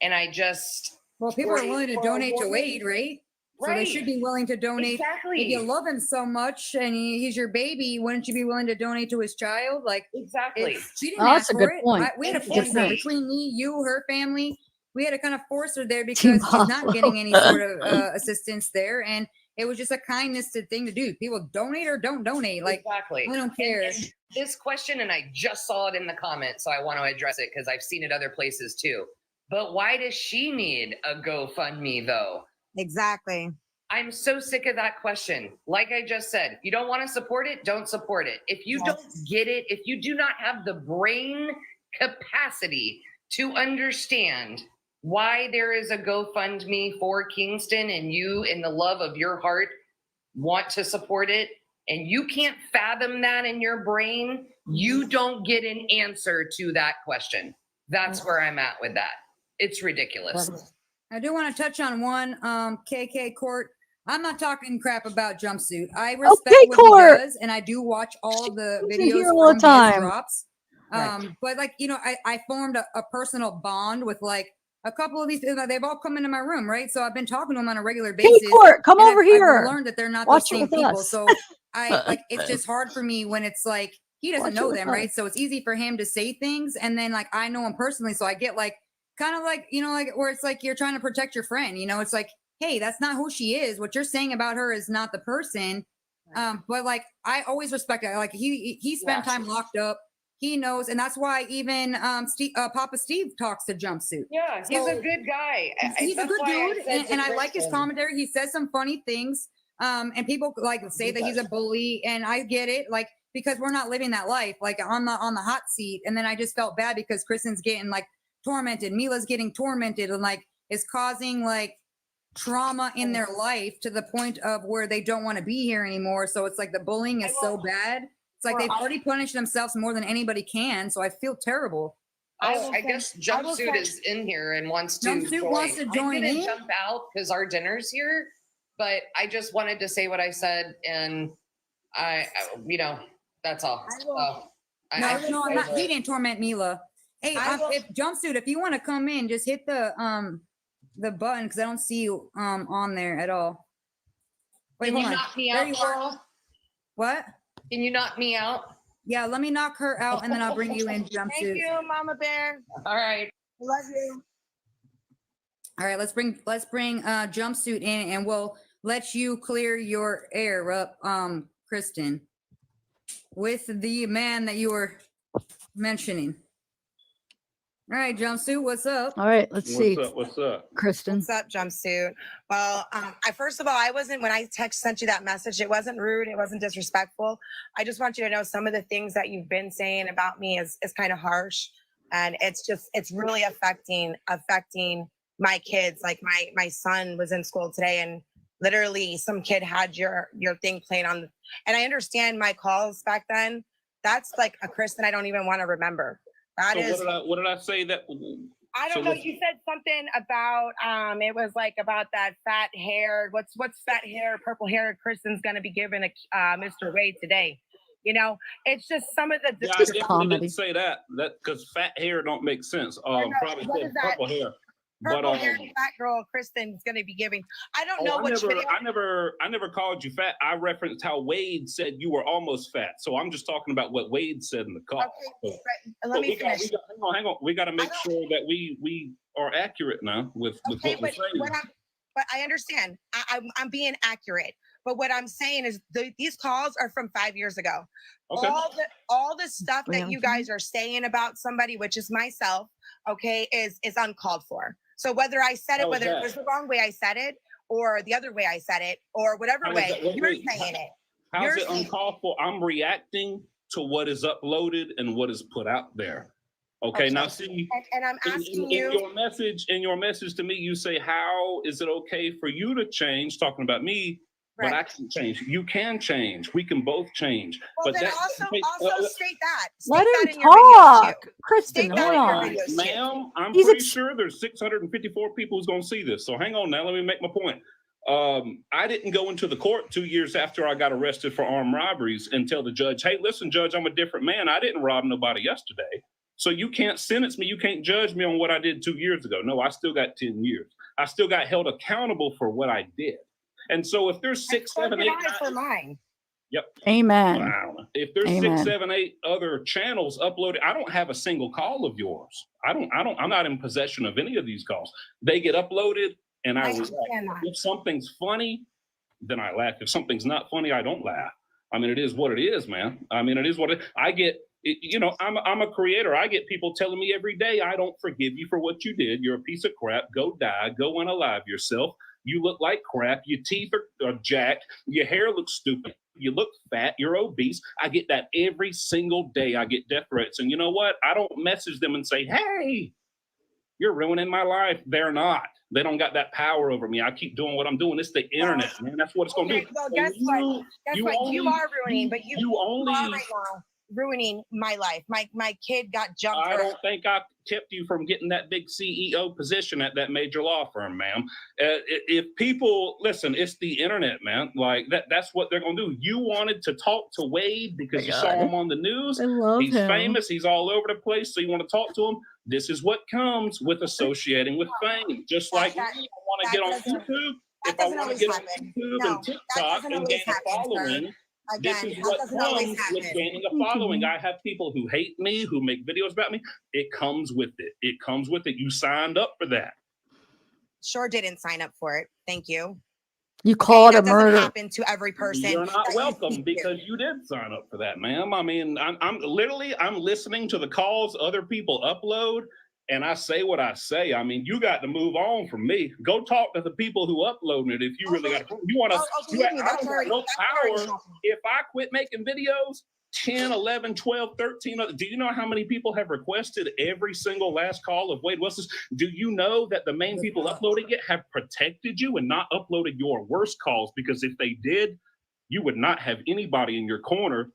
Speaker 13: And I just...
Speaker 4: Well, people are willing to donate to Wade, right? So they should be willing to donate.
Speaker 13: Exactly.
Speaker 4: If you love him so much and he's your baby, wouldn't you be willing to donate to his child? Like,
Speaker 13: exactly.
Speaker 4: She didn't ask for it.
Speaker 1: Point.
Speaker 4: We had to force her between me, you, her family. We had to kind of force her there because she's not getting any sort of assistance there. And it was just a kindness thing to do. People donate or don't donate. Like,
Speaker 13: exactly.
Speaker 4: I don't care.
Speaker 13: And this question, and I just saw it in the comments, so I want to address it because I've seen it other places too. But why does she need a GoFundMe though?
Speaker 14: Exactly.
Speaker 13: I'm so sick of that question. Like I just said, if you don't want to support it, don't support it. If you don't get it, if you do not have the brain capacity to understand why there is a GoFundMe for Kingston, and you, in the love of your heart, want to support it, and you can't fathom that in your brain, you don't get an answer to that question. That's where I'm at with that. It's ridiculous.
Speaker 4: I do want to touch on one, KK Court. I'm not talking crap about Jumpsuit. I respect what he does, and I do watch all the videos
Speaker 1: all the time.
Speaker 4: His drops. But like, I formed a personal bond with like a couple of these. They've all come into my room, right? So I've been talking to them on a regular basis.
Speaker 1: Court, come over here.
Speaker 4: I've learned that they're not
Speaker 1: Watch
Speaker 4: the same people. So it's just hard for me when it's like he doesn't know them, right? So it's easy for him to say things, and then like I know him personally, so I get like kind of like like where it's like you're trying to protect your friend. It's like, hey, that's not who she is. What you're saying about her is not the person. But like I always respect it. Like he spent time locked up. He knows, and that's why even Papa Steve talks to Jumpsuit.
Speaker 13: Yeah, he's a good guy.
Speaker 4: He's a good dude, and I like his commentary. He says some funny things, and people like say that he's a bully, and I get it, like because we're not living that life, like on the hot seat. And then I just felt bad because Kristin's getting like tormented, Mila's getting tormented, and like is causing like trauma in their life to the point of where they don't want to be here anymore. So it's like the bullying is so bad. It's like they've already punished themselves more than anybody can. So I feel terrible.
Speaker 13: I guess Jumpsuit is in here and wants to
Speaker 4: Jumpsuit
Speaker 13: join.
Speaker 4: wants to join
Speaker 13: I'm gonna
Speaker 4: in.
Speaker 13: jump out because our dinner's here, but I just wanted to say what I said, and That's all.
Speaker 4: No, he didn't torment Mila. Hey, if Jumpsuit, if you want to come in, just hit the button because I don't see you on there at all. Wait,
Speaker 13: Can
Speaker 4: hold
Speaker 13: you
Speaker 4: on.
Speaker 13: knock me
Speaker 4: There
Speaker 13: out,
Speaker 4: you
Speaker 13: girl?
Speaker 4: are. What?
Speaker 13: Can you knock me out?
Speaker 4: Yeah, let me knock her out and then I'll bring you in, Jumpsuit.
Speaker 9: Thank you, Mama Bear.
Speaker 13: All right.
Speaker 9: Love you.
Speaker 4: All right, let's bring Jumpsuit in and we'll let you clear your air up, Kristin, with the man that you were mentioning. All right, Jumpsuit, what's up?
Speaker 1: All right, let's see.
Speaker 14: What's up?
Speaker 1: Kristin.
Speaker 9: What's up, Jumpsuit? Well, first of all, I wasn't, when I sent you that message, it wasn't rude. It wasn't disrespectful. I just want you to know some of the things that you've been saying about me is kind of harsh. And it's really affecting my kids. Like my son was in school today and literally some kid had your thing playing on. And I understand my calls back then. That's like a Kristin I don't even want to remember.
Speaker 14: What did I say that?
Speaker 9: I don't know. You said something about it was like about that fat hair. What's fat hair, purple hair Kristin's gonna be giving Mr. Wade today. You know, it's just some of the.
Speaker 14: Yeah, I definitely didn't say that because fat hair don't make sense. Probably said purple hair.
Speaker 9: Purple hair fat girl Kristin's gonna be giving. I don't know which video.
Speaker 14: I never called you fat. I referenced how Wade said you were almost fat. So I'm just talking about what Wade said in the call.
Speaker 9: Okay, let me finish.
Speaker 14: Hang on. We got to make sure that we are accurate now with what we're saying.
Speaker 9: But I understand. I'm being accurate. But what I'm saying is these calls are from 5 years ago. Okay. All the stuff that you guys are saying about somebody, which is myself, okay, is uncalled for. So whether I said it, whether it was the wrong way I said it, or the other way I said it, or whatever way you're saying it.
Speaker 14: How's it uncalled for? I'm reacting to what is uploaded and what is put out there. Okay. Now see,
Speaker 9: and I'm asking you
Speaker 14: in your message to me, you say, how is it okay for you to change? Talking about me. Right. But I can change. You can change. We can both change.
Speaker 9: Well,
Speaker 14: but
Speaker 9: then also state that.
Speaker 1: Let him talk. Kristin, hold on.
Speaker 14: Ma'am, I'm pretty sure there's 654 people who's going to see this. So hang on now. Let me make my point. I didn't go into the court 2 years after I got arrested for armed robberies and tell the judge, hey, listen, judge, I'm a different man. I didn't rob nobody yesterday. So you can't sentence me. You can't judge me on what I did 2 years ago. No, I still got 10 years. I still got held accountable for what I did. And so if there's 6, 7, 8,
Speaker 9: for mine.
Speaker 14: Yep.
Speaker 1: Amen.
Speaker 14: Wow. If there's 6, 7, 8 other channels uploaded, I don't have a single call of yours. I'm not in possession of any of these calls. They get uploaded and I react. If something's funny, then I laugh. If something's not funny, I don't laugh. I mean, it is what it is, man. I mean, it is what I get. I'm a creator. I get people telling me every day, I don't forgive you for what you did. You're a piece of crap. Go die. Go unalive yourself. You look like crap. Your teeth are jacked. Your hair looks stupid. You look fat. You're obese. I get that every single day. I get death threats. And you know what? I don't message them and say, hey, you're ruining my life. They're not. They don't got that power over me. I keep doing what I'm doing. It's the internet, man. That's what it's going to do.
Speaker 9: Well, guess what? You are ruining, but you only are right now ruining my life. My kid got jumped.
Speaker 14: I don't think I kept you from getting that big CEO position at that major law firm, ma'am. If people listen, it's the internet, man. Like that's what they're gonna do. You wanted to talk to Wade because you saw him on the news. He's famous. He's all over the place. So you want to talk to him. This is what comes with associating with fame. Just like me, I want to get on YouTube. If I want to get on YouTube and TikTok and gain a following.
Speaker 9: Again,
Speaker 14: this is what comes with gaining a following. I have people who hate me, who make videos about me. It comes with it. It comes with it. You signed up for that.
Speaker 9: Sure didn't sign up for it. Thank you.
Speaker 1: You called a murder.
Speaker 9: Doesn't happen to every person.
Speaker 14: You're not welcome because you did sign up for that, ma'am. I mean, I'm listening to the calls other people upload. And I say what I say. I mean, you got to move on from me. Go talk to the people who upload it. If you really got to, you want to, I don't have no power. If I quit making videos, 10, 11, 12, 13, do you know how many people have requested every single last call of Wade Wilson's? Do you know that the main people uploading it have protected you and not uploaded your worst calls? Because if they did, you would not have anybody in your corner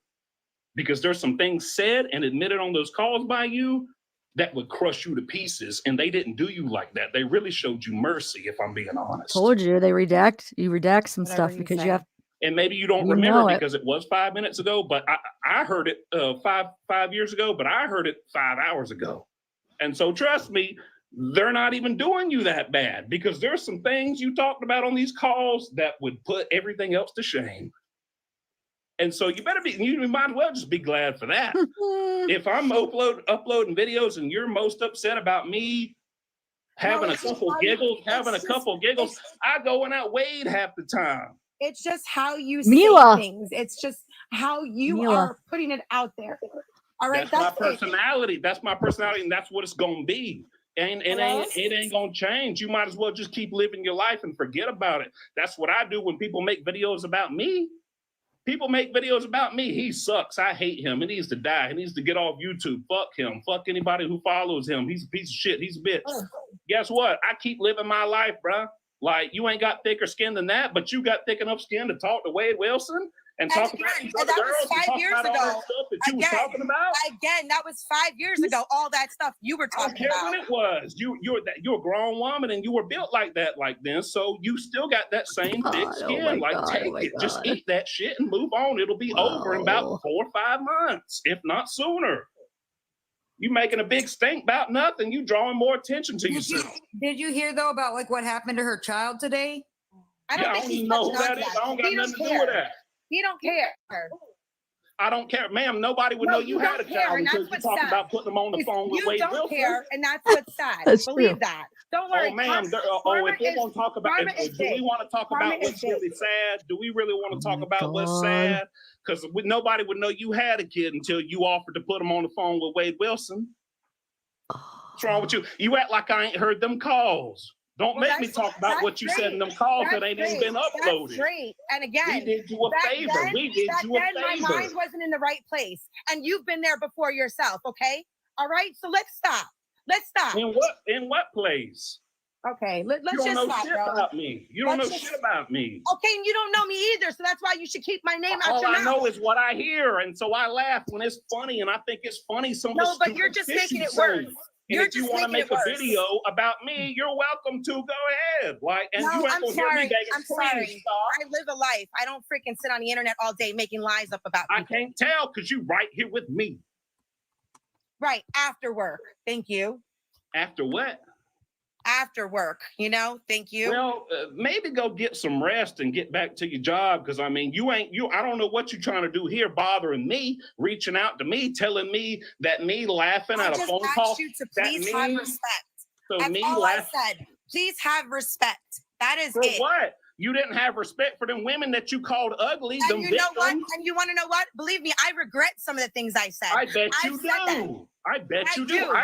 Speaker 14: because there's some things said and admitted on those calls by you that would crush you to pieces. And they didn't do you like that. They really showed you mercy, if I'm being honest.
Speaker 1: Told you you redact some stuff because you have
Speaker 14: And maybe you don't remember because it was 5 minutes ago, but I heard it 5 years ago, but I heard it 5 hours ago. And so trust me, they're not even doing you that bad because there's some things you talked about on these calls that would put everything else to shame. And so you might as well just be glad for that. If I'm uploading videos and you're most upset about me having a couple giggles, I go and outweighed half the time.
Speaker 9: It's just how you
Speaker 1: Mila.
Speaker 9: say things. It's just how you are putting it out there. All right,
Speaker 14: that's my personality. That's my personality, and that's what it's gonna be. And it ain't gonna change. You might as well just keep living your life and forget about it. That's what I do when people make videos about me. People make videos about me. He sucks. I hate him. He needs to die. He needs to get off YouTube. Fuck him. Fuck anybody who follows him. He's a piece of shit. He's a bitch. Guess what? I keep living my life, bruh. Like, you ain't got thicker skin than that, but you got thick enough skin to talk to Wade Wilson and talk about these other girls and talk about all that stuff that you was talking about.
Speaker 9: Again, that was 5 years ago. All that stuff you were talking about.
Speaker 14: I don't care when it was. You're a grown woman and you were built like that then. So you still got that same thick skin. Take it. Just eat that shit and move on. It'll be over in about 4 or 5 months, if not sooner. You making a big stink about nothing. You drawing more attention to yourself.
Speaker 4: Did you hear though about like what happened to her child today?
Speaker 9: I don't
Speaker 14: even know who that is. I don't got nothing to do with that.
Speaker 9: He don't care.
Speaker 14: I don't care, ma'am. Nobody would know you had a child until you talk about putting them on the phone with Wade Wilson.
Speaker 9: You don't care, and that's what's sad. Believe that. Don't worry.
Speaker 14: Oh, ma'am. If we're going to talk about it, do we want to talk about what's really sad? Do we really want to talk about what's sad? Because nobody would know you had a kid until you offered to put them on the phone with Wade Wilson. What's wrong with you? You act like I ain't heard them calls. Don't make me talk about what you said in them calls that ain't even been uploaded.
Speaker 9: That's great. And again,
Speaker 14: we did you a favor. We did you a favor.
Speaker 9: My mind wasn't in the right place. And you've been there before yourself, okay? All right? So let's stop. Let's stop.
Speaker 14: In what place?
Speaker 9: Okay, let's just stop,
Speaker 14: You don't know shit about me. You don't know shit about me.
Speaker 9: Okay, and you don't know me either, so that's why you should keep my name out your mouth.
Speaker 14: All I know is what I hear, and so I laugh when it's funny, and I think it's funny.
Speaker 9: No, but you're just making it worse.
Speaker 14: And if you want to make a video about me, you're welcome to. Go ahead. You ain't gonna hear me begging.
Speaker 9: I'm sorry. I live a life. I don't freaking sit on the internet all day making lies up about people.
Speaker 14: I can't tell because you right here with me.
Speaker 9: Right, after work. Thank you.
Speaker 14: After what?
Speaker 9: After work, thank you.
Speaker 14: Well, maybe go get some rest and get back to your job. Cause I mean, I don't know what you're trying to do here, bothering me, reaching out to me, telling me that me laughing at a phone call.
Speaker 9: You to please have respect. That's all I said. Please have respect. That is
Speaker 14: it. For what? You didn't have respect for them women that you called ugly.
Speaker 9: And you know what? And you want to know what? Believe me, I regret some of the things I said.
Speaker 14: I bet you do. I bet you do.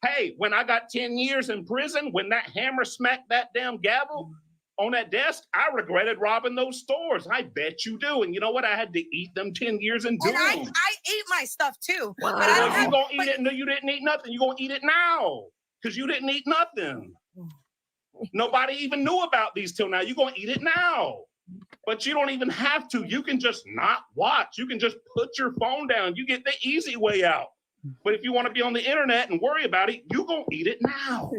Speaker 14: Hey, when I got 10 years in prison, when that hammer smacked that damn gavel on that desk, I regretted robbing those stores. I bet you do. And you know what? I had to eat them 10 years and do them.
Speaker 9: I ate my stuff too.
Speaker 14: Wow. But you gonna eat it? No, you didn't eat nothing. You're going to eat it now because you didn't eat nothing. Nobody even knew about these till now. You're going to eat it now. But you don't even have to. You can just not watch. You can just put your phone down. You get the easy way out. But if you want to be on the internet and worry about it, you gonna eat it now.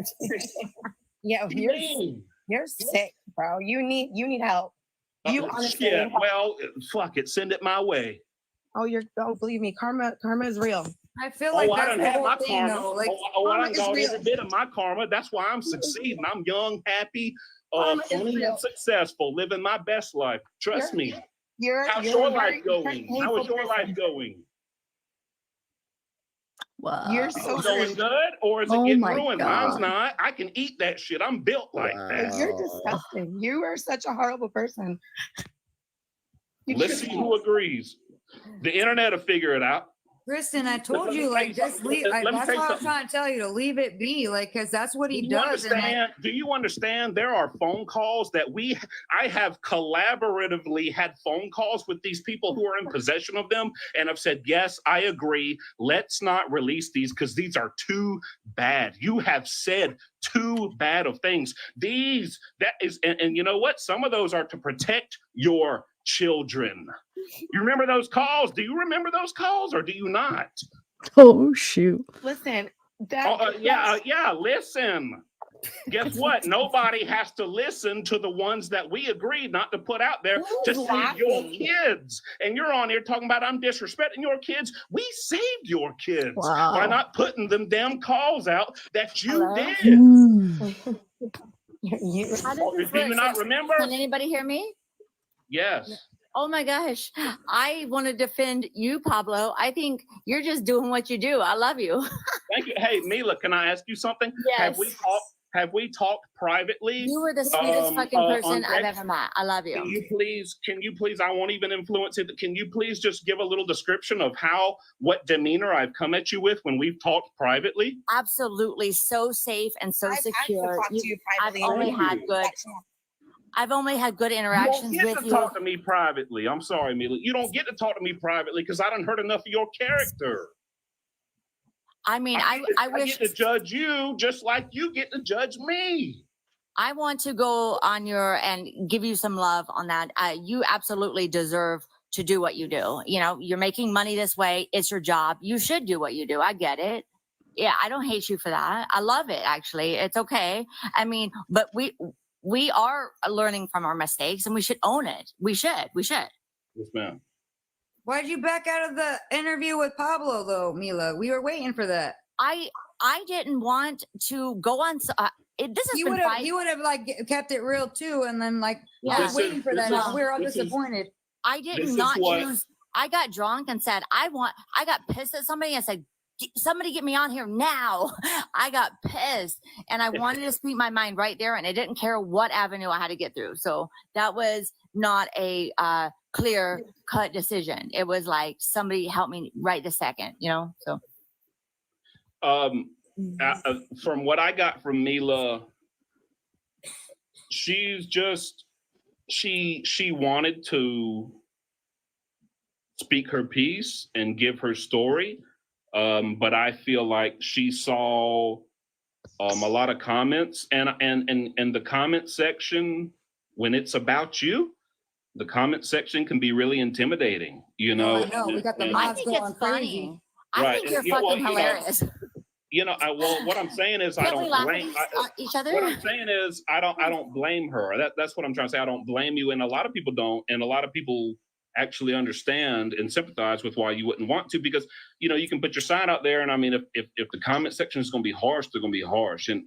Speaker 9: Yeah, you're sick, bro. You need help. You honestly
Speaker 14: need help. Well, fuck it. Send it my way.
Speaker 9: Believe me, karma is real.
Speaker 4: I feel like
Speaker 14: I done had my karma.
Speaker 4: Though.
Speaker 14: I done got every bit of my karma. That's why I'm succeeding. I'm young, happy, funny, and successful, living my best life. Trust me. How's your life going? How is your life going?
Speaker 1: Wow.
Speaker 9: You're so
Speaker 14: going good, or is it getting ruined? God. Mine's not. I can eat that shit. I'm built like that.
Speaker 9: You're disgusting. You are such a horrible person.
Speaker 14: Let's see who agrees. The internet will figure it out.
Speaker 4: Kristin, I told you, just leave. That's why I was trying to tell you to leave it be, because that's what he does.
Speaker 14: Do you understand? There are phone calls that I have collaboratively had phone calls with these people who are in possession of them and have said, yes, I agree. Let's not release these because these are too bad. You have said too bad of things. And you know what? Some of those are to protect your children. You remember those calls? Do you remember those calls or do you not?
Speaker 1: Oh shoot.
Speaker 9: Listen.
Speaker 14: Listen. Guess what? Nobody has to listen to the ones that we agreed not to put out there to save your kids. And you're on here talking about I'm disrespecting your kids. We saved your kids by not putting them damn calls out that you did.
Speaker 3: How does
Speaker 14: Do
Speaker 3: this
Speaker 14: you
Speaker 3: work?
Speaker 14: not remember?
Speaker 3: Can anybody hear me?
Speaker 14: Yes.
Speaker 3: Oh my gosh. I want to defend you, Pablo. I think you're just doing what you do. I love you.
Speaker 14: Thank you. Hey, Mila, can I ask you something?
Speaker 3: Yes.
Speaker 14: Have we talked privately?
Speaker 3: You were the sweetest fucking person I've ever met. I love you.
Speaker 14: Can you please, I won't even influence it. Can you please just give a little description of what demeanor I've come at you with when we've talked privately?
Speaker 3: Absolutely. So safe and so secure. I've only had good interactions
Speaker 14: you don't get
Speaker 3: with
Speaker 14: to
Speaker 3: you.
Speaker 14: talk to me privately. I'm sorry, Mila. You don't get to talk to me privately because I done heard enough of your character.
Speaker 3: I mean, I wish
Speaker 14: get to judge you just like you get to judge me.
Speaker 3: I want to go on and give you some love on that. You absolutely deserve to do what you do. You know, you're making money this way. It's your job. You should do what you do. I get it. Yeah, I don't hate you for that. I love it, actually. It's okay. I mean, but we are learning from our mistakes and we should own it. We should. Yes,
Speaker 14: ma'am.
Speaker 4: Why'd you back out of the interview with Pablo, though, Mila? We were waiting for that.
Speaker 3: I didn't want to go on. He would
Speaker 4: have like kept it real too, and then waiting for that. We were all disappointed.
Speaker 3: I did not choose. I got drunk and said I got pissed at somebody and said, somebody get me on here now. I got pissed and I wanted to speak my mind right there, and I didn't care what avenue I had to get through. So that was not a clear cut decision. It was like somebody help me right this second, so.
Speaker 14: From what I got from Mila, she's just, she wanted to speak her piece and give her story. But I feel like she saw a lot of comments and the comment section, when it's about you, the comment section can be really intimidating,
Speaker 4: I know. We got the mobs going crazy.
Speaker 3: I think you're fucking hilarious.
Speaker 14: What I'm saying is I don't blame
Speaker 3: each other.
Speaker 14: What I'm saying is I don't blame her. That's what I'm trying to say. I don't blame you, and a lot of people don't, and a lot of people actually understand and sympathize with why you wouldn't want to, because you can put your side out there, and I mean if the comment section is going to be harsh, they're going to be harsh, and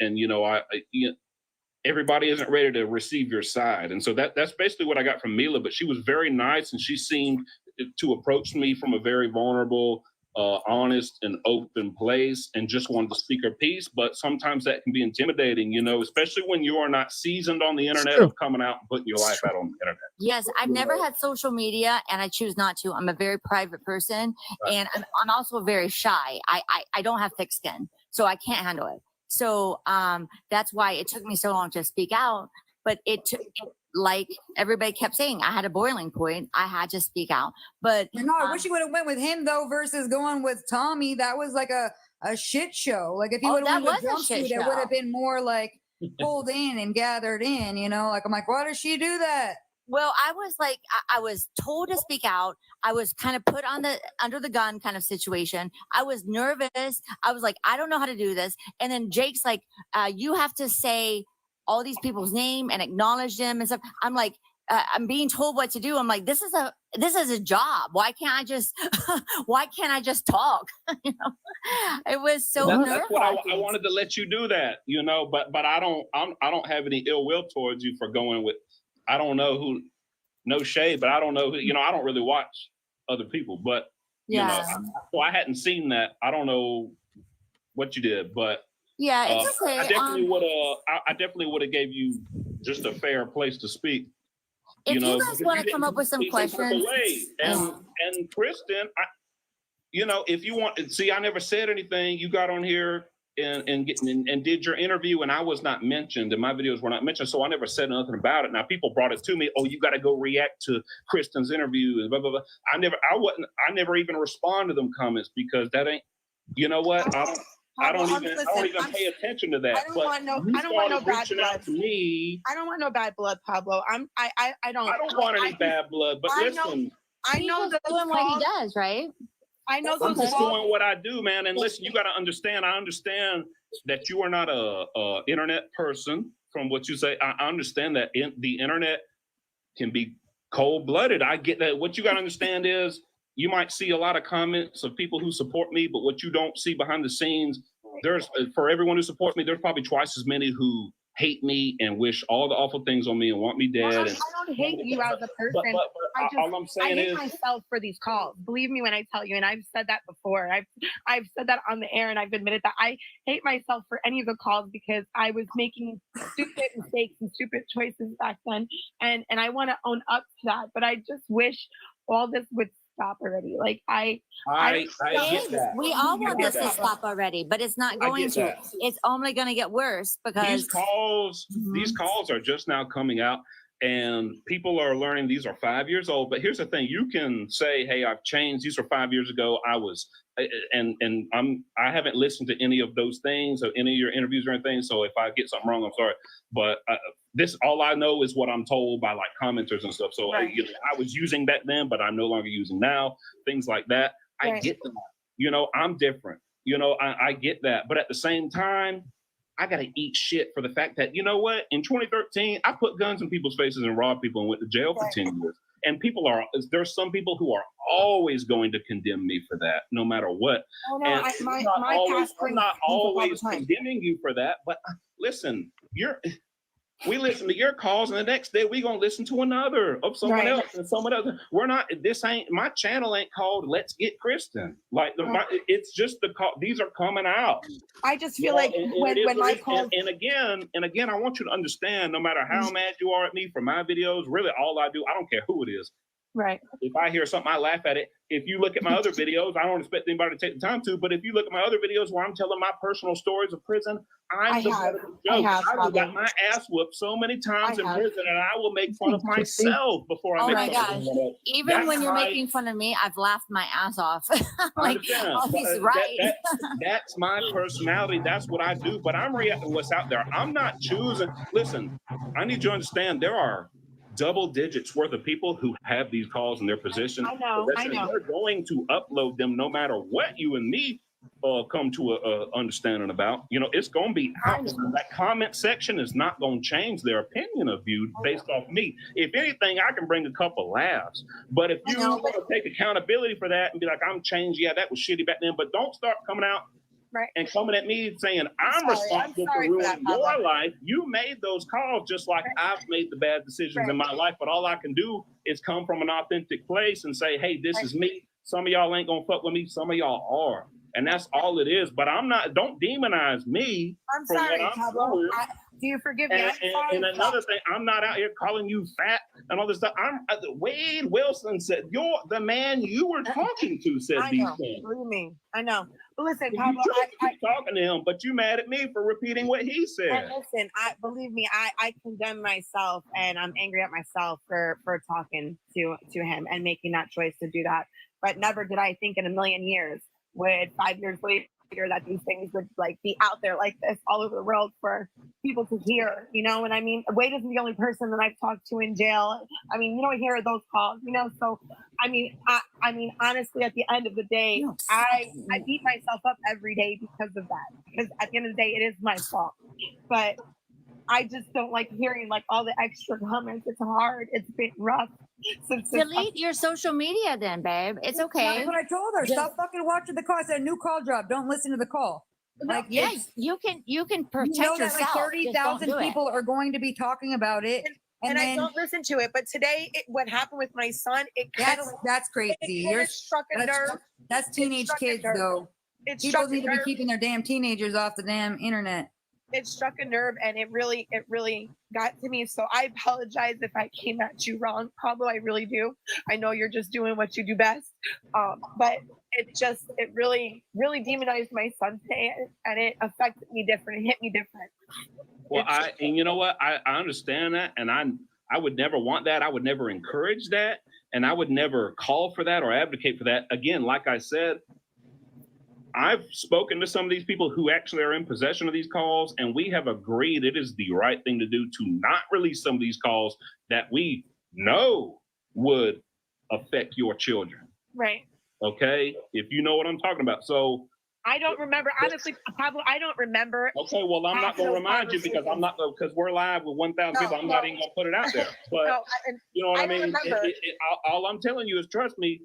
Speaker 14: everybody isn't ready to receive your side, and so that's basically what I got from Mila. But she was very nice, and she seemed to approach me from a very vulnerable, honest and open place, and just wanted to speak her piece. But sometimes that can be intimidating, especially when you are not seasoned on the internet of coming out and putting your life out on the internet.
Speaker 3: Yes, I've never had social media, and I choose not to. I'm a very private person, and I'm also very shy. I don't have thick skin, so I can't handle it. So that's why it took me so long to speak out. But like everybody kept saying, I had a boiling point. I had to speak out. But
Speaker 4: I wish you would have went with him though versus going with Tommy. That was like a shit show. Like if you would have went with Jumpsuit, it would have been more like pulled in and gathered in. Like I'm like, why does she do that?
Speaker 3: Well, I was like, I was told to speak out. I was kind of put on under the gun kind of situation. I was nervous. I was like, I don't know how to do this. And then Jake's like, you have to say all these people's name and acknowledge them and stuff. I'm like, I'm being told what to do. I'm like, this is a job. Why can't I just talk? It was so nervous.
Speaker 14: That's what I wanted to let you do that, but I don't have any ill will towards you for going with, I don't know who, no shade, but I don't know who, I don't really watch other people, but so I hadn't seen that. I don't know what you did, but
Speaker 3: yeah, it's okay.
Speaker 14: I definitely would have gave you just a fair place to speak.
Speaker 3: If you guys want to come up with some questions,
Speaker 14: and Kristin, if you want, see, I never said anything. You got on here and did your interview, and I was not mentioned, and my videos were not mentioned, so I never said nothing about it. Now people brought it to me. Oh, you got to go react to Kristin's interview and blah blah blah. I never even respond to them comments because that ain't. You know what? I don't even pay attention to that.
Speaker 9: I don't want no bad blood.
Speaker 14: To me,
Speaker 9: I don't want no bad blood, Pablo. I don't
Speaker 14: want any bad blood. But listen,
Speaker 3: I know that doing what he does, right?
Speaker 9: I know
Speaker 14: I'm
Speaker 9: those
Speaker 14: just
Speaker 9: calls.
Speaker 14: doing what I do, man. And listen, you got to understand. I understand that you are not a internet person. From what you say, I understand that the internet can be cold-blooded. I get that. What you got to understand is you might see a lot of comments of people who support me, but what you don't see behind the scenes, there's for everyone who supports me, there's probably twice as many who hate me and wish all the awful things on me and want me dead.
Speaker 9: Well,
Speaker 14: and,
Speaker 9: I don't hate you as a person.
Speaker 14: But all I'm saying
Speaker 9: I hate
Speaker 14: is
Speaker 9: myself for these calls. Believe me when I tell you, and I've said that before. I've said that on the air, and I've admitted that I hate myself for any of the calls because I was making stupid mistakes and stupid choices back then, and I want to own up to that. But I just wish all this would stop already. Like I
Speaker 14: get that.
Speaker 15: We all want this to stop already, but it's not going to.
Speaker 14: that.
Speaker 15: It's only going to get worse because
Speaker 14: these calls are just now coming out, and people are learning these are 5 years old. But here's the thing: you can say, "Hey, I've changed. These were 5 years ago. I was," and I haven't listened to any of those things or any of your interviews or anything. So if I get something wrong, I'm sorry. But this, all I know is what I'm told by like commenters and stuff. So I was using back then, but I'm no longer using now. Things like that. I get that. You know, I'm different. You know, I get that. But at the same time, I got to eat shit for the fact that, you know what? In 2013, I put guns in people's faces and robbed people and went to jail for 10 years. And there's some people who are always going to condemn me for that, no matter what.
Speaker 9: Oh, no,
Speaker 14: I'm not always condemning you for that. But listen, we listen to your calls, and the next day we gonna listen to another of someone else and someone else. My channel ain't called Let's Get Kristin. Like it's just the call. These are coming out.
Speaker 9: I just feel like when my calls
Speaker 14: and again, I want you to understand. No matter how mad you are at me for my videos, really all I do, I don't care who it is.
Speaker 9: Right.
Speaker 14: If I hear something, I laugh at it. If you look at my other videos, I don't expect anybody to take the time to, but if you look at my other videos where I'm telling my personal stories of prison, I got my ass whooped so many times in prison, and I will make fun of myself before I make fun of someone else.
Speaker 15: Even when you're making fun of me, I've laughed my ass off. Like, oh, he's right.
Speaker 14: That's my personality. That's what I do, but I'm reacting to what's out there. I'm not choosing. Listen, I need you to understand there are double digits worth of people who have these calls in their position.
Speaker 9: I know.
Speaker 14: They're going to upload them no matter what you and me come to a understanding about. You know, it's going to be out. That comment section is not going to change their opinion of you based off me. If anything, I can bring a couple laughs. But if you want to take accountability for that and be like, I'm changed, yeah, that was shitty back then, but don't start coming out and coming at me saying I'm responsible for ruining your life. You made those calls just like I've made the bad decisions in my life, but all I can do is come from an authentic place and say, hey, this is me. Some of y'all ain't gonna fuck with me. Some of y'all are. And that's all it is. But don't demonize me.
Speaker 9: I'm sorry, Pablo. Do you forgive me?
Speaker 14: And another thing, I'm not out here calling you fat and all this stuff. Wade Wilson said, you're the man you were talking to said these things.
Speaker 9: Believe me, I know. But listen, Pablo,
Speaker 14: I keep talking to him, but you mad at me for repeating what he said.
Speaker 9: And listen, believe me, I condemn myself, and I'm angry at myself for talking to him and making that choice to do that. But never did I think in a million years would 5 years later that these things would like be out there like this all over the world for people to hear, you know what I mean? Wade isn't the only person that I've talked to in jail. I mean, you don't hear those calls, you know? So, I mean, honestly, at the end of the day, I beat myself up every day because of that, because at the end of the day, it is my fault. But I just don't like hearing like all the extra comments. It's hard. It's been rough.
Speaker 15: Delete your social media then, babe. It's okay.
Speaker 12: That's what I told her. Stop fucking watching the call. I said, a new call drop. Don't listen to the call.
Speaker 15: Like, yes, you can protect yourself.
Speaker 12: That like 30,000 people are going to be talking about it.
Speaker 9: And then, I don't listen to it. But today, what happened with my son,
Speaker 12: that's crazy.
Speaker 9: It struck a nerve.
Speaker 12: That's teenage kids, though. People need to be keeping their damn teenagers off the damn internet.
Speaker 9: It struck a nerve, and it really got to me. So I apologize if I came at you wrong, Pablo. I really do. I know you're just doing what you do best. But it really demonized my son today, and it affected me different. It hit me different.
Speaker 14: Well, and you know what? I understand that, and I would never want that. I would never encourage that, and I would never call for that or advocate for that. Again, like I said, I've spoken to some of these people who actually are in possession of these calls, and we have agreed it is the right thing to do to not release some of these calls that we know would affect your children.
Speaker 9: Right.
Speaker 14: Okay, if you know what I'm talking about. So
Speaker 9: I don't remember, honestly, Pablo. I don't remember.
Speaker 14: Okay, well, I'm not going to remind you because because we're live with 1,000 people. I'm not even going to put it out there. But you know what I mean? All I'm telling you is, trust me,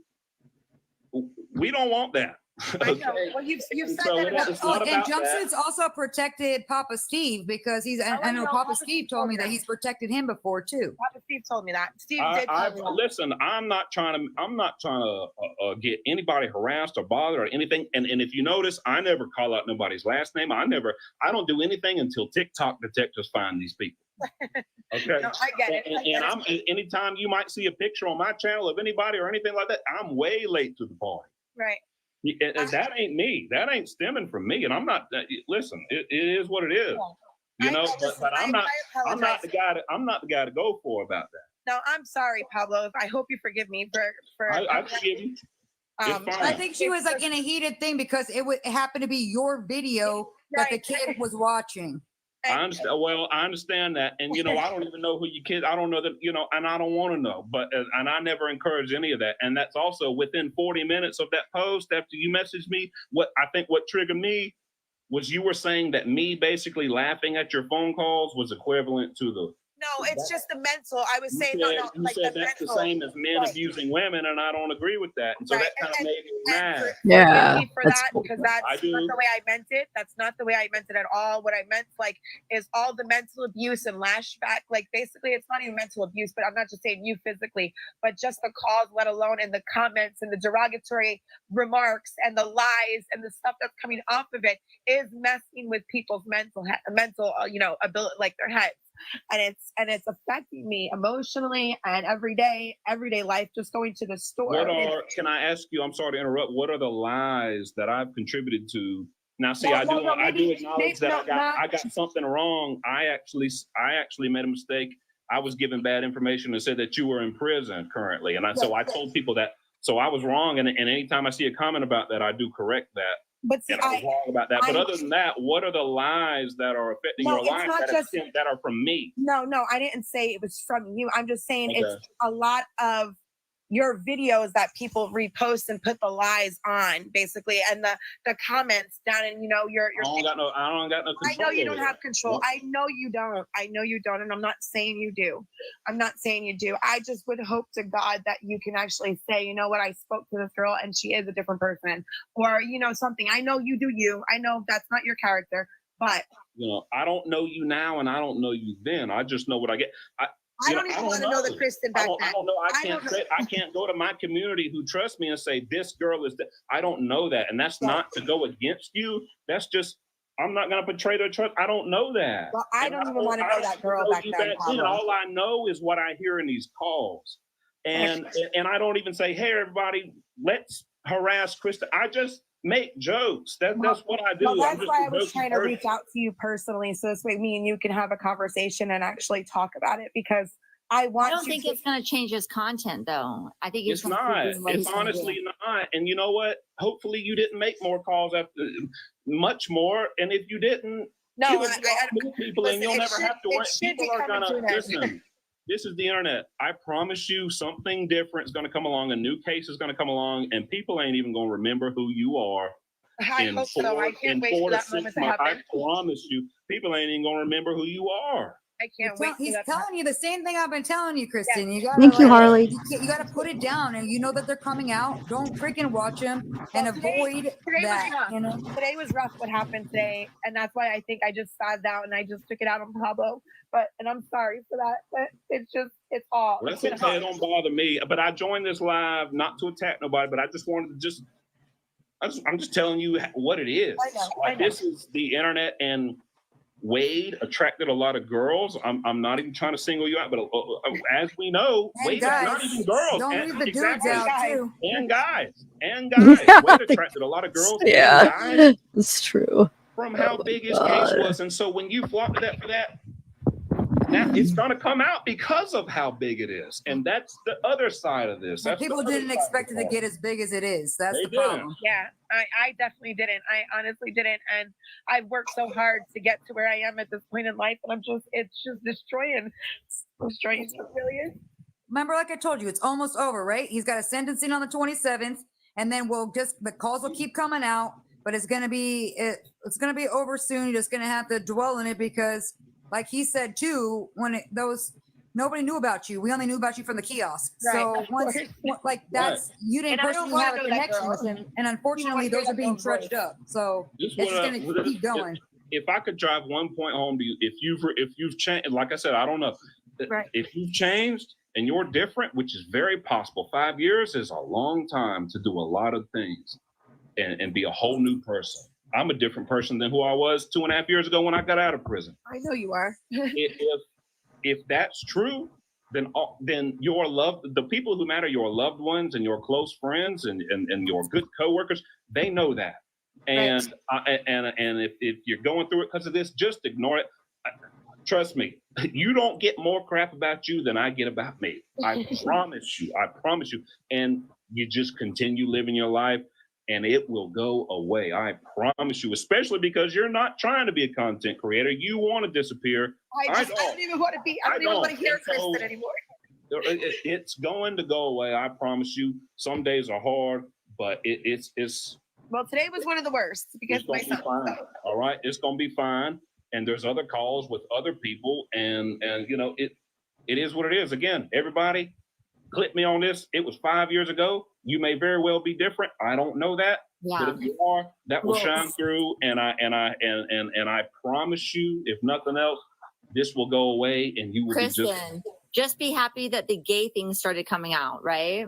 Speaker 14: we don't want that.
Speaker 9: Okay. Well, you've said that.
Speaker 4: And Jumpsuit's also protected Papa Steve because I know Papa Steve told me that he's protected him before too.
Speaker 9: Papa Steve told me that. Steve did tell me that.
Speaker 14: Listen, I'm not trying to get anybody harassed or bothered or anything. And if you notice, I never call out nobody's last name. I don't do anything until TikTok detectives find these people. Okay.
Speaker 9: No, I get it.
Speaker 14: And anytime you might see a picture on my channel of anybody or anything like that, I'm way late to the party.
Speaker 9: Right.
Speaker 14: And that ain't me. That ain't stemming from me. And I'm not. Listen, it is what it is. You know. But I'm not the guy to go for about that.
Speaker 9: No, I'm sorry, Pablo. I hope you forgive me for.
Speaker 14: I forgive you.
Speaker 4: I think she was like in a heated thing because it happened to be your video that the kid was watching.
Speaker 14: I understand. Well, I understand that, and you know, I don't even know who your kid. I don't know that, you know, and I don't want to know. But and I never encourage any of that. And that's also within 40 minutes of that post after you messaged me. What triggered me was you were saying that me basically laughing at your phone calls was equivalent to the.
Speaker 9: No, it's just the mental. I was saying,
Speaker 14: you said that's the same as men abusing women, and I don't agree with that. And so that kind of made me mad.
Speaker 1: Yeah,
Speaker 9: for that because that's not the way I meant it. That's not the way I meant it at all. What I meant is all the mental abuse and lashback. Like basically, it's not even mental abuse, but I'm not just saying you physically, but just the calls, let alone in the comments and the derogatory remarks and the lies and the stuff that's coming off of it is messing with people's mental, ability, like their heads. And it's affecting me emotionally and everyday life, just going to the store.
Speaker 14: Can I ask you, I'm sorry to interrupt, what are the lies that I've contributed to? Now, see, I do acknowledge that I got something wrong. I actually made a mistake. I was given bad information and said that you were in prison currently. And so I told people that, so I was wrong. And anytime I see a comment about that, I do correct that.
Speaker 9: But see,
Speaker 14: I was wrong about that. But other than that, what are the lies that are affecting your life that are from me?
Speaker 9: No, I didn't say it was from you. I'm just saying it's a lot of your videos that people repost and put the lies on, basically, and the comments down, and your. I don't got no control. I know you don't have control. I know you don't, and I'm not saying you do. I just would hope to God that you can actually say, you know what, I spoke to this girl and she is a different person, or something. I know you do you. I know that's not your character, but
Speaker 14: I don't know you now, and I don't know you then. I just know what I get.
Speaker 9: I don't even want to know the Kristin back then.
Speaker 14: I don't know. I can't go to my community who trust me and say this girl is. I don't know that, and that's not to go against you. That's just I'm not going to betray their trust. I don't know that.
Speaker 9: Well, I don't even want to know that girl back then.
Speaker 14: All I know is what I hear in these calls, and I don't even say, "Hey, everybody, let's harass Kristin." I just make jokes. That's what I do.
Speaker 9: Well, that's why I was trying to reach out to you personally, so this way me and you can have a conversation and actually talk about it, because I don't
Speaker 15: think it's going to change his content, though. I think
Speaker 14: it's not. It's honestly not. And you know what? Hopefully, you didn't make more calls after much more. And if you didn't, people, and you'll never have to worry. People are gonna listen. This is the internet. I promise you, something different is going to come along. A new case is going to come along, and people ain't even going to remember who you are.
Speaker 9: I hope so. I can't wait for that moment to happen.
Speaker 14: I promise you, people ain't even going to remember who you are.
Speaker 9: I can't wait.
Speaker 4: He's telling you the same thing I've been telling you, Kristin.
Speaker 9: Yeah.
Speaker 4: You gotta,
Speaker 1: Thank you, Harley.
Speaker 4: You got to put it down, and you know that they're coming out. Don't freaking watch them and avoid that.
Speaker 9: Today was rough. What happened today, and that's why I think I just sat down and I just took it out on Pablo. And I'm sorry for that. But it's all.
Speaker 14: Well, that's okay. It don't bother me. But I joined this live not to attack nobody, but I just wanted to I'm just telling you what it is. I know. This is the internet, and Wade attracted a lot of girls. I'm not even trying to single you out, but as we know, Wade is not even girls.
Speaker 4: Don't leave the dudes out too.
Speaker 14: And guys. Wade attracted a lot of girls.
Speaker 1: Yeah,
Speaker 14: and guys
Speaker 1: it's true.
Speaker 14: From how big his case was, and so when you flock to that for that, now it's going to come out because of how big it is, and that's the other side of this.
Speaker 4: People didn't expect it to get as big as it is. That's the problem.
Speaker 9: Yeah, I definitely didn't. I honestly didn't, and I've worked so hard to get to where I am at this point in life, and it's just destroying. It really is.
Speaker 4: Remember, like I told you, it's almost over, right? He's got a sentencing on the 27th. and then the calls will keep coming out, but it's gonna be over soon. You're just gonna have to dwell in it because, like he said too, nobody knew about you. We only knew about you from the kiosk. So you didn't personally have a connection with him, and unfortunately, those are being trudged up. So it's just gonna keep going.
Speaker 14: If I could drive one point home to you, if you've changed, like I said, I don't know. Right. If you've changed and you're different, which is very possible, 5 years is a long time to do a lot of things and be a whole new person. I'm a different person than who I was 2.5 years ago when I got out of prison.
Speaker 9: I know you are.
Speaker 14: if that's true, then the people who matter, your loved ones and your close friends and your good coworkers, they know that. And if you're going through it because of this, just ignore it. Trust me, you don't get more crap about you than I get about me. I promise you. And you just continue living your life and it will go away. I promise you, especially because you're not trying to be a content creator. You want to disappear.
Speaker 9: I don't even want to be. I don't even want to hear Kristin anymore.
Speaker 14: It's going to go away. I promise you. Some days are hard, but it's.
Speaker 9: Well, today was one of the worst because my son.
Speaker 14: All right, it's gonna be fine. And there's other calls with other people, and you know it is what it is. Again, everybody, clip me on this. It was 5 years ago. You may very well be different. I don't know that, but if you are, that will shine through. And I promise you, if nothing else, this will go away, and you will
Speaker 15: Kristin, just be happy that the gay thing started coming out, right?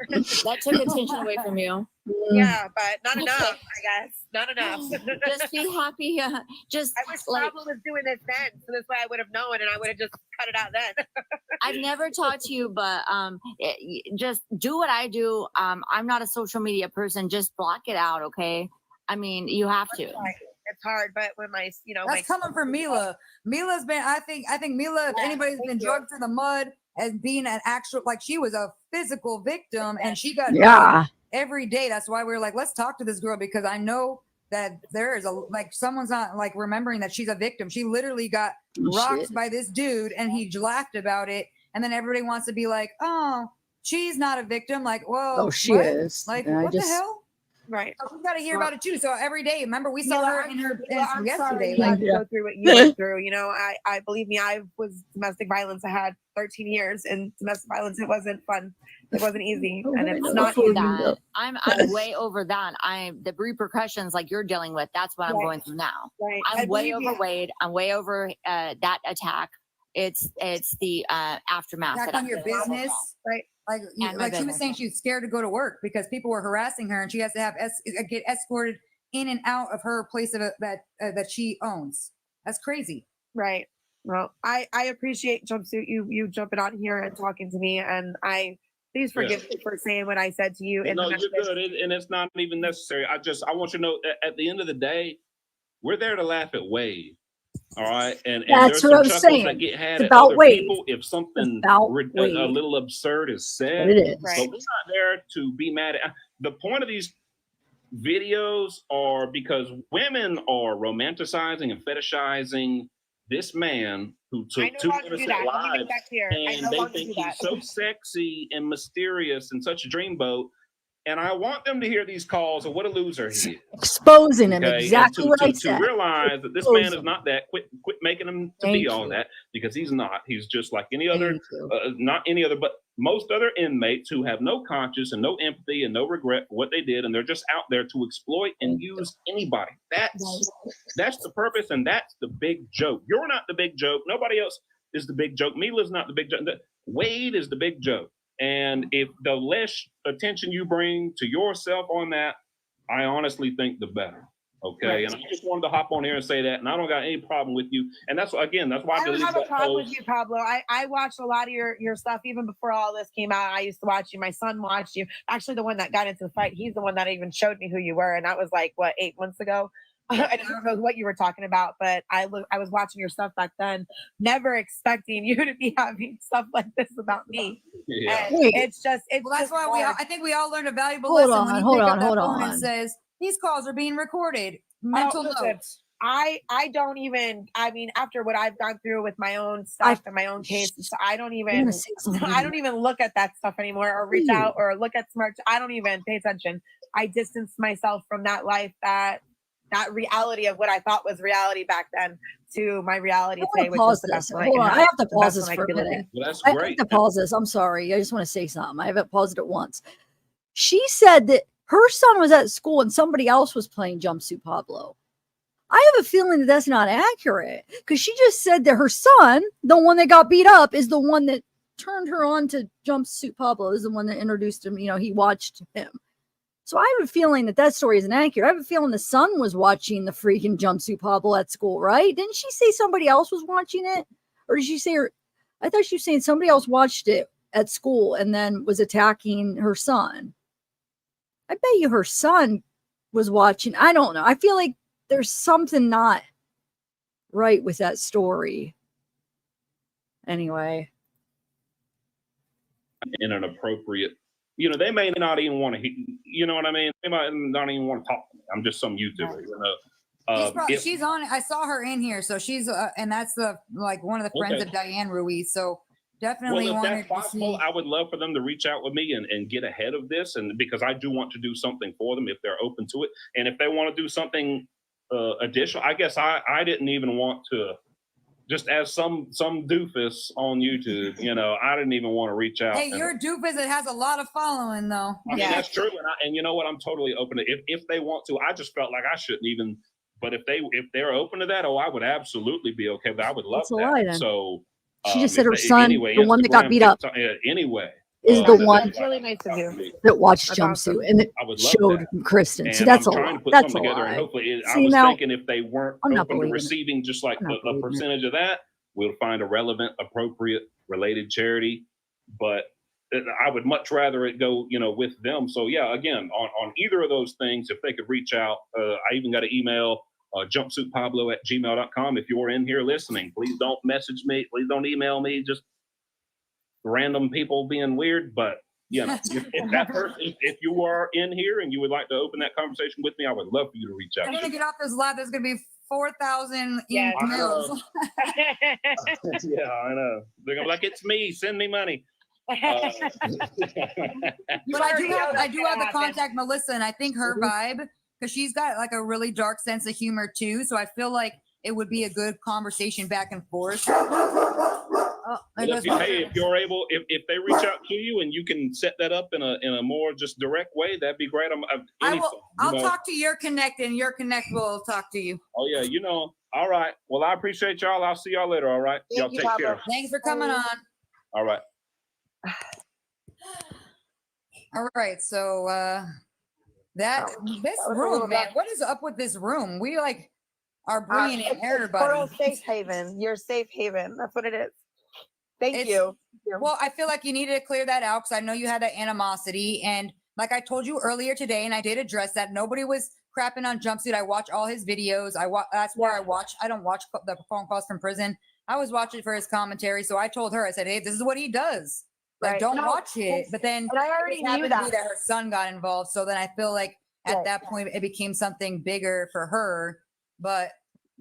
Speaker 15: That took attention away from you.
Speaker 9: Yeah, but not enough, I guess. Not enough.
Speaker 15: Just be happy. I
Speaker 9: wish Pablo was doing this then, so this way I would have known and I would have just cut it out then.
Speaker 15: I've never talked to you, but just do what I do. I'm not a social media person. Just block it out, okay? I mean, you have to.
Speaker 9: It's hard, but when
Speaker 4: that's coming from Mila. Mila's been, I think Mila, if anybody's been drugged through the mud as being an actual, like she was a physical victim and she got every day. That's why we were like, let's talk to this girl because I know that there is someone's not like remembering that she's a victim. She literally got rocked by this dude and he laughed about it. And then everybody wants to be like, oh, she's not a victim. Like, whoa,
Speaker 1: she is.
Speaker 4: Like, what the hell?
Speaker 9: Right.
Speaker 4: So we got to hear about it too. So every day, remember we saw her in her yesterday.
Speaker 9: You had to go through what you went through. You know, I believe me, I was domestic violence. I had 13 years in domestic violence. It wasn't fun. It wasn't easy, and it's not easy.
Speaker 15: That. I'm way over that. The repercussions like you're dealing with. That's what I'm going through now.
Speaker 9: Right.
Speaker 15: I'm way over Wade. I'm way over that attack. It's the aftermath.
Speaker 4: Attack on your business, right? Like she was saying, she was scared to go to work because people were harassing her, and she has to have get escorted in and out of her place that she owns. That's crazy,
Speaker 9: right? Well, I appreciate Jumpsuit you jumping on here and talking to me, and please forgive me for saying what I said to you.
Speaker 14: No, you're good, and it's not even necessary. I want you to know at the end of the day, we're there to laugh at Wade. All right, and
Speaker 1: that's what I was saying.
Speaker 14: That get had
Speaker 1: it's about Wade.
Speaker 14: People if something a little absurd is said.
Speaker 1: It is.
Speaker 14: But we're not there to be mad at. The point of these videos are because women are romanticizing and fetishizing this man who took 2 innocent lives, and they think he's so sexy and mysterious and such a dreamboat. And I want them to hear these calls of what a loser he is.
Speaker 1: Exposing him, exactly what I said.
Speaker 14: To realize that this man is not that. Quit making him to be all that, because he's not. He's just like any other, not any other, but most other inmates who have no conscience and no empathy and no regret for what they did, and they're just out there to exploit and use anybody. That's the purpose, and that's the big joke. You're not the big joke. Nobody else is the big joke. Mila's not the big joke. Wade is the big joke. And if the less attention you bring to yourself on that, I honestly think the better. Okay. Right. And I just wanted to hop on here and say that. And I don't got any problem with you. And that's why I
Speaker 9: don't have a problem with you, Pablo. I watched a lot of your stuff even before all this came out. I used to watch you. My son watched you. Actually, the one that got into the fight, he's the one that even showed me who you were. And that was like, 8 months ago? I don't know what you were talking about, but I was watching your stuff back then, never expecting you to be having stuff like this about me.
Speaker 14: Yeah.
Speaker 9: It's just,
Speaker 4: that's why I think we all learned a valuable lesson when you pick up that phone and says, these calls are being recorded. Mental notes.
Speaker 9: I don't even, I mean, after what I've gone through with my own stuff and my own cases, I don't even look at that stuff anymore or reach out or look at smart. I don't even pay attention. I distance myself from that life, that reality of what I thought was reality back then to my reality today, which is the best one I
Speaker 1: Hold
Speaker 9: can
Speaker 1: on,
Speaker 9: have.
Speaker 1: I have to
Speaker 9: The
Speaker 1: pause
Speaker 9: best
Speaker 1: this
Speaker 9: one I
Speaker 1: for a
Speaker 9: can live
Speaker 1: minute.
Speaker 9: in.
Speaker 14: Well, that's
Speaker 1: I have
Speaker 14: great.
Speaker 1: to pause this. I'm sorry. I just want to say something. I haven't paused it once. She said that her son was at school and somebody else was playing Jumpsuit Pablo. I have a feeling that that's not accurate because she just said that her son, the one that got beat up, is the one that turned her on to Jumpsuit Pablo, is the one that introduced him. You know, he watched him. So I have a feeling that that story isn't accurate. I have a feeling the son was watching the freaking Jumpsuit Pablo at school, right? Didn't she say somebody else was watching it? Or did she say her? I thought she was saying somebody else watched it at school and then was attacking her son. I bet you her son was watching. I don't know. I feel like there's something not right with that story. Anyway.
Speaker 14: In an appropriate, you know, they may not even want to, you know what I mean? They might not even want to talk to me. I'm just some YouTuber, you know.
Speaker 4: She's on. I saw her in here, so she's and that's the like one of the friends of Diane Ruiz. So definitely
Speaker 14: well, if
Speaker 4: wanted
Speaker 14: that's possible,
Speaker 4: to see.
Speaker 14: I would love for them to reach out with me and get ahead of this, and because I do want to do something for them if they're open to it, and if they want to do something additional, I guess I didn't even want to. Just as some doofus on YouTube, you know, I didn't even want to reach out.
Speaker 4: Hey, you're a doofus that has a lot of following, though.
Speaker 14: I mean, that's true, and you know what? I'm totally open to if they want to. I just felt like I shouldn't even. But if they're open to that, I would absolutely be okay. But I would love that. So
Speaker 1: she just said her son, anyway, the one that got beat up,
Speaker 14: anyway,
Speaker 1: is the one
Speaker 9: That's really nice of you.
Speaker 1: that watched Jumpsuit and it showed Kristin.
Speaker 14: And
Speaker 1: See, that's
Speaker 14: I'm
Speaker 1: a
Speaker 14: trying
Speaker 1: lie.
Speaker 14: to put
Speaker 1: That's
Speaker 14: something
Speaker 1: a
Speaker 14: together,
Speaker 1: lie.
Speaker 14: and hopefully, I
Speaker 1: See,
Speaker 14: was
Speaker 1: now,
Speaker 14: thinking if they weren't
Speaker 1: I'm not
Speaker 14: open to
Speaker 1: believing
Speaker 14: receiving just like a percentage of that, we'll find a relevant, appropriate, related charity. But I would much rather it go, you know, with them. So yeah, again, on either of those things, if they could reach out, I even got an email, jumpsuitpablo@gmail.com. If you're in here listening, please don't message me. Please don't email me. Just random people being weird. But you know, if that person, if you are in here and you would like to open that conversation with me, I would love for you to reach out.
Speaker 4: I'm gonna get off this live. There's gonna be 4,000 emails.
Speaker 14: Yeah, I know. They're gonna be like, "It's me. Send me money."
Speaker 4: But I do have to contact Melissa, and I think her vibe, because she's got like a really dark sense of humor too. So I feel like it would be a good conversation back and forth.
Speaker 14: If you're able, if they reach out to you and you can set that up in a more just direct way, that'd be great.
Speaker 4: I'll talk to your connect, and your connect will talk to you.
Speaker 14: Oh yeah, you know. All right. Well, I appreciate y'all. I'll see y'all later. All right. Y'all take care.
Speaker 4: Thanks for coming on.
Speaker 14: All right.
Speaker 4: All right. So this room, man, what is up with this room? We like are bringing in everybody.
Speaker 9: Coral safe haven. Your safe haven. That's what it is. Thank you.
Speaker 4: Well, I feel like you needed to clear that out because I know you had that animosity. And like I told you earlier today, and I did address that, nobody was crapping on Jumpsuit. I watch all his videos. That's where I watch. I don't watch the phone calls from prison. I was watching for his commentary. So I told her, I said, hey, this is what he does. Like, don't watch it. But then
Speaker 9: I already knew
Speaker 4: that her son got involved. So then I feel like at that point it became something bigger for her. But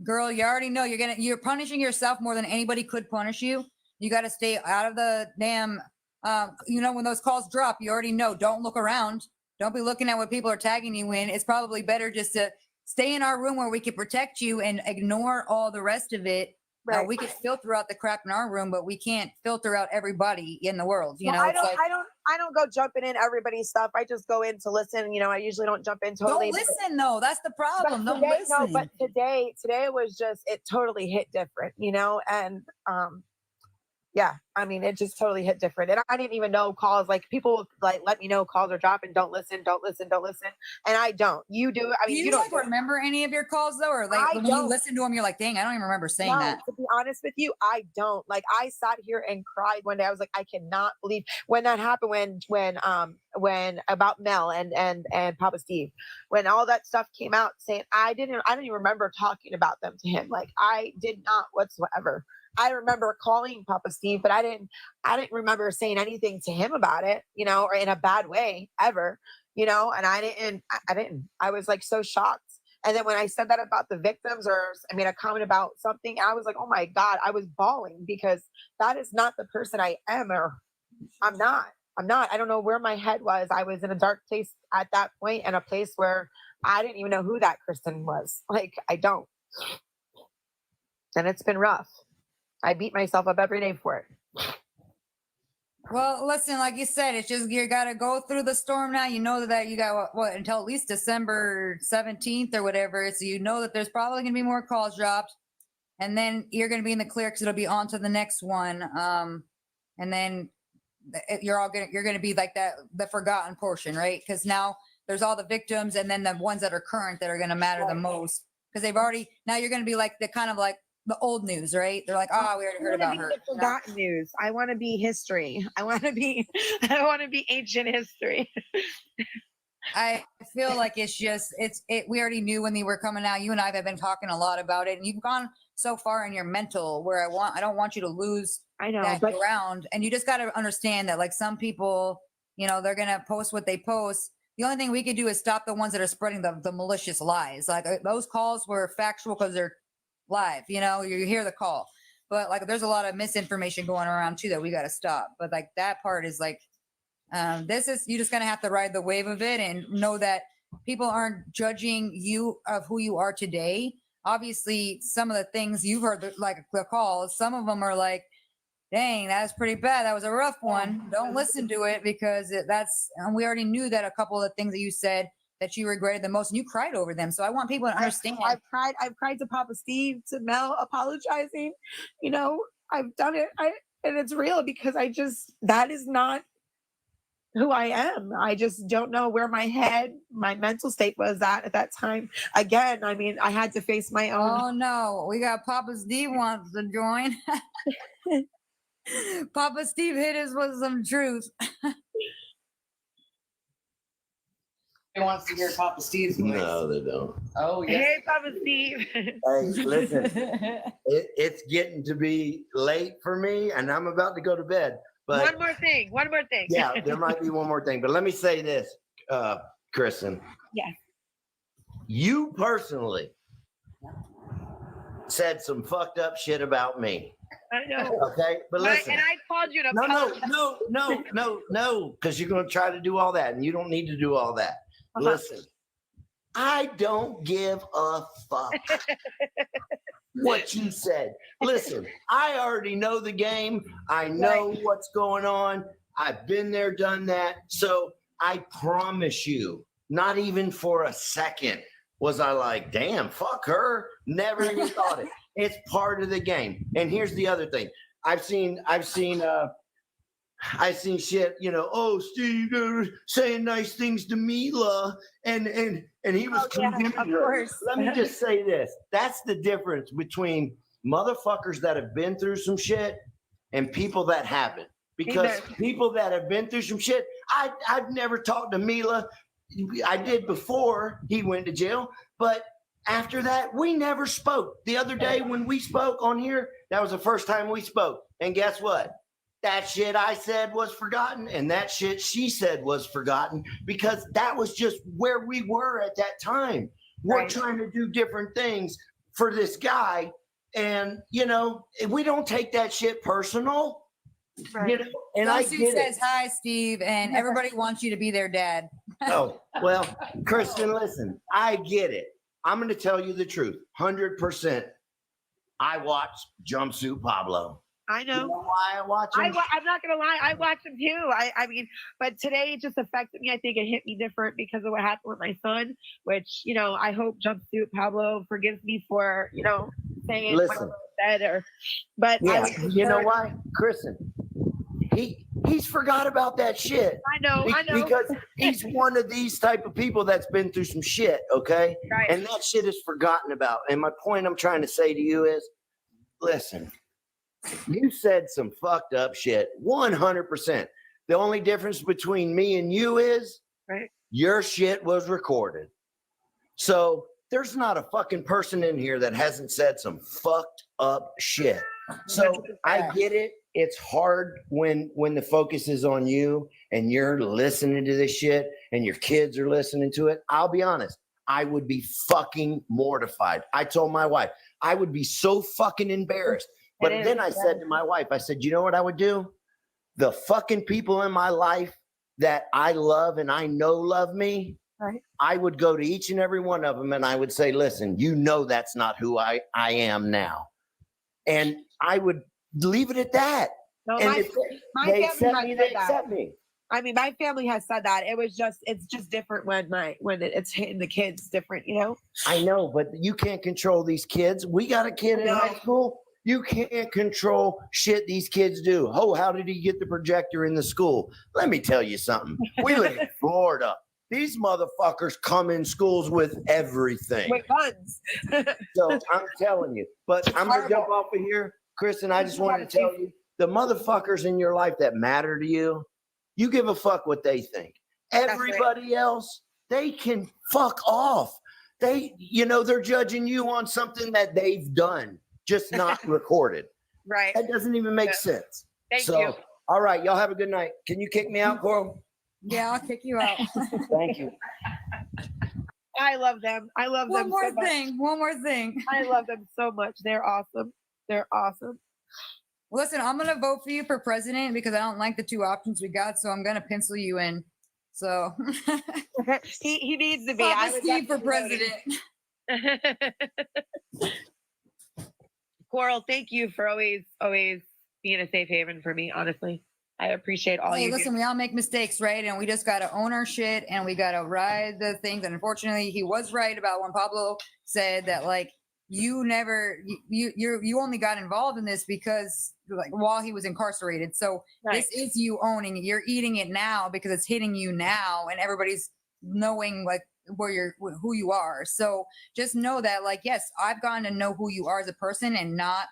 Speaker 4: girl, you already know you're punishing yourself more than anybody could punish you. You got to stay out of the damn, when those calls drop, you already know, don't look around. Don't be looking at what people are tagging you in. It's probably better just to stay in our room where we can protect you and ignore all the rest of it. Right. We can filter out the crap in our room, but we can't filter out everybody in the world. You know,
Speaker 9: I don't go jumping in everybody's stuff. I just go in to listen. You know, I usually don't jump in totally.
Speaker 4: Don't listen, though. That's the problem. Don't listen.
Speaker 9: No, but today was just, it totally hit different, you know, and yeah, I mean, it just totally hit different. And I didn't even know calls, like people like let me know calls are dropping. Don't listen. And I don't. You do. I mean,
Speaker 4: you don't like remember any of your calls though, or like when you listen to them, you're like, dang, I don't even remember saying that.
Speaker 9: To be honest with you, I don't. Like, I sat here and cried one day. I was like, I cannot believe when that happened. When about Mel and Papa Steve, when all that stuff came out, saying I don't even remember talking about them to him. Like, I did not whatsoever. I remember calling Papa Steve, but I didn't remember saying anything to him about it, you know, or in a bad way ever, you know, and I didn't, I was like so shocked And then when I said that about the victims, or I made a comment about something, I was like, oh my God, I was bawling, because that is not the person I am, or I'm not. I don't know where my head was. I was in a dark place at that point, and a place where I didn't even know who that Kristin was. Like, I don't. And it's been rough. I beat myself up every day for it.
Speaker 4: Well, listen, like you said, it's just you got to go through the storm now. You know that you got what until at least December 17th or whatever. So you know that there's probably going to be more calls dropped, and then you're going to be in the clear because it'll be on to the next one. And then you're going to be like the forgotten portion, right? Because now there's all the victims, and then the ones that are current that are going to matter the most, because they've already, now you're going to be like the kind of like the old news, right? They're like, oh, we already heard about her.
Speaker 9: The forgotten news. I want to be history. I want to be ancient history.
Speaker 4: I feel like it's just we already knew when they were coming out. You and I have been talking a lot about it, and you've gone so far in your mental where I don't want you to lose that ground. And you just got to understand that, like, some people, you know, they're gonna post what they post. The only thing we can do is stop the ones that are spreading the malicious lies. Like, those calls were factual because they're live, you know, you hear the call, but like there's a lot of misinformation going around too that we got to stop. But like that part is like, this is, you just gonna have to ride the wave of it and know that people aren't judging you of who you are today. Obviously, some of the things you've heard, like the calls, some of them are like, dang, that was pretty bad. That was a rough one. Don't listen to it, because and we already knew that a couple of the things that you said that you regretted the most, and you cried over them. So I want people to understand.
Speaker 9: I've cried to Papa Steve, to Mel, apologizing. You know, I've done it. And it's real, because that is not who I am. I just don't know where my mental state was at that time. Again, I mean, I had to face my own.
Speaker 4: Oh no, we got Papa Steve wants to join. Papa Steve hit us with some truth.
Speaker 13: He wants to hear Papa Steve's voice.
Speaker 2: No, they don't.
Speaker 13: Oh, yes.
Speaker 9: Hey, Papa Steve.
Speaker 2: Hey, listen, it's getting to be late for me, and I'm about to go to bed. But
Speaker 9: one more thing.
Speaker 2: Yeah, there might be one more thing, but let me say this, Kristin.
Speaker 9: Yes.
Speaker 2: You personally said some fucked up shit about me.
Speaker 9: I know.
Speaker 2: Okay, but listen.
Speaker 9: And I called you to apologize.
Speaker 2: No, because you're going to try to do all that, and you don't need to do all that. Listen, I don't give a fuck what you said. Listen, I already know the game. I know what's going on. I've been there, done that. So I promise you, not even for a second was I like, damn, fuck her. Never even thought it. It's part of the game. And here's the other thing. I've seen shit, you know, oh, Steve saying nice things to Mila, and he was condemning her. Let me just say this. That's the difference between motherfuckers that have been through some shit and people that haven't. Because people that have been through some shit, I've never talked to Mila. I did before he went to jail, but after that, we never spoke. The other day when we spoke on here, that was the first time we spoke. And guess what? That shit I said was forgotten, and that shit she said was forgotten, because that was just where we were at that time. We're trying to do different things for this guy, and, you know, we don't take that shit personal. You know, and
Speaker 4: Jumpsuit says hi, Steve, and everybody wants you to be their dad.
Speaker 2: Oh, well, Kristin, listen, I get it. I'm going to tell you the truth. 100%. I watch Jumpsuit Pablo.
Speaker 9: I know.
Speaker 2: You know why I watch him?
Speaker 9: I'm not going to lie. I watch him too. I mean, but today it just affected me. I think it hit me different because of what happened with my son, which, you know, I hope Jumpsuit Pablo forgives me for, you know, saying what I said, but
Speaker 2: yeah, you know why, Kristin? He's forgot about that shit.
Speaker 9: I know.
Speaker 2: Because he's one of these type of people that's been through some shit, okay?
Speaker 9: Right.
Speaker 2: And that shit is forgotten about. And my point I'm trying to say to you is, listen, you said some fucked up shit, 100%. The only difference between me and you is your shit was recorded. So there's not a fucking person in here that hasn't said some fucked up shit. So I get it. It's hard when the focus is on you and you're listening to this shit and your kids are listening to it. I'll be honest. I would be fucking mortified. I told my wife, I would be so fucking embarrassed. But then I said to my wife, I said, you know what I would do? The fucking people in my life that I love and I know love me, right. I would go to each and every one of them and I would say, listen, you know that's not who I am now. And I would leave it at that.
Speaker 9: No,
Speaker 2: and
Speaker 9: my
Speaker 2: they
Speaker 9: family
Speaker 2: accept
Speaker 9: has
Speaker 2: me,
Speaker 9: said
Speaker 2: they
Speaker 9: that.
Speaker 2: accept me.
Speaker 9: I mean, my family has said that. It's just different when it's hitting the kids different, you know?
Speaker 2: I know, but you can't control these kids. We got a kid in high school. You can't control shit these kids do. Oh, how did he get the projector in the school? Let me tell you something. We live in Florida. These motherfuckers come in schools with everything.
Speaker 9: With guns.
Speaker 2: So I'm telling you. But I'm going to jump off of here. Kristen, I just want to tell you, the motherfuckers in your life that matter to you, you give a fuck what they think. Everybody else, they can fuck off. They're judging you on something that they've done, just not recorded.
Speaker 9: Right.
Speaker 2: That doesn't even make sense.
Speaker 9: Thank you.
Speaker 2: All right, y'all have a good night. Can you kick me out, Coral?
Speaker 4: Yeah, I'll kick you out.
Speaker 2: Thank you.
Speaker 9: I love them. I love them.
Speaker 4: One more thing.
Speaker 9: I love them so much. They're awesome. They're awesome.
Speaker 4: Listen, I'm gonna vote for you for president because I don't like the two options we got, so I'm gonna pencil you in. So
Speaker 9: he needs to be.
Speaker 4: Papa Steve for president.
Speaker 9: Koral, thank you for always being a safe haven for me. Honestly, I appreciate all you.
Speaker 4: Listen, we all make mistakes, right? And we just gotta own our shit, and we gotta ride the things. And unfortunately, he was right about when Pablo said that, like, you only got involved in this because, like, while he was incarcerated. So This is you owning it. You're eating it now because it's hitting you now, and everybody's knowing like who you are. So just know that, like, yes, I've gotten to know who you are as a person and not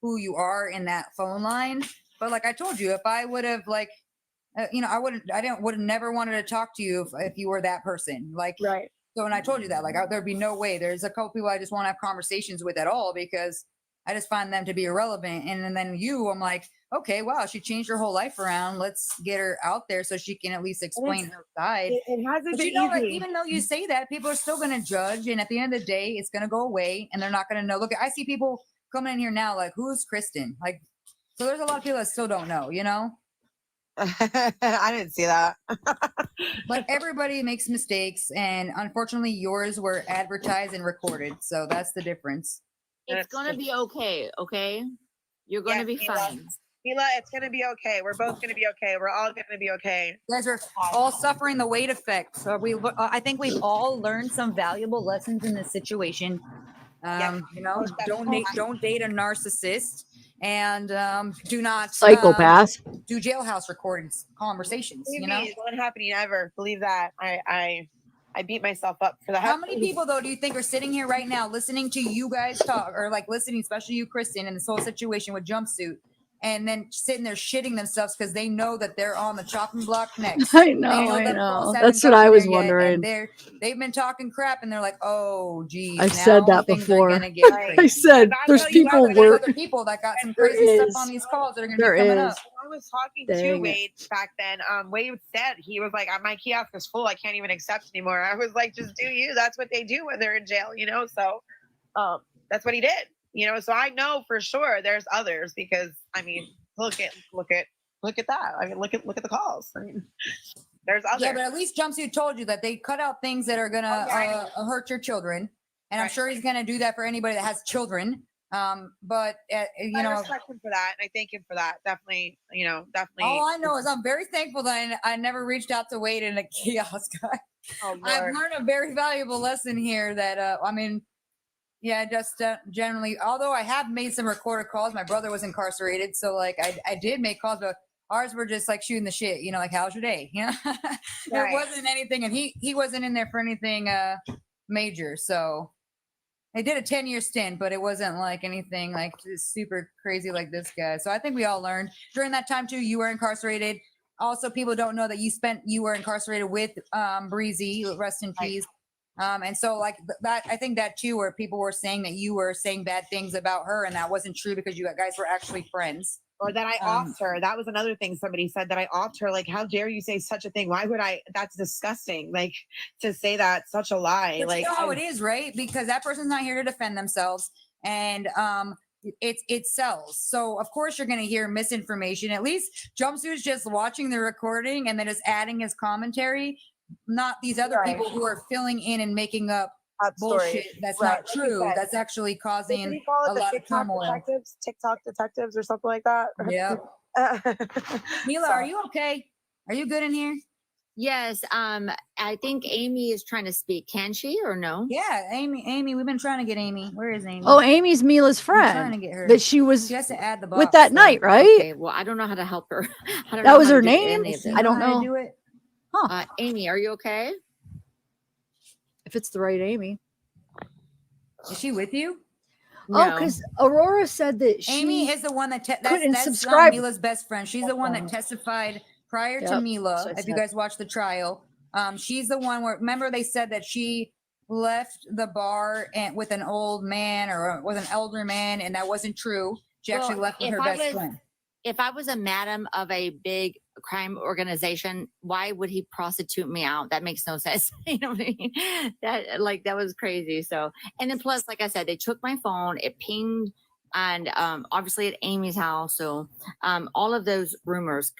Speaker 4: who you are in that phone line. But like I told you, if I would have I would have never wanted to talk to you if you were that person. Like,
Speaker 9: right.
Speaker 4: So, and I told you that, like, there'd be no way. There's a couple people I just won't have conversations with at all because I just find them to be irrelevant. And then I'm like, okay, wow, she changed her whole life around. Let's get her out there so she can at least explain her side.
Speaker 9: It hasn't been
Speaker 4: easy. Like, even though you say that, people are still going to judge. And at the end of the day, it's going to go away and they're not going to know. Look, I see people coming in here now, like, who's Kristin? Like, so there's a lot of people that still don't know, you know?
Speaker 9: I didn't see that.
Speaker 4: But everybody makes mistakes, and unfortunately yours were advertised and recorded, so that's the difference.
Speaker 15: It's gonna be okay. You're gonna be fine.
Speaker 9: Mila, it's gonna be okay. We're both gonna be okay. We're all gonna be okay.
Speaker 4: You guys are all suffering the weight effect. So I think we've all learned some valuable lessons in this situation. Don't date a narcissist. And do not
Speaker 1: psychopath.
Speaker 4: Do jailhouse recordings, conversations.
Speaker 9: It's not happening ever. Believe that. I beat myself up for that.
Speaker 4: How many people though do you think are sitting here right now listening to you guys talk, or like listening, especially you, Kristin, in this whole situation with Jumpsuit, and then sitting there shitting themselves because they know that they're on the chopping block next?
Speaker 1: I know. That's what I was wondering.
Speaker 4: They've been talking crap, and they're like, "Oh, geez."
Speaker 1: I've said that before. I said there's people
Speaker 4: that got some crazy stuff on these calls that are going to be coming up.
Speaker 9: I was talking to Wade back then. Wade said, he was like, my kiosk is full. I can't even accept anymore. I was like, just do you. That's what they do when they're in jail, So that's what he did. So I know for sure there's others because I mean, look at that. I mean, look at the calls. I mean, there's others.
Speaker 4: Yeah, but at least Jumpsuit told you that they cut out things that are gonna hurt your children, and I'm sure he's gonna do that for anybody that has children. I
Speaker 9: respect him for that, and I thank him for that. Definitely.
Speaker 4: All I know is I'm very thankful that I never reached out to Wade in a kiosk. I've learned a very valuable lesson here. That generally, although I have made some recorded calls, my brother was incarcerated, so like I did make calls, but ours were just like shooting the shit, like, how's your day? There wasn't anything, and he wasn't in there for anything major. So I did a 10-year stint, but it wasn't like anything like super crazy like this guy. So I think we all learned during that time too. You were incarcerated. Also, people don't know that you were incarcerated with Breezy, rest in peace. And so like that, I think that too, where people were saying that you were saying bad things about her, and that wasn't true because you guys were actually friends.
Speaker 9: Or that I offed her. That was another thing somebody said, that I offed her. Like, how dare you say such a thing? Why would I? That's disgusting. Like, to say that, such a lie.
Speaker 4: But
Speaker 9: like,
Speaker 4: you know how it is, right? Because that person's not here to defend themselves, and it sells. So of course you're going to hear misinformation. At least Jumpsuit's just watching the recording and then just adding his commentary, not these other people who are filling in and making up bullshit that's not true. That's actually causing
Speaker 9: Did he call it
Speaker 4: a
Speaker 9: the
Speaker 4: lot of
Speaker 9: TikTok
Speaker 4: turmoil.
Speaker 9: detectives? TikTok detectives or something like that?
Speaker 4: Yeah. Mila, are you okay? Are you good in here?
Speaker 15: Yes. I think Amy is trying to speak. Can she or no?
Speaker 4: Yeah, Amy, we've been trying to get Amy. Where is Amy?
Speaker 1: Oh, Amy's Mila's
Speaker 4: I'm trying
Speaker 1: friend
Speaker 4: to get her.
Speaker 1: that she was
Speaker 4: She has to add the box,
Speaker 1: with that
Speaker 4: though.
Speaker 1: night, right?
Speaker 15: Okay. Well, I don't know how to help her. I don't
Speaker 1: That
Speaker 15: know
Speaker 1: was
Speaker 15: how to
Speaker 1: her
Speaker 15: do
Speaker 1: name?
Speaker 15: any of this.
Speaker 1: I don't
Speaker 4: how to
Speaker 1: know.
Speaker 4: do it.
Speaker 15: Amy, are you okay?
Speaker 1: If it's the right Amy.
Speaker 4: Is she with you?
Speaker 1: Oh, because Aurora said that she
Speaker 4: Amy is the one that
Speaker 1: couldn't
Speaker 4: that's
Speaker 1: subscribe.
Speaker 4: Mila's best friend. She's the one that testified prior to
Speaker 1: Yep,
Speaker 4: Mila.
Speaker 1: that's what I
Speaker 4: If you
Speaker 1: said.
Speaker 4: guys watched the trial, she's the one where, remember they said that she left the bar and with an old man or with an elder man, and that wasn't true. She actually left with her best friend.
Speaker 15: If I was a madam of a big crime organization, why would he prostitute me out? That makes no sense. You know what I mean? That was crazy. So, and then plus, like I said, they took my phone, it pinged, and obviously at Amy's house. So all of those rumors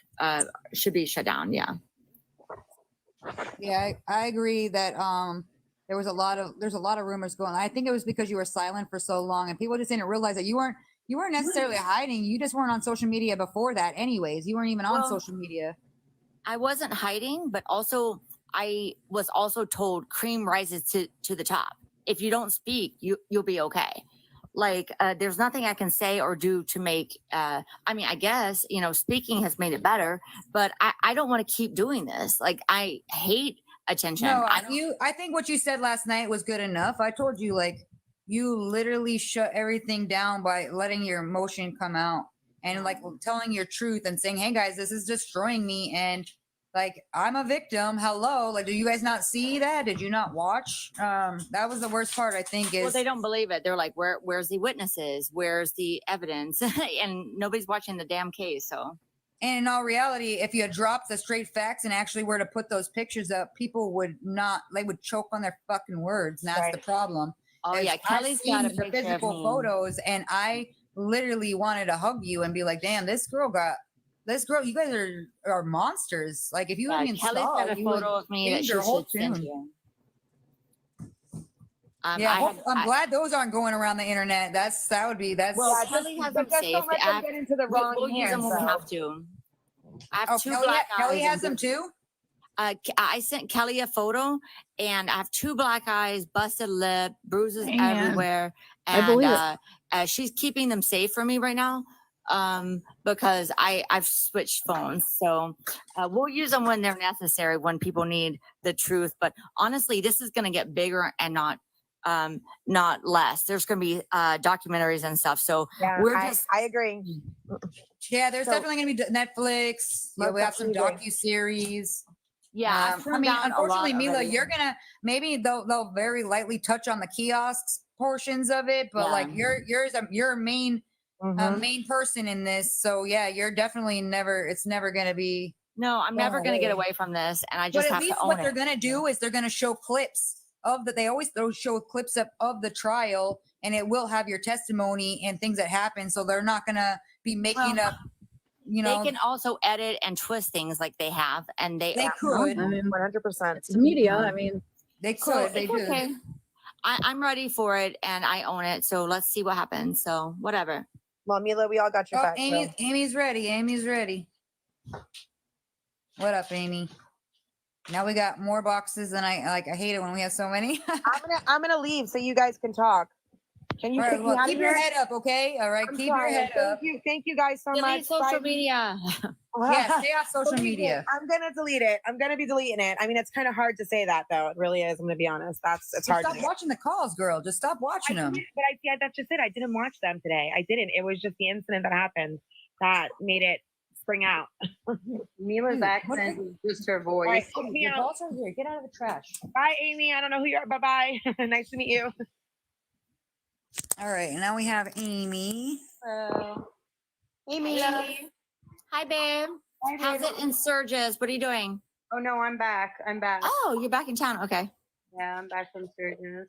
Speaker 15: should be shut down. Yeah.
Speaker 4: Yeah, I agree that there's a lot of rumors going on. I think it was because you were silent for so long and people just didn't realize that you weren't necessarily hiding. You just weren't on social media before that anyways. You weren't even on social media.
Speaker 15: I wasn't hiding, but also I was also told cream rises to the top. If you don't speak, you'll be okay. Like there's nothing I can say or do to make I mean, I guess, speaking has made it better, but I don't want to keep doing this. Like I hate attention.
Speaker 4: No, I think what you said last night was good enough. I told you, like, you literally shut everything down by letting your emotion come out and like telling your truth and saying, hey guys, this is destroying me. And like, I'm a victim. Hello. Like, do you guys not see that? Did you not watch? That was the worst part, I think, is
Speaker 15: well, they don't believe it. They're like, where's the witnesses? Where's the evidence? And nobody's watching the damn case. So,
Speaker 4: and in all reality, if you dropped the straight facts and actually were to put those pictures up, people would not, they would choke on their fucking words. And that's the problem.
Speaker 15: Oh yeah, Kelly's got a
Speaker 4: the
Speaker 15: picture
Speaker 4: physical
Speaker 15: of me.
Speaker 4: photos, and I literally wanted to hug you and be like, "Damn, this girl, you guys are monsters." Like, if you even
Speaker 15: Kelly's
Speaker 4: saw,
Speaker 15: got a
Speaker 4: you
Speaker 15: photo
Speaker 4: would
Speaker 15: of me that
Speaker 4: change
Speaker 15: she
Speaker 4: your whole
Speaker 15: should send
Speaker 4: tune.
Speaker 15: you.
Speaker 4: I'm glad those aren't going around the internet. That's
Speaker 15: Well, Kelly has them safe.
Speaker 9: Don't let them get into the wrong
Speaker 15: We'll use them
Speaker 9: hands,
Speaker 15: when we
Speaker 9: though.
Speaker 15: have to. I have two
Speaker 4: Kelly,
Speaker 15: black eyes.
Speaker 4: Kelly has
Speaker 15: and
Speaker 4: them too.
Speaker 15: I sent Kelly a photo, and I have two black eyes, busted lip, bruises
Speaker 1: Man.
Speaker 15: everywhere,
Speaker 1: I
Speaker 15: and
Speaker 1: believe
Speaker 15: she's keeping them safe for me right now, because I've switched phones. So we'll use them when they're necessary, when people need the truth. But honestly, this is going to get bigger and not less. There's going to be documentaries and stuff. So
Speaker 9: I agree.
Speaker 4: Yeah, there's definitely going to be Netflix. We have some docu-series.
Speaker 15: Yeah,
Speaker 4: I mean, unfortunately, Mila, you're gonna maybe they'll very lightly touch on the kiosks portions of it, but like you're a main main person in this, so yeah, you're definitely it's never gonna be.
Speaker 15: No, I'm never gonna get away from this, and I just
Speaker 4: But at
Speaker 15: have
Speaker 4: least
Speaker 15: to own
Speaker 4: what
Speaker 15: it.
Speaker 4: they're gonna do is they're gonna show clips of that. They always show clips of the trial, and it will have your testimony and things that happen. So they're not gonna be making up.
Speaker 15: They can also edit and twist things like they have, and they
Speaker 4: could.
Speaker 1: I mean,
Speaker 9: 100%.
Speaker 1: It's media. I mean,
Speaker 4: they could.
Speaker 15: So
Speaker 4: they
Speaker 15: it's
Speaker 4: do.
Speaker 15: okay. I'm ready for it, and I own it. So let's see what happens. So whatever.
Speaker 9: Well, Mila, we all got your back.
Speaker 4: Amy's ready. Amy's ready. What up, Amy? Now we got more boxes than I hate it when we have so many.
Speaker 9: I'm gonna leave so you guys can talk. Can you
Speaker 4: keep your head up, okay? All right, keep your head up.
Speaker 9: Thank you guys so much.
Speaker 15: Social media.
Speaker 4: Yeah, stay off social media.
Speaker 9: I'm gonna delete it. I'm gonna be deleting it. I mean, it's kind of hard to say that though. It really is. I'm gonna be honest. It's hard.
Speaker 4: Stop watching the calls, girl. Just stop watching them.
Speaker 9: But that's just it. I didn't watch them today. I didn't. It was just the incident that happened that made it spring out.
Speaker 11: Mila's accent is just her voice.
Speaker 9: Right,
Speaker 4: Your balls are here. Get out of the trash.
Speaker 9: Bye, Amy. I don't know who you are. Bye-bye. Nice to meet you.
Speaker 4: All right, now we have Amy.
Speaker 16: Hey, Mila.
Speaker 15: Hi, babe.
Speaker 16: Hi,
Speaker 15: How's
Speaker 16: babe.
Speaker 15: it in Sturgis? What are you doing?
Speaker 16: Oh, no, I'm back. I'm back.
Speaker 15: Oh, you're back in town. Okay.
Speaker 16: Yeah, I'm back from Sturgis.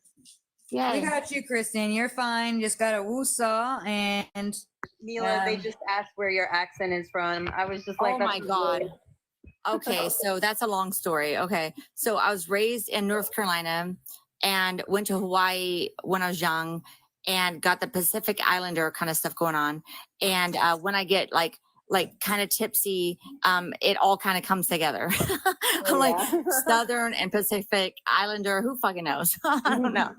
Speaker 4: We got you, Kristin. You're fine. Just got a woosah and
Speaker 16: Mila, they just asked where your accent is from. I was just like,
Speaker 15: Oh my
Speaker 16: that's
Speaker 15: God.
Speaker 16: weird.
Speaker 15: Okay, so that's a long story. Okay, so I was raised in North Carolina and went to Hawaii when I was young and got the Pacific Islander kind of stuff going on. And when I get like kind of tipsy, it all kind of comes together. I'm like Southern and Pacific Islander. Who fucking knows? I don't know.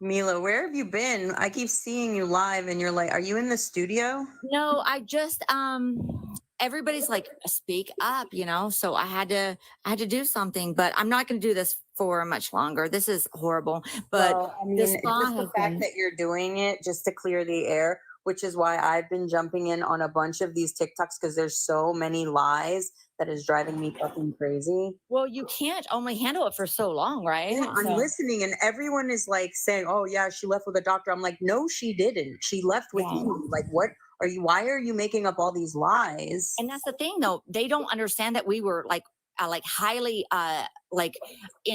Speaker 16: Mila, where have you been? I keep seeing you live and you're like, are you in the studio?
Speaker 15: No, I just everybody's like speak up, you know, so I had to do something, but I'm not going to do this for much longer. This is horrible, but
Speaker 16: Well, I mean,
Speaker 15: this
Speaker 16: it's
Speaker 15: spa
Speaker 16: just the
Speaker 15: has
Speaker 16: fact
Speaker 15: been,
Speaker 16: that you're doing it just to clear the air, which is why I've been jumping in on a bunch of these TikToks because there's so many lies that is driving me fucking crazy.
Speaker 15: well, you can't only handle it for so long, right?
Speaker 16: Yeah, I'm
Speaker 15: So-
Speaker 16: listening, and everyone is like saying, "Oh yeah, she left with a doctor." I'm like, "No, she didn't. She left with you. Like, what are you? Why are you making up all these lies?"
Speaker 15: And that's the thing, though. They don't understand that we were like highly like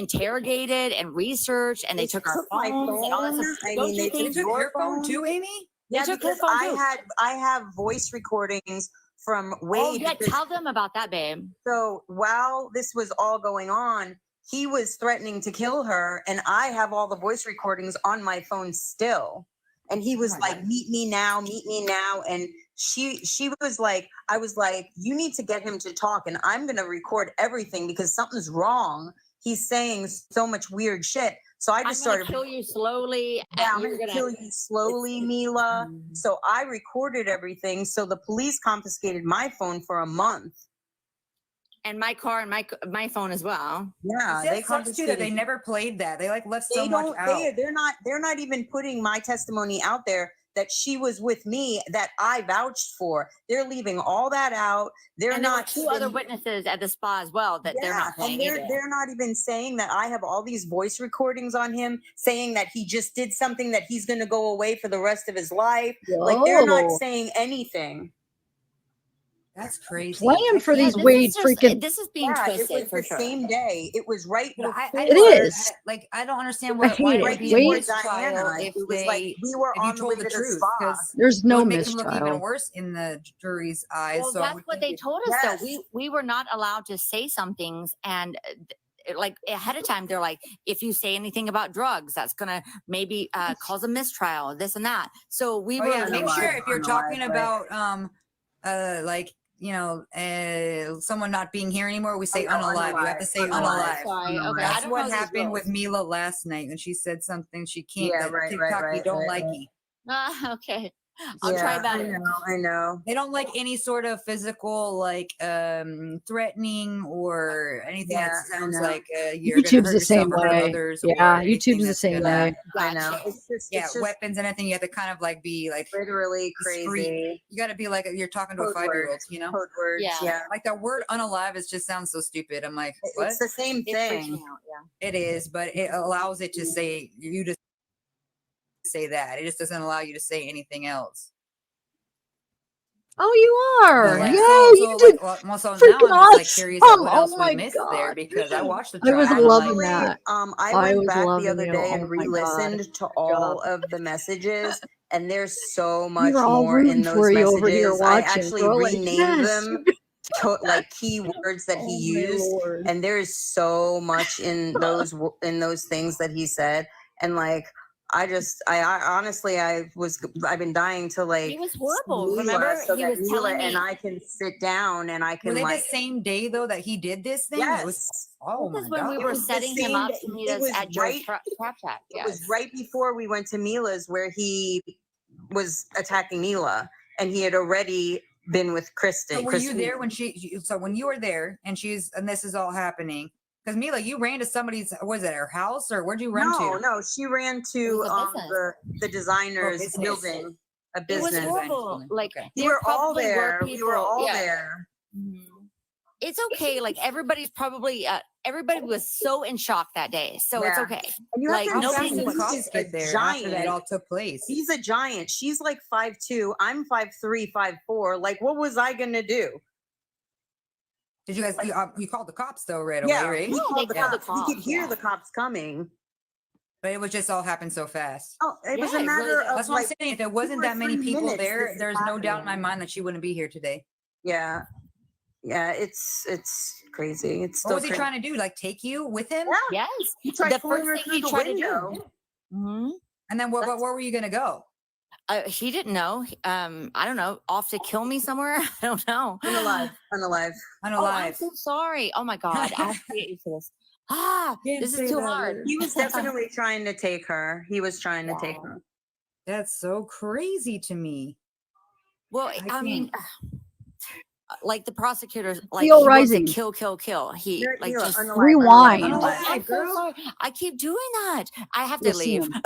Speaker 15: interrogated and researched, and they took our
Speaker 16: my
Speaker 15: phones and all that
Speaker 16: phone.
Speaker 15: stuff.
Speaker 16: I
Speaker 15: Don't
Speaker 16: mean,
Speaker 15: you
Speaker 16: they
Speaker 15: think
Speaker 16: took your phone
Speaker 4: too, Amy?
Speaker 15: They
Speaker 16: Yeah,
Speaker 15: took her
Speaker 16: because
Speaker 15: phone too.
Speaker 16: I have voice recordings from Wade.
Speaker 15: Oh yeah,
Speaker 16: because-
Speaker 15: tell them about that, babe.
Speaker 16: So while this was all going on, he was threatening to kill her, and I have all the voice recordings on my phone still. And he was like, meet me now, and she was like, I was like, you need to get him to talk, and I'm gonna record everything because something's wrong. He's saying so much weird shit. So I just
Speaker 15: I'm gonna
Speaker 16: started
Speaker 15: kill you slowly.
Speaker 16: yeah,
Speaker 15: and
Speaker 16: I'm
Speaker 15: you're
Speaker 16: gonna kill you slowly, Mila. So I recorded everything. So the police confiscated my phone for a month.
Speaker 15: And my car and my phone as well.
Speaker 16: Yeah,
Speaker 4: They sucks too that they
Speaker 16: confiscated-
Speaker 4: never played that. They like left so
Speaker 16: They
Speaker 4: much
Speaker 16: don't.
Speaker 4: out.
Speaker 16: They're not even putting my testimony out there that she was with me that I vouched for. They're leaving all that out. They're
Speaker 15: And there were
Speaker 16: not
Speaker 15: two
Speaker 16: even-
Speaker 15: other witnesses at the spa as well that they're not playing
Speaker 16: and
Speaker 15: either.
Speaker 16: they're not even saying that I have all these voice recordings on him saying that he just did something that he's going to go away for the rest of his life. Like they're not
Speaker 1: Whoa.
Speaker 16: saying anything.
Speaker 4: That's crazy.
Speaker 1: Playing for these
Speaker 15: this
Speaker 1: Wade
Speaker 15: is just-
Speaker 1: freaking.
Speaker 15: This is being
Speaker 16: Yeah,
Speaker 15: twisted
Speaker 16: it was
Speaker 15: for
Speaker 16: the
Speaker 15: sure.
Speaker 16: same day. It was right
Speaker 4: But
Speaker 16: before.
Speaker 1: It is.
Speaker 4: I don't understand
Speaker 1: I
Speaker 4: why
Speaker 1: hate
Speaker 4: why
Speaker 1: it.
Speaker 4: it would
Speaker 16: right
Speaker 4: be a
Speaker 1: Wade-
Speaker 16: before
Speaker 4: mistrial
Speaker 16: Diana.
Speaker 4: if
Speaker 16: It was like we were
Speaker 4: if you
Speaker 16: on the way
Speaker 4: told the
Speaker 16: to the
Speaker 4: truth,
Speaker 16: spa.
Speaker 4: because
Speaker 1: There's
Speaker 4: it
Speaker 1: no
Speaker 4: would make him look even
Speaker 1: mistrial.
Speaker 4: worse in the jury's eyes.
Speaker 15: Well,
Speaker 4: so I
Speaker 15: that's
Speaker 4: would
Speaker 15: what
Speaker 4: think
Speaker 15: they
Speaker 4: it-
Speaker 15: told us
Speaker 16: Yes.
Speaker 15: though. We were not allowed to say some things, and like ahead of time, they're like, if you say anything about drugs, that's gonna maybe cause a mistrial, this and that. So we were.
Speaker 4: yeah, make sure
Speaker 16: Unalive,
Speaker 4: if you're talking
Speaker 16: unalive,
Speaker 4: about like someone not being here anymore, we say
Speaker 16: Oh, no,
Speaker 4: unalive. You have to say
Speaker 16: unalive.
Speaker 4: unalive.
Speaker 15: Sorry. Okay. I
Speaker 4: That's
Speaker 15: don't
Speaker 4: what
Speaker 15: know these
Speaker 4: happened
Speaker 15: rules.
Speaker 4: with Mila last night when she said something she can't.
Speaker 16: Yeah,
Speaker 4: that
Speaker 16: right,
Speaker 4: TikTok
Speaker 16: right,
Speaker 4: they don't
Speaker 16: right,
Speaker 4: like
Speaker 16: right.
Speaker 4: you.
Speaker 15: Okay. I'll try better.
Speaker 16: I know.
Speaker 4: They don't like any sort of physical, like threatening or anything
Speaker 16: Yeah,
Speaker 4: that
Speaker 16: I
Speaker 4: sounds
Speaker 16: know.
Speaker 4: like you're gonna
Speaker 1: YouTube's
Speaker 4: hurt
Speaker 1: the same
Speaker 4: yourself or hurt
Speaker 1: way.
Speaker 4: others.
Speaker 1: Yeah,
Speaker 4: or anything
Speaker 1: YouTube's the
Speaker 4: that's
Speaker 1: same
Speaker 4: gonna-
Speaker 1: way.
Speaker 16: I know.
Speaker 15: Gotcha.
Speaker 16: It's just,
Speaker 4: Yeah,
Speaker 16: it's just
Speaker 4: weapons and anything. You have to kind of like be like
Speaker 16: literally
Speaker 4: discreet.
Speaker 16: crazy.
Speaker 4: You got to be like you're talking to a
Speaker 16: Code
Speaker 4: 5-year-old,
Speaker 16: words.
Speaker 4: you know?
Speaker 16: Code words.
Speaker 15: Yeah.
Speaker 16: Yeah.
Speaker 4: Like the word unalive is just sounds so stupid. I'm like, what?
Speaker 16: It's the same
Speaker 15: It freaks me
Speaker 16: thing.
Speaker 15: out. Yeah.
Speaker 4: It is, but it allows it to say you to say that. It just doesn't allow you to say anything else.
Speaker 1: Oh, you are.
Speaker 4: Like,
Speaker 1: Yo,
Speaker 4: so
Speaker 1: you did
Speaker 4: so now
Speaker 1: freaking
Speaker 4: I'm just like curious at what else
Speaker 1: awesome.
Speaker 4: we
Speaker 1: Oh my
Speaker 4: missed there
Speaker 1: God.
Speaker 4: because I watched the
Speaker 1: I was
Speaker 4: trial. and I'm
Speaker 1: loving
Speaker 4: like,
Speaker 1: that.
Speaker 16: I
Speaker 1: I
Speaker 16: went
Speaker 1: was
Speaker 16: back the
Speaker 1: loving
Speaker 16: other
Speaker 1: you.
Speaker 16: day
Speaker 1: Oh
Speaker 16: and
Speaker 1: my God.
Speaker 16: re-listened to all of the messages, and there's so
Speaker 1: We
Speaker 16: much
Speaker 1: were all
Speaker 16: more in
Speaker 1: rooting
Speaker 16: those
Speaker 1: for you over here
Speaker 16: messages. I
Speaker 1: watching.
Speaker 16: actually
Speaker 1: We're like,
Speaker 16: renamed
Speaker 1: yes.
Speaker 16: them to like keywords that he
Speaker 1: Oh my
Speaker 16: used,
Speaker 1: Lord.
Speaker 16: and there's so much in those things that he said, and like I honestly I've been dying to like
Speaker 15: He was horrible.
Speaker 16: see Mila
Speaker 15: Remember,
Speaker 16: so
Speaker 15: he
Speaker 16: that
Speaker 15: was
Speaker 16: Mila
Speaker 15: telling
Speaker 16: and
Speaker 15: me.
Speaker 16: I can sit down and I
Speaker 4: were
Speaker 16: can
Speaker 4: they
Speaker 16: like
Speaker 4: the same day though that he did this thing?
Speaker 16: yes.
Speaker 4: It was oh
Speaker 15: This is
Speaker 4: my
Speaker 15: when we
Speaker 4: God.
Speaker 15: were
Speaker 16: was the
Speaker 15: setting him
Speaker 16: same
Speaker 15: up
Speaker 16: day-
Speaker 15: to meet
Speaker 16: it
Speaker 15: us
Speaker 16: was
Speaker 15: at your
Speaker 16: right-
Speaker 15: trap chat.
Speaker 16: It was right before we went to Mila's where he was attacking Mila, and he had already been with Kristin.
Speaker 4: So were you there when so when you were there and this is all happening? Because Mila, you ran to somebody's, was it her house or where'd you run to?
Speaker 16: No, she ran to
Speaker 15: was a business.
Speaker 16: the designer's
Speaker 4: business.
Speaker 16: building, a
Speaker 15: It was
Speaker 16: business.
Speaker 15: horrible. Like
Speaker 4: Okay.
Speaker 16: We
Speaker 15: there
Speaker 16: were all
Speaker 15: probably
Speaker 16: there.
Speaker 15: were
Speaker 16: We were
Speaker 15: people-
Speaker 16: all
Speaker 15: yeah.
Speaker 16: there.
Speaker 15: Mhm. It's okay. Like everybody's probably everybody was so in shock that day. So it's okay.
Speaker 16: And you
Speaker 15: Like
Speaker 16: have to
Speaker 15: nobody
Speaker 16: understand,
Speaker 15: was
Speaker 16: he's
Speaker 4: get
Speaker 16: a
Speaker 4: there after that
Speaker 16: giant.
Speaker 4: all took place.
Speaker 16: He's a giant. She's like 5'2". I'm 5'3", 5'4". Like, what was I gonna do?
Speaker 4: Did you guys? You called the cops though right away,
Speaker 16: Yeah,
Speaker 4: right?
Speaker 16: we called the
Speaker 15: called the
Speaker 16: cops. We could
Speaker 15: cops,
Speaker 16: hear
Speaker 15: yeah.
Speaker 16: the cops coming.
Speaker 4: But it was just all happened so fast.
Speaker 16: Oh, it was
Speaker 15: Yeah,
Speaker 16: a
Speaker 15: it really
Speaker 16: matter
Speaker 15: did.
Speaker 16: of
Speaker 4: That's what I'm
Speaker 16: like
Speaker 4: saying. If there
Speaker 16: 2
Speaker 4: wasn't
Speaker 16: or
Speaker 4: that many
Speaker 16: 3
Speaker 4: people
Speaker 16: minutes,
Speaker 4: there,
Speaker 16: this is
Speaker 4: there's no doubt in my
Speaker 16: happening.
Speaker 4: mind that she wouldn't be here today.
Speaker 16: Yeah, yeah, it's crazy. It's
Speaker 4: What
Speaker 16: still
Speaker 4: was he
Speaker 16: crazy.
Speaker 4: trying to do? Like take you with him?
Speaker 16: Yeah,
Speaker 15: Yes.
Speaker 16: he tried
Speaker 15: The
Speaker 16: pulling
Speaker 15: first
Speaker 16: her
Speaker 15: thing
Speaker 16: through
Speaker 15: he
Speaker 16: the
Speaker 15: tried to
Speaker 16: window.
Speaker 15: do. Mhm.
Speaker 4: And then where were you gonna go?
Speaker 15: He didn't know. I don't know. Off to kill me somewhere. I don't know.
Speaker 16: Unalive, unalive.
Speaker 15: Oh, I'm so sorry. Oh my God. I have to get used to this. This is too hard.
Speaker 16: He was definitely trying to take her. He was trying to take her.
Speaker 4: That's so crazy to me.
Speaker 15: Well, I mean, like the prosecutors, like
Speaker 1: Theo
Speaker 15: he wants to
Speaker 1: Rising.
Speaker 15: kill. He
Speaker 16: You're-
Speaker 15: like
Speaker 16: you're
Speaker 15: just
Speaker 16: unalive,
Speaker 1: Rewind.
Speaker 16: unalive,
Speaker 15: I'm
Speaker 16: unalive.
Speaker 15: so sorry. I keep doing that. I have to
Speaker 1: You'll see
Speaker 15: leave.
Speaker 1: him.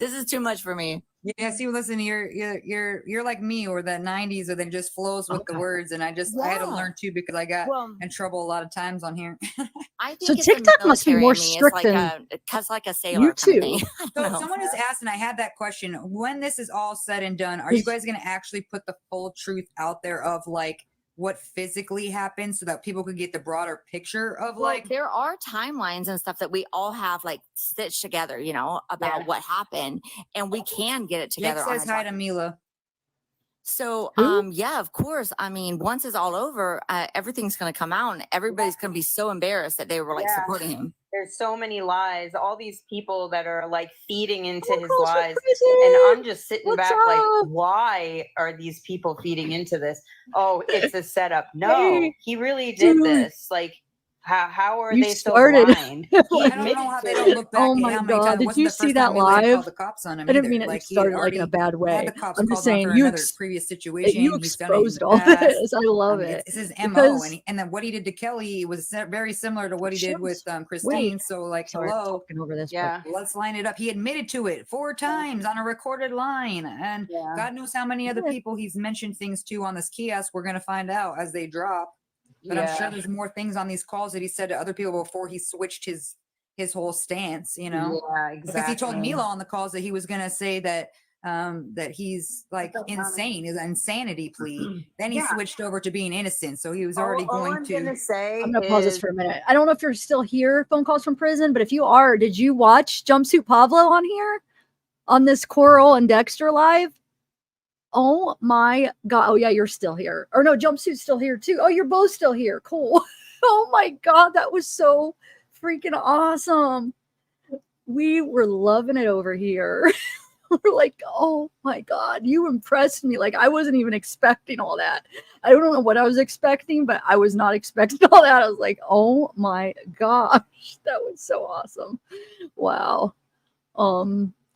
Speaker 15: This is too much for me.
Speaker 4: Yeah, see, listen, you're like me, or the '90s, or then just flows with the words, and I had to
Speaker 15: Yeah.
Speaker 4: learn too because I got
Speaker 15: Well,
Speaker 4: in trouble a lot of times on here.
Speaker 15: I think
Speaker 1: So
Speaker 15: it's the
Speaker 1: TikTok must be
Speaker 15: military
Speaker 1: more
Speaker 15: in me. It's
Speaker 1: strict
Speaker 15: like
Speaker 1: than
Speaker 15: cuts like a sailor kind of
Speaker 1: YouTube.
Speaker 15: thing. I
Speaker 4: So
Speaker 15: don't know.
Speaker 4: someone just asked, and I had that question: when this is all said and done, are you guys going to actually put the full truth out there of like what physically happened, so that people could get the broader picture of
Speaker 15: Well,
Speaker 4: like?
Speaker 15: there are timelines and stuff that we all have like stitched together, you know, about what happened, and we can get it
Speaker 4: Jake
Speaker 15: together.
Speaker 4: says hi to Mila.
Speaker 15: So,
Speaker 1: Who?
Speaker 15: yeah, of course. I mean, once it's all over, everything's going to come out, and everybody's going to be so embarrassed that they were like
Speaker 16: Yeah.
Speaker 15: supporting him.
Speaker 16: There's so many lies. All these people that are like feeding into his
Speaker 1: Calls for
Speaker 16: lies.
Speaker 1: prison.
Speaker 16: And I'm just sitting
Speaker 1: What's
Speaker 16: back
Speaker 1: up?
Speaker 16: like, why are these people feeding into this? Oh, it's a setup. No,
Speaker 1: Hey,
Speaker 16: he really did
Speaker 1: dude.
Speaker 16: this. Like, how are
Speaker 1: You
Speaker 16: they so
Speaker 1: started.
Speaker 16: blind? He
Speaker 4: I don't
Speaker 16: admitted
Speaker 4: know how
Speaker 16: to
Speaker 4: they
Speaker 16: it.
Speaker 4: don't look back
Speaker 1: Oh
Speaker 4: at
Speaker 1: my
Speaker 4: how many
Speaker 1: God.
Speaker 4: times. It
Speaker 1: Did
Speaker 4: wasn't
Speaker 1: you
Speaker 4: the
Speaker 1: see
Speaker 4: first
Speaker 1: that
Speaker 4: time Mila had
Speaker 1: live?
Speaker 4: called the cops on him
Speaker 1: I didn't
Speaker 4: either.
Speaker 1: mean it
Speaker 4: Like he had
Speaker 1: started like
Speaker 4: already
Speaker 1: in a bad
Speaker 4: had
Speaker 1: way.
Speaker 4: the cops
Speaker 1: I'm
Speaker 4: called
Speaker 1: just
Speaker 4: on
Speaker 1: saying
Speaker 4: for
Speaker 1: you
Speaker 4: another previous
Speaker 1: that
Speaker 4: situation.
Speaker 1: you
Speaker 4: He's done it in
Speaker 1: exposed
Speaker 4: the
Speaker 1: all
Speaker 4: past.
Speaker 1: this. I love it.
Speaker 4: It's his MO,
Speaker 1: because
Speaker 4: and then what he did to Kelly was very similar to what he did with
Speaker 1: wait,
Speaker 4: Christine. So like,
Speaker 1: sorry, I'm
Speaker 4: hello,
Speaker 1: talking over this.
Speaker 16: Yeah.
Speaker 4: let's line it up. He admitted to it 4 times on a recorded line, and
Speaker 16: Yeah.
Speaker 4: God knows how many other
Speaker 1: Yeah.
Speaker 4: people he's mentioned things to on this kiosk. We're gonna find out as they drop. But I'm sure there's more things on these calls that he said to other people before he switched his whole stance, you know?
Speaker 16: Yeah,
Speaker 4: Because he told
Speaker 16: exactly.
Speaker 4: Mila on the calls that he was gonna say that that he's like insane, is an insanity plea. Then he
Speaker 16: Yeah.
Speaker 4: switched over to being innocent. So he was
Speaker 16: All
Speaker 4: already going
Speaker 16: I'm
Speaker 4: to
Speaker 16: gonna say
Speaker 1: I'm gonna pause this
Speaker 16: is
Speaker 1: for a minute. I don't know if you're still here, phone calls from prison, but if you are, did you watch Jumpsuit Pablo on here on this Koral and Dexter live? Oh my God. Oh yeah, you're still here. Or no, Jumpsuit's still here too. Oh, you're both still here. Cool. Oh my God, that was so freaking awesome. We were loving it over here. We're like, oh my God, you impressed me. Like, I wasn't even expecting all that. I don't know what I was expecting, but I was not expecting all that. I was like, oh my gosh, that was so awesome. Wow.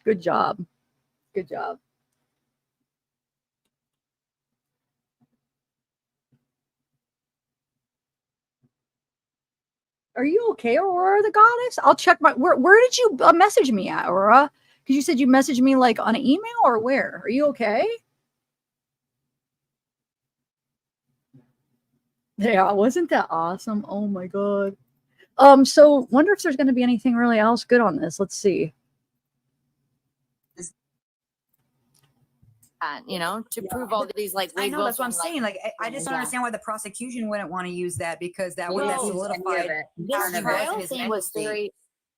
Speaker 1: Good job. Good job. Are you okay, Aurora the goddess? I'll check my where did you message me at, Aurora? Because you said you messaged me like on an email or where? Are you okay? Yeah, wasn't that awesome? Oh my God. So wonder if there's gonna be anything really else good on this. Let's see.
Speaker 15: You know, to prove all these like
Speaker 4: I
Speaker 15: Wade
Speaker 4: know that's what I'm
Speaker 15: Wilson,
Speaker 4: saying. Like I just don't
Speaker 15: Yeah.
Speaker 4: understand why the prosecution wouldn't want to use that, because that would have
Speaker 15: Well,
Speaker 4: solidified
Speaker 15: this
Speaker 4: Aaron and
Speaker 15: trial
Speaker 4: his
Speaker 15: thing
Speaker 4: mental
Speaker 15: was
Speaker 4: state.
Speaker 15: very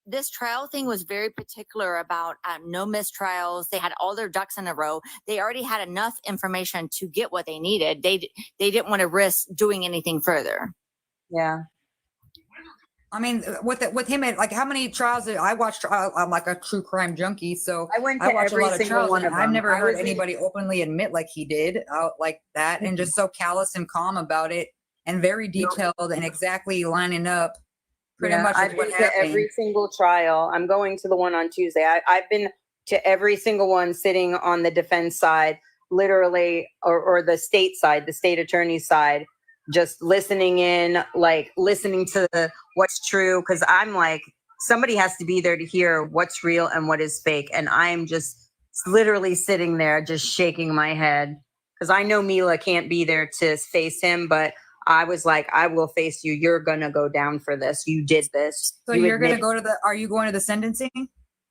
Speaker 15: this trial thing was very particular about no mistrials. They had all their ducks in a row. They already had enough information to get what they needed. They didn't want to risk doing anything further.
Speaker 16: Yeah.
Speaker 4: I mean, with him, like how many trials did I watched? I'm like a true crime junkie, so
Speaker 16: I went
Speaker 4: I
Speaker 16: to
Speaker 4: watch a
Speaker 16: every
Speaker 4: lot of
Speaker 16: single
Speaker 4: trials,
Speaker 16: one
Speaker 4: and
Speaker 16: of
Speaker 4: I've
Speaker 16: them.
Speaker 4: never
Speaker 16: I
Speaker 4: heard
Speaker 16: was in-
Speaker 4: anybody openly admit like he did, like that, and just so callous and calm about it, and very detailed and exactly lining up pretty much
Speaker 16: I've
Speaker 4: with
Speaker 16: been
Speaker 4: what
Speaker 16: to
Speaker 4: happened.
Speaker 16: every single trial. I'm going to the one on Tuesday. I've been to every single one, sitting on the defense side, literally, or the state side, the state attorney's side, just listening in, like listening to what's true. Cause I'm like, somebody has to be there to hear what's real and what is fake. And I'm just literally sitting there, just shaking my head. Cause I know Mila can't be there to face him, but I was like, I will face you. You're gonna go down for this. You did this.
Speaker 4: So
Speaker 16: You
Speaker 4: you're gonna
Speaker 16: admit
Speaker 4: go to the? Are you going to the sentencing?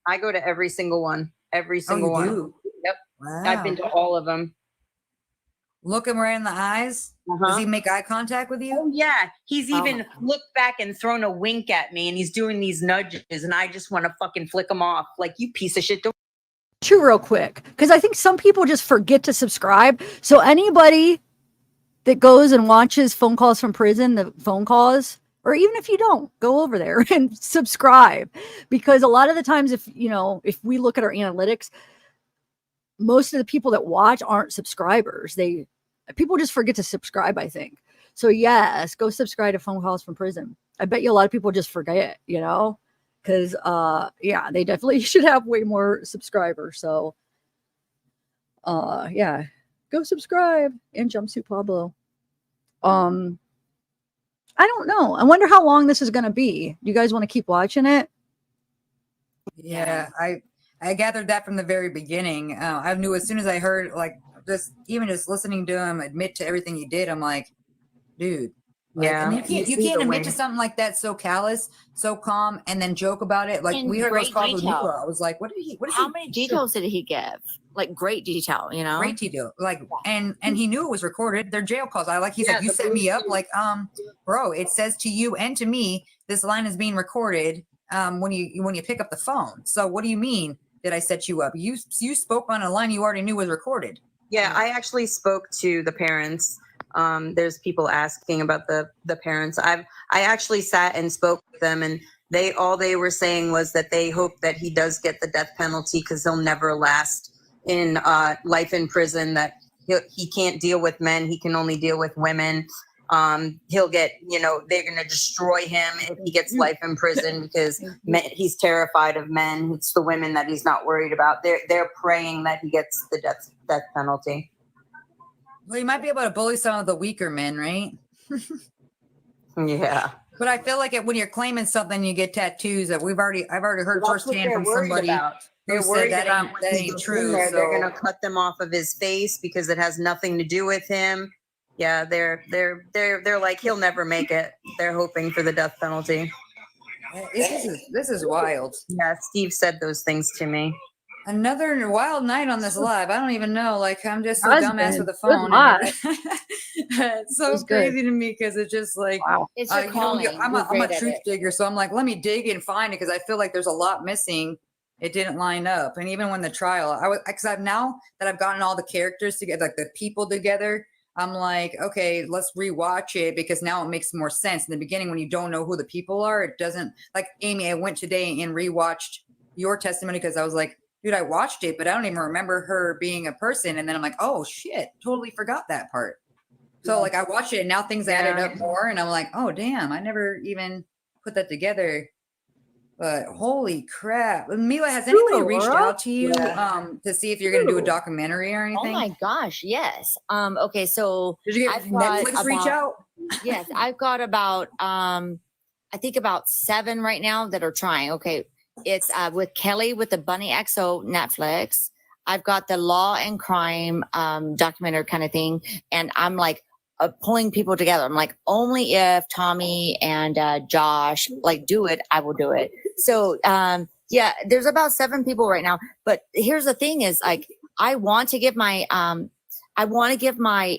Speaker 16: I go to every single one. Every single
Speaker 4: you
Speaker 16: one.
Speaker 4: do?
Speaker 16: Yep.
Speaker 4: Wow.
Speaker 16: I've been to all of them.
Speaker 4: Look him right in the eyes. Does he make eye contact with you?
Speaker 16: Oh yeah. He's even looked back and thrown a wink at me, and he's doing these nudges, and I just want to fucking flick him off. Like, you piece of shit.
Speaker 1: Two real quick, because I think some people just forget to subscribe. So anybody that goes and watches phone calls from prison, the phone calls, or even if you don't, go over there and subscribe, because a lot of the times, if we look at our analytics, most of the people that watch aren't subscribers. People just forget to subscribe, I think. So yes, go subscribe to phone calls from prison. I bet you a lot of people just forget, because they definitely should have way more subscribers. So go subscribe and Jumpsuit Pablo. I don't know. I wonder how long this is going to be. Do you guys want to keep watching it?
Speaker 4: Yeah, I gathered that from the very beginning. I knew as soon as I heard, like, just listening to him admit to everything he did, I'm like, dude. Like,
Speaker 16: Yeah.
Speaker 4: and you can't admit to something like that so callous, so calm, and then joke about it. Like, we heard those calls with Mila. I was like,
Speaker 15: how many details did he give? Like, great detail,
Speaker 4: Great detail. Like, and he knew it was recorded. They're jail calls. He's like, you set me up. Like, bro, it says to you and to me, this line is being recorded when you pick up the phone. So what do you mean that I set you up? You spoke on a line you already knew was recorded.
Speaker 16: Yeah, I actually spoke to the parents. There's people asking about the parents. I actually sat and spoke with them, and all they were saying was that they hope that he does get the death penalty, because he'll never last in life in prison, that he can't deal with men. He can only deal with women. He'll get, they're going to destroy him if he gets life in prison, because he's terrified of men. It's the women that he's not worried about. They're praying that he gets the death penalty.
Speaker 4: Well, you might be able to bully some of the weaker men, right?
Speaker 16: Yeah.
Speaker 4: But I feel like when you're claiming something, you get tattoos. That I've already heard firsthand from somebody who said that ain't true.
Speaker 16: They're going to cut them off of his face because it has nothing to do with him. Yeah, they're like, he'll never make it. They're hoping for the death penalty.
Speaker 4: This is wild.
Speaker 16: Yeah, Steve said those things to me.
Speaker 4: Another wild night on this live. I don't even know. Like, I'm just a dumbass with a phone. It's so crazy to me, because it's just like,
Speaker 15: wow. It's your calling.
Speaker 4: I'm a truth digger, so I'm like, let me dig and find it, because I feel like there's a lot missing. It didn't line up. And even when the trial, now that I've gotten all the characters together, like the people together, I'm like, okay, let's rewatch it, because now it makes more sense. In the beginning, when you don't know who the people are, it doesn't. Like, Amy, I went today and rewatched your testimony, because I was like, dude, I watched it, but I don't even remember her being a person. And then I'm like, oh shit, totally forgot that part. So like, I watched it, and now things added up more, and I'm like, oh damn, I never even put that together. But holy crap. Mila, has anybody reached out to you to see if you're going to do a documentary or anything?
Speaker 15: Oh my gosh, yes. Okay, so
Speaker 4: did you get Netflix reach out?
Speaker 15: Yes, I've got about I think about 7 right now that are trying. Okay, it's with Kelly with the Bunny XO Netflix. I've got the Law and Crime documentary kind of thing, and I'm like pulling people together. I'm like, only if Tommy and Josh like do it, I will do it. So there's about 7 people right now. But here's the thing: is like, I want to give my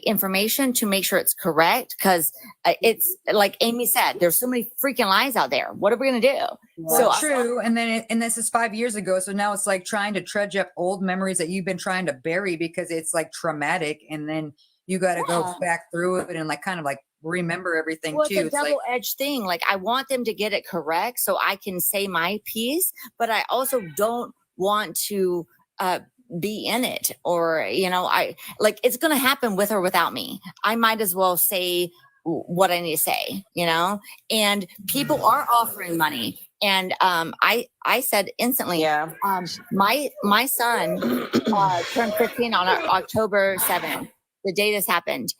Speaker 15: information to make sure it's correct, because it's like Amy said, there's so many freaking lies out there. What are we gonna do?
Speaker 4: Well, so true. And this is 5 years ago, so now it's like trying to trudge up old memories that you've been trying to bury, because it's like traumatic, and then you got to go back through it and like kind of like remember everything too.
Speaker 15: It's a double-edged thing. Like, I want them to get it correct so I can say my piece, but I also don't want to be in it, or I like, it's going to happen with or without me. I might as well say what I need to say, and people are offering money. And I said instantly, my son turned 15 on October 7th, the day this happened.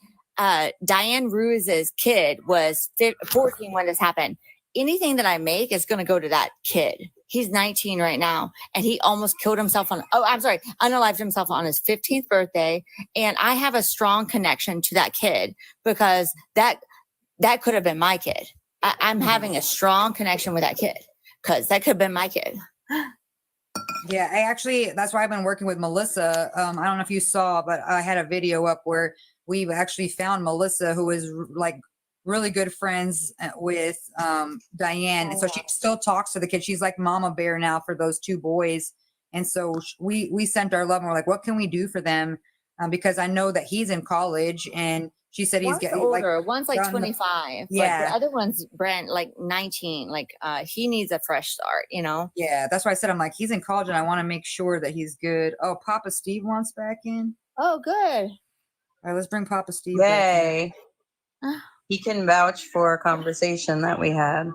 Speaker 15: Diane Ruiz's kid was 14 when this happened. Anything that I make is going to go to that kid. He's 19 right now, and he almost killed himself unalived himself on his 15th birthday. And I have a strong connection to that kid, because that that could have been my kid. I'm having a strong connection with that kid because that could have been my kid.
Speaker 4: Yeah, that's why I've been working with Melissa. I don't know if you saw, but I had a video up where we've actually found Melissa, who is like really good friends with Diane. And so she still talks to the kids. She's like mama bear now for those 2 boys. And so we sent our love and we're like, what can we do for them? Because I know that he's in college, and she said he's getting
Speaker 15: older.
Speaker 4: like,
Speaker 15: one's like 25.
Speaker 4: Yeah.
Speaker 15: But the other one's Brent, like 19. Like he needs a fresh start, you know?
Speaker 4: Yeah, that's why I said, I'm like, he's in college and I want to make sure that he's good. Oh, Papa Steve wants back in.
Speaker 15: Oh, good.
Speaker 4: All right, let's bring Papa Steve back in.
Speaker 16: He can vouch for a conversation that we had.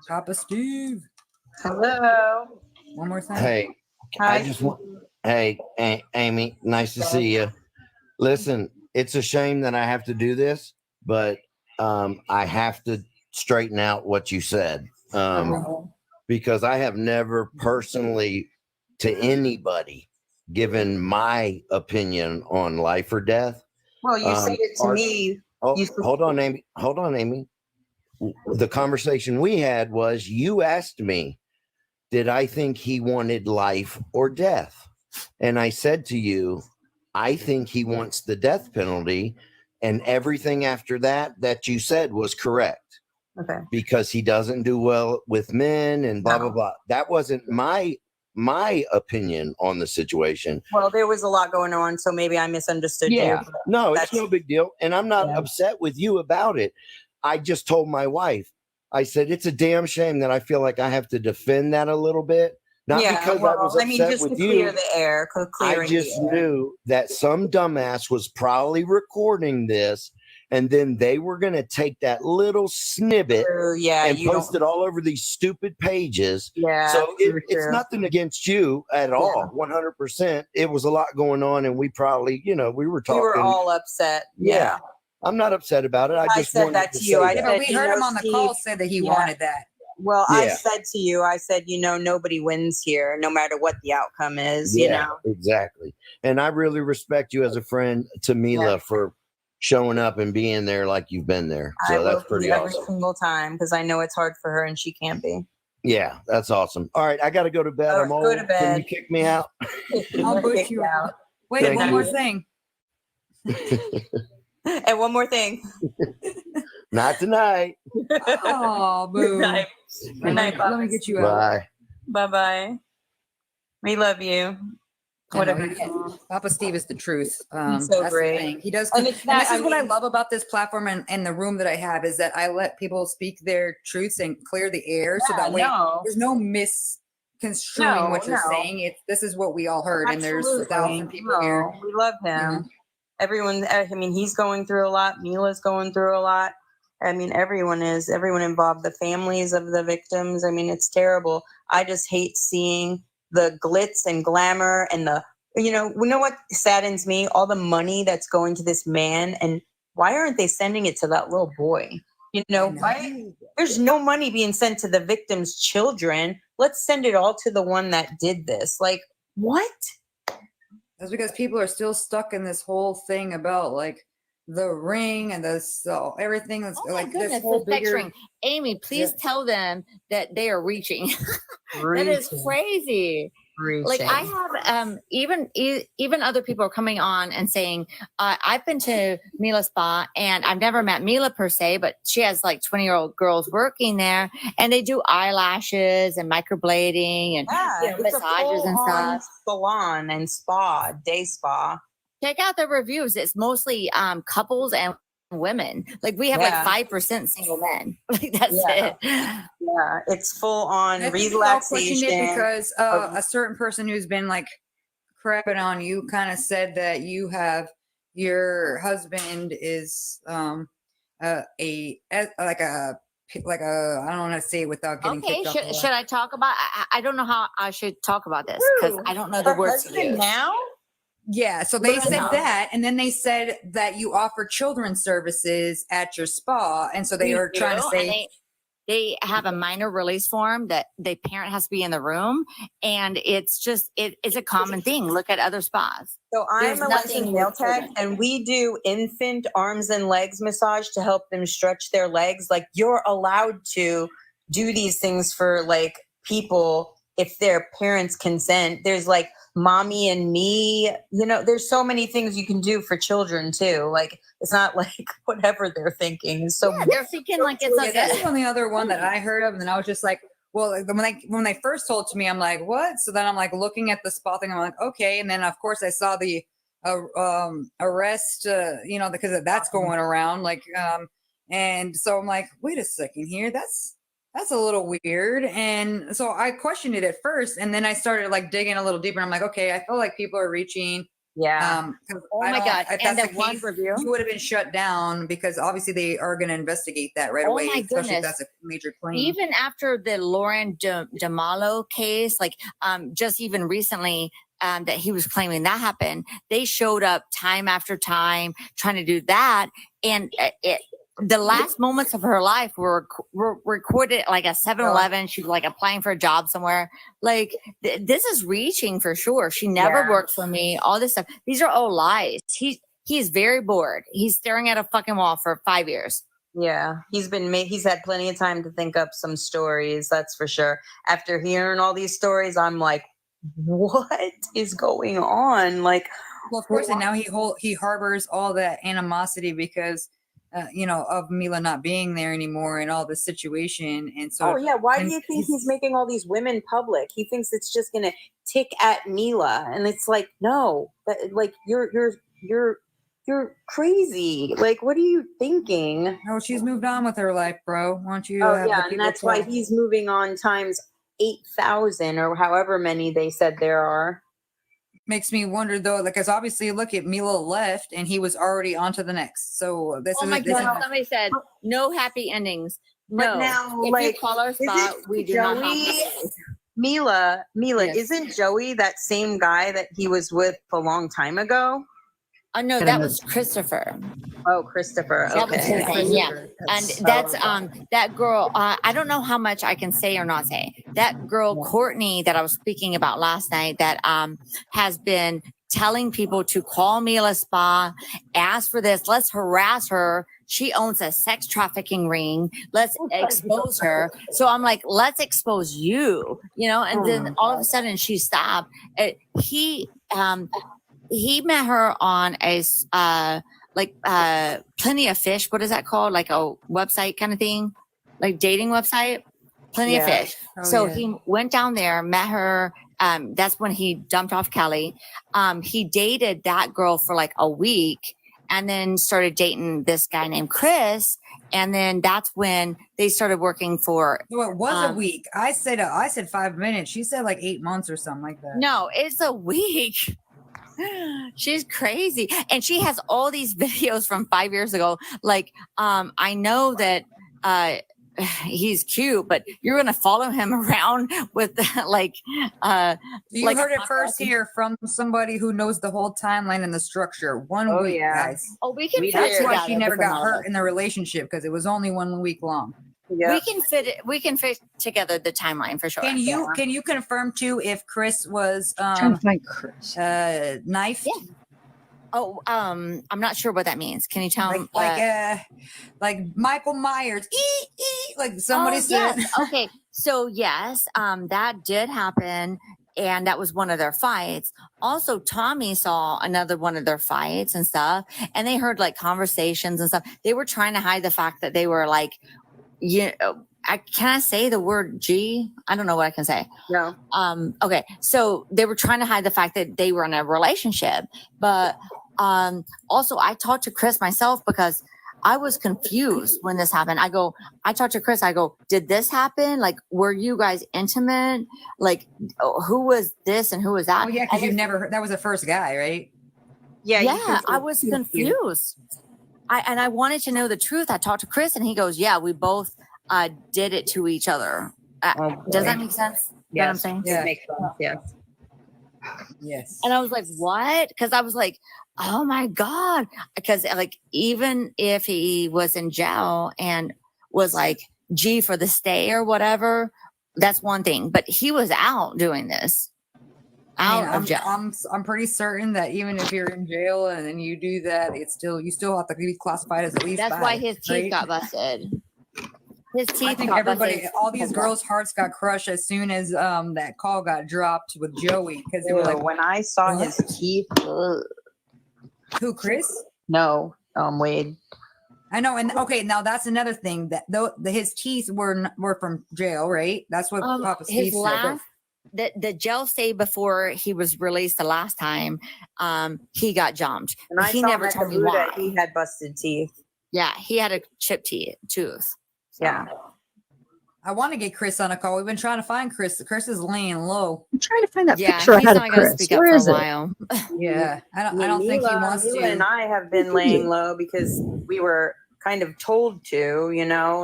Speaker 4: Papa Steve.
Speaker 16: Hello.
Speaker 4: One more thing.
Speaker 2: Hey,
Speaker 16: Hi.
Speaker 2: I just want. Hey, Amy, nice to see you. Listen, it's a shame that I have to do this, but I have to straighten out what you said because I have never personally to anybody given my opinion on life or death.
Speaker 16: Well, you said it to me.
Speaker 2: Hold on, Amy. The conversation we had was you asked me, did I think he wanted life or death? And I said to you, I think he wants the death penalty. And everything after that you said was correct.
Speaker 16: Okay.
Speaker 2: Because he doesn't do well with men and blah, blah, blah. That wasn't my opinion on the situation.
Speaker 16: Well, there was a lot going on, so maybe I misunderstood you.
Speaker 2: No, it's no big deal. And I'm not upset with you about it. I just told my wife, I said, it's a damn shame that I feel like I have to defend that a little bit. Not because I was upset
Speaker 16: just
Speaker 2: with
Speaker 16: to
Speaker 2: you.
Speaker 16: clear the air.
Speaker 2: I just knew that some dumbass was probably recording this, and then they were going to take that little snippet and post it all over these stupid pages.
Speaker 16: Yeah.
Speaker 2: So it's nothing against you at all. 100%. It was a lot going on, and we probably, we were talking.
Speaker 16: We were all upset.
Speaker 2: Yeah. I'm not upset about it. I just
Speaker 16: said that to you.
Speaker 4: But we heard him on the call say that he wanted that.
Speaker 16: Well, I said to you, nobody wins here, no matter what the outcome is, you know?
Speaker 2: Exactly. And I really respect you as a friend to Mila for showing up and being there like you've been there. So that's pretty awesome.
Speaker 16: Every single time, because I know it's hard for her and she can't be.
Speaker 2: Yeah, that's awesome. All right, I got to go to bed. I'm old.
Speaker 16: Go to bed.
Speaker 2: Can you kick me out?
Speaker 4: I'll push you out. Wait,
Speaker 2: Thank
Speaker 4: one
Speaker 2: you.
Speaker 4: more thing.
Speaker 16: And one more thing.
Speaker 2: Not tonight.
Speaker 4: Oh, boo.
Speaker 16: Good night. Good night,
Speaker 4: Let me get you out.
Speaker 2: Bye.
Speaker 16: Bye-bye. We love you. Whatever.
Speaker 4: Papa Steve is the truth.
Speaker 16: He's so
Speaker 4: that's
Speaker 16: great.
Speaker 4: The thing. He does.
Speaker 16: And
Speaker 4: And
Speaker 16: it's not-
Speaker 4: this is
Speaker 16: I
Speaker 4: what I
Speaker 16: mean-
Speaker 4: love about this platform and the room that I have is that I let people speak their truths and clear the air so that way there's no misconstruing what you're saying. This is what we all heard, and there's 1,000 people here.
Speaker 16: We love him. Everyone, I mean, he's going through a lot. Mila's going through a lot. I mean, everyone involved, the families of the victims. I mean, it's terrible. I just hate seeing the glitz and glamour and we know what saddens me? All the money that's going to this man, and why aren't they sending it to that little boy? Why? There's no money being sent to the victim's children. Let's send it all to the one that did this. Like, what?
Speaker 4: That's because people are still stuck in this whole thing about like the ring and everything that's
Speaker 15: My
Speaker 4: this
Speaker 15: goodness,
Speaker 4: whole
Speaker 15: the sex
Speaker 4: bigger.
Speaker 15: ring. Amy, please tell them that they are reaching. That is crazy. Like I have even other people are coming on and saying I've been to Mila Spa and I've never met Mila per se, but she has like 20-year-old girls working there and they do eyelashes and microblading and massages and stuff.
Speaker 16: Salon and spa, day spa.
Speaker 15: Check out the reviews. It's mostly couples and women. Like we have like 5% single men. Like that's it.
Speaker 16: Yeah, it's full on
Speaker 4: I think we're all pushing
Speaker 16: relaxation.
Speaker 4: it because a certain person who's been like crapping on you kind of said that your husband is I don't want to say it without getting
Speaker 15: okay.
Speaker 4: kicked off.
Speaker 15: Should I talk about? I don't know how I should talk about this because I don't know the words to use.
Speaker 16: Now?
Speaker 4: Yeah, so they said that, and then they said that you offer children's services at your spa, and so they are trying to say
Speaker 15: they have a minor release form that the parent has to be in the room, and it's just it's a common thing. Look at other spas.
Speaker 16: So I'm a licensed nail tech, and we do infant arms and legs massage to help them stretch their legs. Like, you're allowed to do these things for like people if their parents consent. There's like mommy and me, there's so many things you can do for children too. Like, it's not like whatever they're thinking. So
Speaker 15: yeah, they're thinking like it's
Speaker 4: yeah, that's the only other one that I heard of, and then I was just like, well, when they first told to me, I'm like, what? So then I'm like looking at the spa thing. I'm like, okay. And then of course I saw the arrest, because that's going around. Like, and so I'm like, wait a second here. That's a little weird. And so I questioned it at first, and then I started like digging a little deeper. I'm like, okay, I feel like people are reaching.
Speaker 16: Yeah.
Speaker 15: Oh my God.
Speaker 4: If
Speaker 15: And
Speaker 4: that's
Speaker 15: the
Speaker 4: the
Speaker 15: one
Speaker 4: case,
Speaker 15: review,
Speaker 4: you would have been shut down because obviously they are going to investigate that right away.
Speaker 15: my
Speaker 4: Especially if
Speaker 15: goodness.
Speaker 4: that's a major claim.
Speaker 15: Even after the Lauren DeMalo case, like just even recently that he was claiming that happened, they showed up time after time trying to do that. And the last moments of her life were recorded at like a 7-Eleven. She was like applying for a job somewhere. Like this is reaching for sure. She never worked for me. All this stuff. These are all lies. He's very bored. He's staring at a fucking wall for 5 years.
Speaker 16: Yeah, he's had plenty of time to think up some stories. That's for sure. After hearing all these stories, I'm like, what is going on? Like,
Speaker 4: well, of course, and now he harbors all that animosity because of Mila not being there anymore and all this situation. And so,
Speaker 16: oh yeah, why do you think he's making all these women public? He thinks it's just gonna tick at Mila, and it's like, no, like you're crazy. Like, what are you thinking?
Speaker 4: No, she's moved on with her life, bro. Why don't you?
Speaker 16: Oh yeah, and that's why he's moving on times 8,000 or however many they said there are.
Speaker 4: Makes me wonder though, because obviously, look at Mila left, and he was already on to the next. So this
Speaker 15: oh
Speaker 4: is
Speaker 15: my God! Somebody said no happy endings. No,
Speaker 16: now,
Speaker 15: if
Speaker 16: like,
Speaker 15: you call our spot, we do not have happy endings.
Speaker 16: Mila,
Speaker 15: Yes.
Speaker 16: isn't Joey that same guy that he was with a long time ago?
Speaker 15: Oh no, that was Christopher.
Speaker 16: Oh, Christopher.
Speaker 15: That was his
Speaker 16: Okay.
Speaker 15: name, yeah. And that's that girl. I don't know how much I can say or not say. That girl Courtney that I was speaking about last night that has been telling people to call Mila Spa, ask for this. Let's harass her. She owns a sex trafficking ring. Let's expose her. So I'm like, let's expose you, and then all of a sudden she stopped. He met her on a Plenty of Fish. What is that called? Like a website kind of thing, like dating website. Plenty of Fish. He went down there, met her. That's when he dumped off Kelly. He dated that girl for like a week, and then started dating this guy named Chris. And then that's when they started working for.
Speaker 4: So it was a week. I said 5 minutes. She said like 8 months or something like that.
Speaker 15: No, it's a week. She's crazy. And she has all these videos from 5 years ago. Like, I know that he's cute, but you're going to follow him around with
Speaker 4: you heard it first here from somebody who knows the whole timeline and the structure. 1 week, guys.
Speaker 15: Oh, we can fit
Speaker 4: That's
Speaker 15: it
Speaker 4: why
Speaker 15: together.
Speaker 4: she never got hurt in the relationship, because it was only 1 week long.
Speaker 15: We can fit it. We can fit together the timeline for sure.
Speaker 4: Can you confirm too if Chris was
Speaker 1: trying to find Chris
Speaker 4: knifed?
Speaker 15: Yeah. Oh, I'm not sure what that means. Can you tell him?
Speaker 4: Like Michael Myers, like somebody said.
Speaker 15: Yes. Okay, so yes, that did happen, and that was one of their fights. Also, Tommy saw another one of their fights and stuff, and they heard like conversations and stuff. They were trying to hide the fact that they were like, can I say the word G? I don't know what I can say.
Speaker 16: No.
Speaker 15: Okay. So they were trying to hide the fact that they were in a relationship, but also I talked to Chris myself because I was confused when this happened. I talked to Chris. I go, did this happen? Like, were you guys intimate? Like, who was this and who was that?
Speaker 4: Oh yeah, because you never heard, that was the first guy, right?
Speaker 15: Yeah. I was confused. I wanted to know the truth. I talked to Chris and he goes, yeah, we both did it to each other. Does that make sense? You know what I'm saying?
Speaker 16: Yeah, it makes sense. Yes.
Speaker 4: Yes.
Speaker 15: And I was like, what? Because I was like, oh my God. Because like, even if he was in jail and was like G for the stay or whatever, that's one thing. But he was out doing this.
Speaker 4: I'm pretty certain that even if you're in jail and then you do that, you still have to be classified as at least.
Speaker 15: That's why his teeth got busted. His teeth.
Speaker 4: I think all these girls' hearts got crushed as soon as that call got dropped with Joey, because they were like,
Speaker 16: when I saw his teeth.
Speaker 4: Who, Chris?
Speaker 16: No, Wade.
Speaker 4: I know, and okay, now that's another thing that his teeth were from jail, right? That's what Papa Steve said.
Speaker 15: The jail stay before he was released the last time, he got jumped.
Speaker 16: And
Speaker 15: he never told me why.
Speaker 16: He had busted teeth.
Speaker 15: Yeah, he had a chipped tooth. So.
Speaker 16: Yeah.
Speaker 4: I want to get Chris on a call. We've been trying to find Chris. Chris is laying low.
Speaker 1: I'm trying to find that picture I had of Chris. Where is it?
Speaker 4: Yeah, I don't think he wants to.
Speaker 16: Mila and I have been laying low because we were kind of told to,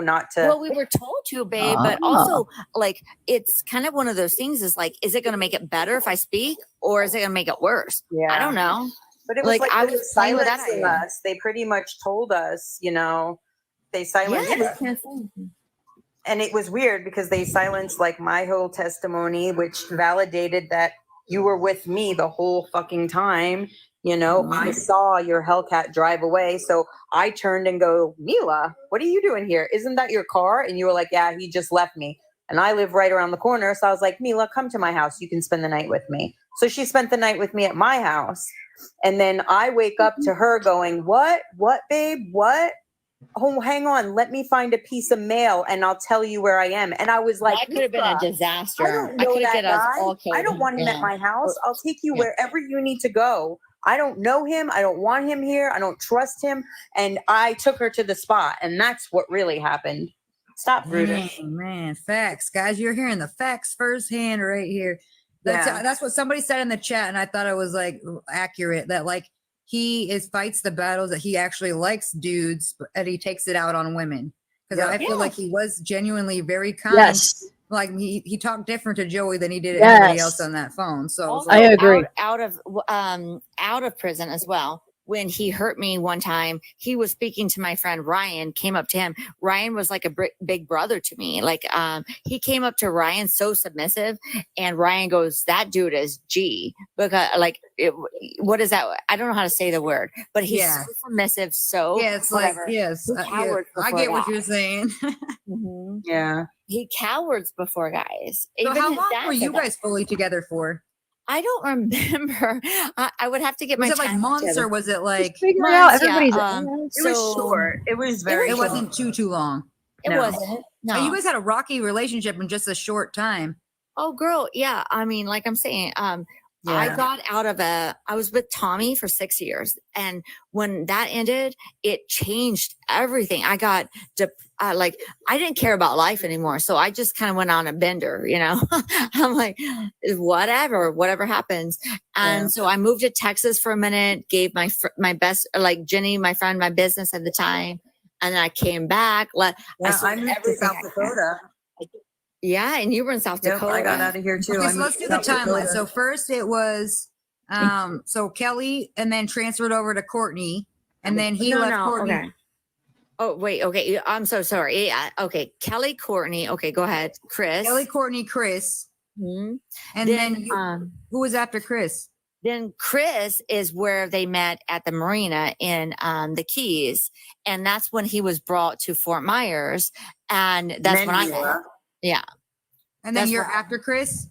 Speaker 16: not to.
Speaker 15: Well, we were told to, babe, but also like it's kind of one of those things. Is like, is it going to make it better if I speak, or is it going to make it worse?
Speaker 16: Yeah,
Speaker 15: I don't know.
Speaker 16: But it was like I was silencing us. They pretty much told us, they silenced us. And it was weird because they silenced like my whole testimony, which validated that you were with me the whole fucking time. I saw your Hellcat drive away. So I turned and go, Mila, what are you doing here? Isn't that your car? And you were like, yeah, he just left me. And I live right around the corner. So I was like, Mila, come to my house. You can spend the night with me. So she spent the night with me at my house. And then I wake up to her going, what, babe? What? Oh, hang on. Let me find a piece of mail and I'll tell you where I am. And I was like,
Speaker 15: that could have been a disaster.
Speaker 16: I don't know that guy. I don't want him at my house. I'll take you wherever you need to go. I don't know him. I don't want him here. I don't trust him. And I took her to the spot. And that's what really happened. Stop, Brutus.
Speaker 4: Man, facts. Guys, you're hearing the facts firsthand right here. That's what somebody said in the chat. And I thought it was like accurate that like he fights the battles, that he actually likes dudes, and he takes it out on women. Because I feel like he was genuinely very kind.
Speaker 1: Yes.
Speaker 4: Like he talked different to Joey than he did anybody else on that phone. So
Speaker 15: also,
Speaker 1: I agree.
Speaker 15: Out of prison as well. When he hurt me one time, he was speaking to my friend Ryan, came up to him. Ryan was like a big brother to me. Like, he came up to Ryan so submissive, and Ryan goes, that dude is G, because what is that? I don't know how to say the word, but he's so submissive. So
Speaker 4: yeah, it's
Speaker 15: whatever.
Speaker 4: like, yes, I get what you're saying.
Speaker 15: Mm-hmm.
Speaker 16: Yeah.
Speaker 15: He cowards before guys.
Speaker 4: So how long were you guys fully together for?
Speaker 15: I don't remember. I would have to get
Speaker 4: was it like months together. Or was it like
Speaker 1: figuring out everybody's
Speaker 16: it was short. It was very
Speaker 4: it wasn't too long.
Speaker 15: It wasn't. No.
Speaker 4: You guys had a rocky relationship in just a short time.
Speaker 15: Oh girl, yeah. I mean, like I'm saying, I got out of I was with Tommy for 6 years. And when that ended, it changed everything. I got I didn't care about life anymore. So I just kind of went on a bender, I'm like, whatever happens. And so I moved to Texas for a minute, gave my best, like Jenny, my friend, my business at the time. And then I came back.
Speaker 16: I moved to South Dakota.
Speaker 15: Yeah, and you were in South Dakota.
Speaker 16: I got out of here too.
Speaker 4: Okay, so let's do the timeline. So first it was so Kelly, and then transferred over to Courtney, and then he left Courtney.
Speaker 15: Okay. Oh wait, okay. I'm so sorry. Yeah, okay. Kelly, Courtney. Okay, go ahead. Chris.
Speaker 4: Kelly, Courtney, Chris.
Speaker 15: Mm-hmm.
Speaker 4: And then who was after Chris?
Speaker 15: Then Chris is where they met at the marina in the Keys, and that's when he was brought to Fort Myers, and that's when I met. Yeah.
Speaker 4: And then you're after Chris?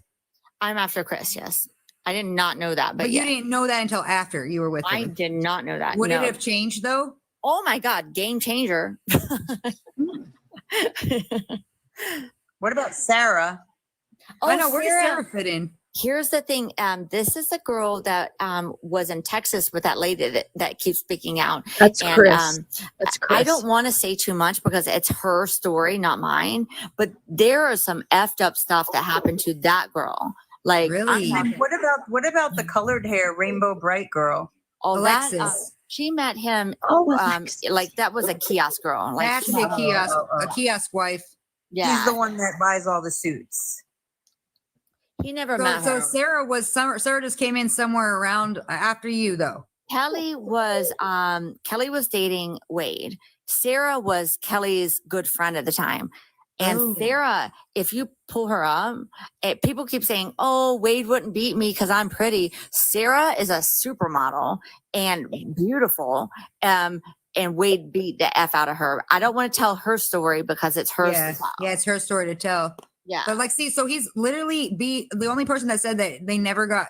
Speaker 15: I'm after Chris, yes. I did not know that. But
Speaker 4: you didn't know that until after you were with him.
Speaker 15: I did not know that.
Speaker 4: Would it have changed though?
Speaker 15: Oh my God, game changer.
Speaker 16: What about Sarah?
Speaker 4: I know, where does Sarah fit in?
Speaker 15: Here's the thing. This is the girl that was in Texas with that lady that keeps speaking out.
Speaker 1: That's Chris. That's Chris.
Speaker 15: I don't want to say too much because it's her story, not mine. But there is some effed up stuff that happened to that girl. Like,
Speaker 4: really?
Speaker 16: What about the colored hair, rainbow bright girl?
Speaker 15: Oh,
Speaker 4: Alexis.
Speaker 15: That, she met him. Like that was a kiosk girl. Like
Speaker 4: that's a kiosk wife.
Speaker 15: Yeah,
Speaker 16: she's the one that buys all the suits.
Speaker 15: He never met her.
Speaker 4: So Sarah just came in somewhere around after you though.
Speaker 15: Kelly was dating Wade. Sarah was Kelly's good friend at the time. And Sarah, if you pull her up, people keep saying, oh, Wade wouldn't beat me because I'm pretty. Sarah is a supermodel and beautiful. And Wade beat the F out of her. I don't want to tell her story because it's hers to tell.
Speaker 4: Yeah, it's her story to tell.
Speaker 15: Yeah.
Speaker 4: But like, see, so he's literally the only person that said that they never got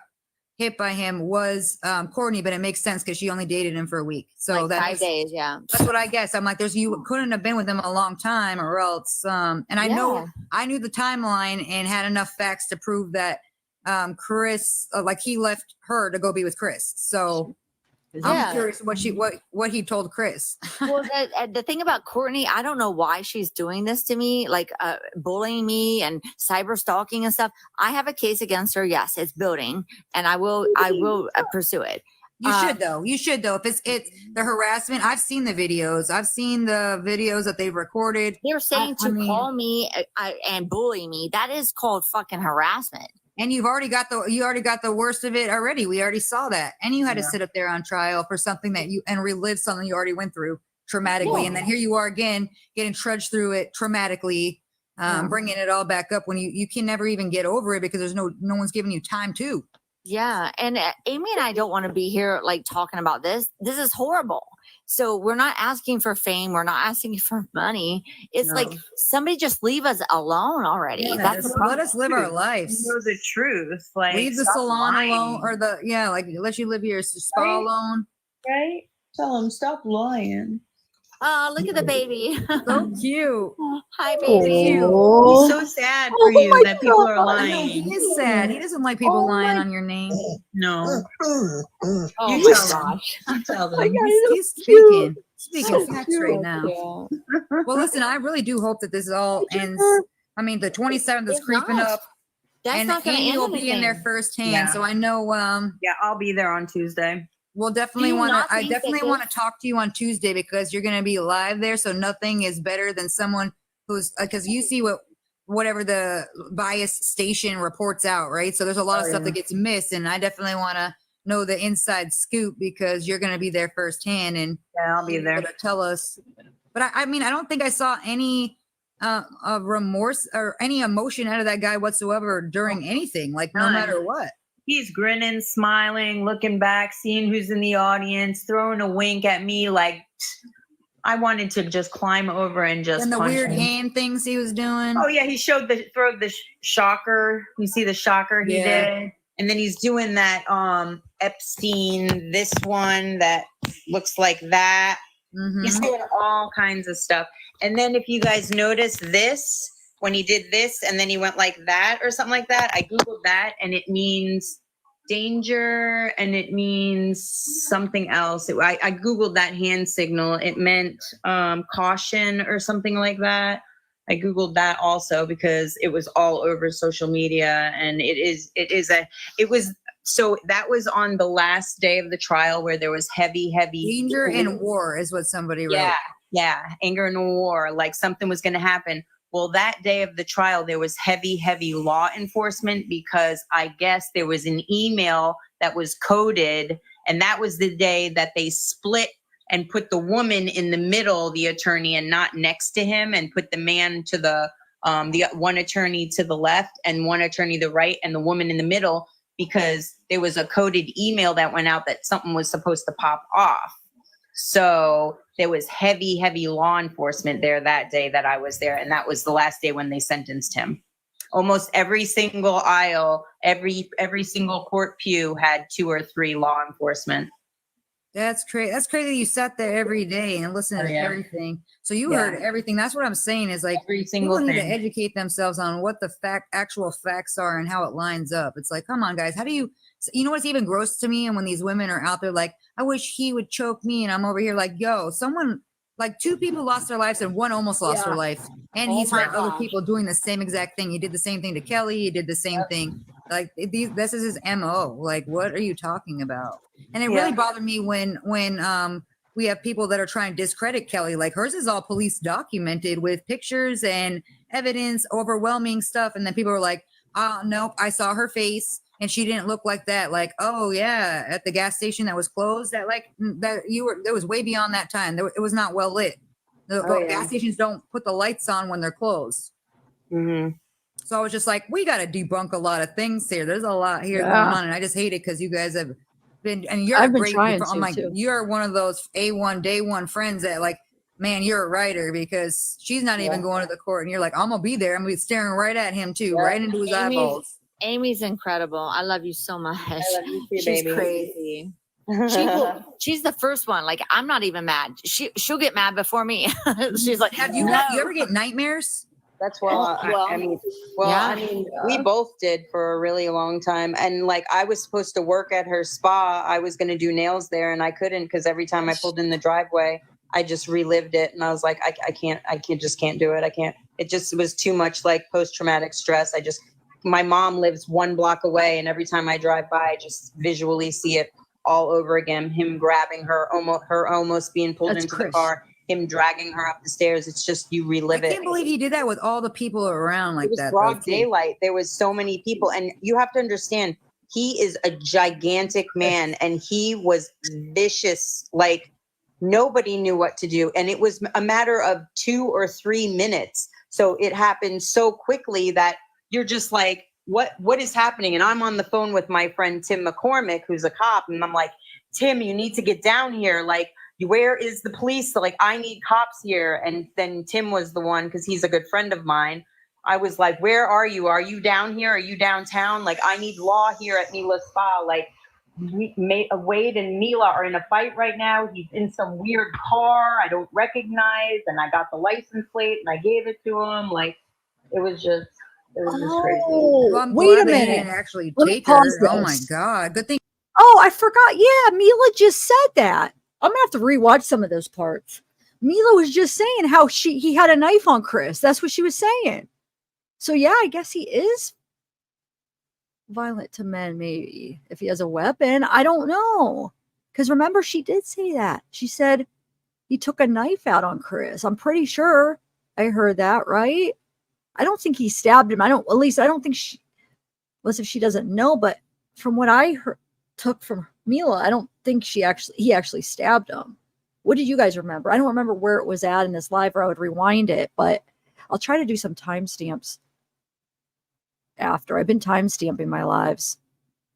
Speaker 4: hit by him was Courtney, but it makes sense because she only dated him for a week. So
Speaker 15: like 5 days, yeah.
Speaker 4: That's what I guess. I'm like, you couldn't have been with him a long time or else. And I know I knew the timeline and had enough facts to prove that Chris, like he left her to go be with Chris. So I'm curious what he told Chris.
Speaker 15: Well, the thing about Courtney, I don't know why she's doing this to me, like bullying me and cyber stalking and stuff. I have a case against her. Yes, it's building, and I will pursue it.
Speaker 4: You should though. If it's the harassment, I've seen the videos. I've seen the videos that they've recorded.
Speaker 15: They're saying call me and bully me. That is called fucking harassment.
Speaker 4: And you already got the worst of it already. We already saw that. And you had to sit up there on trial for something and relive something you already went through traumatically. Yeah. And then here you are again, getting trudged through it traumatically, bringing it all back up when you can never even get over it because there's no one's giving you time to.
Speaker 15: Yeah. And Amy and I don't want to be here like talking about this. This is horrible. So we're not asking for fame. We're not asking for money. It's like somebody just leave us alone already.
Speaker 4: Yeah, let us live our lives.
Speaker 16: You know the truth. Like
Speaker 4: leave the salon alone or let you live your spa alone.
Speaker 16: Right? Tell them stop lying.
Speaker 15: Oh, look at the baby.
Speaker 4: So cute.
Speaker 15: Hi, baby.
Speaker 16: He's so sad for you that people are lying.
Speaker 4: He is sad. He doesn't like people lying on your name.
Speaker 16: No.
Speaker 15: Oh
Speaker 16: You
Speaker 15: my gosh.
Speaker 16: tell them.
Speaker 4: He's speaking facts right now. Well, listen, I really do hope that this all ends. I mean, the 27th is creeping up.
Speaker 15: That's not going to end
Speaker 4: will be in there firsthand.
Speaker 16: Yeah.
Speaker 4: So I know.
Speaker 16: Yeah, I'll be there on Tuesday.
Speaker 4: We'll definitely I definitely want to talk to you on Tuesday because you're going to be live there. So nothing is better than someone who's because you see whatever the bias station reports out, right? So there's a lot of stuff that gets missed, and I definitely want to know the inside scoop because you're going to be there firsthand, and
Speaker 16: I'll be there
Speaker 4: to tell us. But I mean, I don't think I saw any remorse or any emotion out of that guy whatsoever during anything, like no matter what.
Speaker 16: He's grinning, smiling, looking back, seeing who's in the audience, throwing a wink at me like I wanted to just climb over and just
Speaker 4: and the
Speaker 16: punch
Speaker 4: weird
Speaker 16: him.
Speaker 4: hand things he was doing.
Speaker 16: Oh yeah, he showed the shocker. You see the shocker he did, and then he's doing that Epstein, this one that looks like that. Mm-hmm. He's doing all kinds of stuff. And then if you guys notice this, when he did this and then he went like that or something like that, I Googled that and it means danger and it means something else. I Googled that hand signal. It meant caution or something like that. I Googled that also because it was all over social media and so that was on the last day of the trial where there was heavy
Speaker 4: danger and war is what somebody wrote.
Speaker 16: Yeah, anger and war, like something was going to happen. Well, that day of the trial, there was heavy law enforcement because I guess there was an email that was coded. And that was the day that they split and put the woman in the middle, the attorney, and not next to him, and put the man to the one attorney to the left and one attorney to the right and the woman in the middle, because there was a coded email that went out that something was supposed to pop off. So there was heavy law enforcement there that day that I was there. And that was the last day when they sentenced him. Almost every single aisle, every single court pew had 2 or 3 law enforcement.
Speaker 4: That's crazy. That's crazy. You sat there every day and listened to everything. So you heard everything. That's what I'm saying is like
Speaker 16: every single
Speaker 4: people
Speaker 16: thing.
Speaker 4: need to educate themselves on what the actual facts are and how it lines up. It's like, come on, guys. How do you know what's even gross to me? And when these women are out there like, I wish he would choke me. And I'm over here like, yo, someone like 2 people lost their lives and 1 almost lost her life. And he's heard other people doing the same exact thing. He did the same thing to Kelly. He did the same thing. Like this is his MO. Like, what are you talking about? And it really bothered me when we have people that are trying to discredit Kelly. Like hers is all police documented with pictures and evidence, overwhelming stuff. And then people were like, nope, I saw her face and she didn't look like that. Like, oh yeah, at the gas station that was closed, that was way beyond that time. It was not well lit. The gas stations don't put the lights on when they're closed. Mm-hmm. So I was just like, we got to debunk a lot of things here. There's a lot here going
Speaker 1: Yeah.
Speaker 4: on, and I just hate it because you guys have been, and you're
Speaker 1: I've
Speaker 4: a
Speaker 1: been
Speaker 4: great.
Speaker 1: trying
Speaker 4: I'm
Speaker 1: to,
Speaker 4: like,
Speaker 1: too.
Speaker 4: you're one of those A1 day one friends that like, man, you're a writer because she's not even going to the court, and you're like, I'm gonna be there. I'm gonna be staring right at him too, right into his eyeballs.
Speaker 15: Amy's incredible. I love you so much.
Speaker 16: I love you too,
Speaker 15: She's
Speaker 16: baby.
Speaker 15: crazy. She's the first one. Like, I'm not even mad. She'll get mad before me. She's like,
Speaker 4: have you
Speaker 15: no.
Speaker 4: you ever get nightmares?
Speaker 16: That's I mean,
Speaker 15: yeah.
Speaker 16: I mean, we both did for a really long time. And like, I was supposed to work at her spa. I was going to do nails there and I couldn't because every time I pulled in the driveway, I just relived it. And I was like, I just can't do it. I can't, it just was too much like post-traumatic stress. My mom lives 1 block away. And every time I drive by, I just visually see it all over again. Him grabbing her, almost being pulled into the car. Him dragging her up the stairs. It's just, you relive it.
Speaker 4: I can't believe he did that with all the people around like
Speaker 16: it was
Speaker 4: that.
Speaker 16: broad daylight. There was so many people. And you have to understand, he is a gigantic man and he was vicious. Like nobody knew what to do. And it was a matter of 2 or 3 minutes. So it happened so quickly that you're just like, what is happening? And I'm on the phone with my friend, Tim McCormick, who's a cop. And I'm like, Tim, you need to get down here. Like, where is the police? Like, I need cops here. And then Tim was the one, because he's a good friend of mine. I was like, where are you? Are you down here? Are you downtown? Like, I need law here at Mila's spa. Like, Wade and Mila are in a fight right now. He's in some weird car I don't recognize. And I got the license plate and I gave it to him. Like, it was just crazy.
Speaker 4: Well, I'm
Speaker 1: wait
Speaker 4: glad
Speaker 1: a
Speaker 4: that he
Speaker 1: minute.
Speaker 4: didn't actually
Speaker 1: Let me
Speaker 4: take
Speaker 1: pause
Speaker 4: her. Oh my
Speaker 1: this.
Speaker 4: God. Good thing.
Speaker 1: Oh, I forgot. Yeah, Mila just said that. I'm gonna have to rewatch some of those parts. Mila was just saying how he had a knife on Chris. That's what she was saying. So yeah, I guess he is violent to men, maybe, if he has a weapon. I don't know. Because remember, she did say that. She said he took a knife out on Chris. I'm pretty sure I heard that, right? I don't think he stabbed him. I don't think she, unless if she doesn't know, but from what I took from Mila, I don't think he actually stabbed him. What did you guys remember? I don't remember where it was at in this live, or I would rewind it, but I'll try to do some timestamps after. I've been timestamping my lives,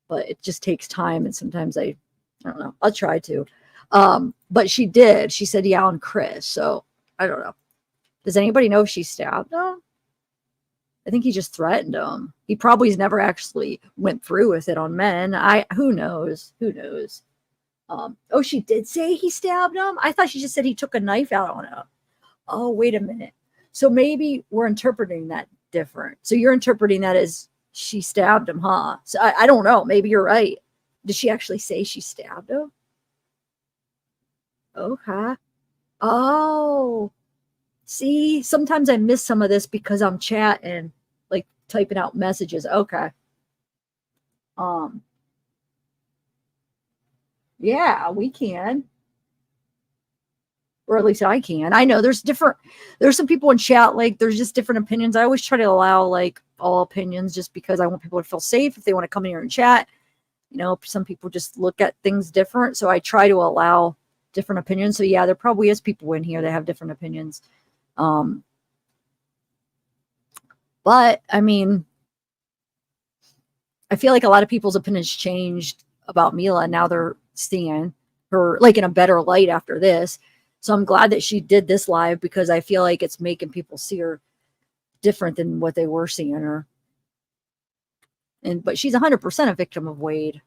Speaker 1: but it just takes time, and sometimes I don't know. I'll try to. But she did. She said, yeah, on Chris. So I don't know. Does anybody know if she stabbed him? I think he just threatened him. He probably never actually went through with it on men. Who knows? Who knows? Oh, she did say he stabbed him? I thought she just said he took a knife out on him. Oh, wait a minute. So maybe we're interpreting that different. So you're interpreting that as she stabbed him, huh? So I don't know. Maybe you're right. Did she actually say she stabbed him? Okay. Oh. See, sometimes I miss some of this because I'm chatting, like typing out messages. Okay. Yeah, we can. Or at least I can. I know there's some people in chat, like there's just different opinions. I always try to allow like all opinions just because I want people to feel safe if they want to come in here and chat. You know, some people just look at things different. So I try to allow different opinions. So yeah, there probably is people in here that have different opinions. But I mean, I feel like a lot of people's opinions changed about Mila. And now they're seeing her like in a better light after this. So I'm glad that she did this live because I feel like it's making people see her different than what they were seeing her. But she's 100% a victim of Wade.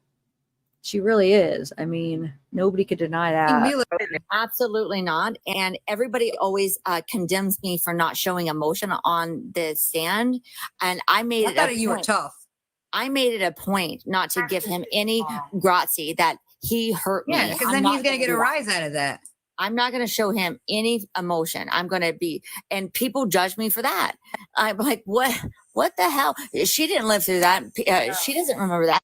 Speaker 1: She really is. I mean, nobody could deny that.
Speaker 15: Absolutely not. And everybody always condemns me for not showing emotion on the stand. And I made it.
Speaker 4: You were tough.
Speaker 15: I made it a point not to give him any grazie that he hurt me.
Speaker 4: Yeah, because then he's going to get a rise out of that.
Speaker 15: I'm not going to show him any emotion. I'm going to be, and people judge me for that. I'm like, what the hell? She didn't live through that. She doesn't remember that.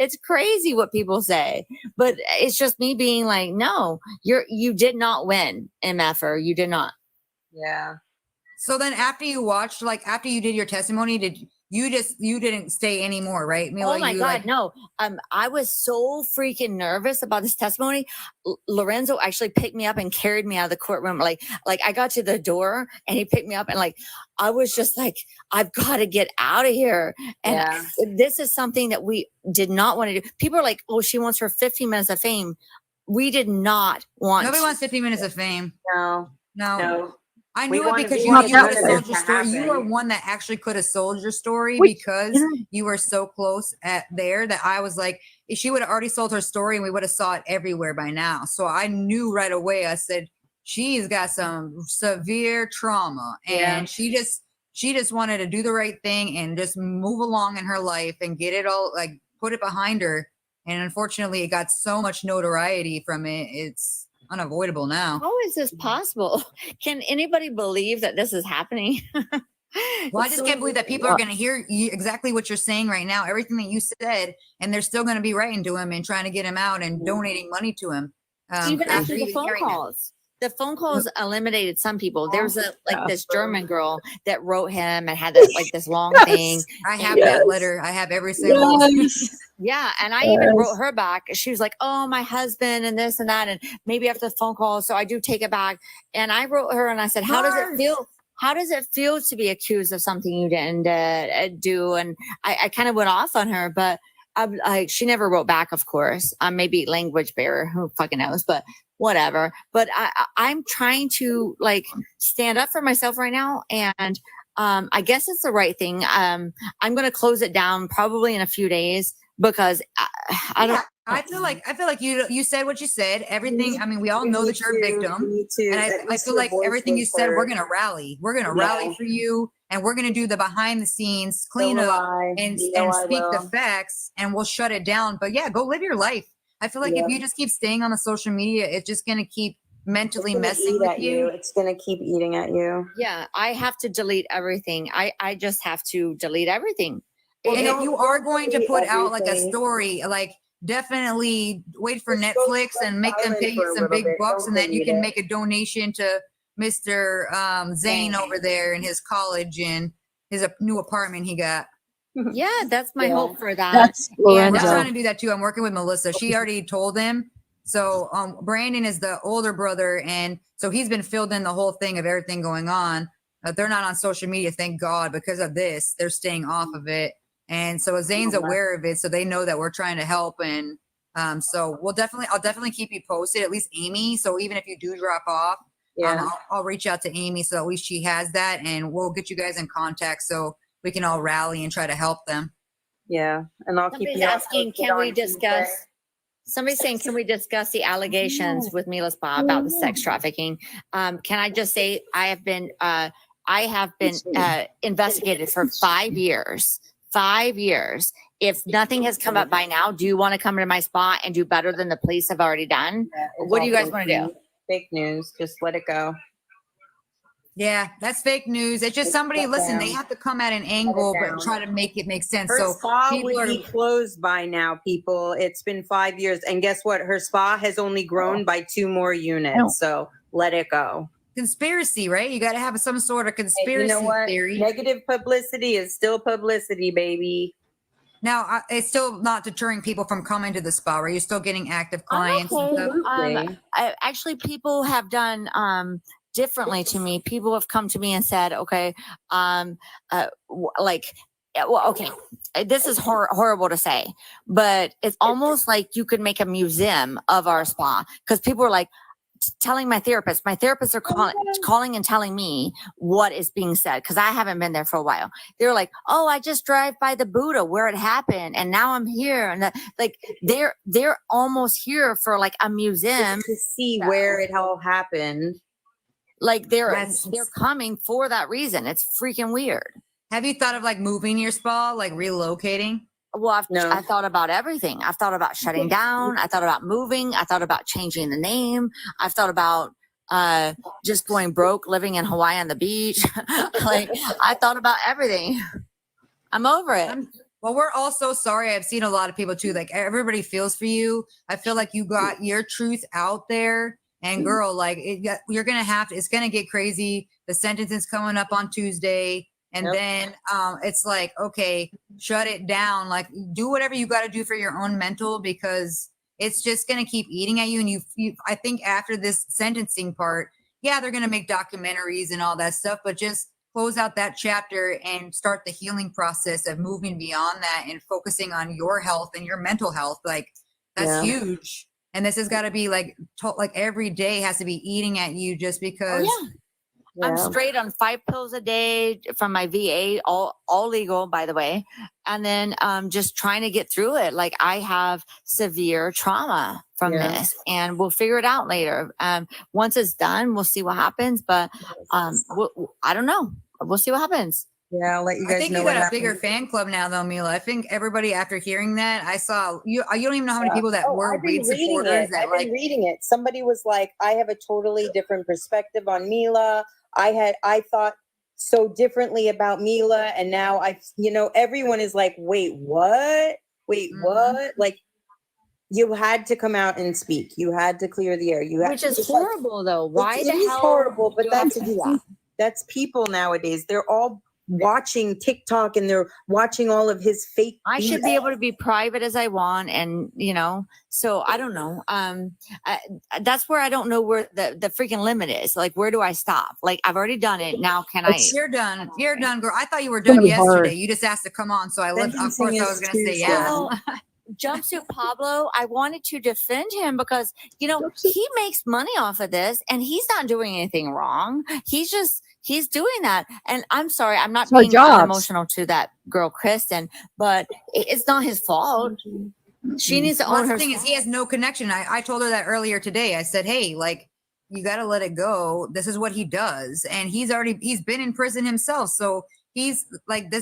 Speaker 15: It's crazy what people say, but it's just me being like, no, you did not win, MFer. You did not.
Speaker 16: Yeah.
Speaker 4: So then after you watched, like after you did your testimony, you didn't stay anymore, right, Mila?
Speaker 15: Oh my God, no. I was so freaking nervous about this testimony. Lorenzo actually picked me up and carried me out of the courtroom. Like I got to the door and he picked me up and like, I was just like, I've got to get out of here. And this is something that we did not want to do. People are like, oh, she wants her 15 minutes of fame. We did not want.
Speaker 4: Nobody wants 15 minutes of fame. No. I
Speaker 16: We
Speaker 4: knew it
Speaker 16: wanted-
Speaker 4: because
Speaker 16: we
Speaker 4: you
Speaker 16: wanted
Speaker 4: could have
Speaker 16: none of
Speaker 4: sold
Speaker 16: this
Speaker 4: your
Speaker 16: to
Speaker 4: story. You were
Speaker 16: happen.
Speaker 4: one that actually could have sold your story because you were so close at there that I was like, if she would have already sold her story and we would have saw it everywhere by now. So I knew right away. I said, she's got some severe trauma and she just wanted to do the right thing and just move along in her life and get it all, like, put it behind her. And unfortunately, it got so much notoriety from it. It's unavoidable now.
Speaker 15: How is this possible? Can anybody believe that this is happening?
Speaker 4: Well, I just can't believe that people are going to hear exactly what you're saying right now, everything that you said, and they're still going to be writing to him and trying to get him out and donating money to him.
Speaker 15: Even after the
Speaker 4: even
Speaker 15: phone
Speaker 4: hearing that.
Speaker 15: calls. The phone calls eliminated some people. There was this German girl that wrote him and had this long thing.
Speaker 4: I have that letter. I have every single one.
Speaker 15: Yeah, and I even wrote her back. She was like, "Oh, my husband and this and that, and maybe after the phone call, so I do take it back." And I wrote her and I said, "How does it feel? How does it feel to be accused of something you didn't do?" And I kind of went off on her, but she never wrote back. Of course, maybe language barrier. Who fucking knows? But whatever. But I'm trying to stand up for myself right now, and I guess it's the right thing. I'm going to close it down probably in a few days. Because I don't.
Speaker 4: I feel like you said what you said. Everything. I mean, we all know that you're a victim.
Speaker 16: Me too.
Speaker 4: And I feel like everything you said, we're gonna rally. We're gonna rally for you, and we're gonna do the behind the scenes cleanup and speak the facts, and we'll shut it down. But yeah, go live your life. I feel like if you just keep staying on the social media, it's just gonna keep mentally messing with you.
Speaker 16: It's gonna keep eating at you.
Speaker 15: Yeah, I have to delete everything. I just have to delete everything.
Speaker 4: And if you are going to put out like a story, like definitely wait for Netflix and make them pay you some big bucks, and then you can make a donation to Mr. Zane over there in his college and his new apartment he got.
Speaker 15: Yeah, that's my hope for that.
Speaker 1: That's
Speaker 4: We're
Speaker 1: Lorenzo.
Speaker 4: trying to do that too. I'm working with Melissa. She already told him. So Brandon is the older brother, and so he's been filled in the whole thing of everything going on. They're not on social media, thank God, because of this. They're staying off of it. And so Zane's aware of it, so they know that we're trying to help. And so I'll definitely keep you posted, at least Amy. So even if you do drop off, I'll reach out to Amy so at least she has that, and we'll get you guys in contact so we can all rally and try to help them.
Speaker 16: Yeah, and I'll
Speaker 15: Somebody's
Speaker 16: keep you
Speaker 15: asking, can we discuss? Somebody's saying, can we discuss the allegations with Mila Spa about the sex trafficking? Can I just say I have been investigated for 5 years. 5 years. If nothing has come up by now, do you want to come to my spa and do better than the police have already done? What do you guys want to do?
Speaker 16: Fake news. Just let it go.
Speaker 4: Yeah, that's fake news. It's just somebody, listen, they have to come at an angle, but try to make it make sense.
Speaker 16: Her
Speaker 4: So
Speaker 16: spa
Speaker 4: people
Speaker 16: would be closed by now, people. It's been 5 years. And guess what? Her spa has only grown by 2 more units. So let it go.
Speaker 4: Conspiracy, right? You got to have some sort of conspiracy theory.
Speaker 16: Negative publicity is still publicity, baby.
Speaker 4: Now, it's still not deterring people from coming to the spa, right? You're still getting active clients. And stuff.
Speaker 15: Actually, people have done differently to me. People have come to me and said, okay, okay, this is horrible to say, but it's almost like you could make a museum of our spa, because people are like, telling my therapists are calling and telling me what is being said, because I haven't been there for a while. They're like, oh, I just drive by the Buddha where it happened, and now I'm here. And they're almost here for like a museum
Speaker 16: to see where it all happened.
Speaker 15: Like they're coming for that reason. It's freaking weird.
Speaker 4: Have you thought of like moving your spa, like relocating?
Speaker 15: Well, I thought about everything. I've thought about shutting down. I thought about moving. I thought about changing the name. I've thought about just going broke, living in Hawaii on the beach. I thought about everything. I'm over it.
Speaker 4: Well, we're all so sorry. I've seen a lot of people too. Like everybody feels for you. I feel like you got your truth out there. And girl, you're going to it's going to get crazy. The sentence is coming up on Tuesday. And then it's like, okay, shut it down. Like, do whatever you got to do for your own mental, because it's just going to keep eating at you. And you, I think after this sentencing part, yeah, they're going to make documentaries and all that stuff, but just close out that chapter and start the healing process of moving beyond that and focusing on your health and your mental health. Like, that's huge. And this has got to be like, like every day has to be eating at you just because.
Speaker 15: Oh, yeah. I'm straight on 5 pills a day from my VA, all legal, by the way. And then just trying to get through it. Like, I have severe trauma from this, and we'll figure it out later. Once it's done, we'll see what happens. But I don't know. We'll see what happens.
Speaker 16: Yeah, I'll let you guys know.
Speaker 4: I think you got a bigger fan club now, though, Mila. I think everybody, after hearing that, I saw you. You don't even know how many people that were Wade supporters.
Speaker 16: I've been reading it. Somebody was like, "I have a totally different perspective on Mila. I thought so differently about Mila, and now everyone is like, wait, what? Wait, what? Like, you had to come out and speak. You had to clear the air.
Speaker 15: Which is horrible, though. Why
Speaker 16: it
Speaker 15: the
Speaker 16: is
Speaker 15: hell
Speaker 16: horrible? But
Speaker 15: do I have
Speaker 16: that's
Speaker 15: to do that?
Speaker 16: That's people nowadays. They're all watching TikTok and they're watching all of his fake.
Speaker 15: I should be able to be private as I want, and so I don't know. That's where I don't know where the freaking limit is. Like, where do I stop? Like, I've already done it. Now can I?
Speaker 4: You're done. You're done, girl. I thought you were done yesterday. You just asked to come on, so I left. Of course, I was going to say yeah.
Speaker 15: Jumpsuit Pablo, I wanted to defend him because he makes money off of this, and he's not doing anything wrong. He's doing that. And I'm sorry, I'm not being emotional to that girl, Kristin, but it's not his fault. She needs to own her.
Speaker 4: The thing is, he has no connection. I told her that earlier today. I said, hey, like, you got to let it go. This is what he does. And he's been in prison himself. So he's like,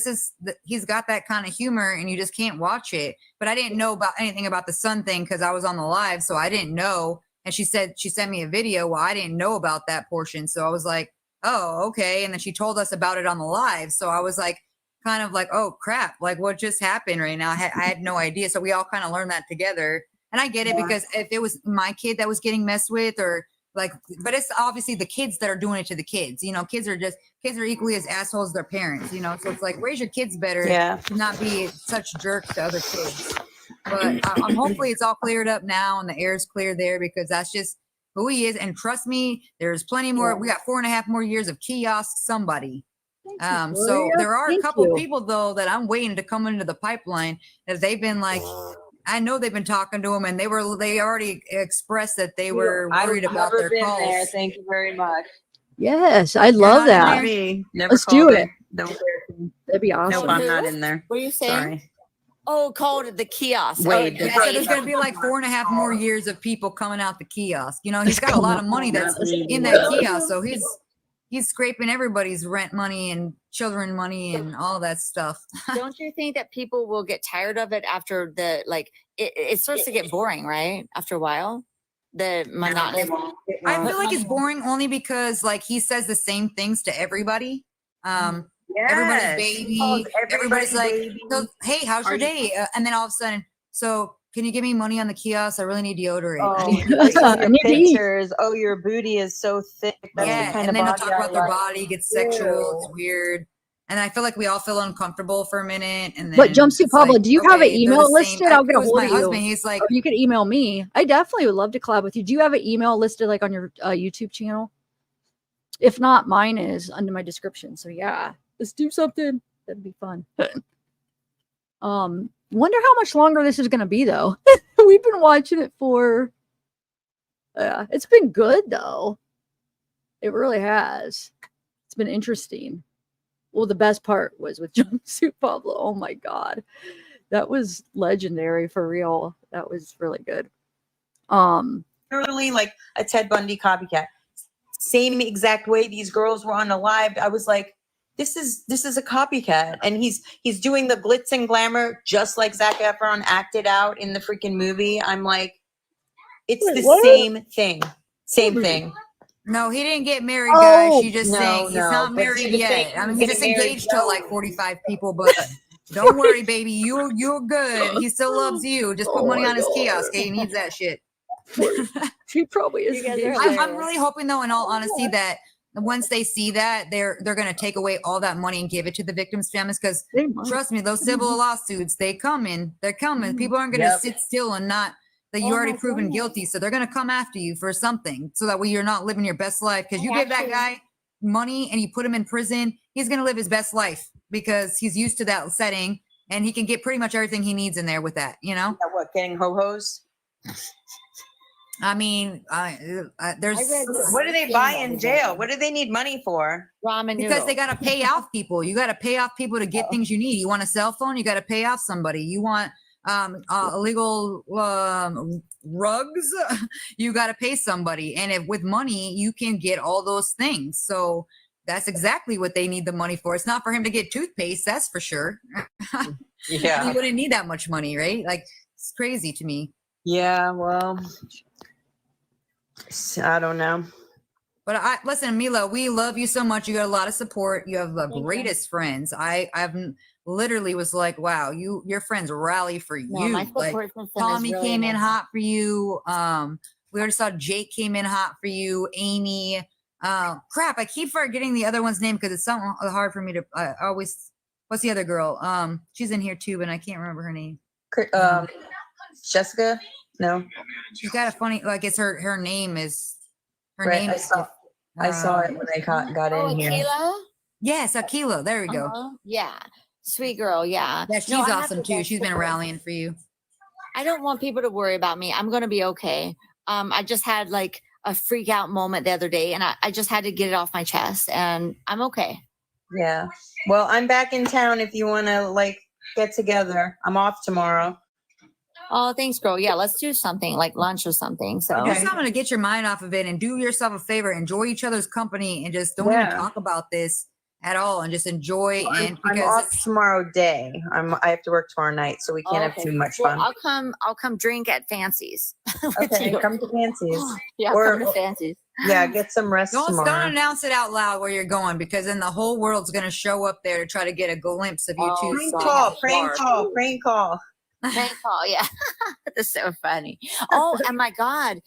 Speaker 4: he's got that kind of humor, and you just can't watch it. But I didn't know about anything about the son thing because I was on the live. So I didn't know. And she sent me a video. Well, I didn't know about that portion. So I was like, oh, okay. And then she told us about it on the live. So I was like, kind of like, oh crap, like what just happened right now? I had no idea. So we all kind of learned that together. And I get it because if it was my kid that was getting messed with, or like, but it's obviously the kids that are doing it to the kids. Kids are equally as assholes as their parents, so it's like, raise your kids better, to not be such jerks to other kids. But hopefully it's all cleared up now and the air's clear there, because that's just who he is. And trust me, there's plenty more. We got 4.5 more years of kiosk somebody. So there are a couple of people though that I'm waiting to come into the pipeline, as they've been like, I know they've been talking to him, and they already expressed that they were worried about their calls.
Speaker 16: There. Thank you very much.
Speaker 1: Yes, I love that. Let's do it. That'd be awesome.
Speaker 16: Nope, I'm not in there.
Speaker 15: What are you saying?
Speaker 16: Sorry.
Speaker 15: Oh, called the kiosk.
Speaker 16: Wait,
Speaker 4: so there's going to be like 4.5 more years of people coming out the kiosk. He's got a lot of money that's in that kiosk, so he's scraping everybody's rent money and children money and all that stuff.
Speaker 15: Don't you think that people will get tired of it after it starts to get boring, right? After a while, the monotony.
Speaker 4: I feel like it's boring only because like he says the same things to everybody. Everybody's baby. Everybody's like, baby. So, hey, how's your day? And then all of a sudden, so can you give me money on the kiosk? I really need deodorant.
Speaker 16: Oh, your pictures. Oh, your booty is so thick. That's the kind
Speaker 4: and
Speaker 16: of
Speaker 4: then they'll
Speaker 16: body
Speaker 4: talk about their
Speaker 16: like.
Speaker 4: body, get sexual, it's weird. And I feel like we all feel uncomfortable for a minute. And then
Speaker 1: but Jumpsuit Pablo, do you have an email listed? I'll get a hold
Speaker 4: my
Speaker 1: of you.
Speaker 4: husband. He's like,
Speaker 1: or you could email me. I definitely would love to collab with you. Do you have an email listed like on your YouTube channel? If not, mine is under my description. So yeah, let's do something. That'd be fun. Wonder how much longer this is going to be though. We've been watching it for, it's been good though. It really has. It's been interesting. Well, the best part was with Jumpsuit Pablo. Oh my God. That was legendary for real. That was really good.
Speaker 16: Totally like a Ted Bundy copycat. Same exact way these girls were on a live. I was like, this is a copycat. And he's doing the glitz and glamour just like Zac Efron acted out in the freaking movie. I'm like, it's same thing. Same thing.
Speaker 4: No, he didn't get married, guys. She just saying he's not
Speaker 16: but
Speaker 4: married
Speaker 16: he was
Speaker 4: yet.
Speaker 16: saying
Speaker 4: I mean,
Speaker 16: he's
Speaker 4: he's just
Speaker 16: getting married,
Speaker 4: engaged to like 45 people, but don't worry, baby. You're good. He still loves you. Just put money on his kiosk. He needs that shit.
Speaker 1: He probably is.
Speaker 4: I'm really hoping, though, in all honesty, that once they see that, they're going to take away all that money and give it to the victims' families. Because trust me, those civil lawsuits, they're coming. People aren't going to sit still and not that you already proven guilty. So they're going to come after you for something, so that way you're not living your best life. Because you give that guy money and you put him in prison, he's going to live his best life because he's used to that setting, and he can get pretty much everything he needs in there with that. You know,
Speaker 16: what, getting ho-hos?
Speaker 4: I mean, there's
Speaker 16: what do they buy in jail? What do they need money for?
Speaker 15: Ramen
Speaker 4: because they got to pay off people. You got to pay off people to get things you need. You want a cell phone, you got to pay off somebody. You want illegal rugs, you got to pay somebody. And if with money you can get all those things. So that's exactly what they need the money for. It's not for him to get toothpaste, that's for sure.
Speaker 16: Yeah,
Speaker 4: he wouldn't need that much money, right? Like, it's crazy to me.
Speaker 16: Yeah, well, I don't know.
Speaker 4: But listen, Mila, we love you so much. You got a lot of support. You have the greatest friends. I've literally was like, wow, your friends rally for you.
Speaker 15: My
Speaker 4: Like
Speaker 15: support system
Speaker 4: Tommy
Speaker 15: is really
Speaker 4: came in
Speaker 15: amazing.
Speaker 4: hot for you. We already saw Jake came in hot for you. Amy. Crap, I keep forgetting the other one's name because it's so hard for me to always. What's the other girl? She's in here too, but I can't remember her name.
Speaker 16: Jessica? No.
Speaker 4: She's got a funny, like, it's her name is her
Speaker 16: Right,
Speaker 4: name.
Speaker 16: I saw it when I got in here.
Speaker 15: Akila?
Speaker 4: Yes, Akila. There we go.
Speaker 15: Yeah. Sweet girl. Yeah.
Speaker 4: Yeah, she's
Speaker 15: No, I have
Speaker 4: awesome
Speaker 15: the
Speaker 4: too.
Speaker 15: best
Speaker 4: She's been
Speaker 15: support.
Speaker 4: rallying for you.
Speaker 15: I don't want people to worry about me. I'm going to be okay. I just had like a freak out moment the other day, and I just had to get it off my chest, and I'm okay.
Speaker 16: Yeah. Well, I'm back in town if you want to like get together. I'm off tomorrow.
Speaker 15: Oh, thanks, girl. Yeah, let's do something like lunch or something. So
Speaker 4: Just something to get your mind off of it and do yourself a favor. Enjoy each other's company and just don't even talk about this at all, and just enjoy.
Speaker 16: I'm off tomorrow day. I have to work tomorrow night, so we can't have too much fun.
Speaker 15: I'll come drink at Fancies.
Speaker 16: Okay, come to Fancies.
Speaker 15: Yeah,
Speaker 16: Or-
Speaker 15: come to Fancies.
Speaker 16: Yeah, get some rest
Speaker 4: Don't
Speaker 16: tomorrow.
Speaker 4: announce it out loud where you're going, because then the whole world's going to show up there to try to get a glimpse of you two.
Speaker 16: Prank call, prank call, prank call.
Speaker 15: Prank call, yeah. That's so funny. Oh, and my God,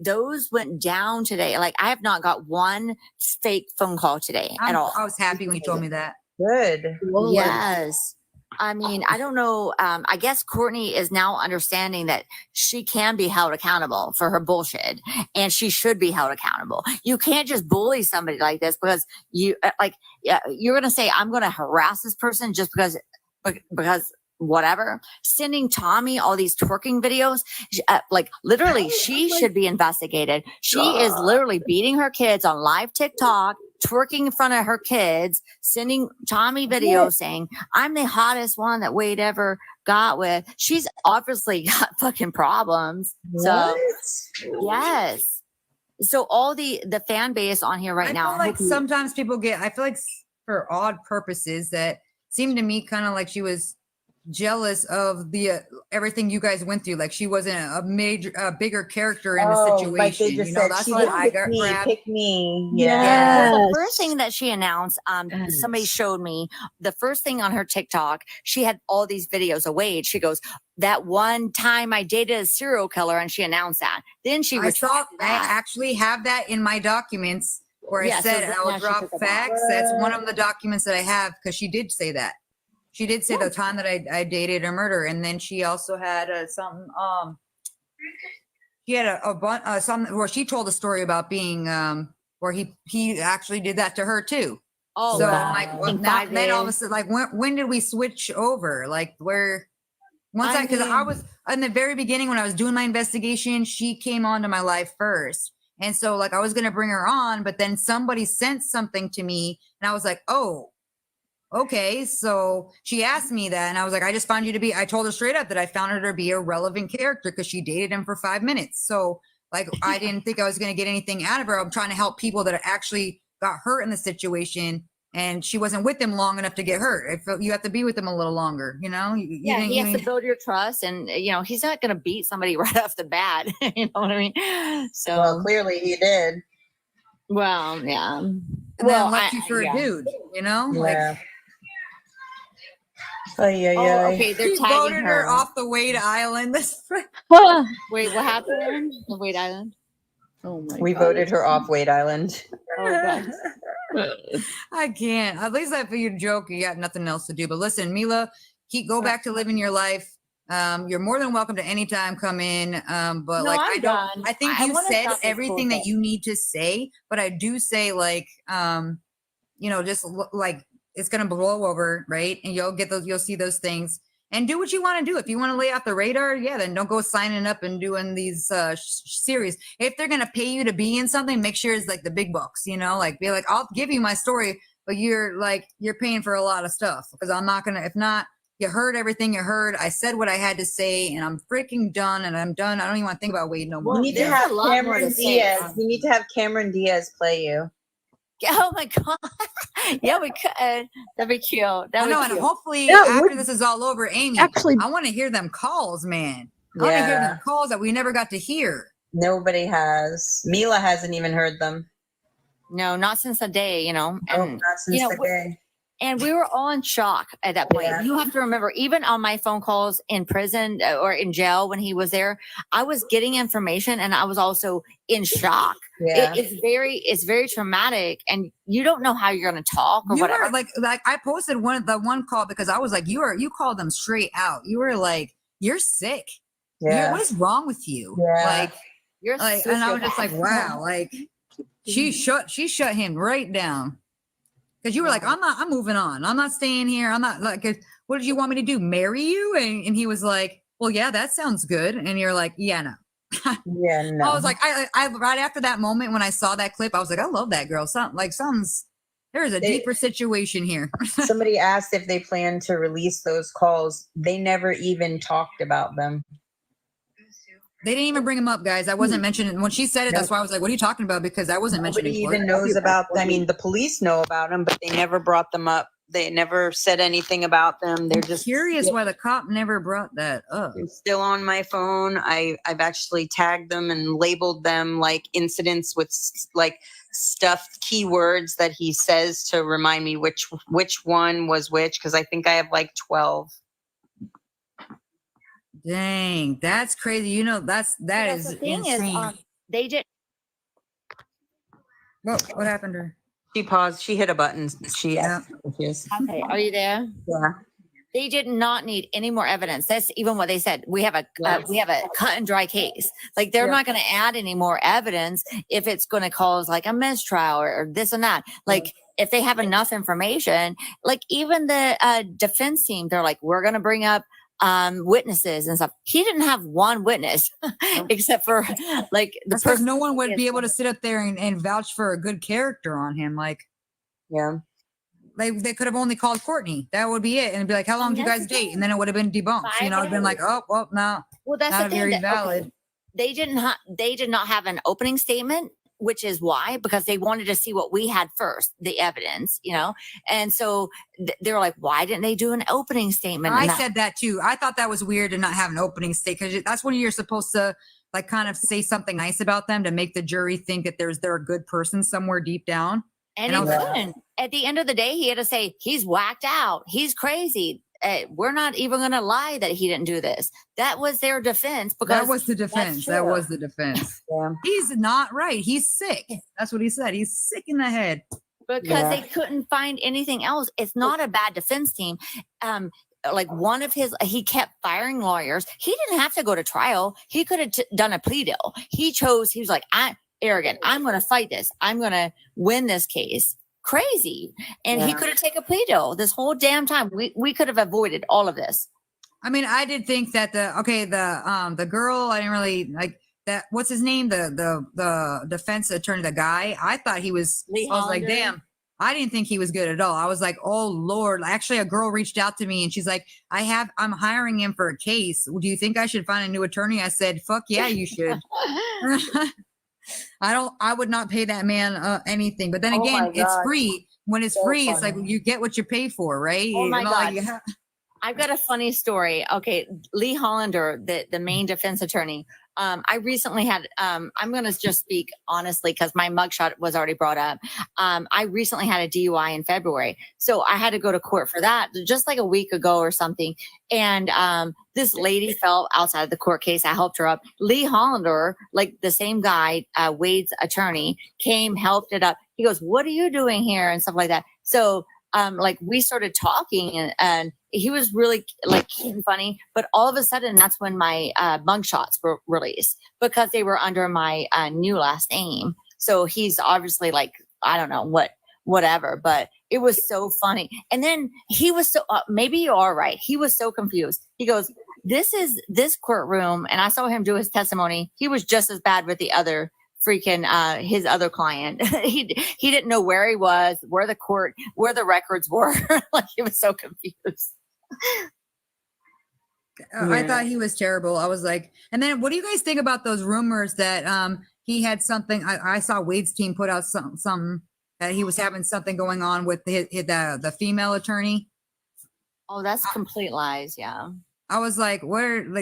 Speaker 15: those went down today. Like, I have not got one fake phone call today at all.
Speaker 4: I was happy when you told me that.
Speaker 16: Good.
Speaker 15: Yes. I mean, I don't know. I guess Courtney is now understanding that she can be held accountable for her bullshit, and she should be held accountable. You can't just bully somebody like this because you're going to say, I'm going to harass this person just because whatever. Sending Tommy all these twerking videos, like literally she should be investigated. She is literally beating her kids on live TikTok, twerking in front of her kids, sending Tommy videos saying, I'm the hottest one that Wade ever got with. She's obviously got fucking problems. So yes. So all the fan base on here right now.
Speaker 4: I feel like sometimes people I feel like for odd purposes that seemed to me kind of like she was jealous of the everything you guys went through. Like she wasn't a bigger character in the situation.
Speaker 16: Like they just said,
Speaker 4: that's
Speaker 16: she
Speaker 4: what I
Speaker 16: pick me,
Speaker 4: grabbed.
Speaker 16: pick me.
Speaker 15: Yeah. Well, the first thing that she announced, somebody showed me the first thing on her TikTok. She had all these videos of Wade. She goes, that one time I dated a serial killer, and she announced that. Then she
Speaker 4: I actually have that in my documents where I said I will drop facts. That's one of the documents that I have, because she did say that. She did say the time that I dated a murder, and then she also had something. She had something where she told a story about being where he actually did that to her too.
Speaker 15: Oh,
Speaker 4: so
Speaker 15: wow.
Speaker 4: like then all of a sudden, like when did we switch over? Like where once because I was in the very beginning when I was doing my investigation, she came onto my life first, and so like I was gonna bring her on, but then somebody sent something to me, and I was like, oh. Okay, so she asked me that, and I was like, I told her straight up that I found her to be a relevant character because she dated him for 5 minutes. So, like, I didn't think I was going to get anything out of her. I'm trying to help people that actually got hurt in the situation, and she wasn't with them long enough to get hurt. I felt you have to be with them a little longer, you know?
Speaker 15: He has to build your trust, and, he's not going to beat somebody right off the bat. You know what I mean? So,
Speaker 16: well, clearly he did.
Speaker 15: Well, yeah.
Speaker 4: And then left you for a dude, you know?
Speaker 16: Yeah.
Speaker 4: Like,
Speaker 15: Okay, they're
Speaker 4: she
Speaker 15: tagging
Speaker 4: voted her off the Wade Island.
Speaker 15: Wait, what happened? The Wade Island? Oh my
Speaker 16: We voted her off Wade Island.
Speaker 4: I can't. At least I feel you joke. You got nothing else to do. But listen, Mila, go back to living your life. You're more than welcome to anytime come in. But
Speaker 15: No,
Speaker 4: like
Speaker 15: I'm done.
Speaker 4: I think
Speaker 15: I
Speaker 4: you
Speaker 15: wanna
Speaker 4: said
Speaker 15: stop this
Speaker 4: everything that
Speaker 15: bullshit.
Speaker 4: you need to say. But I do say like just like it's gonna blow over, right? And you'll see those things. And do what you want to do. If you want to lay off the radar, then don't go signing up and doing these series. If they're gonna pay you to be in something, make sure it's like the big bucks. Like be like, I'll give you my story, but you're paying for a lot of stuff because I'm not gonna. If not, you heard everything you heard. I said what I had to say, and I'm freaking done. And I'm done. I don't even want to think about Wade no more.
Speaker 16: You need to have Cameron Diaz. You need to have Cameron Diaz play you.
Speaker 15: Oh my god! Yeah, we could. That'd be cute.
Speaker 4: I know, and hopefully after this is all over, Amy,
Speaker 1: actually,
Speaker 4: I want to hear them calls, man. I want to hear them calls that we never got to hear.
Speaker 16: Nobody has. Mila hasn't even heard them.
Speaker 15: No, not since the day, And,
Speaker 16: not since the day.
Speaker 15: And we were all in shock at that point. You have to remember, even on my phone calls in prison or in jail when he was there, I was getting information and I was also in shock.
Speaker 4: Yeah.
Speaker 15: It's very traumatic, and you don't know how you're going to talk or whatever.
Speaker 4: Were like I posted one call because I was like, you called them straight out. You were like, you're sick. What is wrong with you? Like
Speaker 15: you're
Speaker 4: like, and I was just like, wow, like she shut him right down. Because you were like, I'm moving on. I'm not staying here. I'm not like, what did you want me to do? Marry you? And he was like, well, yeah, that sounds good. And you're like, yeah, no.
Speaker 16: Yeah, no.
Speaker 4: I was like, I right after that moment when I saw that clip, I was like, I love that girl. There's a deeper situation here.
Speaker 16: Somebody asked if they plan to release those calls. They never even talked about them.
Speaker 4: They didn't even bring him up, guys. I wasn't mentioning when she said it. That's why I was like, "What are you talking about?" Because I wasn't mentioning.
Speaker 16: Nobody even knows about. I mean, the police know about them, but they never brought them up. They never said anything about them. They're just
Speaker 4: curious why the cop never brought that up.
Speaker 16: It's still on my phone. I've actually tagged them and labeled them like incidents with like stuffed keywords that he says to remind me which one was which, because I think I have like 12.
Speaker 4: Dang, that's crazy. That is
Speaker 15: the thing
Speaker 4: insane.
Speaker 15: is, they did.
Speaker 4: What happened to her?
Speaker 16: She paused. She hit a button.
Speaker 15: Okay, are you there?
Speaker 16: Yeah.
Speaker 15: They did not need any more evidence. That's even what they said. We have a cut and dry case. Like they're not going to add any more evidence if it's going to cause like a mistrial or this and that. Like if they have enough information, like even the defense team, they're like, we're going to bring up witnesses and stuff. He didn't have one witness except for like the person.
Speaker 4: No one would be able to sit up there and vouch for a good character on him. Like, they could have only called Courtney. That would be it. And it'd be like, how long did you guys date? And then it would have been debunked. It'd been like, oh, well, no.
Speaker 15: Well, that's
Speaker 4: not very valid.
Speaker 15: They did not have an opening statement, which is why, because they wanted to see what we had first, the evidence, and so they were like, why didn't they do an opening statement?
Speaker 4: I said that too. I thought that was weird to not have an opening statement, because that's when you're supposed to like kind of say something nice about them to make the jury think that they're a good person somewhere deep down.
Speaker 15: And he couldn't. At the end of the day, he had to say, he's whacked out. He's crazy. We're not even going to lie that he didn't do this. That was their defense. Because
Speaker 4: that was the defense. That was the defense. He's not right. He's sick. That's what he said. He's sick in the head.
Speaker 15: Because they couldn't find anything else. It's not a bad defense team. Like one of he kept firing lawyers. He didn't have to go to trial. He could have done a plea deal. He was like, arrogant. I'm going to fight this. I'm going to win this case. Crazy. And he could have taken a plea deal this whole damn time. We could have avoided all of this.
Speaker 4: I mean, I did think that the girl, I didn't really like that. What's his name? The defense attorney, the guy. I thought he was. I was like, damn. I didn't think he was good at all. I was like, oh Lord. Actually, a girl reached out to me and she's like, I'm hiring him for a case. Do you think I should find a new attorney? I said, fuck yeah, you should. I would not pay that man anything. But then again, it's free. When it's free, it's like you get what you pay for, right?
Speaker 15: Oh my God. I've got a funny story. Okay. Lee Hollander, the main defense attorney. I recently had, I'm going to just speak honestly because my mugshot was already brought up. I recently had a DUI in February. So I had to go to court for that just like a week ago or something. And this lady fell outside of the court case. I helped her up. Lee Hollander, like the same guy, Wade's attorney, came, helped it up. he goes, what are you doing here? And stuff like that. So, like we started talking and he was really like cute and funny, but all of a sudden that's when my mug shots were released because they were under my new last name. So he's obviously like, I don't know whatever, but it was so funny. And then he was so, maybe you are right. He was so confused. He goes, this is this courtroom. And I saw him do his testimony. He was just as bad with the other freaking his other client. he didn't know where he was, where the records were. Like he was so confused.
Speaker 4: I thought he was terrible. I was like, and then what do you guys think about those rumors that he had something? I saw Wade's team put out some that he was having something going on with the female attorney.
Speaker 15: Oh, that's complete lies. Yeah.
Speaker 4: I was like,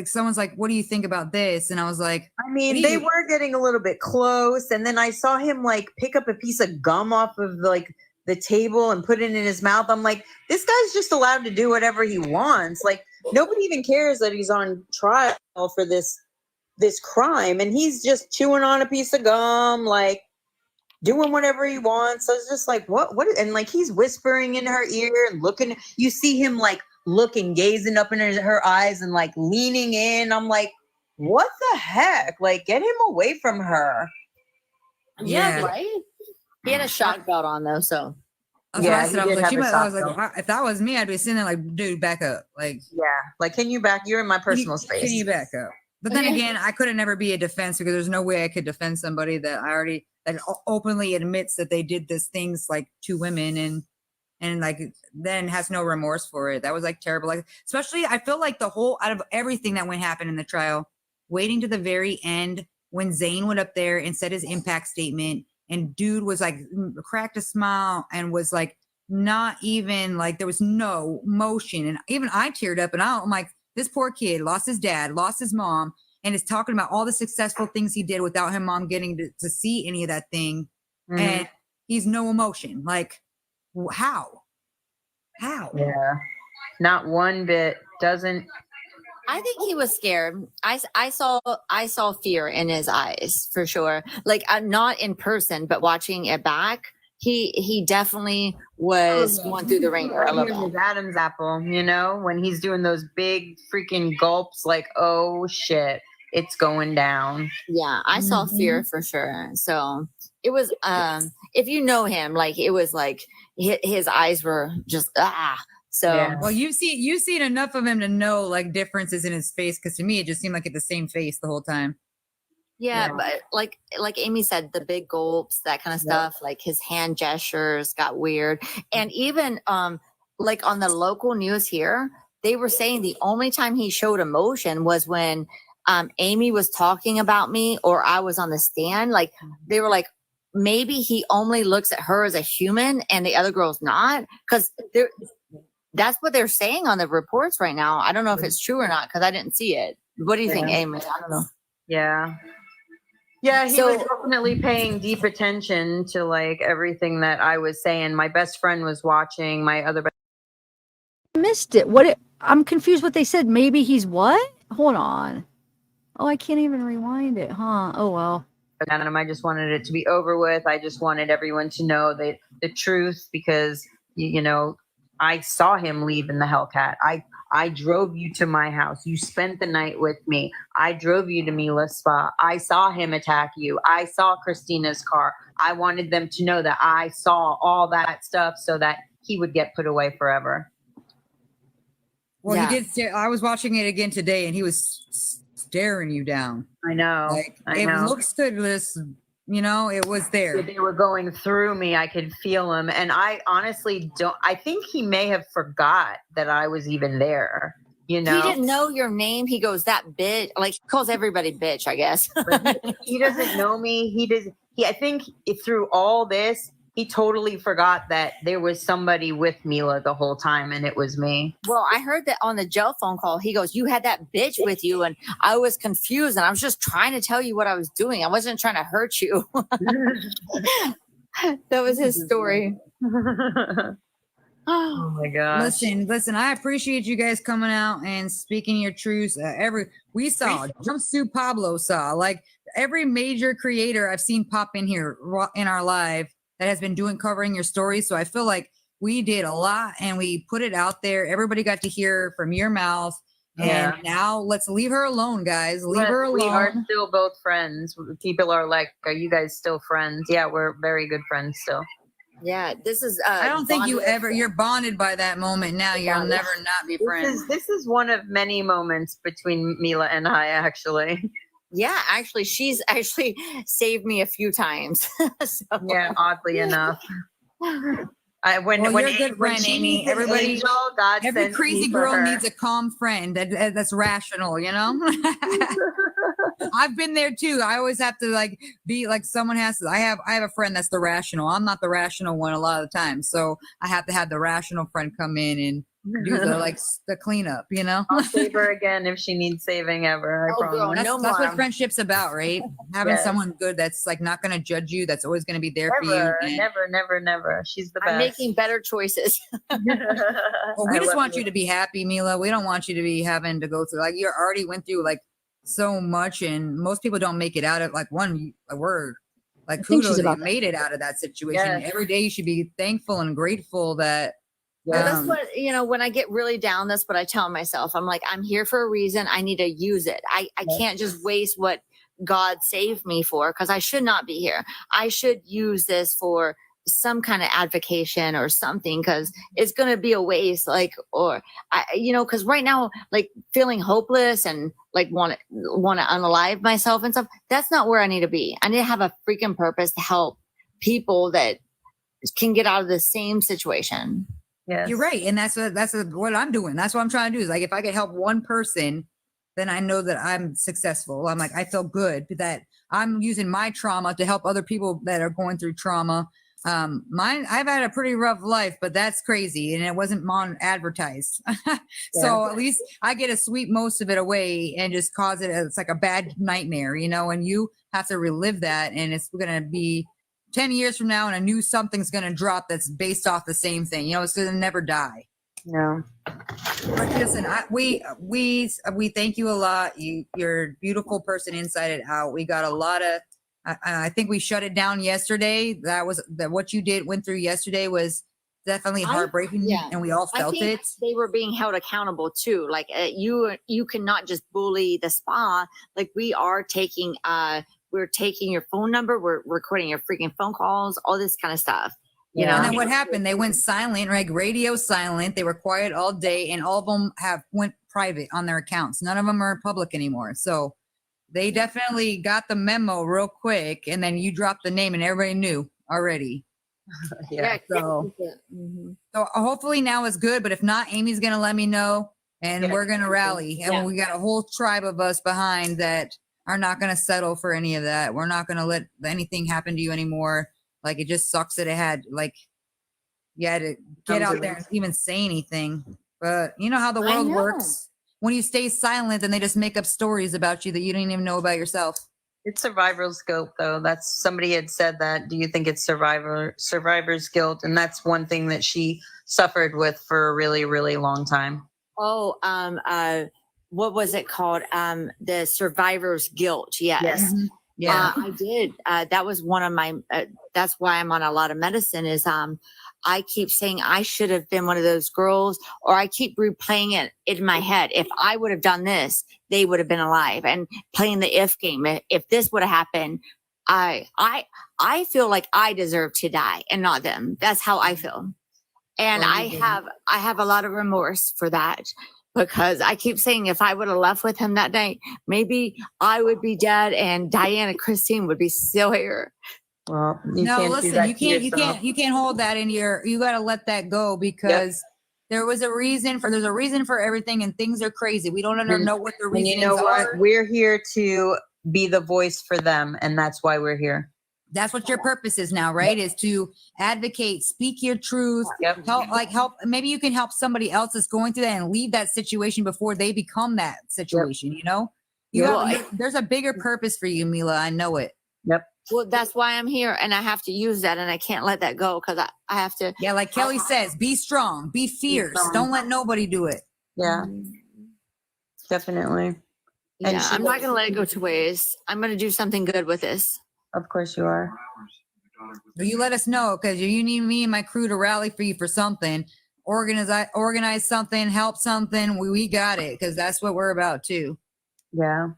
Speaker 4: someone's like, what do you think about this? And I was like,
Speaker 16: I mean, they were getting a little bit close. And then I saw him like pick up a piece of gum off of like the table and put it in his mouth. I'm like, this guy's just allowed to do whatever he wants. Like nobody even cares that he's on trial for this crime. And he's just chewing on a piece of gum, like doing whatever he wants. So it's just like, what? And like, he's whispering in her ear and looking, you see him like looking, gazing up in her eyes and like leaning in. I'm like, what the heck? Like, get him away from her.
Speaker 15: Yeah, right? He had a shock belt on though, so.
Speaker 4: Yeah, I was like, if that was me, I'd be sitting there like, dude, back up. Like,
Speaker 16: yeah, like, can you back? You're in my personal space.
Speaker 4: Can you back up? But then again, I couldn't never be a defense because there's no way I could defend somebody that that openly admits that they did these things like to women and like then has no remorse for it. That was like terrible. Like, especially I feel like the whole out of everything that happened in the trial, waiting to the very end when Zane went up there and said his impact statement and dude was like cracked a smile and was like not even like there was no emotion. And even I teared up and I'm like, this poor kid lost his dad, lost his mom, and is talking about all the successful things he did without him mom getting to see any of that thing. Mm-hmm. And he's no emotion. Like, how?
Speaker 16: Yeah, not one bit. Doesn't.
Speaker 15: I think he was scared. I saw fear in his eyes for sure. Like I'm not in person, but watching it back, he definitely was going through the ringer a little bit.
Speaker 16: Adam's apple, you know, when he's doing those big freaking gulps, like, oh shit, it's going down.
Speaker 15: Yeah, I saw fear for sure. So it was, if you know him, like it was like his eyes were just So
Speaker 4: well, you've seen enough of him to know like differences in his face. Because to me, it just seemed like it's the same face the whole time.
Speaker 15: Yeah, but like Amy said, the big gulps, that kind of stuff, like his hand gestures got weird. And even like on the local news here, they were saying the only time he showed emotion was when Amy was talking about me or I was on the stand. Like they were like, maybe he only looks at her as a human and the other girl's not. Because that's what they're saying on the reports right now. I don't know if it's true or not because I didn't see it. What do you think, Amy? I don't know.
Speaker 16: Yeah, he was definitely paying deep attention to like everything that I was saying. My best friend was watching. My other
Speaker 1: I missed it. I'm confused what they said. Maybe he's what? Hold on. Oh, I can't even rewind it, huh? Oh well.
Speaker 16: I just wanted it to be over with. I just wanted everyone to know the truth because you know, I saw him leave in the Hellcat. I drove you to my house. You spent the night with me. I drove you to Mila's spa. I saw him attack you. I saw Christina's car. I wanted them to know that I saw all that stuff so that he would get put away forever.
Speaker 4: Well, he did stare. I was watching it again today and he was staring you down.
Speaker 16: I know.
Speaker 4: Like, it looks good. You know, it was there.
Speaker 16: They were going through me. I could feel them. And I honestly I think he may have forgot that I was even there. You know,
Speaker 15: he didn't know your name. He goes, that bitch. Like, he calls everybody bitch, I guess.
Speaker 16: he doesn't know me. I think through all this, he totally forgot that there was somebody with Mila the whole time and it was me.
Speaker 15: Well, I heard that on the jail phone call. He goes, you had that bitch with you and I was confused and I was just trying to tell you what I was doing. I wasn't trying to hurt you. That was his story.
Speaker 16: Oh my gosh.
Speaker 4: Listen, I appreciate you guys coming out and speaking your truths. We saw Jumpsuitpablo saw like every major creator I've seen pop in here in our live that has been covering your story. So I feel like we did a lot and we put it out there. Everybody got to hear from your mouth. And now let's leave her alone, guys. Leave her alone.
Speaker 17: We are still both friends. People are like, are you guys still friends? Yeah, we're very good friends still.
Speaker 15: Yeah, this is.
Speaker 4: I don't think you're bonded by that moment now. You'll never not be friends.
Speaker 17: This is one of many moments between Mila and I, actually.
Speaker 15: Yeah, actually, she's actually saved me a few times. So.
Speaker 17: Yeah, oddly enough. When
Speaker 4: you're a good friend,
Speaker 17: she
Speaker 4: Amy.
Speaker 17: needs an
Speaker 4: Everybody,
Speaker 17: angel, God
Speaker 4: every
Speaker 17: sends
Speaker 4: crazy
Speaker 17: me for
Speaker 4: girl
Speaker 17: her.
Speaker 4: needs a calm friend that's rational, you know. I've been there too. I always have to like be like someone has to. I have a friend that's the rational. I'm not the rational one a lot of the time, so I have to have the rational friend come in and do the cleanup, you know.
Speaker 17: I'll save her again if she needs saving ever. I promise.
Speaker 4: That's what friendship's about, right? Having someone good that's like not going to judge you, that's always going to be there for you.
Speaker 17: Never. She's the best.
Speaker 15: I'm making better choices.
Speaker 4: Well, we just want you to be happy, Mila. We don't want you to be having to go through like you already went through like so much, and most people don't make it out of like a word. Like kudos that you made it out of that situation. Yes. Every day you should be thankful and grateful that.
Speaker 15: That's what, when I get really down, that's what I tell myself. I'm like, I'm here for a reason. I need to use it. I can't just waste what God saved me for, because I should not be here. I should use this for some kind of advocation or something, because it's going to be a waste. Because right now, like feeling hopeless and like want to unalive myself and stuff, that's not where I need to be. I need to have a freaking purpose to help people that can get out of the same situation.
Speaker 4: Yes. You're right. And that's what I'm doing. That's what I'm trying to do is like, if I could help one person, then I know that I'm successful. I'm like, I feel good that I'm using my trauma to help other people that are going through trauma. I've had a pretty rough life, but that's crazy. And it wasn't advertised. So at least I get to sweep most of it away and just cause it's like a bad nightmare, and you have to relive that. And it's going to be 10 years from now and I knew something's going to drop that's based off the same thing. It's going to never die.
Speaker 17: No.
Speaker 4: But listen, we thank you a lot. You're a beautiful person inside and out. We got a lot of, I think we shut it down yesterday. What you went through yesterday was definitely heartbreaking, and we all felt it.
Speaker 15: They were being held accountable too. Like you cannot just bully the spa. Like we are taking, we're taking your phone number. We're recording your freaking phone calls, all this kind of stuff. You know?
Speaker 4: And then what happened? They went silent, like radio silent. They were quiet all day, and all of them went private on their accounts. None of them are public anymore. So they definitely got the memo real quick, and then you dropped the name, and everybody knew already. So hopefully now is good. But if not, Amy's gonna let me know, and we're gonna rally. And we got a whole tribe of us behind that are not going to settle for any of that. We're not going to let anything happen to you anymore. Like, it just sucks that it had, like, you had to get out there and even say anything. But you know how the world works. When you stay silent, then they just make up stories about you that you didn't even know about yourself.
Speaker 17: It's survivor's guilt, though. That's somebody had said that. Do you think it's survivor's guilt? And that's one thing that she suffered with for a really, really long time.
Speaker 15: What was it called? The survivor's guilt. Yes.
Speaker 4: Mm-hmm. Yeah,
Speaker 15: I did. That was one of my, that's why I'm on a lot of medicine is, I keep saying I should have been one of those girls, or I keep replaying it in my head. If I would have done this, they would have been alive, and playing the if game. If this would have happened, I feel like I deserve to die and not them. That's how I feel. And I have a lot of remorse for that. Because I keep saying if I would have left with him that night, maybe I would be dead and Diana Christine would be still here.
Speaker 17: Well,
Speaker 4: you can't hold that in you got to let that go, because there's a reason for everything, and things are crazy. We don't know what the reason is.
Speaker 17: You know what? We're here to be the voice for them, and that's why we're here.
Speaker 4: That's what your purpose is now, right? Is to advocate, speak your truth, help. Maybe you can help somebody else that's going through that and leave that situation before they become that situation. There's a bigger purpose for you, Mila. I know it.
Speaker 17: Yep.
Speaker 15: Well, that's why I'm here, and I have to use that, and I can't let that go, because I have to.
Speaker 4: Yeah, like Kelly says, be strong, be fierce. Don't let nobody do it.
Speaker 17: Yeah, definitely.
Speaker 15: I'm not going to let it go to waste. I'm going to do something good with this.
Speaker 17: Of course you are.
Speaker 4: You let us know, because you need me and my crew to rally for you for something. Organize something, help something. We got it, because that's what we're about too.
Speaker 17: Yeah.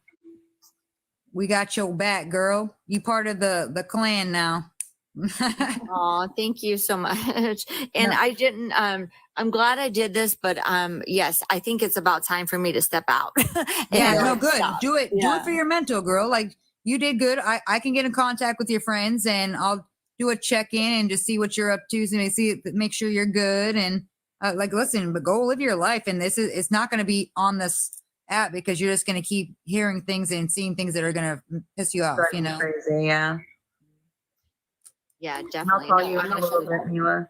Speaker 4: We got your back, girl. You part of the clan now.
Speaker 15: Oh, thank you so much. And
Speaker 4: No.
Speaker 15: I didn't, I'm glad I did this, but yes, I think it's about time for me to step out.
Speaker 4: Yeah,
Speaker 15: And
Speaker 4: no, good.
Speaker 15: stop.
Speaker 4: Do it. Do
Speaker 15: Yeah.
Speaker 4: it for your mental, girl. Like, you did good. I can get in contact with your friends, and I'll do a check-in and just see what you're up to, so make sure you're good. And like, listen, but go live your life. And it's not going to be on this app, because you're just going to keep hearing things and seeing things that are going to piss you off.
Speaker 17: Drive
Speaker 4: You
Speaker 17: me
Speaker 4: know.
Speaker 17: crazy. Yeah.
Speaker 15: Yeah,
Speaker 17: I'll
Speaker 15: definitely.
Speaker 17: call
Speaker 15: No,
Speaker 17: you in a
Speaker 15: I
Speaker 17: little
Speaker 15: should-
Speaker 17: bit, Mila.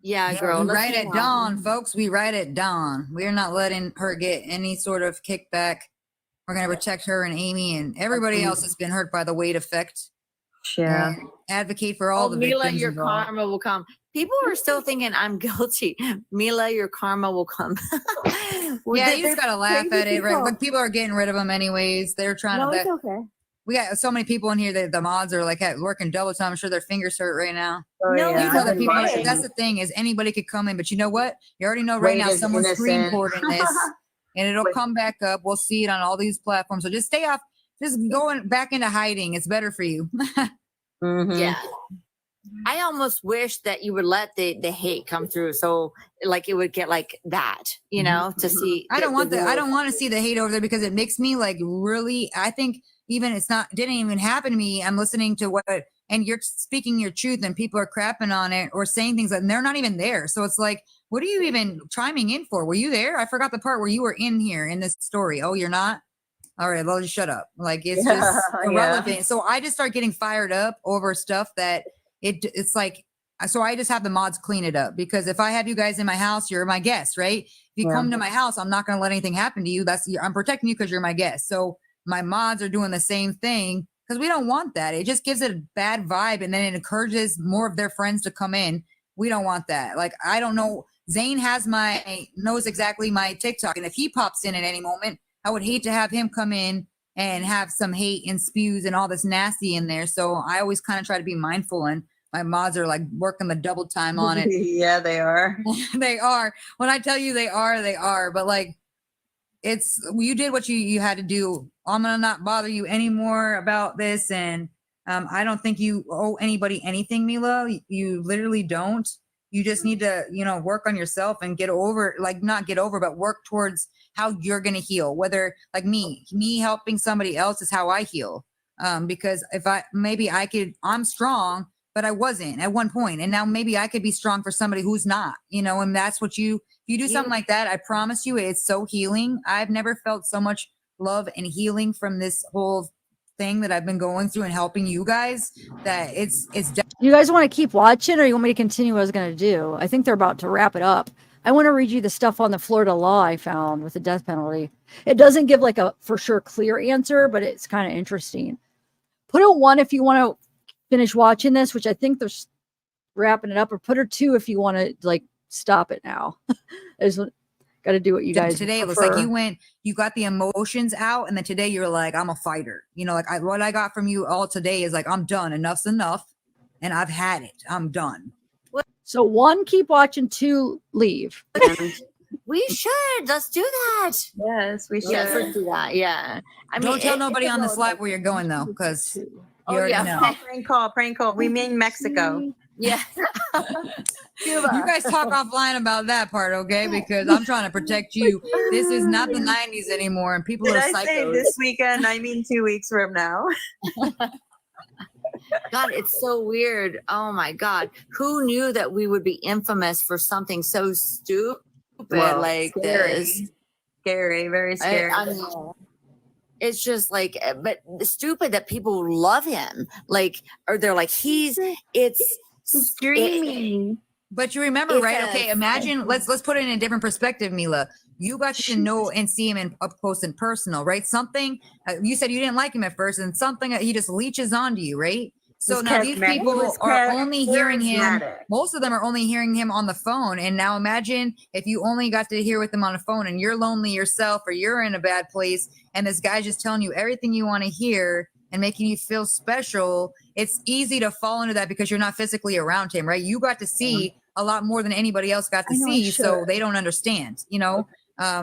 Speaker 15: Yeah,
Speaker 4: Yeah,
Speaker 15: girl.
Speaker 4: we
Speaker 15: let's
Speaker 4: right
Speaker 15: hang
Speaker 4: at
Speaker 15: out.
Speaker 4: dawn, folks. We right at dawn. We're not letting her get any sort of kickback. We're going to protect her and Amy and everybody else that's been hurt by the weight effect.
Speaker 17: Yeah.
Speaker 4: And advocate for all the
Speaker 15: Mila,
Speaker 4: victims
Speaker 15: your
Speaker 4: involved.
Speaker 15: karma will come. People are still thinking I'm guilty. Mila, your karma will come.
Speaker 4: Yeah, you just gotta laugh at it, right? But people are getting rid of them anyways. They're trying
Speaker 15: No,
Speaker 4: to.
Speaker 15: it's okay.
Speaker 4: We got so many people in here that the mods are like working double time. I'm sure their fingers hurt right now.
Speaker 17: Oh,
Speaker 15: No,
Speaker 17: yeah.
Speaker 4: Even though that
Speaker 15: it's
Speaker 4: people,
Speaker 15: okay.
Speaker 4: that's the thing, is anybody could come in, but you know what? You already know right
Speaker 17: Wade
Speaker 4: now
Speaker 17: is
Speaker 4: someone's screen
Speaker 17: innocent.
Speaker 4: recording this, and it'll come back up. We'll see it on all these platforms. So just stay off. Just going back into hiding. It's better for you.
Speaker 17: Mhm.
Speaker 15: Yeah. I almost wish that you would let the hate come through, so like it would get like that, you know, to see.
Speaker 4: I don't want
Speaker 15: the
Speaker 4: that. I don't want to see the hate over there, because it makes me like really. I think even didn't even happen to me. I'm listening to what, and you're speaking your truth, and people are crapping on it or saying things, and they're not even there. So it's like, what are you even chiming in for? Were you there? I forgot the part where you were in here in this story. Oh, you're not. All right, well, just shut up. Like, it's just irrelevant. So I just start getting fired up over stuff that it's like, so I just have the mods clean it up, because if I have you guys in my house, you're my guest, right? If you come to my house, I'm not going to let anything happen to you. I'm protecting you because you're my guest. So my mods are doing the same thing, because we don't want that. It just gives it a bad vibe, and then it encourages more of their friends to come in. We don't want that. Like, I don't know. Zane knows exactly my TikTok, and if he pops in at any moment, I would hate to have him come in and have some hate and spews and all this nasty in there. So I always kind of try to be mindful, and my mods are like working the double time on it.
Speaker 17: Yeah, they are.
Speaker 4: They are. When I tell you they are. But like, you did what you had to do. I'm gonna not bother you anymore about this, and I don't think you owe anybody anything, Mila. You literally don't. You just need to, work on yourself and get over, like, not get over, but work towards how you're gonna heal. Whether, like, me helping somebody else is how I heal. Because I'm strong, but I wasn't at one point, and now maybe I could be strong for somebody who's not, and that's what you do something like that. I promise you, it's so healing. I've never felt so much love and healing from this whole thing that I've been going through and helping you guys, that it's
Speaker 1: You guys want to keep watching, or you want me to continue what I was going to do? I think they're about to wrap it up. I want to read you the stuff on the Florida law I found with the death penalty. It doesn't give like a for sure clear answer, but it's kind of interesting. Put a 1 if you want to finish watching this, which I think they're wrapping it up, or put a 2 if you want to like stop it now. I just got to do what you guys
Speaker 4: today. It looks
Speaker 1: prefer.
Speaker 4: like you got the emotions out, and then today you're like, I'm a fighter. What I got from you all today is like, I'm done. Enough's enough, and I've had it. I'm done.
Speaker 1: So 1, keep watching. 2, leave.
Speaker 15: We should. Let's do that.
Speaker 17: Yes, we should.
Speaker 15: Yes, let's do that. Yeah.
Speaker 4: Don't tell nobody on this live where you're going, though, because you already know.
Speaker 17: Prank call. We mean Mexico.
Speaker 15: Yeah.
Speaker 4: You guys talk offline about that part, okay? Because I'm trying to protect you. This is not the 90s anymore, and people
Speaker 17: Did
Speaker 4: are
Speaker 17: I
Speaker 4: psychos.
Speaker 17: say this weekend? I mean 2 weeks from now.
Speaker 15: God, it's so weird. Oh my God. Who knew that we would be infamous for something so stupid like
Speaker 17: scary.
Speaker 15: this?
Speaker 17: Scary, very scary.
Speaker 15: I mean, it's just like, but stupid that people love him. Like, or they're like, it's
Speaker 17: dreamy.
Speaker 4: But you remember, right? Okay, imagine, let's put it in a different perspective, Mila. You got to know and see him up close and personal, right? Something, you said you didn't like him at first, and something he just leeches onto you, right? So now these people are only hearing him, most of them are only hearing him on the phone. And now imagine if you only got to hear with him on the phone, and you're lonely yourself, or you're in a bad place, and this guy's just telling you everything you want to hear and making you feel special, it's easy to fall into that because you're not physically around him, right? You got to see a lot more than anybody else got to see, so they don't understand, you know.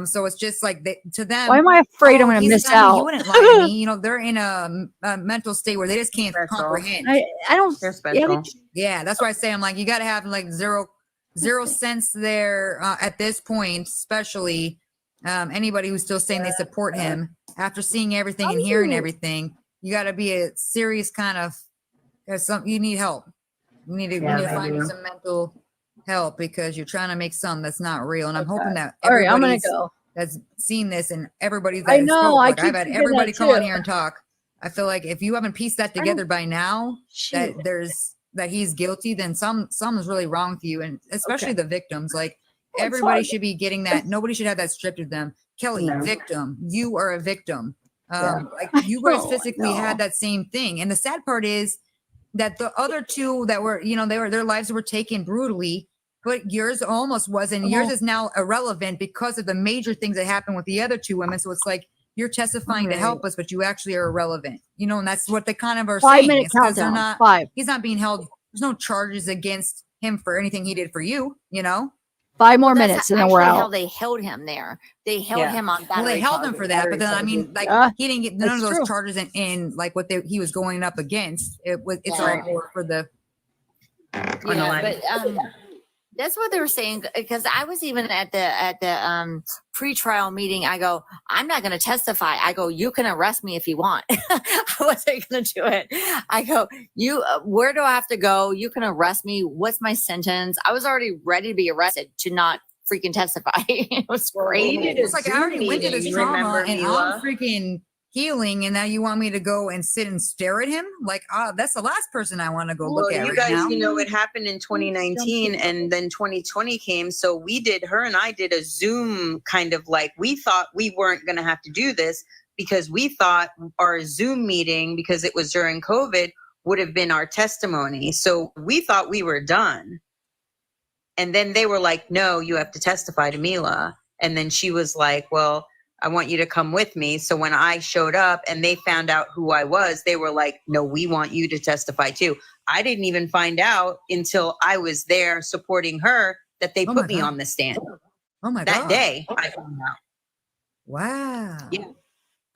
Speaker 4: So it's just like to them.
Speaker 1: Why am I afraid I'm going to
Speaker 4: he's
Speaker 1: miss
Speaker 4: a dummy, he
Speaker 1: out?
Speaker 4: wouldn't lie to me. You know, they're in a mental state where they just can't comprehend.
Speaker 1: I don't.
Speaker 16: They're special.
Speaker 4: Yeah, that's why I say I'm like, you got to have like zero sense there at this point, especially anybody who's still saying they support him after seeing everything and hearing everything. You got to be a serious kind of you need help. You need to find some mental help because you're trying to make something that's not real. And I'm hoping that everybody that's seen this and everybody's that spoke, like I've had everybody come on here and talk. I feel like if you haven't pieced that together by now, that he's guilty, then something's really wrong with you, and especially the victims. Like everybody should be getting that. Nobody should have that stripped of them. Kelly, victim, you are a victim. Like you guys physically had that same thing, and the sad part is that the other two that were, you know, their lives were taken brutally, but yours almost wasn't. Yours is now irrelevant because of the major things that happened with the other two women. So it's like you're testifying to help us, but you actually are irrelevant. You know, and that's what they kind of are saying.
Speaker 1: 5-minute countdown. 5.
Speaker 4: He's not being held. There's no charges against him for anything he did for you. You know.
Speaker 1: 5 more minutes and then we're out.
Speaker 15: How they held him there. They held him on battery.
Speaker 4: Well, they held him for that, but then I mean, like he didn't get none of those charges in like what he was going up against. It's all more for the.
Speaker 15: But that's what they were saying, because I was even at the pre-trial meeting. I go, I'm not going to testify. I go, you can arrest me if you want. I wasn't going to do it. I go, where do I have to go? You can arrest me. What's my sentence? I was already ready to be arrested to not freaking testify. It was crazy.
Speaker 4: It's like I already went to this trauma and I'm freaking healing, and now you want me to go and sit and stare at him? Like, that's the last person I want to go look at.
Speaker 16: You guys, you know, it happened in 2019 and then 2020 came. So her and I did a Zoom kind of like, we thought we weren't going to have to do this because we thought our Zoom meeting, because it was during COVID, would have been our testimony. So we thought we were done. And then they were like, no, you have to testify to Mila. And then she was like, well, I want you to come with me. So when I showed up and they found out who I was, they were like, no, we want you to testify too. I didn't even find out until I was there supporting her that they put me on the stand.
Speaker 4: Oh my God.
Speaker 16: That day I found out.
Speaker 4: Wow.
Speaker 16: Yeah.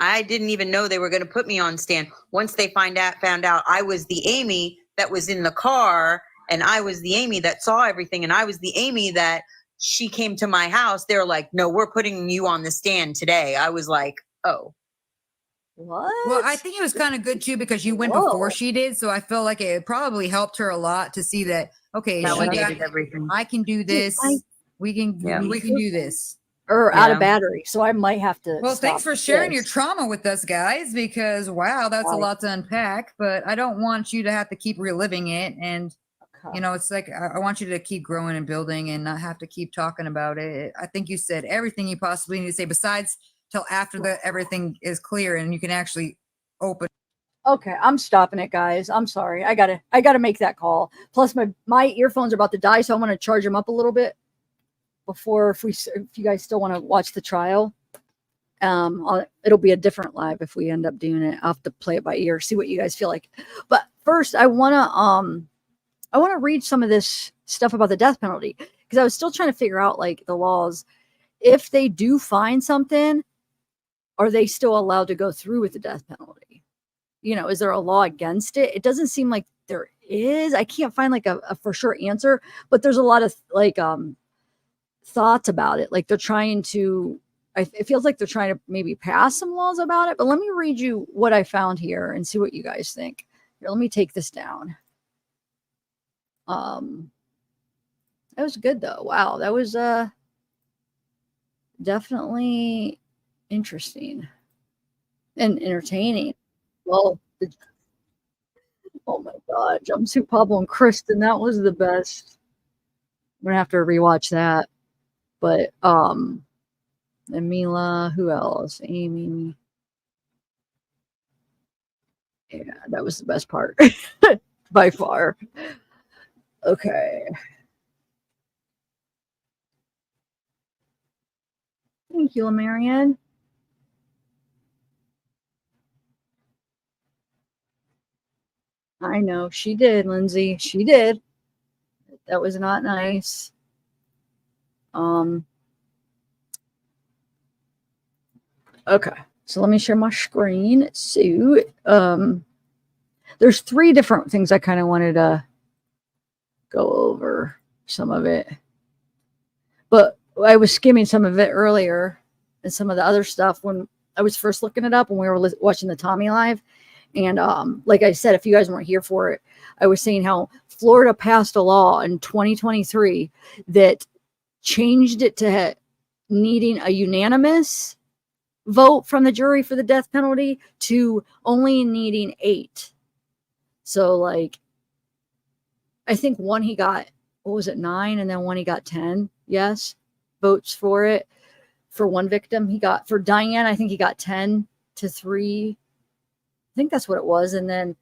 Speaker 16: I didn't even know they were going to put me on stand. Once they found out I was the Amy that was in the car, and I was the Amy that saw everything, and I was the Amy that she came to my house. They're like, no, we're putting you on the stand today. I was like, oh.
Speaker 1: What?
Speaker 4: Well, I think it was kind of good too because you went before she did. So I feel like it probably helped her a lot to see that, okay,
Speaker 16: everything.
Speaker 4: I can do this. We can do this.
Speaker 1: Or out of battery. So I might have to.
Speaker 4: Well, thanks for sharing your trauma with us, guys, because wow, that's a lot to unpack. But I don't want you to have to keep reliving it. And you know, it's like I want you to keep growing and building and not have to keep talking about it. I think you said everything you possibly need to say, besides till after everything is clear and you can actually open.
Speaker 1: Okay, I'm stopping it, guys. I'm sorry. I gotta make that call. Plus, my earphones are about to die, so I'm gonna charge them up a little bit before. If you guys still want to watch the trial, it'll be a different live if we end up doing it. I'll have to play it by ear, see what you guys feel like. But first, I want to read some of this stuff about the death penalty because I was still trying to figure out like the laws. If they do find something, are they still allowed to go through with the death penalty? You know, is there a law against it? It doesn't seem like there is. I can't find like a for sure answer, but there's a lot of like thoughts about it. Like they're trying to, it feels like they're trying to maybe pass some laws about it. But let me read you what I found here and see what you guys think. Here, let me take this down. That was good though. Wow, that was definitely interesting and entertaining. Well, oh my God, Jumpsuitpablo and Kristin, that was the best. I'm gonna have to rewatch that. But and Mila, who else? Amy. Yeah, that was the best part by far. Okay. Thank you, Marianne. I I know she did, Lindsay. She did. That was not nice. Okay, so let me share my screen. So, there's 3 different things I kind of wanted to go over some of it, but I was skimming some of it earlier and some of the other stuff when I was first looking it up when we were watching the Tommy live. And like I said, if you guys weren't here for it, I was saying how Florida passed a law in 2023 that changed it to needing a unanimous vote from the jury for the death penalty to only needing 8. So like, I think one he got, what was it, 9, and then one he got 10 yes votes for it. For one victim, he got, for Diane, I think he got 10 to 3. I think that's what it was. And then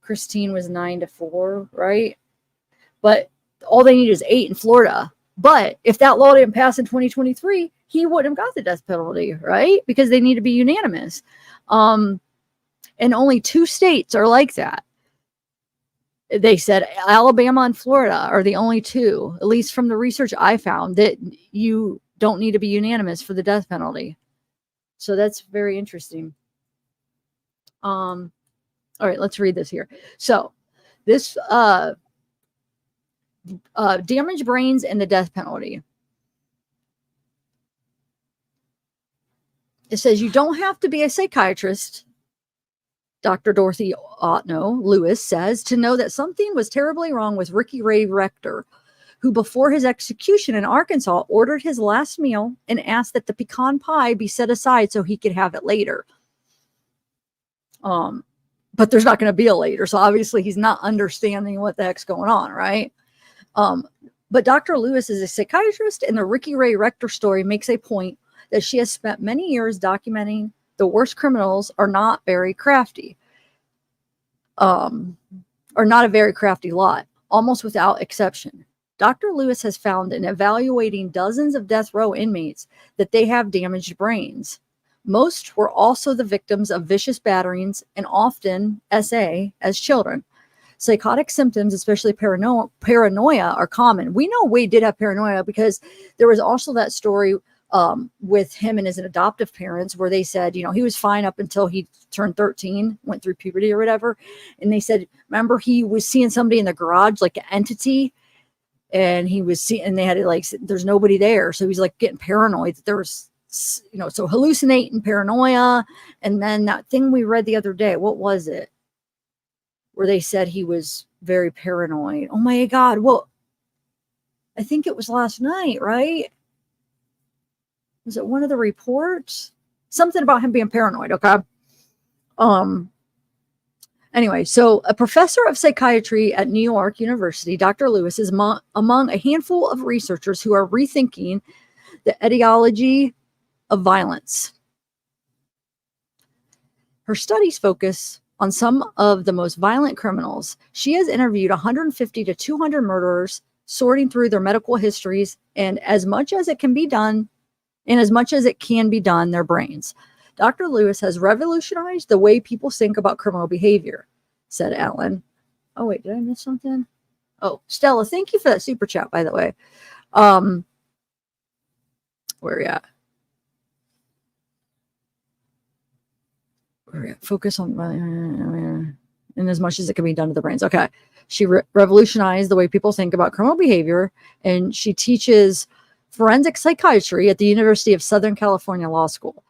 Speaker 1: Christine was 9 to 4, right? But all they need is 8 in Florida. But if that law didn't pass in 2023, he wouldn't have got the death penalty, right? Because they need to be unanimous. And only 2 states are like that. They said Alabama and Florida are the only 2, at least from the research I found, that you don't need to be unanimous for the death penalty. So that's very interesting. All right, let's read this here. So this damaged brains and the death penalty. It says you don't have to be a psychiatrist, Dr. Dorothy Otno Lewis says, to know that something was terribly wrong with Ricky Ray Rector, who before his execution in Arkansas ordered his last meal and asked that the pecan pie be set aside so he could have it later. But there's not going to be a later, so obviously he's not understanding what the heck's going on, right? But Dr. Lewis is a psychiatrist, and the Ricky Ray Rector story makes a point that she has spent many years documenting the worst criminals are not very crafty, or not a very crafty lot, almost without exception. Dr. Lewis has found in evaluating dozens of death row inmates that they have damaged brains. Most were also the victims of vicious batterings and often SA as children. Psychotic symptoms, especially paranoia, are common. We know Wade did have paranoia because there was also that story with him and his adoptive parents where they said, you know, he was fine up until he turned 13, went through puberty or whatever. And they said, remember, he was seeing somebody in the garage, like an entity, and he was seeing, and they had it like, there's nobody there. So he's like getting paranoid that there was, you know, so hallucinating, paranoia. And then that thing we read the other day, what was it? Where they said he was very paranoid. Oh my God. Well, I think it was last night, right? Was it one of the reports? Something about him being paranoid, okay? Anyway, so a professor of psychiatry at New York University, Dr. Lewis, is among a handful of researchers who are rethinking the etiology of violence. Her studies focus on some of the most violent criminals. She has interviewed 150 to 200 murderers, sorting through their medical histories, and as much as it can be done, their brains. Dr. Lewis has revolutionized the way people think about criminal behavior, said Alan. Oh, wait, did I miss something? Oh, Stella, thank you for that super chat, by the way. Where are you at? Focus on, and as much as it can be done to the brains. Okay. She revolutionized the way people think about criminal behavior, and she teaches forensic psychiatry at the University of Southern California Law School.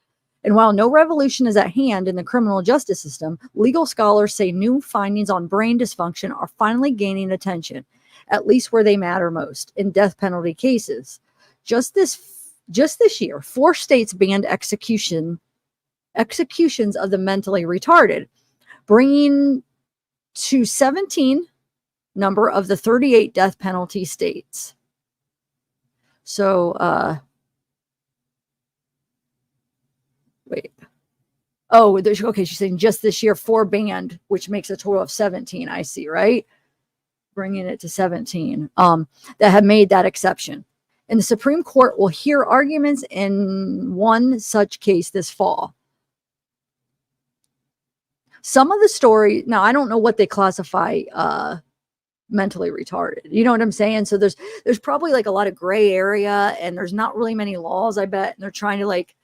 Speaker 1: And while no revolution is at hand in the criminal justice system, legal scholars say new findings on brain dysfunction are finally gaining attention, at least where they matter most, in death penalty cases. Just this year, 4 states banned executions of the mentally retarded, bringing to 17 number of the 38 death penalty states. So, wait. Oh, okay. She's saying just this year, 4 banned, which makes a total of 17. I see, right? Bringing it to 17 that have made that exception. And the Supreme Court will hear arguments in one such case this fall. Some of the story, now I don't know what they classify mentally retarded. You know what I'm saying? So there's probably like a lot of gray area, and there's not really many laws, I bet. And they're trying to like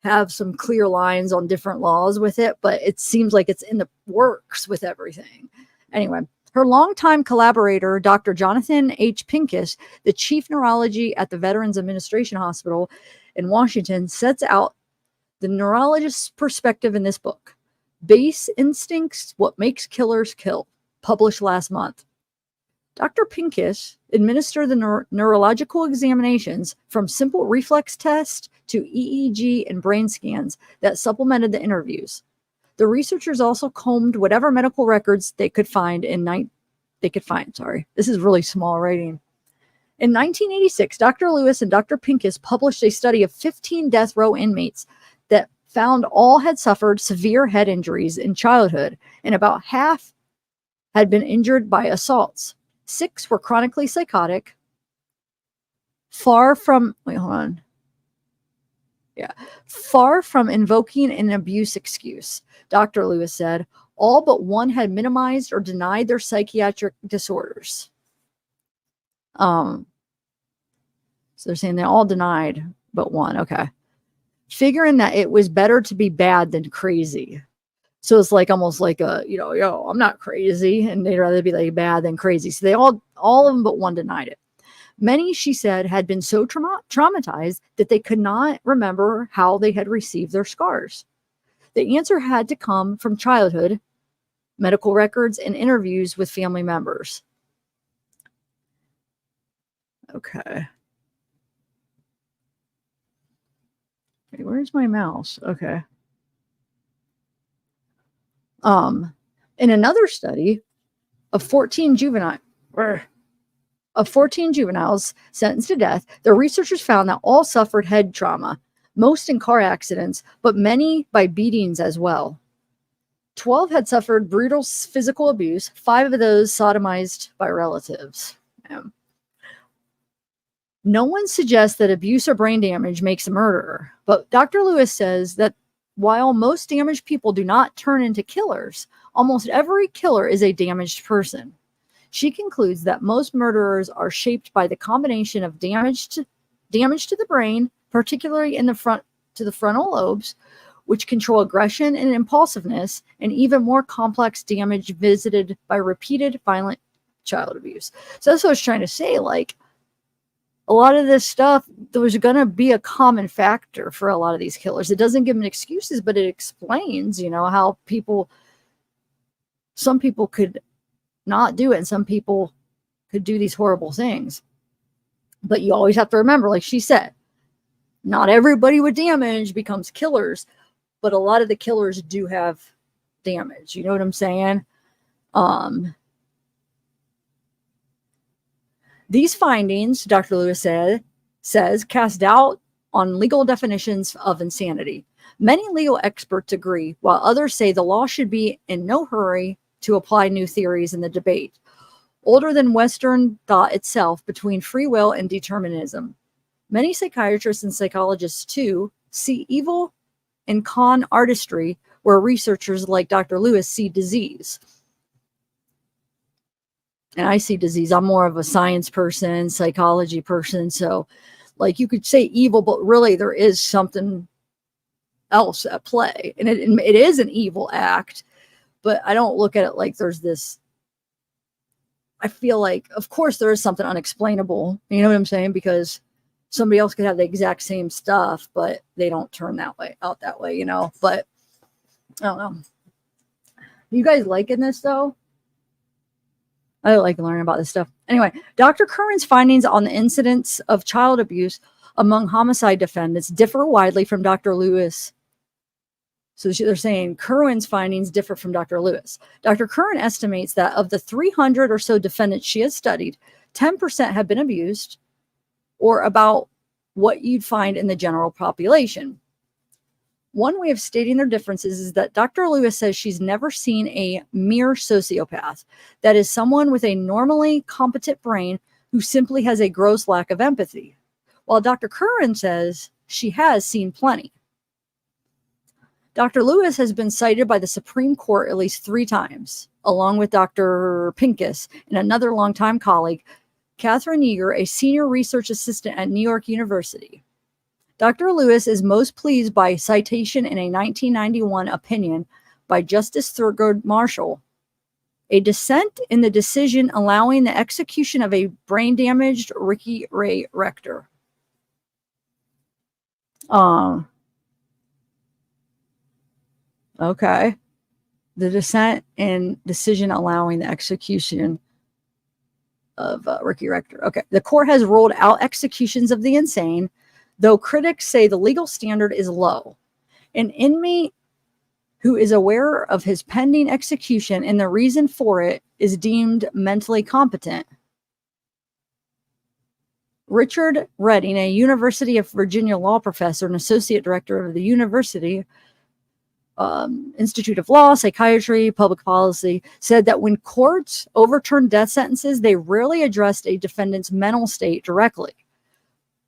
Speaker 1: have some clear lines on different laws with it, but it seems like it's in the works with everything. Anyway, her longtime collaborator, Dr. Jonathan H. Pincus, the chief neurology at the Veterans Administration Hospital in Washington, sets out the neurologist's perspective in this book, Base Instincts, What Makes Killers Kill, published last month. Dr. Pincus administered the neurological examinations from simple reflex tests to EEG and brain scans that supplemented the interviews. The researchers also combed whatever medical records they could find This is really small writing. In 1986, Dr. Lewis and Dr. Pincus published a study of 15 death row inmates that found all had suffered severe head injuries in childhood, and about half had been injured by assaults. 6 were chronically psychotic, far from invoking an abuse excuse. Dr. Lewis said all but one had minimized or denied their psychiatric disorders. So they're saying they all denied but one. Okay. Figuring that it was better to be bad than crazy. So it's like almost like a, yo, I'm not crazy. And they'd rather be like bad than crazy. So they all of them but one denied it. Many, she said, had been so traumatized that they could not remember how they had received their scars. The answer had to come from childhood, medical records, and interviews with family members. Okay. Wait, where's my mouse? Okay. In another study of 14 juveniles sentenced to death, the researchers found that all suffered head trauma, most in car accidents, but many by beatings as well. 12 had suffered brutal physical abuse, 5 of those sodomized by relatives. No one suggests that abuse or brain damage makes a murderer, but Dr. Lewis says that while most damaged people do not turn into killers, almost every killer is a damaged person. She concludes that most murderers are shaped by the combination of damage to the brain, particularly in the frontal lobes, which control aggression and impulsiveness, and even more complex damage visited by repeated violent child abuse. So that's what I was trying to say. Like, a lot of this stuff, there's going to be a common factor for a lot of these killers. It doesn't give them excuses, but it explains, how some people could not do it, and some people could do these horrible things. But you always have to remember, like she said, not everybody with damage becomes killers, but a lot of the killers do have damage. You know what I'm saying? These findings, Dr. Lewis says, cast doubt on legal definitions of insanity. Many legal experts agree, while others say the law should be in no hurry to apply new theories in the debate, older than Western thought itself, between free will and determinism. Many psychiatrists and psychologists, too, see evil in con artistry, where researchers like Dr. Lewis see disease. And I see disease. I'm more of a science person, psychology person. So, like, you could say evil, but really there is something else at play. And it is an evil act, but I don't look at it like there's this. I feel like, of course, there is something unexplainable. You know what I'm saying? Because somebody else could have the exact same stuff, but they don't turn out that way, But I don't know. You guys liking this, though? I like learning about this stuff. Anyway, Dr. Curran's findings on the incidence of child abuse among homicide defendants differ widely from Dr. Lewis. So they're saying Curran's findings differ from Dr. Lewis. Dr. Curran estimates that of the 300 or so defendants she has studied, 10% have been abused, or about what you'd find in the general population. One way of stating their differences is that Dr. Lewis says she's never seen a mere sociopath, that is, someone with a normally competent brain who simply has a gross lack of empathy, while Dr. Curran says she has seen plenty. Dr. Lewis has been cited by the Supreme Court at least 3 times, along with Dr. Pincus and another longtime colleague, Catherine Yeager, a senior research assistant at New York University. Dr. Lewis is most pleased by citation in a 1991 opinion by Justice Thurgood Marshall, a dissent in the decision allowing the execution of a brain-damaged Ricky Ray Rector. Okay. The dissent in decision allowing the execution of Ricky Rector. Okay. The court has ruled out executions of the insane, though critics say the legal standard is low. An inmate who is aware of his pending execution and the reason for it is deemed mentally competent. Richard Redding, a University of Virginia law professor and associate director of the University Institute of Law, Psychiatry, Public Policy, said that when courts overturned death sentences, they rarely addressed a defendant's mental state directly.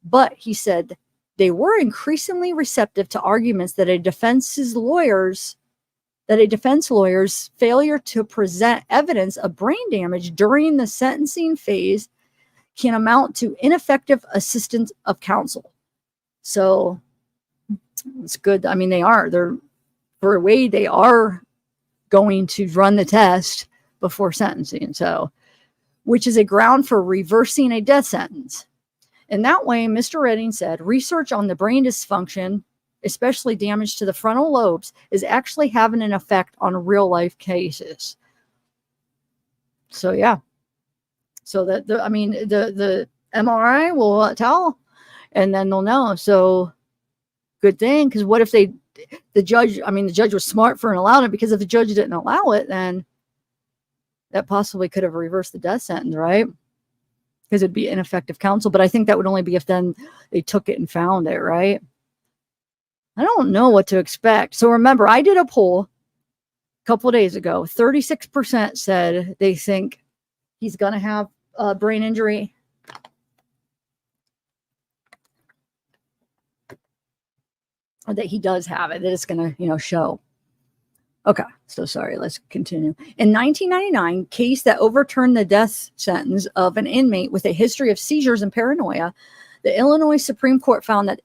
Speaker 1: But he said they were increasingly receptive to arguments that a defense lawyer's failure to present evidence of brain damage during the sentencing phase can amount to ineffective assistance of counsel. So it's good. I mean, they are going to run the test before sentencing. So, which is a ground for reversing a death sentence. In that way, Mr. Redding said, research on the brain dysfunction, especially damage to the frontal lobes, is actually having an effect on real life cases. So, yeah. So that the MRI will tell, and then they'll know. So good thing, because what if the judge was smart for allowing it, because if the judge didn't allow it, then that possibly could have reversed the death sentence, right? Because it'd be ineffective counsel. But I think that would only be if then they took it and found it, right? I don't know what to expect. So remember, I did a poll a couple of days ago. 36% said they think he's going to have a brain injury. Or that he does have it, that it's going to, show. Okay, so sorry, let's continue. In 1999, case that overturned the death sentence of an inmate with a history of seizures and paranoia, the Illinois Supreme Court found that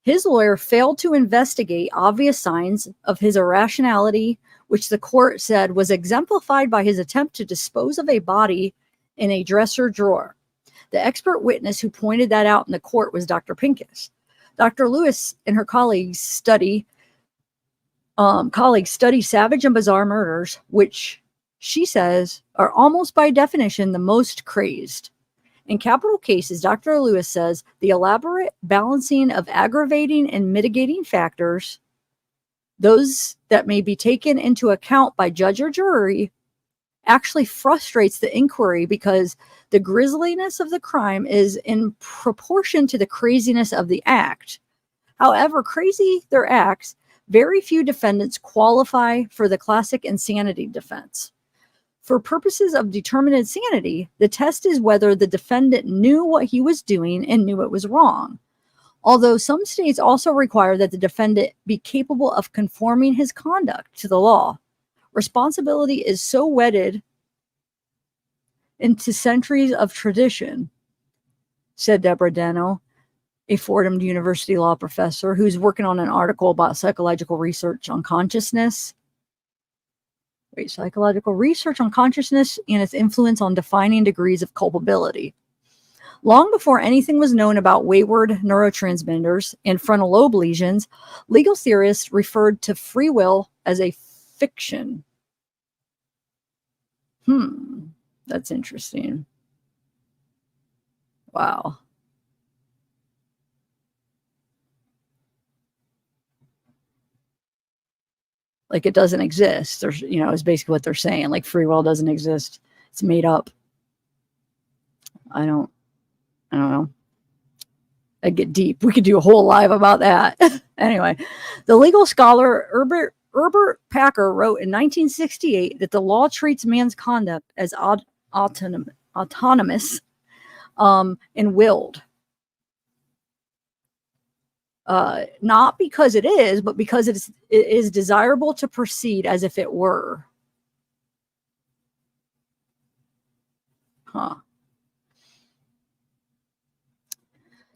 Speaker 1: his lawyer failed to investigate obvious signs of his irrationality, which the court said was exemplified by his attempt to dispose of a body in a dresser drawer. The expert witness who pointed that out in the court was Dr. Pincus. Dr. Lewis and her colleagues study savage and bizarre murders, which she says are almost by definition the most crazed. In capital cases, Dr. Lewis says the elaborate balancing of aggravating and mitigating factors, those that may be taken into account by judge or jury, actually frustrates the inquiry because the grisliness of the crime is in proportion to the craziness of the act. However crazy their acts, very few defendants qualify for the classic insanity defense. For purposes of determining insanity, the test is whether the defendant knew what he was doing and knew it was wrong. Although some states also require that the defendant be capable of conforming his conduct to the law. Responsibility is so wedded into centuries of tradition, said Deborah Deno, a Fordham University law professor who's working on an article about psychological research on consciousness. Psychological research on consciousness and its influence on defining degrees of culpability. Long before anything was known about wayward neurotransmitters and frontal lobe lesions, legal theorists referred to free will as a fiction. That's interesting. Wow. Like it doesn't exist. There's, is basically what they're saying. Like free will doesn't exist. It's made up. I don't know. I get deep. We could do a whole live about that. Anyway, the legal scholar Herbert Packer wrote in 1968 that the law treats man's conduct as autonomous and willed. not because it is, but because it is desirable to proceed as if it were. Huh.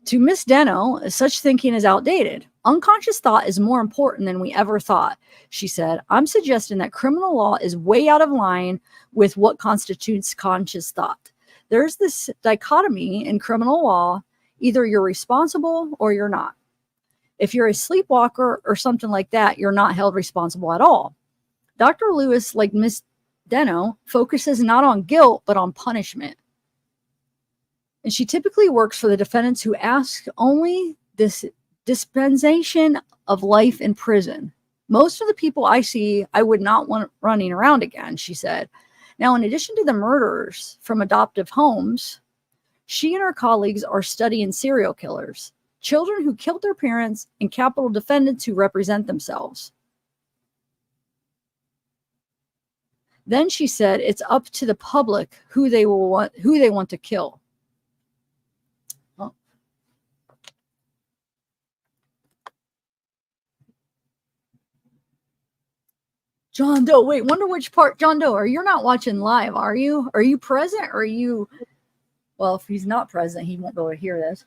Speaker 1: To Miss Deno, such thinking is outdated. Unconscious thought is more important than we ever thought, she said. I'm suggesting that criminal law is way out of line with what constitutes conscious thought. There's this dichotomy in criminal law. Either you're responsible or you're not. If you're a sleepwalker or something like that, you're not held responsible at all. Dr. Lewis, like Miss Deno, focuses not on guilt, but on punishment. And she typically works for the defendants who ask only this dispensation of life in prison. Most of the people I see, I would not want running around again, she said. Now, in addition to the murderers from adoptive homes, she and her colleagues are studying serial killers, children who killed their parents, and capital defendants who represent themselves. Then she said it's up to the public who they want to kill. Oh. John Doe, wait, wonder which part, John Doe, you're not watching live, are you? Are you present or are you, well, if he's not present, he won't be able to hear this.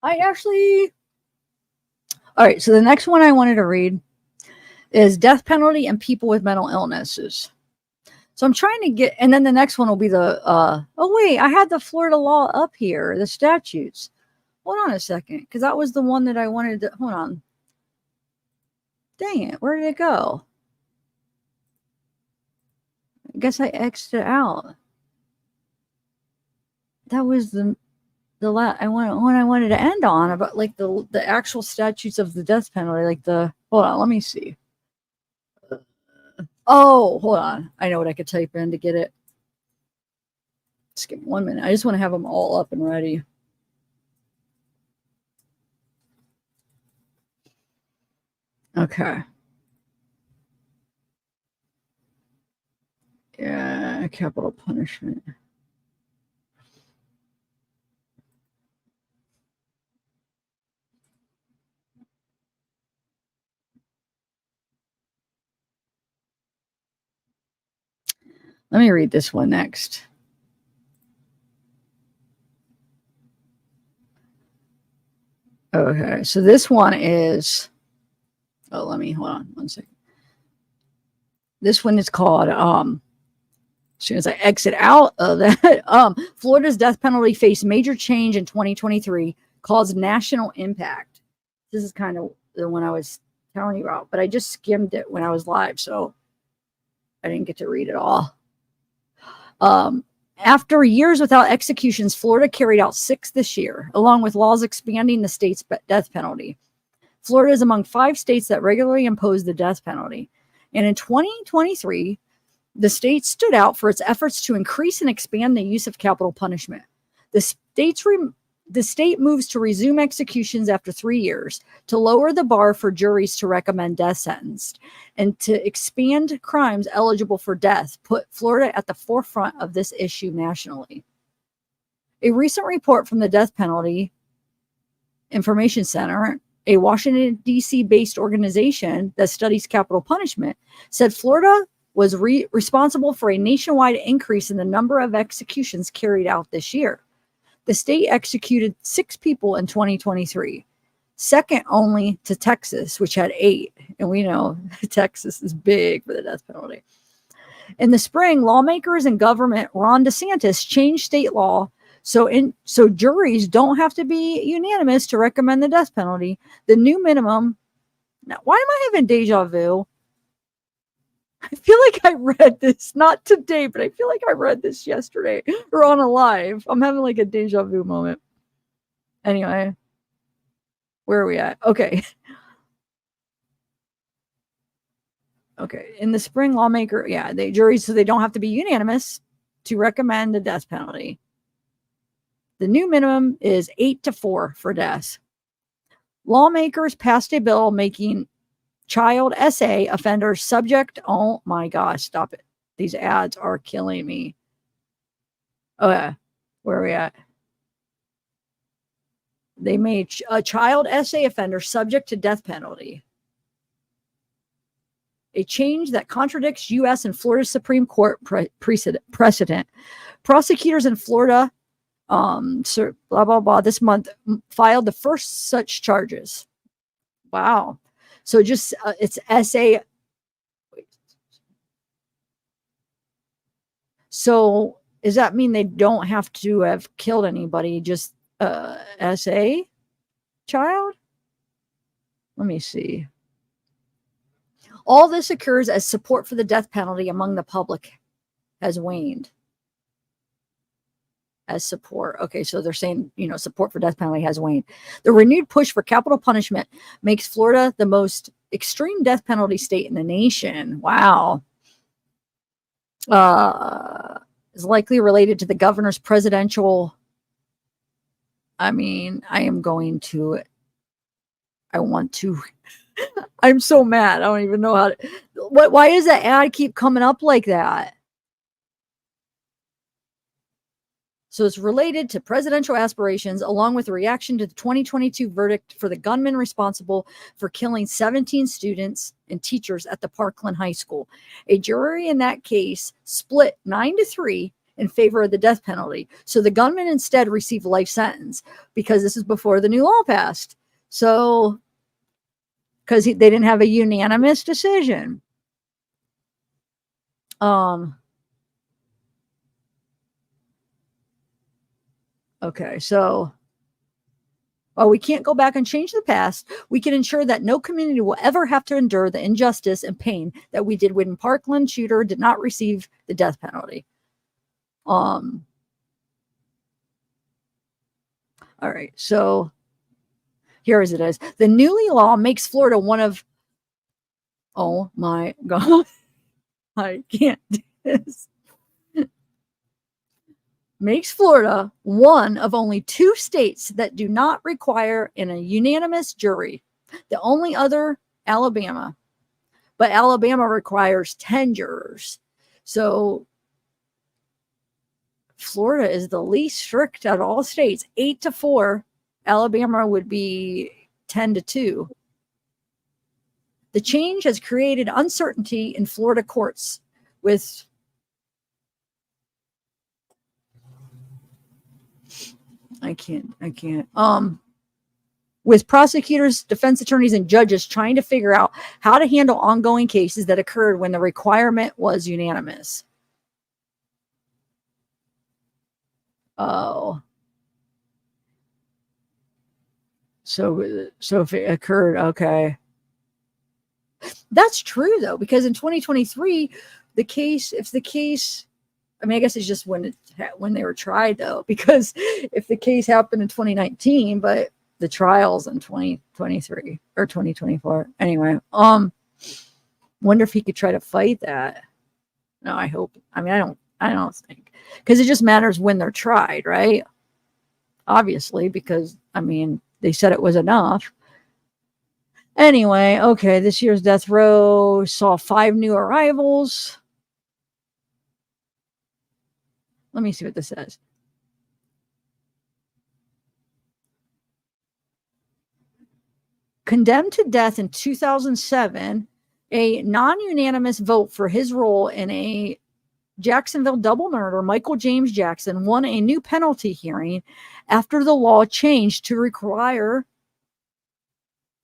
Speaker 1: All right, so the next one I wanted to read is death penalty and people with mental illnesses. So I'm trying to get, and then the next one will be the, oh wait, I had the Florida law up here, the statutes. Hold on a second, because that was the one that I wanted to, hold on. Dang it, where did it go? I guess I X'd it out. That was the one I wanted to end on, about like the actual statutes of the death penalty, like hold on, let me see. Oh, hold on. I know what I could type in to get it. Just give me 1 minute. I just want to have them all up and ready. Okay. Yeah, capital punishment. Let me read this one next. Okay, so this one is, hold on 1 second. This one is called, as soon as I exit out of that, Florida's death penalty faced major change in 2023, caused national impact. This is kind of the one I was telling you about, but I just skimmed it when I was live, so I didn't get to read it all. After years without executions, Florida carried out 6 this year, along with laws expanding the state's death penalty. Florida is among 5 states that regularly impose the death penalty. And in 2023, the state stood out for its efforts to increase and expand the use of capital punishment. The state moves to resume executions after 3 years, to lower the bar for juries to recommend death sentence, and to expand crimes eligible for death, put Florida at the forefront of this issue nationally. A recent report from the Death Penalty Information Center, a Washington, D.C. based organization that studies capital punishment, said Florida was responsible for a nationwide increase in the number of executions carried out this year. The state executed 6 people in 2023, second only to Texas, which had 8. And we know Texas is big for the death penalty. In the spring, lawmakers and Governor Ron DeSantis changed state law so juries don't have to be unanimous to recommend the death penalty. The new minimum. Now, why am I having deja vu? I feel like I read this, not today, but I feel like I read this yesterday or on a live. I'm having like a deja vu moment. Anyway, where are we at? Okay. Okay. In the spring, juries, so they don't have to be unanimous to recommend the death penalty. The new minimum is 8 to 4 for deaths. Lawmakers passed a bill making child SA offender subject. Oh my gosh, stop it. These ads are killing me. Oh, yeah. Where are we at? They made a child SA offender subject to death penalty. A change that contradicts U.S. and Florida Supreme Court precedent. Prosecutors in Florida, blah, blah, blah, this month filed the first such charges. Wow. So just, it's SA. So does that mean they don't have to have killed anybody? Just SA child? Let me see. All this occurs as support for the death penalty among the public has waned. As support. Okay, so they're saying, support for death penalty has waned. The renewed push for capital punishment makes Florida the most extreme death penalty state in the nation. Wow. Is likely related to the governor's presidential. I want to. I'm so mad. I don't even know how to. Why does that ad keep coming up like that? So it's related to presidential aspirations, along with a reaction to the 2022 verdict for the gunman responsible for killing 17 students and teachers at the Parkland High School. A jury in that case split 9-3 in favor of the death penalty. So the gunman instead received a life sentence because this is before the new law passed. So, because they didn't have a unanimous decision. Okay, so while we can't go back and change the past, we can ensure that no community will ever have to endure the injustice and pain that we did when Parkland shooter did not receive the death penalty. All right, so here as it is. The newly law makes Florida one of, oh my God, I can't do this. Makes Florida one of only 2 states that do not require a unanimous jury. The only other, Alabama. But Alabama requires 10 jurors. So Florida is the least strict out of all states. 8-4. Alabama would be 10-2. The change has created uncertainty in Florida courts with with prosecutors, defense attorneys, and judges trying to figure out how to handle ongoing cases that occurred when the requirement was unanimous. Oh. So if it occurred, okay. That's true though, because in 2023, I guess it's just when they were tried though, because if the case happened in 2019, but the trials in 2023 or 2024. Anyway, wonder if he could try to fight that. No, I hope. I don't think, because it just matters when they're tried, right? Obviously, because they said it was enough. Anyway, okay, this year's death row saw 5 new arrivals. Let me see what this says. Condemned to death in 2007, a non-unanimous vote for his role in a Jacksonville double murder, Michael James Jackson won a new penalty hearing after the law changed to require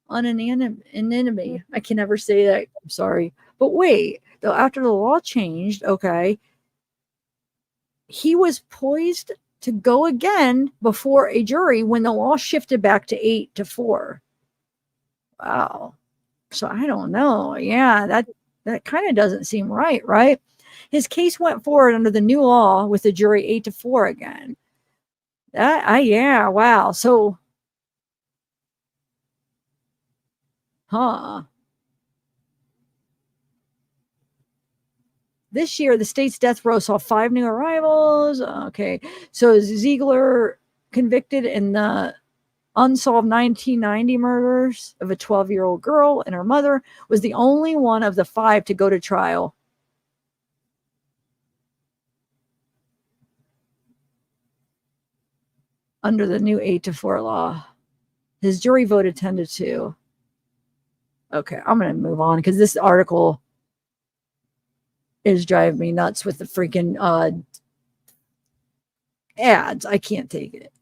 Speaker 1: unanimity. I can never say that. I'm sorry. But wait, though, after the law changed, okay, he was poised to go again before a jury when the law shifted back to 8-4. Wow. So I don't know. Yeah, that kind of doesn't seem right, right? His case went forward under the new law with the jury 8-4 again. Yeah, wow. So, this year, the state's death row saw 5 new arrivals. Okay. So Ziegler convicted in the unsolved 1990 murders of a 12-year-old girl and her mother, was the only one of the 5 to go to trial. Under the new 8-4 law. His jury voted 10-2. Okay, I'm going to move on because this article is driving me nuts with the freaking ads. I can't take it.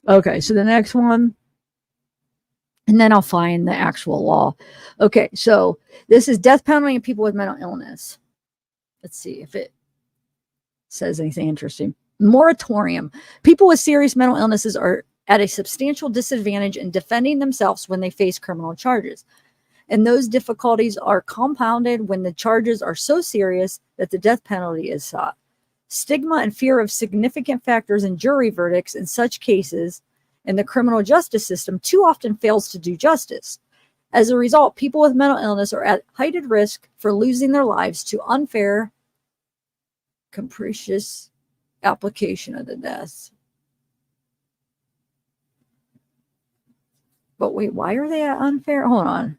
Speaker 1: Okay, so the next one, and then I'll find the actual law. Okay, so this is death penalty in people with mental illness. Let's see if it says anything interesting. Moratorium. People with serious mental illnesses are at a substantial disadvantage in defending themselves when they face criminal charges. And those difficulties are compounded when the charges are so serious that the death penalty is sought. Stigma and fear of significant factors in jury verdicts in such cases in the criminal justice system too often fails to do justice. As a result, people with mental illness are at heightened risk for losing their lives to unfair, capricious application of the death. But wait, why are they at unfair? Hold on.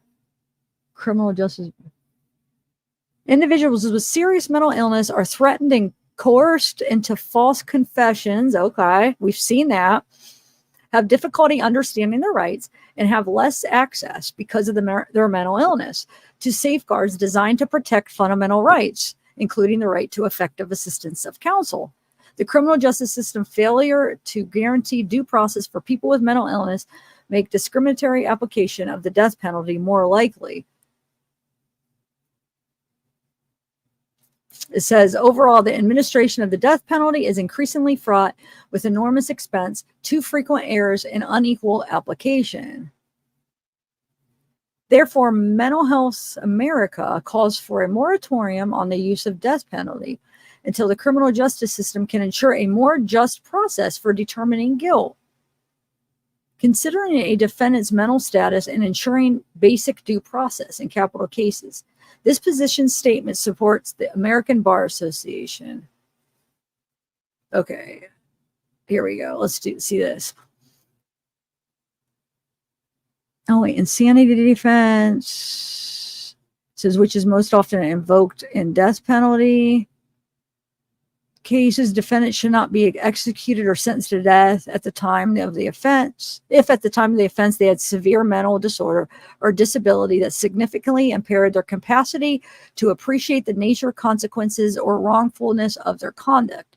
Speaker 1: Criminal justice. Individuals with serious mental illness are threatened and coerced into false confessions. Okay, we've seen that. Have difficulty understanding their rights and have less access because of their mental illness to safeguards designed to protect fundamental rights, including the right to effective assistance of counsel. The criminal justice system failure to guarantee due process for people with mental illness make discriminatory application of the death penalty more likely. It says, overall, the administration of the death penalty is increasingly fraught with enormous expense, too frequent errors, and unequal application. Therefore, Mental Health America calls for a moratorium on the use of death penalty until the criminal justice system can ensure a more just process for determining guilt. Considering a defendant's mental status and ensuring basic due process in capital cases. This position statement supports the American Bar Association. Okay, here we go. Let's see this. Oh, wait, insanity defense. It says which is most often invoked in death penalty cases. Defendants should not be executed or sentenced to death at the time of the offense. If at the time of the offense they had severe mental disorder or disability that significantly impaired their capacity to appreciate the nature, consequences, or wrongfulness of their conduct,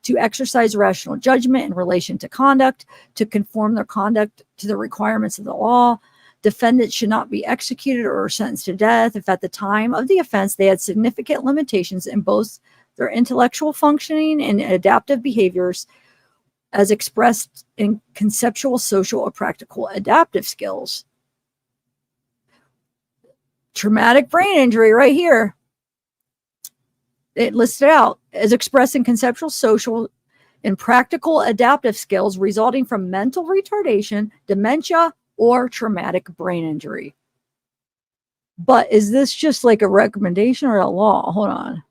Speaker 1: to exercise rational judgment in relation to conduct, to conform their conduct to the requirements of the law. Defendants should not be executed or sentenced to death if at the time of the offense they had significant limitations in both their intellectual functioning and adaptive behaviors as expressed in conceptual, social, or practical adaptive skills. Traumatic brain injury right here. It listed out as expressed in conceptual, social, and practical adaptive skills resulting from mental retardation, dementia, or traumatic brain injury. But is this just like a recommendation or a law? Hold on.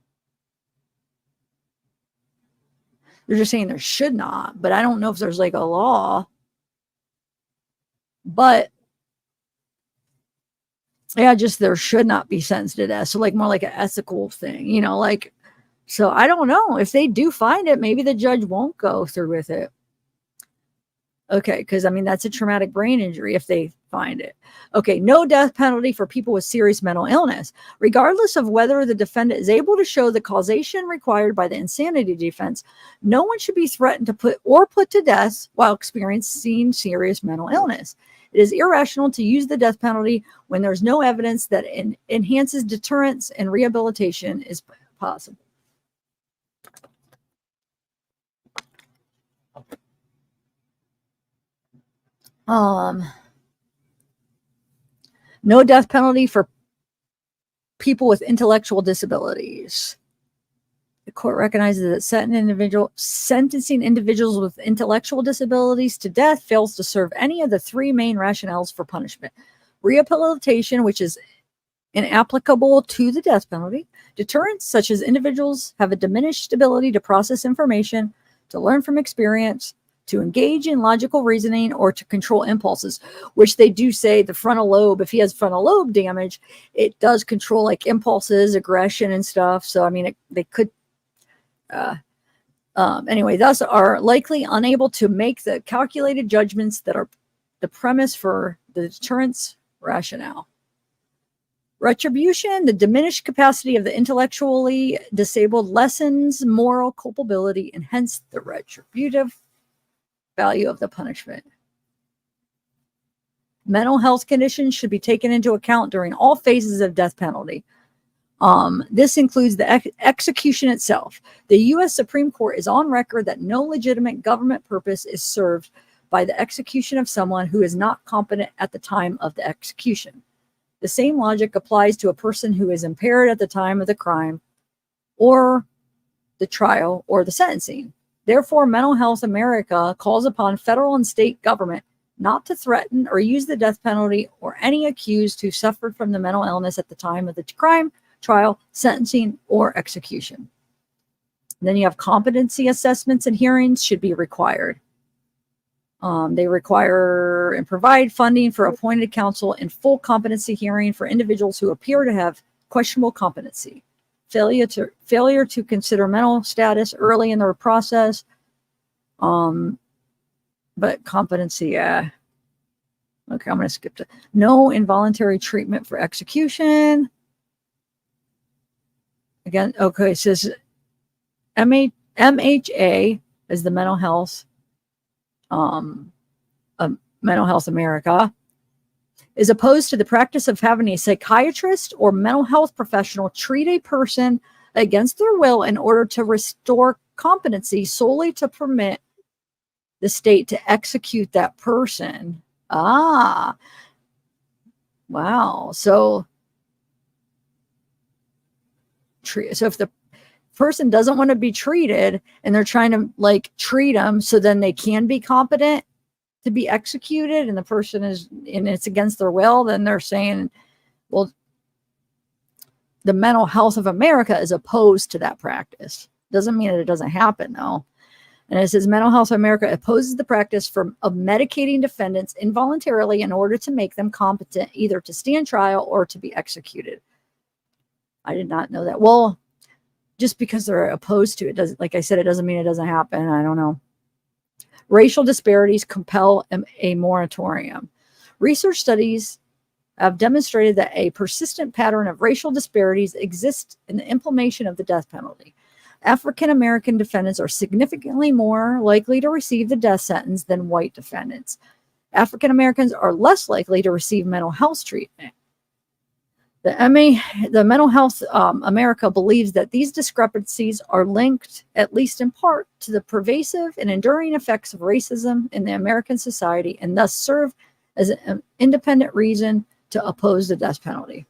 Speaker 1: They're just saying there should not, but I don't know if there's like a law. But yeah, just there should not be sentenced to death. So like more like an ethical thing, you know, like, so I don't know if they do find it, maybe the judge won't go through with it. Okay, because I mean, that's a traumatic brain injury if they find it. Okay, no death penalty for people with serious mental illness, regardless of whether the defendant is able to show the causation required by the insanity defense. No one should be threatened to put to death while experiencing serious mental illness. It is irrational to use the death penalty when there's no evidence that enhances deterrence and rehabilitation is possible. No death penalty for people with intellectual disabilities. The court recognizes that sentencing individuals with intellectual disabilities to death fails to serve any of the 3 main rationales for punishment. Rehabilitation, which is inapplicable to the death penalty. Deterrence, such as individuals have a diminished ability to process information, to learn from experience, to engage in logical reasoning or to control impulses, which they do say the frontal lobe, if he has frontal lobe damage, it does control like impulses, aggression and stuff. So, I mean, they could, anyway, thus are likely unable to make the calculated judgments that are the premise for the deterrence rationale. Retribution, the diminished capacity of the intellectually disabled lessens moral culpability and hence the retributive value of the punishment. Mental health conditions should be taken into account during all phases of death penalty. This includes the execution itself. The U.S. Supreme Court is on record that no legitimate government purpose is served by the execution of someone who is not competent at the time of the execution. The same logic applies to a person who is impaired at the time of the crime or the trial or the sentencing. Therefore, Mental Health America calls upon federal and state government not to threaten or use the death penalty or any accused who suffered from the mental illness at the time of the crime, trial, sentencing, or execution. Then you have competency assessments and hearings should be required. They require and provide funding for appointed counsel and full competency hearing for individuals who appear to have questionable competency. Failure to consider mental status early in the process. But competency, yeah. Okay, I'm going to skip to no involuntary treatment for execution. Again, okay, it says MHA is the mental health. Mental Health America is opposed to the practice of having a psychiatrist or mental health professional treat a person against their will in order to restore competency solely to permit the state to execute that person. Wow. So if the person doesn't want to be treated and they're trying to like treat them so then they can be competent to be executed and the person is, and it's against their will, then they're saying, well, the Mental Health of America is opposed to that practice. Doesn't mean that it doesn't happen though. And it says Mental Health America opposes the practice of medicating defendants involuntarily in order to make them competent either to stand trial or to be executed. I did not know that. Well, just because they're opposed to it doesn't, like I said, it doesn't mean it doesn't happen. I don't know. Racial disparities compel a moratorium. Research studies have demonstrated that a persistent pattern of racial disparities exists in the implementation of the death penalty. African American defendants are significantly more likely to receive the death sentence than white defendants. African Americans are less likely to receive mental health treatment. The Mental Health America believes that these discrepancies are linked, at least in part, to the pervasive and enduring effects of racism in the American society and thus serve as an independent reason to oppose the death penalty.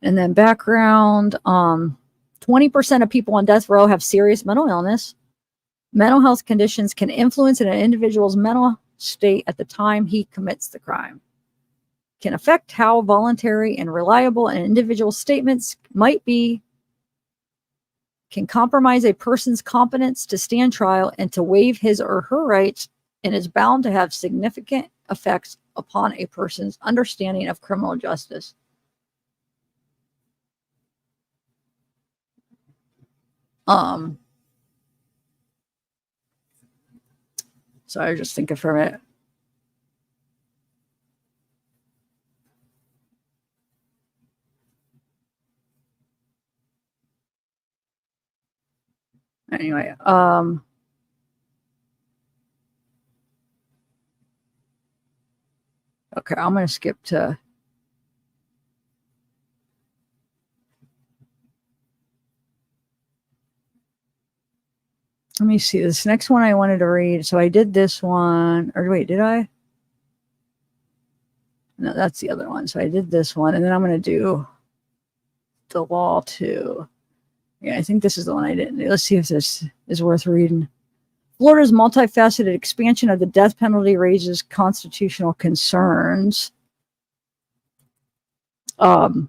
Speaker 1: And then background, 20% of people on death row have serious mental illness. Mental health conditions can influence an individual's mental state at the time he commits the crime. Can affect how voluntary and reliable an individual's statements might be, can compromise a person's competence to stand trial and to waive his or her rights, and is bound to have significant effects upon a person's understanding of criminal justice. So I was just thinking for a minute. Anyway, okay, I'm going to skip to let me see this next one I wanted to read. So I did this one, or wait, did I? No, that's the other one. So I did this one, and then I'm going to do the law too. Yeah, I think this is the one I didn't do. Let's see if this is worth reading. Florida's multifaceted expansion of the death penalty raises constitutional concerns. Oh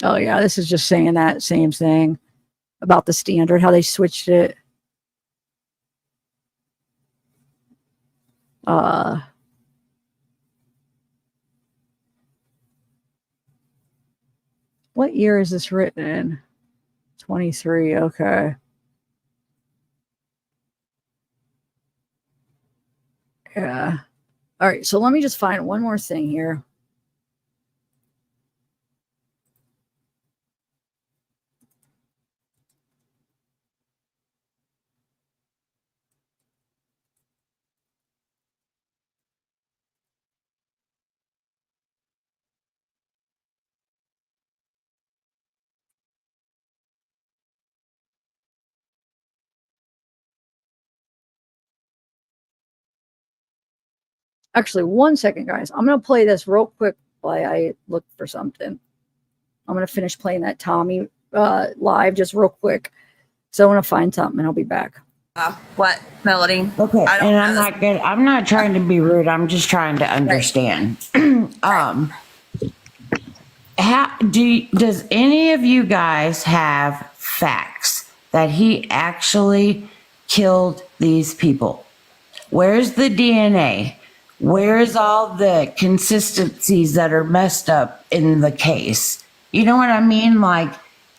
Speaker 1: yeah, this is just saying that same thing about the standard, how they switched it. What year is this written in? 23. Okay. Yeah. All right. So let me just find one more thing here. Actually, one second, guys. I'm going to play this real quick while I look for something. I'm going to finish playing that Tommy live just real quick. So I want to find something and I'll be back.
Speaker 6: What, Melody?
Speaker 8: Okay, and I'm not good. I'm not trying to be rude. I'm just trying to understand. Does any of you guys have facts that he actually killed these people? Where's the DNA? Where's all the consistencies that are messed up in the case? You know what I mean? Like,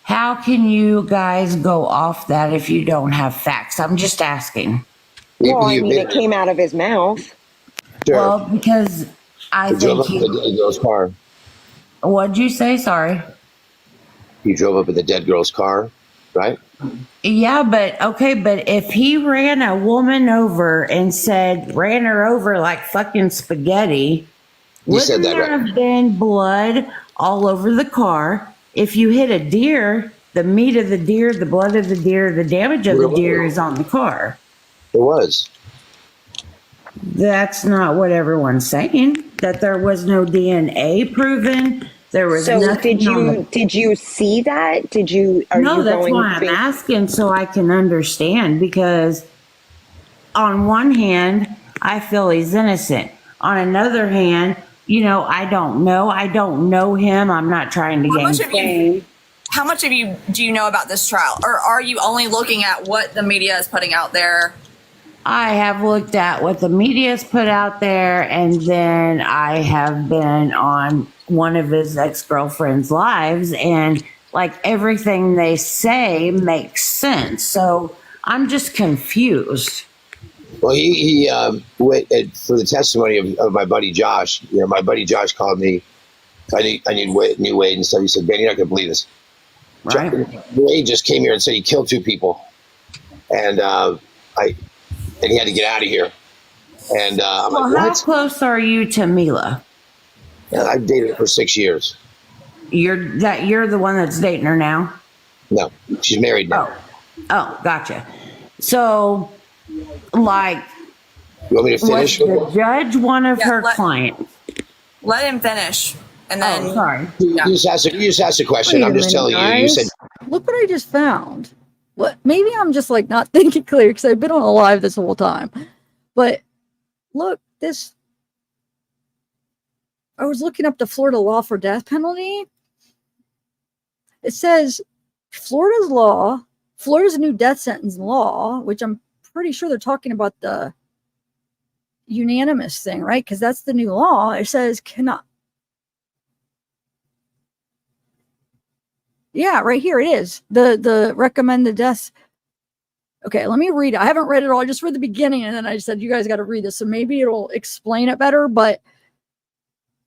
Speaker 8: how can you guys go off that if you don't have facts? I'm just asking.
Speaker 7: Well, I mean, it came out of his mouth.
Speaker 5: Sure.
Speaker 8: Well, because I think
Speaker 5: he drove up with the dead girl's car.
Speaker 8: What'd you say? Sorry.
Speaker 5: He drove up with the dead girl's car, right?
Speaker 8: Yeah, but okay, but if he ran a woman over and ran her over like fucking spaghetti, wouldn't there have been blood all over the car? If you hit a deer, the meat of the deer, the blood of the deer, the damage of the deer is on the car.
Speaker 5: It was.
Speaker 8: That's not what everyone's saying. That there was no DNA proven. There was nothing.
Speaker 7: Did you see that?
Speaker 8: No, that's why I'm asking, so I can understand, because on one hand, I feel he's innocent. On another hand, I don't know. I don't know him. I'm not trying to gain fame.
Speaker 6: How much of you do you know about this trial? Or are you only looking at what the media is putting out there?
Speaker 8: I have looked at what the media's put out there, and then I have been on one of his ex-girlfriend's lives, and like everything they say makes sense. So I'm just confused.
Speaker 5: Well, he went for the testimony of my buddy Josh. My buddy Josh called me. I need Wade and stuff. He said, "Ben, you're not gonna believe this."
Speaker 8: Right.
Speaker 5: Wade just came here and said he killed 2 people, and he had to get out of here. And I'm like,
Speaker 8: how
Speaker 5: what?
Speaker 8: close are you to Mila?
Speaker 5: Yeah, I've dated her for 6 years.
Speaker 8: You're the one that's dating her now?
Speaker 5: No, she's married now.
Speaker 8: Oh, gotcha. So, like,
Speaker 5: you want me to finish?
Speaker 8: Was the judge one of her clients?
Speaker 6: Let him finish, and then.
Speaker 8: Sorry.
Speaker 5: You just asked a question. I'm just telling you. You said.
Speaker 1: Look what I just found. What? Maybe I'm just like not thinking clear because I've been on a live this whole time. But look, this. I was looking up the Florida law for death penalty. It says Florida's new death sentence law, which I'm pretty sure they're talking about the unanimous thing, right? Because that's the new law. It says cannot. Yeah, right here it is. The recommended deaths. Okay, let me read it. I haven't read it all. I just read the beginning, and then I said, you guys got to read this. So maybe it'll explain it better. But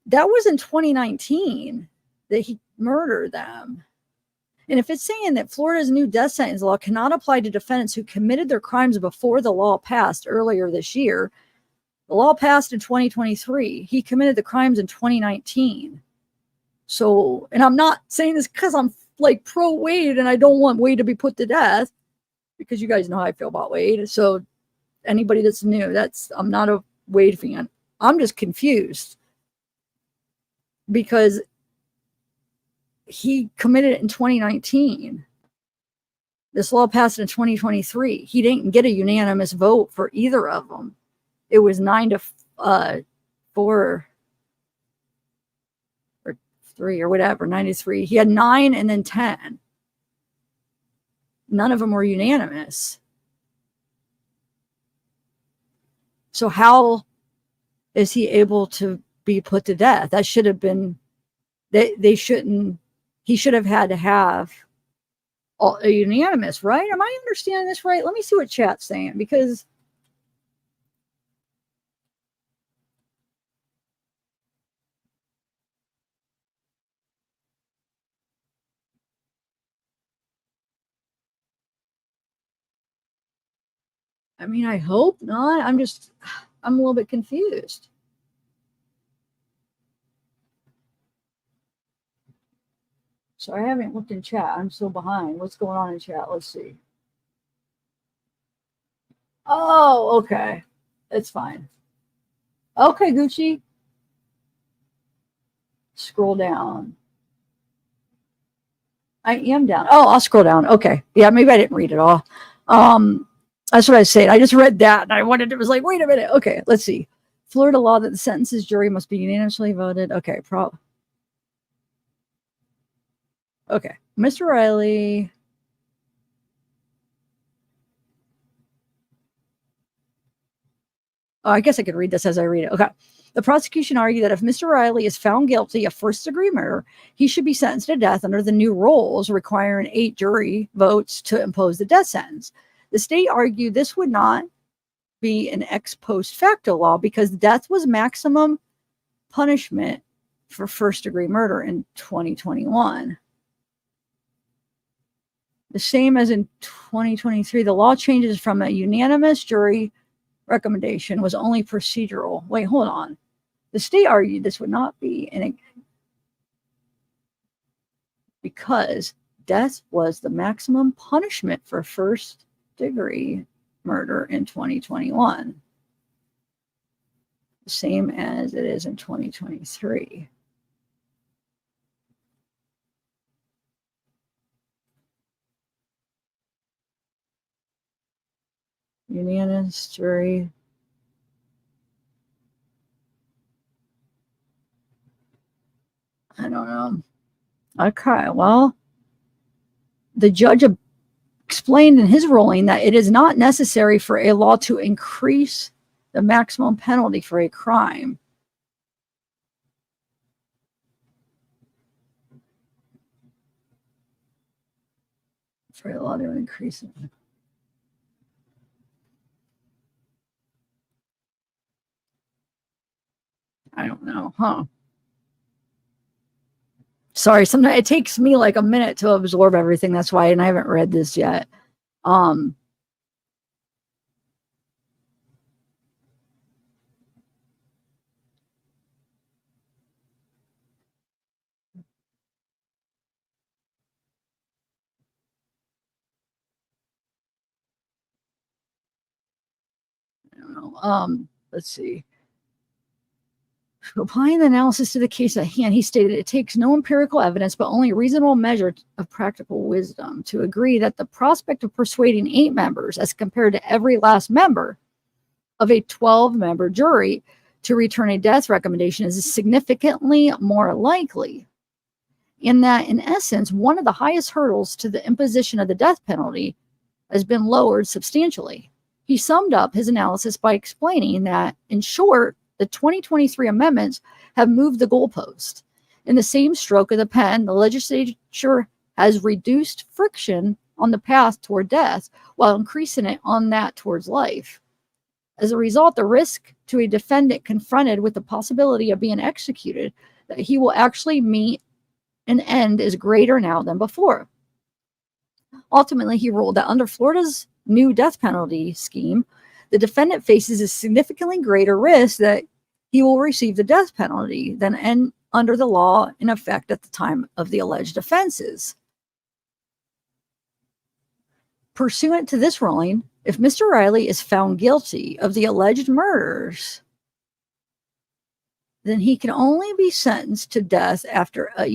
Speaker 1: that was in 2019 that he murdered them. And if it's saying that Florida's new death sentence law cannot apply to defendants who committed their crimes before the law passed earlier this year, the law passed in 2023. He committed the crimes in 2019. So, and I'm not saying this because I'm like pro Wade and I don't want Wade to be put to death, because you guys know how I feel about Wade. So anybody that's new, I'm not a Wade fan. I'm just confused because he committed it in 2019. This law passed in 2023. He didn't get a unanimous vote for either of them. It was 9-4 or 3 or whatever, 93. He had 9 and then 10. None of them were unanimous. So how is he able to be put to death? That should have been, they shouldn't, he should have had to have a unanimous, right? Am I understanding this right? Let me see what chat's saying, because I mean, I hope not. I'm a little bit confused. So I haven't looked in chat. I'm so behind. What's going on in chat? Let's see. Oh, okay. It's fine. Okay, Gucci. Scroll down. I am down. Oh, I'll scroll down. Okay. Yeah, maybe I didn't read it all. That's what I was saying. I just read that and I it was like, wait a minute. Okay, let's see. Florida law that the sentences jury must be unanimously voted. Okay, okay. Mr. Riley. Oh, I guess I could read this as I read it. Okay. The prosecution argued that if Mr. Riley is found guilty of first-degree murder, he should be sentenced to death under the new rules requiring 8 jury votes to impose the death sentence. The state argued this would not be an ex post facto law because death was maximum punishment for first-degree murder in 2021. The same as in 2023, the law changes from a unanimous jury recommendation was only procedural. Wait, hold on. The state argued this would not be because death was the maximum punishment for first degree murder in 2021. The same as it is in 2023. Unanimous jury. I don't know. Okay, well, the judge explained in his ruling that it is not necessary for a law to increase the maximum penalty for a crime. For a law to increase it. I don't know, huh? Sorry, sometimes it takes me like a minute to absorb everything. That's why, and I haven't read this yet. I don't know. Let's see. Applying the analysis to the case at hand, he stated it takes no empirical evidence, but only a reasonable measure of practical wisdom to agree that the prospect of persuading 8 members, as compared to every last member of a 12-member jury, to return a death recommendation is significantly more likely. In that, in essence, one of the highest hurdles to the imposition of the death penalty has been lowered substantially. He summed up his analysis by explaining that, in short, the 2023 amendments have moved the goalpost. In the same stroke of the pen, the legislature has reduced friction on the path toward death while increasing it on that towards life. As a result, the risk to a defendant confronted with the possibility of being executed that he will actually meet an end is greater now than before. Ultimately, he ruled that under Florida's new death penalty scheme, the defendant faces a significantly greater risk that he will receive the death penalty than under the law in effect at the time of the alleged offenses. Pursuant to this ruling, if Mr. Riley is found guilty of the alleged murders, then he can only be sentenced to death after a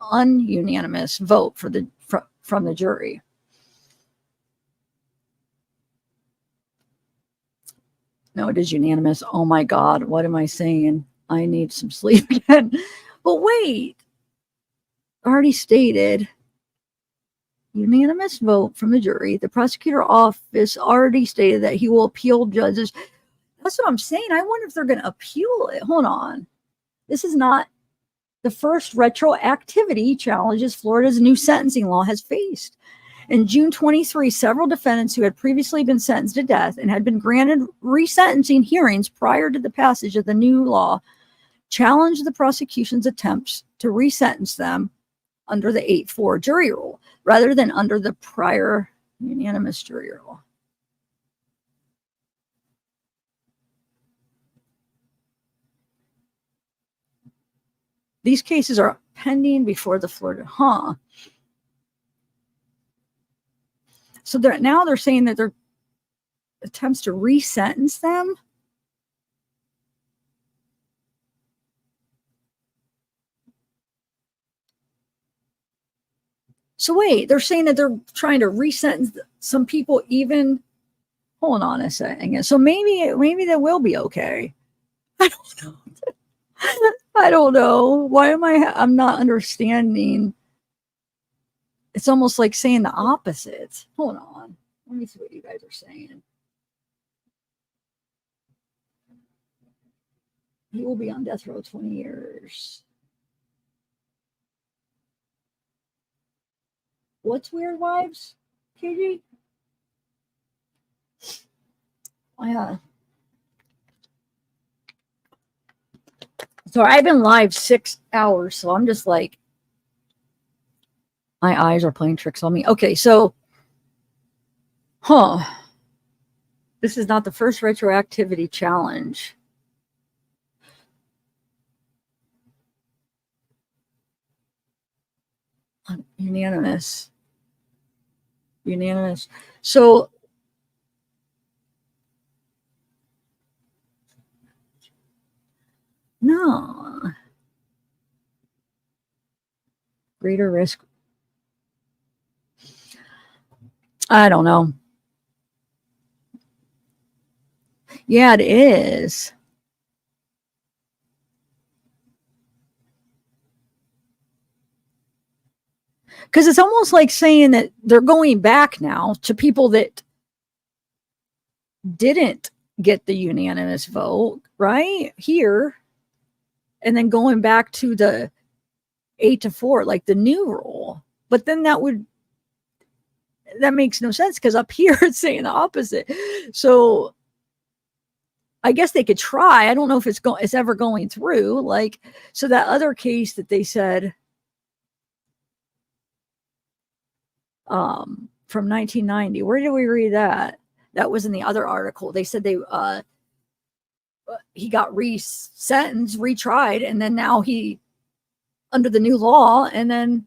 Speaker 1: ununanimous vote from the jury. No, it is unanimous. Oh my God, what am I saying? I need some sleep again. But wait, already stated unanimous vote from the jury. The prosecutor office already stated that he will appeal judges. That's what I'm saying. I wonder if they're going to appeal it. Hold on. This is not the first retroactivity challenges Florida's new sentencing law has faced. In June 23, several defendants who had previously been sentenced to death and had been granted resentencing hearings prior to the passage of the new law challenged the prosecution's attempts to resentence them under the 8-4 jury rule rather than under the prior unanimous jury rule. These cases are pending before the Florida, So now they're saying that their attempts to resentence them. So wait, they're saying that they're trying to resentence some people even. Hold on a second. So maybe that will be okay. I don't know. I don't know. Why am I'm not understanding. It's almost like saying the opposite. Hold on. Let me see what you guys are saying. He will be on death row 20 years. What's weird wives, KG? Oh, yeah. So I've been live 6 hours, so I'm just like, my eyes are playing tricks on me. Okay, so, this is not the first retroactivity challenge. Unanimous. So, no. Greater risk. I don't know. Yeah, it is. Because it's almost like saying that they're going back now to people that didn't get the unanimous vote, right? Here. And then going back to the 8-4, like the new rule. But then that makes no sense because up here it's saying the opposite. So I guess they could try. I don't know if it's ever going through. Like, so that other case that they said from 1990, where did we read that? That was in the other article. They said he got resentenced, retried, and then now he under the new law, and then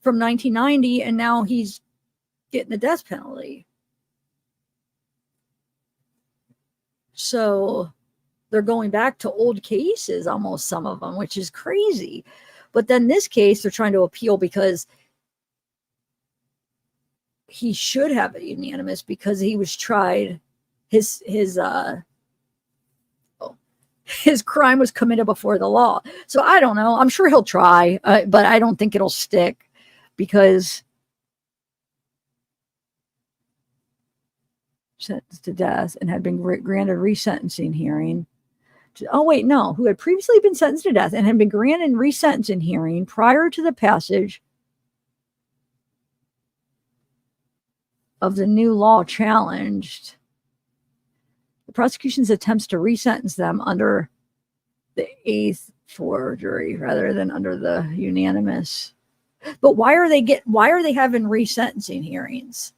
Speaker 1: from 1990, and now he's getting the death penalty. So they're going back to old cases, almost some of them, which is crazy. But then this case, they're trying to appeal because he should have a unanimous because he was tried. His crime was committed before the law. So I don't know. I'm sure he'll try, but I don't think it'll stick because sentenced to death and had been granted resentencing hearing. Oh, wait, no. Who had previously been sentenced to death and had been granted resentencing hearing prior to the passage of the new law challenged the prosecution's attempts to resentence them under the 8-4 jury rather than under the unanimous. But why are they having resentencing hearings?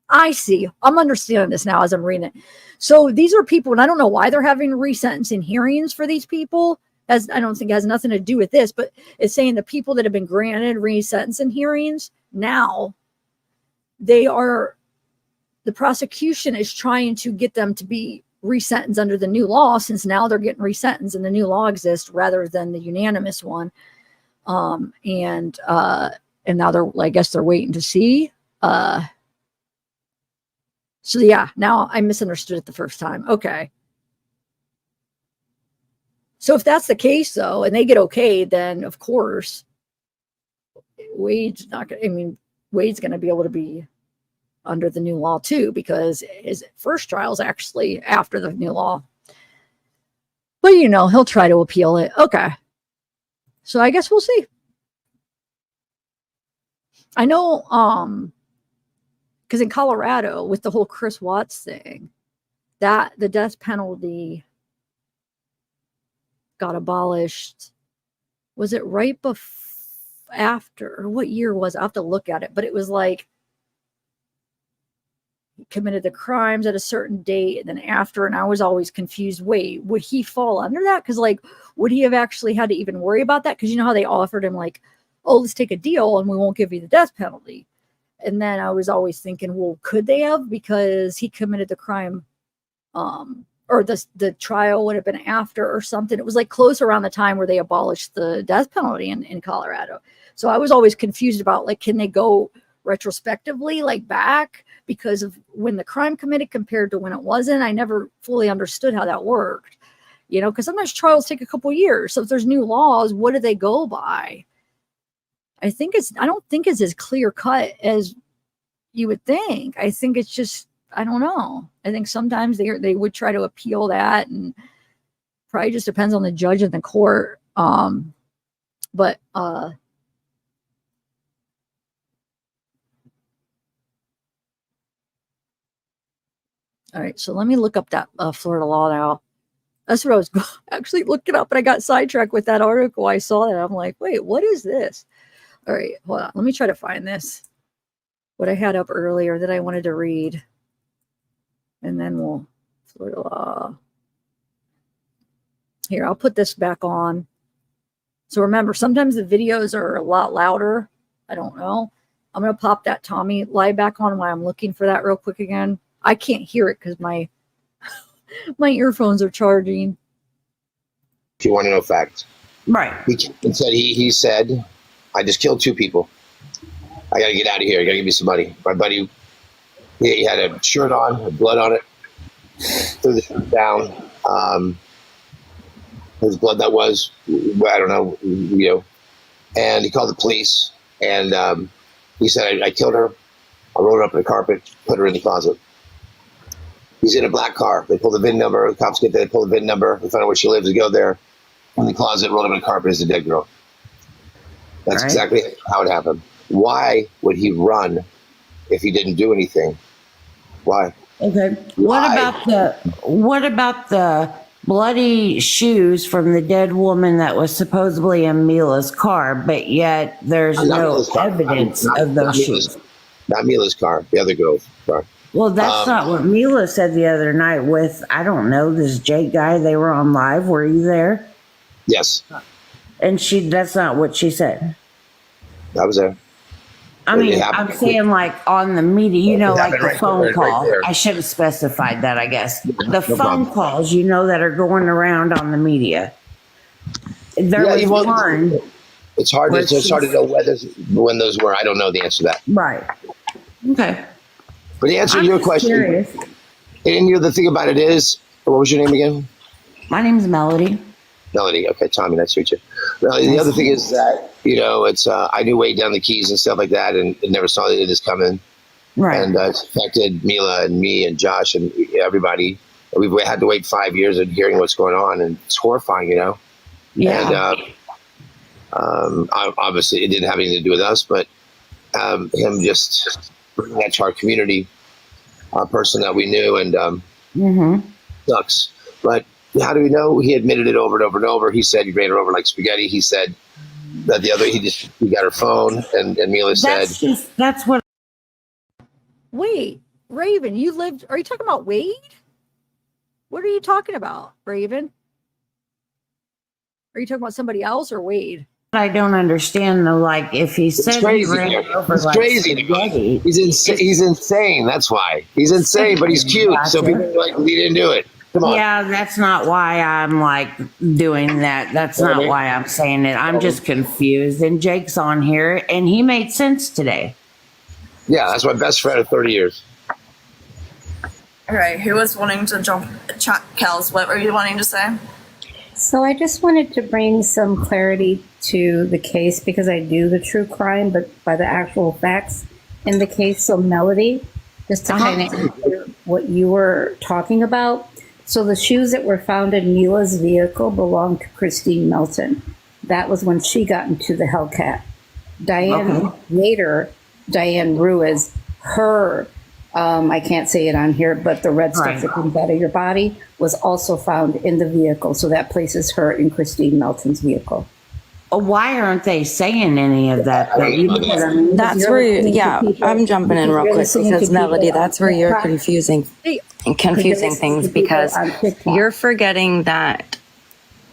Speaker 1: I see. I'm understanding this now as I'm reading it. So these are people, and I don't know why they're having resentencing hearings for these people. As I don't think it has nothing to do with this, but it's saying the people that have been granted resentencing hearings now, the prosecution is trying to get them to be resentenced under the new law, since now they're getting resentenced and the new law exists rather than the unanimous one. And now I guess they're waiting to see. So yeah, now I misunderstood it the first time. Okay. So if that's the case though, and they get okay, then of course Wade's going to be able to be under the new law too, because his first trial is actually after the new law. But you know, he'll try to appeal it. Okay. So I guess we'll see. I know, because in Colorado, with the whole Chris Watts thing, that the death penalty got abolished. Was it right after, or what year was it? I have to look at it, but it was like he committed the crimes at a certain date and then after, and I was always confused. Wait, would he fall under that? Because like, would he have actually had to even worry about that? Because you know how they offered him like, oh, let's take a deal and we won't give you the death penalty. And then I was always thinking, well, could they have? Because he committed the crime, or the trial would have been after or something. It was like close around the time where they abolished the death penalty in Colorado. So I was always confused about like, can they go retrospectively, like back because of when the crime committed compared to when it wasn't? I never fully understood how that worked, you know, because sometimes trials take a couple years. So if there's new laws, what do they go by? I don't think it's as clear cut as you would think. I think it's just, I don't know. I think sometimes they would try to appeal that, and probably just depends on the judge in the court. But all right, so let me look up that Florida law now. That's what I was actually looking up, and I got sidetracked with that article. I saw that. I'm like, wait, what is this? All right, hold on. Let me try to find this. What I had up earlier that I wanted to read. And then we'll Florida law. Here, I'll put this back on. So remember, sometimes the videos are a lot louder. I don't know. I'm going to pop that Tommy live back on while I'm looking for that real quick again. I can't hear it because my earphones are charging.
Speaker 5: If you want to know facts.
Speaker 8: Right.
Speaker 5: He said, I just killed 2 people. I got to get out of here. I got to give me some money. My buddy, he had a shirt on, had blood on it. Threw the shirt down. His blood that was, I don't know, you know. And he called the police, and he said, I killed her. I rolled her up in the carpet, put her in the closet. He's in a black car. They pull the VIN number. The cops get there, they pull the VIN number. They find out where she lives. They go there. In the closet, rolled up in the carpet is a dead girl. That's exactly how it happened. Why would he run if he didn't do anything? Why?
Speaker 8: Okay.
Speaker 5: Why?
Speaker 8: What about the bloody shoes from the dead woman that was supposedly in Mila's car, but yet there's no evidence of those shoes?
Speaker 5: Not Mila's car, the other girl's car.
Speaker 8: Well, that's not what Mila said the other night with, I don't know, this Jake guy. They were on live. Were you there?
Speaker 5: Yes.
Speaker 8: And that's not what she said.
Speaker 5: I was there.
Speaker 8: I mean, I'm saying like on the media, you know, like the phone call.
Speaker 5: Right,
Speaker 8: I should have specified that, I guess. The phone calls, you know, that are going around on the media. There was one.
Speaker 5: It's hard to know when those were. I don't know the answer to that.
Speaker 8: Right. Okay.
Speaker 5: But the answer to your question,
Speaker 8: curious.
Speaker 5: And the thing about it is, what was your name again?
Speaker 8: My name's Melody.
Speaker 5: Melody. Okay, Tommy, nice to meet you. The other thing is that, you know, it's I knew way down the keys and stuff like that, and never saw this coming.
Speaker 8: Right.
Speaker 5: And it's affected Mila and me and Josh and everybody. We've had to wait 5 years of hearing what's going on, and it's horrifying, you know.
Speaker 8: Yeah.
Speaker 5: And obviously, it didn't have anything to do with us, but him just bringing that to our community, a person that we knew, and sucks. But how do we know? He admitted it over and over and over. He said he ran her over like spaghetti. He said that he got her phone, and Mila said
Speaker 8: that's what.
Speaker 1: Wait, Raven, are you talking about Wade? What are you talking about, Raven? Are you talking about somebody else or Wade?
Speaker 8: I don't understand though. Like if he said he ran over
Speaker 5: it's
Speaker 8: like
Speaker 5: crazy.
Speaker 8: spaghetti,
Speaker 5: He's insane. That's why he's insane. But he's cute, so people are like, we didn't do it. Come on.
Speaker 8: Yeah, that's not why I'm like doing that. That's not why I'm saying it. I'm just confused. And Jake's on here, and he made sense today.
Speaker 5: Yeah, that's my best friend of 30 years.
Speaker 6: All right, who was wanting to jump? Kels, what were you wanting to say?
Speaker 18: So I just wanted to bring some clarity to the case because I do the true crime, but by the actual facts in the case. So Melody, just to kind of answer what you were talking about. So the shoes that were found in Mila's vehicle belonged to Christine Melton. That was when she got into the Hellcat. Diane Ruiz, her, I can't say it on here, but the red stuff that comes out of your body was also found in the vehicle. So that places her in Christine Melton's vehicle.
Speaker 8: Why aren't they saying any of that?
Speaker 19: That's where, I'm jumping in real quick because Melody, that's where you're confusing things because you're forgetting that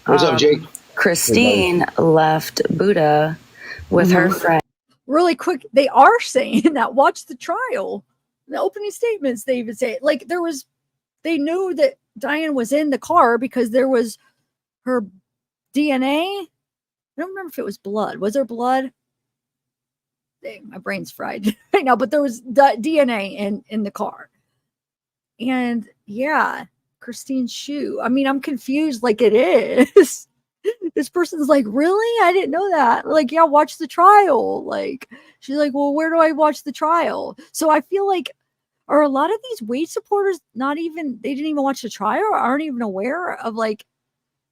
Speaker 5: What's up, Jake?
Speaker 19: Christine left Buddha with her friend.
Speaker 1: Really quick, they are saying that. Watch the trial. The opening statements, they even say, like, they knew that Diane was in the car because there was her DNA. I don't remember if it was blood. Was there blood? Dang, my brain's fried right now, but there was DNA in the car. And yeah, Christine's shoe. I mean, I'm confused like it is. This person's like, really? I didn't know that. Like, yeah, watch the trial. Like, she's like, well, where do I watch the trial? So I feel like, are a lot of these Wade supporters they didn't even watch the trial or aren't even aware of like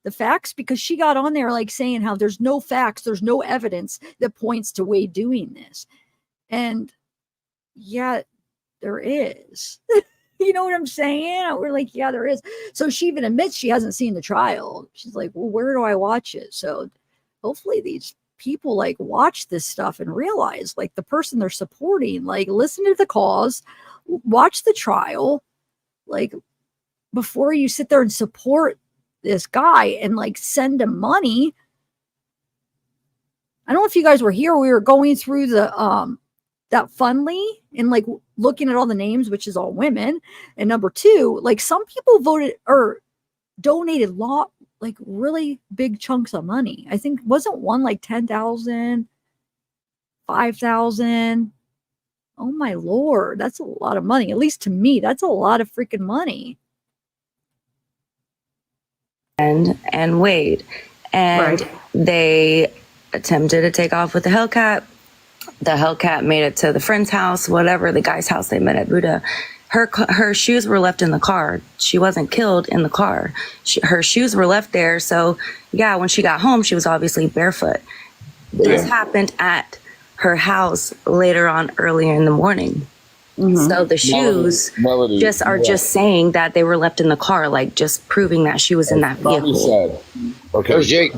Speaker 1: the facts? Because she got on there like saying how there's no facts, there's no evidence that points to Wade doing this. And yeah, there is. You know what I'm saying? We're like, yeah, there is. So she even admits she hasn't seen the trial. She's like, well, where do I watch it? So hopefully these people like watch this stuff and realize like the person they're supporting, like listen to the cause, watch the trial, like before you sit there and support this guy and like send him money. I don't know if you guys were here. We were going through the that Fundly and like looking at all the names, which is all women. And number two, like some people voted or donated like really big chunks of money. I think wasn't one like 10,000, 5,000. Oh my Lord, that's a lot of money. At least to me, that's a lot of freaking money.
Speaker 19: And Wade, and they attempted to take off with the Hellcat. The Hellcat made it to the friend's house, whatever, the guy's house they met at Buddha. Her shoes were left in the car. She wasn't killed in the car. Her shoes were left there. So yeah, when she got home, she was obviously barefoot. This happened at her house later on, earlier in the morning. So the shoes just saying that they were left in the car, like just proving that she was in that vehicle.
Speaker 20: Said, okay, Jake.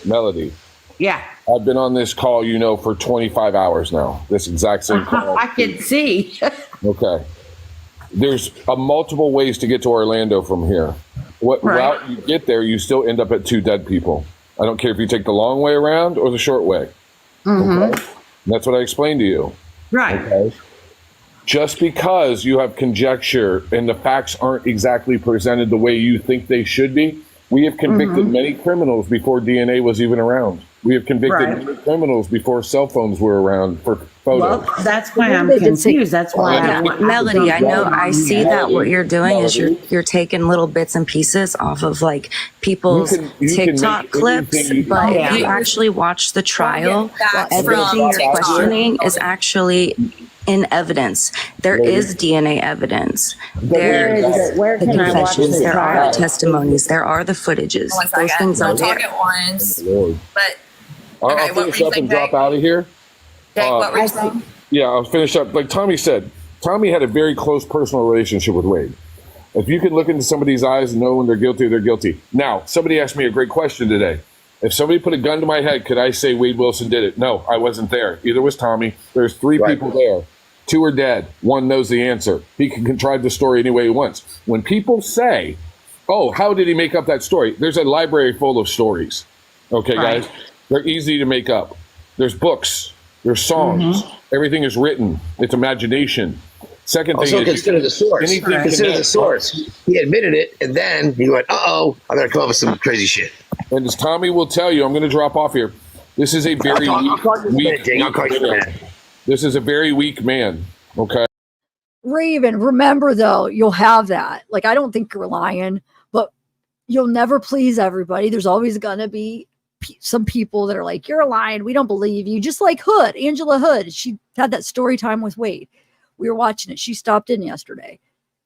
Speaker 20: Melody.
Speaker 8: Yeah.
Speaker 20: I've been on this call, for 25 hours now. This exact same call.
Speaker 8: I can see.
Speaker 20: Okay. There's multiple ways to get to Orlando from here. What route you get there, you still end up at 2 dead people. I don't care if you take the long way around or the short way. Okay? That's what I explained to you.
Speaker 8: Right.
Speaker 20: Okay? Just because you have conjecture and the facts aren't exactly presented the way you think they should be, we have convicted many criminals before DNA was even around. We have convicted many criminals before cell phones were around for photos.
Speaker 8: Well, that's why I'm confused. That's why
Speaker 19: Melody, I see that what you're doing is you're taking little bits and pieces off of like people's TikTok clips, but if you actually watch the trial, everything you're questioning is actually in evidence. There is DNA evidence. There's the confessions. There are testimonies. There are the footages. Those things are there.
Speaker 20: But I'll finish up and drop out of here.
Speaker 19: What were you saying?
Speaker 20: Yeah, I'll finish up. Like Tommy said, Tommy had a very close personal relationship with Wade. If you can look into somebody's eyes and know when they're guilty, they're guilty. Now, somebody asked me a great question today. If somebody put a gun to my head, could I say Wade Wilson did it? No, I wasn't there. Either was Tommy. There's 3 people there. 2 are dead. 1 knows the answer. He can contrive the story any way he wants. When people say, oh, how did he make up that story? There's a library full of stories. Okay, guys? They're easy to make up. There's books. There's songs. Everything is written. It's imagination. Second thing
Speaker 5: also
Speaker 20: is
Speaker 5: consider the source. Consider the source. He admitted it, and then he went, "Uh-oh, I'm going to come up with some crazy shit."
Speaker 20: And as Tommy will tell you, I'm going to drop off here. This is a very This is a very weak man. Okay.
Speaker 1: Raven, remember though, you'll have that. Like, I don't think you're lying, but you'll never please everybody. There's always going to be some people that are like, you're lying. We don't believe you. Just like Hood, Angela Hood. She had that story time with Wade. We were watching it. She stopped in yesterday.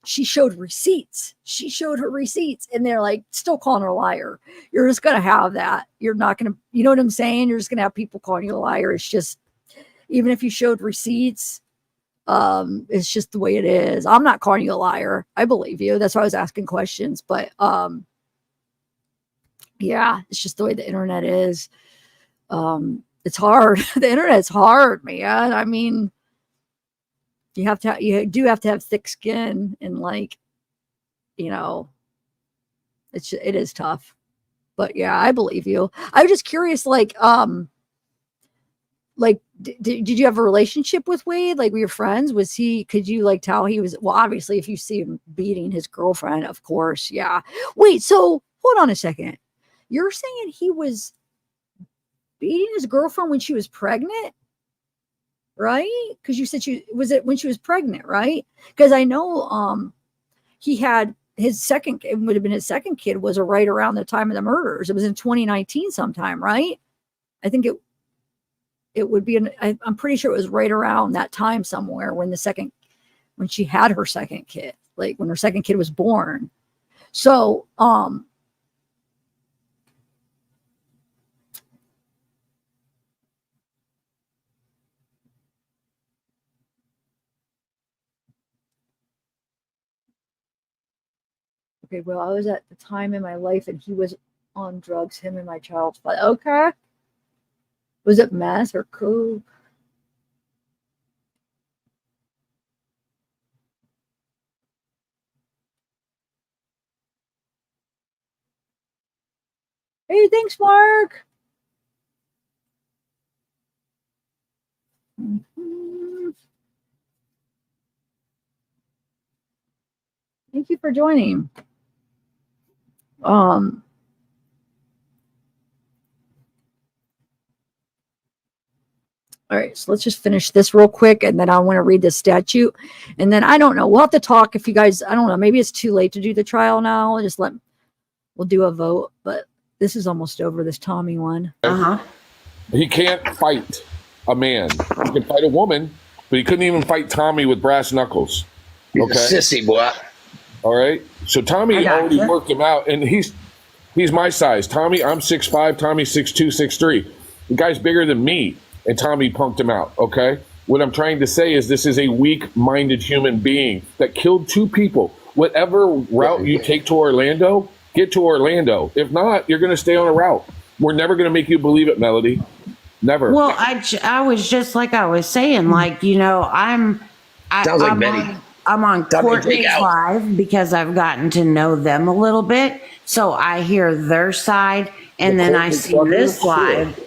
Speaker 1: She showed receipts. She showed her receipts, and they're like still calling her a liar. You're just going to have that. You're not going to, you know what I'm saying? You're just going to have people calling you a liar. It's just, even if you showed receipts, it's just the way it is. I'm not calling you a liar. I believe you. That's why I was asking questions. But yeah, it's just the way the internet is. It's hard. The internet's hard, man. I mean, you do have to have thick skin, and like, you know, it is tough. But yeah, I believe you. I was just curious, like did you have a relationship with Wade? Like, were you friends? Could you like tell he was, well, obviously if you see him beating his girlfriend, of course. Yeah. Wait, so hold on a second. You're saying he was beating his girlfriend when she was pregnant? Right? Because you said was it when she was pregnant, right? Because I know he had his second, it would have been his second kid, was right around the time of the murders. It was in 2019 sometime, right? I think it would be I'm pretty sure it was right around that time somewhere when she had her second kid, like when her second kid was born. So okay, well, I was at the time in my life and he was on drugs, him and my child's father. Okay. Was it meth or coke? Hey, thanks, Mark. Thank you for joining. All right, so let's just finish this real quick, and then I want to read the statute. And then I don't know. We'll have to talk if you guys, I don't know, maybe it's too late to do the trial now. We'll do a vote, but this is almost over, this Tommy one.
Speaker 20: He can't fight a man. He can fight a woman, but he couldn't even fight Tommy with brass knuckles.
Speaker 5: He's a sissy, boy.
Speaker 20: All right. So Tommy already worked him out, and he's my size. Tommy, I'm 6'5", Tommy's 6'2", 6'3". The guy's bigger than me, and Tommy punked him out, okay? What I'm trying to say is this is a weak-minded human being that killed two people. Whatever route you take to Orlando, get to Orlando. If not, you're going to stay on a route. We're never going to make you believe it, Melody. Never.
Speaker 8: Well, I was just like I was saying, like, you know, I'm on Courtney's live because I've gotten to know them a little bit. So I hear their side, and then I see this live,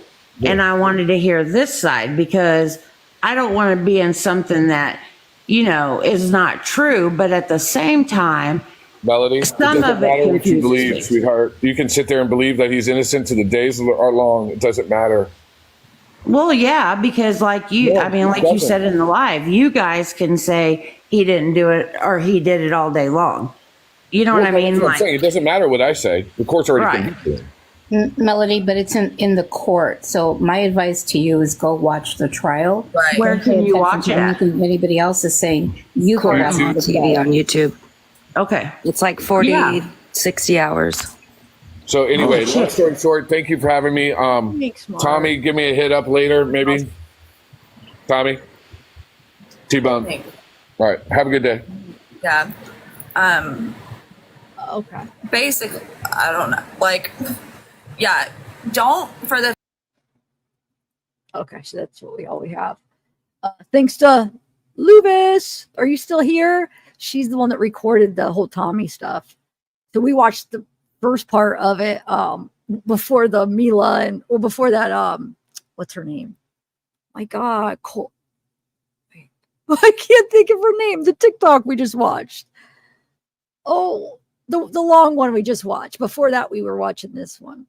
Speaker 8: and I wanted to hear this side because I don't want to be in something that, you know, is not true. But at the same time,
Speaker 20: Melody, it doesn't matter what you believe, sweetheart. You can sit there and believe that he's innocent till the days are long. It doesn't matter.
Speaker 8: Well, yeah, because like you said in the live, you guys can say he didn't do it or he did it all day long. You know what I mean?
Speaker 20: That's what I'm saying. It doesn't matter what I say. The court's already convicted.
Speaker 18: Melody, but it's in the court. So my advice to you is go watch the trial.
Speaker 19: Right.
Speaker 8: Where can you watch it at?
Speaker 18: Anything anybody else is saying. You go down
Speaker 19: on TV on YouTube.
Speaker 8: Okay.
Speaker 19: It's like 40, 60 hours.
Speaker 20: So anyway, long story short, thank you for having me. Tommy, give me a hit up later, maybe. Tommy, T-Bone. All right, have a good day.
Speaker 6: Yeah.
Speaker 1: Okay.
Speaker 6: Basically, I don't know. Like, yeah, don't for the.
Speaker 1: Okay, so that's all we have. Thanks to Lubis. Are you still here? She's the one that recorded the whole Tommy stuff. So we watched the first part of it before the Mila before that what's her name? My God, I can't think of her name. The TikTok we just watched. Oh, the long one we just watched. Before that, we were watching this one,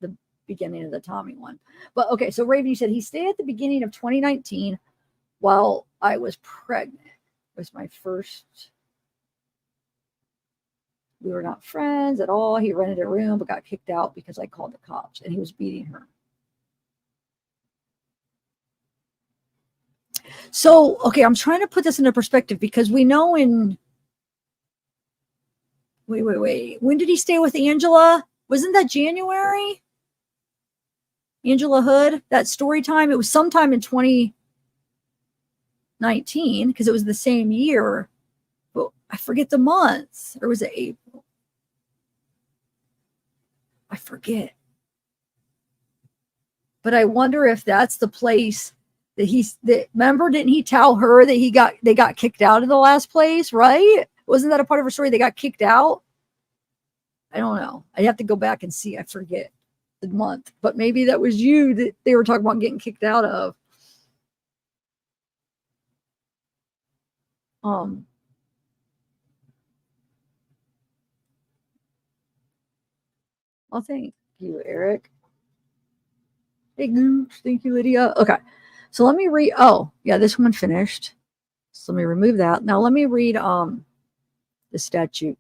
Speaker 1: the beginning of the Tommy one. But okay, so Raven, you said he stayed at the beginning of 2019 while I was pregnant. It was my first. We were not friends at all. He rented a room but got kicked out because I called the cops, and he was beating her. So, okay, I'm trying to put this into perspective because we know wait. When did he stay with Angela? Wasn't that January? Angela Hood, that story time? It was sometime in 2019 because it was the same year. But I forget the month. Or was it April? I forget. But I wonder if that's the place that remember, didn't he tell her that they got kicked out of the last place, right? Wasn't that a part of her story? They got kicked out? I don't know. I'd have to go back and see. I forget the month. But maybe that was you that they were talking about getting kicked out of. Well, thank you, Eric. Hey, Gooch. Thank you, Lydia. Okay. So let me read. Oh, yeah, this one finished. So let me remove that. Now let me read the statute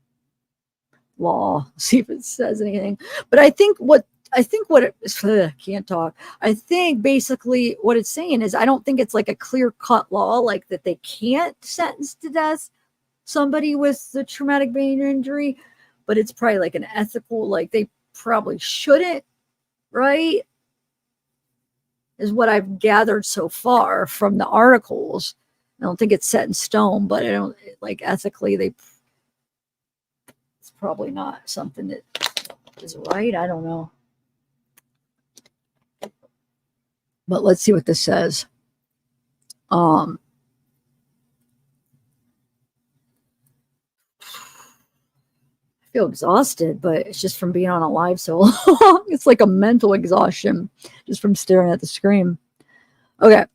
Speaker 1: law, see if it says anything. But I think what it can't talk. I think basically what it's saying is I don't think it's like a clear-cut law, like that they can't sentence to death somebody with the traumatic brain injury, but it's probably like an ethical, like they probably shouldn't, right? Is what I've gathered so far from the articles. I don't think it's set in stone, but I don't like ethically it's probably not something that is right. I don't know. But let's see what this says. I feel exhausted, but it's just from being on a live so long. It's like a mental exhaustion just from staring at the screen. Okay.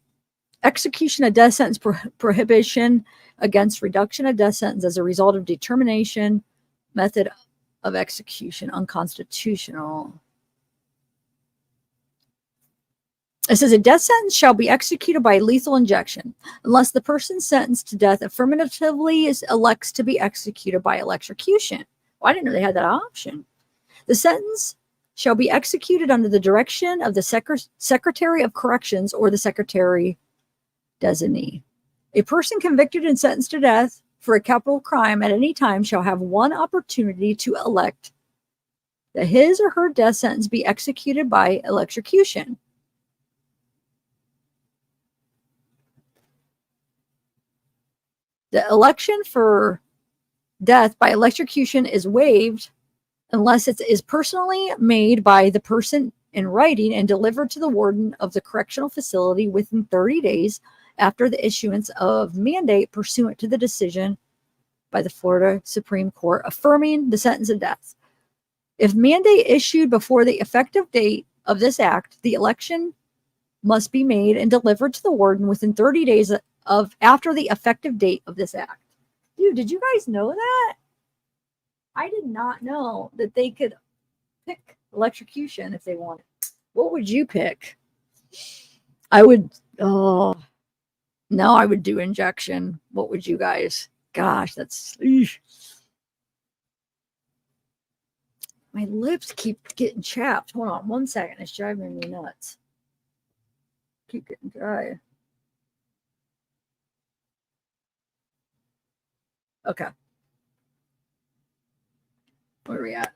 Speaker 1: Execution of death sentence prohibition against reduction of death sentence as a result of determination method of execution unconstitutional. It says a death sentence shall be executed by lethal injection unless the person sentenced to death affirmatively elects to be executed by electrocution. Well, I didn't know they had that option. The sentence shall be executed under the direction of the Secretary of Corrections or the Secretary designee. A person convicted and sentenced to death for a capital crime at any time shall have one opportunity to elect that his or her death sentence be executed by electrocution. The election for death by electrocution is waived unless it is personally made by the person in writing and delivered to the warden of the correctional facility within 30 days after the issuance of mandate pursuant to the decision by the Florida Supreme Court affirming the sentence of death. If mandate issued before the effective date of this act, the election must be made and delivered to the warden within 30 days of after the effective date of this act. Dude, did you guys know that? I did not know that they could pick electrocution if they wanted. What would you pick? I would, no, I would do injection. What would you guys? Gosh, that's, eesh. My lips keep getting chapped. Hold on 1 second. It's driving me nuts. Keep getting dry. Okay. Where are we at?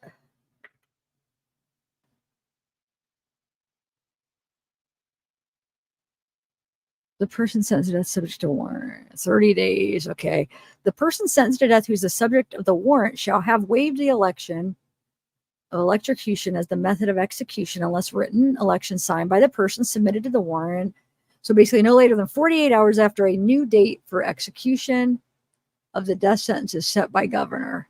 Speaker 1: The person sentenced to death subject to warrant. 30 days. Okay. The person sentenced to death who is the subject of the warrant shall have waived the election of electrocution as the method of execution unless written election signed by the person submitted to the warrant. So basically no later than 48 hours after a new date for execution of the death sentence is set by governor.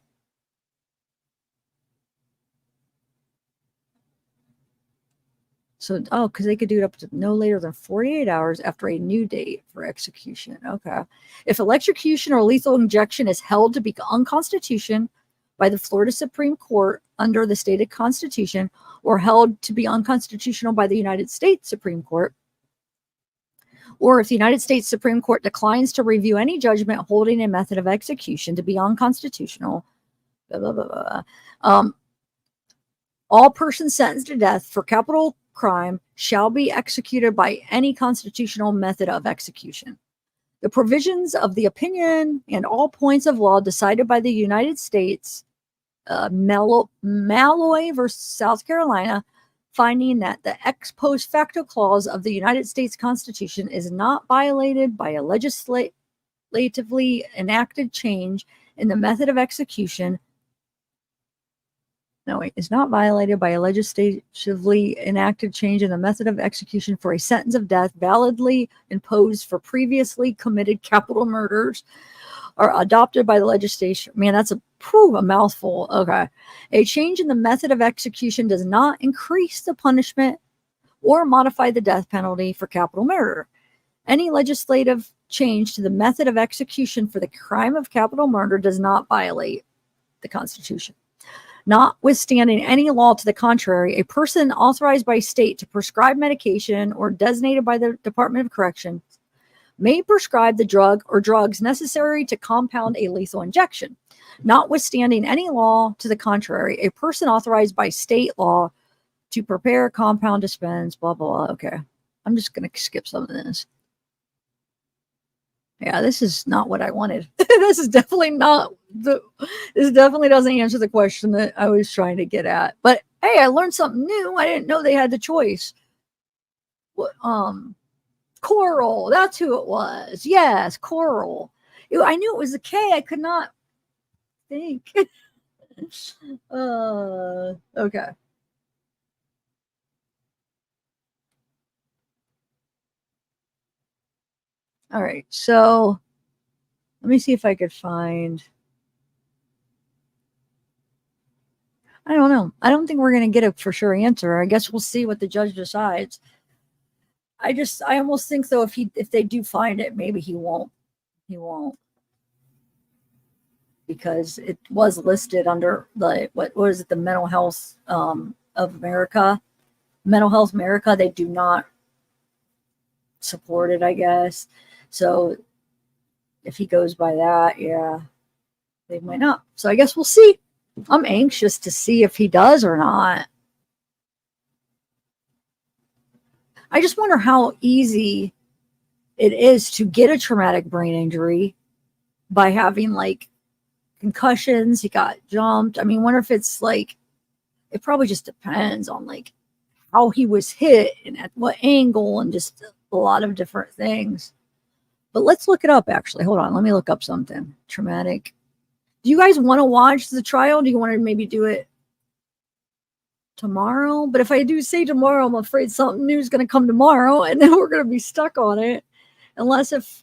Speaker 1: So, because they could do it up to no later than 48 hours after a new date for execution. Okay. If electrocution or lethal injection is held to be unconstitutional by the Florida Supreme Court under the stated constitution or held to be unconstitutional by the United States Supreme Court, or if the United States Supreme Court declines to review any judgment holding a method of execution to be unconstitutional, blah, blah, blah, blah. All persons sentenced to death for capital crime shall be executed by any constitutional method of execution. The provisions of the opinion and all points of law decided by the United States, Malloy versus South Carolina, finding that the ex post facto clause of the United States Constitution is not violated by a legislatively enacted change in the method of execution. No, wait, is not violated by a legislatively enacted change in the method of execution for a sentence of death validly imposed for previously committed capital murders or adopted by the legislation. Man, that's a mouthful. Okay. A change in the method of execution does not increase the punishment or modify the death penalty for capital murder. Any legislative change to the method of execution for the crime of capital murder does not violate the Constitution. Notwithstanding any law to the contrary, a person authorized by state to prescribe medication or designated by the Department of Corrections may prescribe the drug or drugs necessary to compound a lethal injection. Notwithstanding any law to the contrary, a person authorized by state law to prepare, compound, dispense, blah, blah, blah. Okay. I'm just going to skip some of this. Yeah, this is not what I wanted. This is definitely not this definitely doesn't answer the question that I was trying to get at. But hey, I learned something new. I didn't know they had the choice. Koral, that's who it was. Yes, Koral. I knew it was a K. I could not think. Okay. All right, so let me see if I could find. I don't know. I don't think we're going to get a for sure answer. I guess we'll see what the judge decides. I almost think though if they do find it, maybe he won't. He won't. Because it was listed under the what is it, the Mental Health of America. Mental Health America, they do not support it, I guess. So if he goes by that, yeah, they might not. So I guess we'll see. I'm anxious to see if he does or not. I just wonder how easy it is to get a traumatic brain injury by having like concussions. He got jumped. I mean, wonder if it's like, it probably just depends on like how he was hit and at what angle and just a lot of different things. But let's look it up actually. Hold on. Let me look up something. Traumatic. Do you guys want to watch the trial? Do you want to maybe do it tomorrow? But if I do say tomorrow, I'm afraid something new is going to come tomorrow and then we're going to be stuck on it. Unless if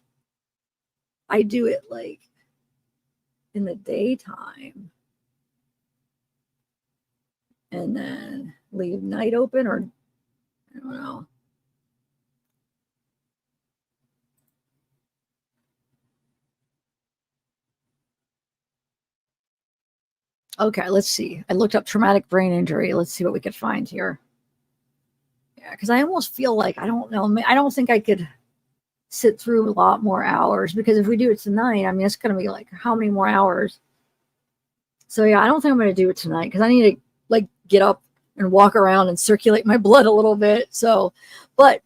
Speaker 1: I do it like in the daytime and then leave night open, or I don't know. Okay, let's see. I looked up traumatic brain injury. Let's see what we could find here. Yeah, because I almost feel like, I don't know. I don't think I could sit through a lot more hours, because if we do it tonight, I mean, it's going to be like how many more hours? So yeah, I don't think I'm going to do it tonight because I need to like get up and walk around and circulate my blood a little bit. So, but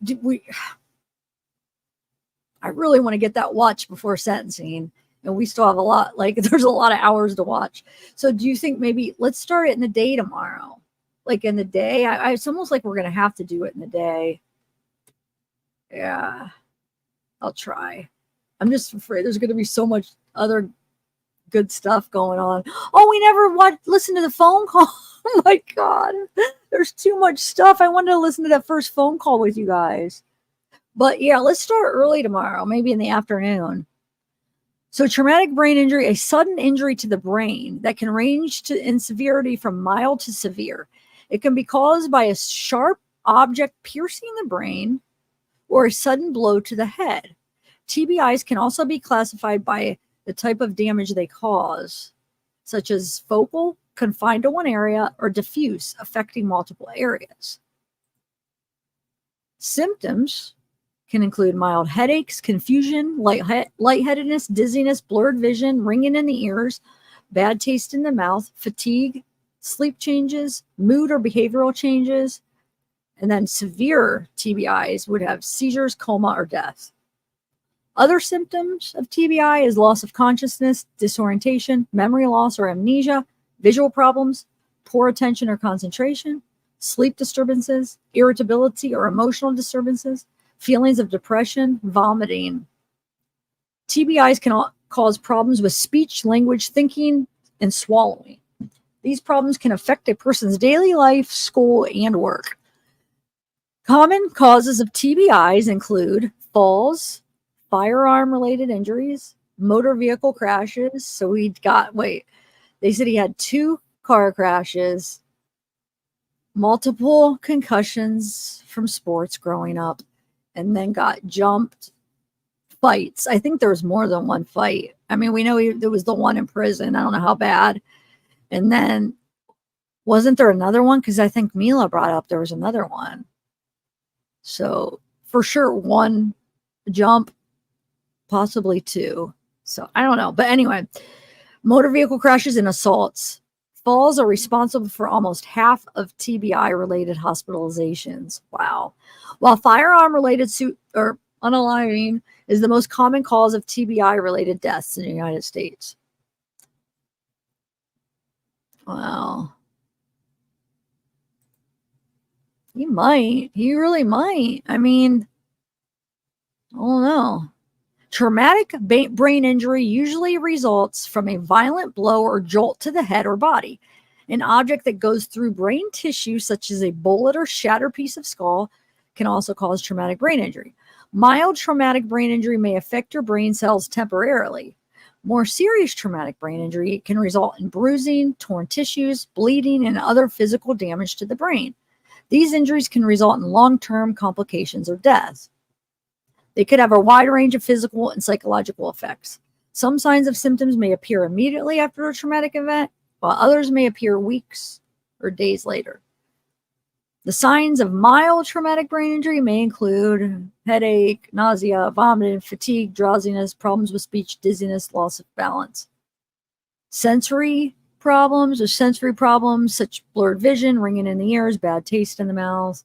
Speaker 1: I really want to get that watched before sentencing. And we still have a lot, like there's a lot of hours to watch. So do you think maybe let's start it in the day tomorrow? Like in the day? It's almost like we're going to have to do it in the day. Yeah, I'll try. I'm just afraid there's going to be so much other good stuff going on. Oh, we never listened to the phone call. Oh my God. There's too much stuff. I wanted to listen to that first phone call with you guys. But yeah, let's start early tomorrow, maybe in the afternoon. So traumatic brain injury, a sudden injury to the brain that can range in severity from mild to severe. It can be caused by a sharp object piercing the brain or a sudden blow to the head. TBIs can also be classified by the type of damage they cause, such as focal, confined to one area, or diffuse, affecting multiple areas. Symptoms can include mild headaches, confusion, lightheadedness, dizziness, blurred vision, ringing in the ears, bad taste in the mouth, fatigue, sleep changes, mood or behavioral changes, and then severe TBIs would have seizures, coma, or death. Other symptoms of TBI is loss of consciousness, disorientation, memory loss or amnesia, visual problems, poor attention or concentration, sleep disturbances, irritability or emotional disturbances, feelings of depression, vomiting. TBIs can cause problems with speech, language, thinking, and swallowing. These problems can affect a person's daily life, school, and work. Common causes of TBIs include falls, firearm-related injuries, motor vehicle crashes. So they said he had 2 car crashes, multiple concussions from sports growing up, and then got jumped, fights. I think there was more than one fight. I mean, we know there was the one in prison. I don't know how bad. And then wasn't there another one? Because I think Mila brought up there was another one. So for sure, 1 jump, possibly 2. So I don't know. But anyway, motor vehicle crashes and assaults. Falls are responsible for almost half of TBI-related hospitalizations. Wow. While firearm-related unaliving is the most common cause of TBI-related deaths in the United States. Wow. He might. He really might. I mean, I don't know. Traumatic brain injury usually results from a violent blow or jolt to the head or body. An object that goes through brain tissue, such as a bullet or shattered piece of skull, can also cause traumatic brain injury. Mild traumatic brain injury may affect your brain cells temporarily. More serious traumatic brain injury can result in bruising, torn tissues, bleeding, and other physical damage to the brain. These injuries can result in long-term complications or death. They could have a wide range of physical and psychological effects. Some signs of symptoms may appear immediately after a traumatic event, while others may appear weeks or days later. The signs of mild traumatic brain injury may include headache, nausea, vomiting, fatigue, drowsiness, problems with speech, dizziness, loss of balance. Sensory problems such blurred vision, ringing in the ears, bad taste in the mouth,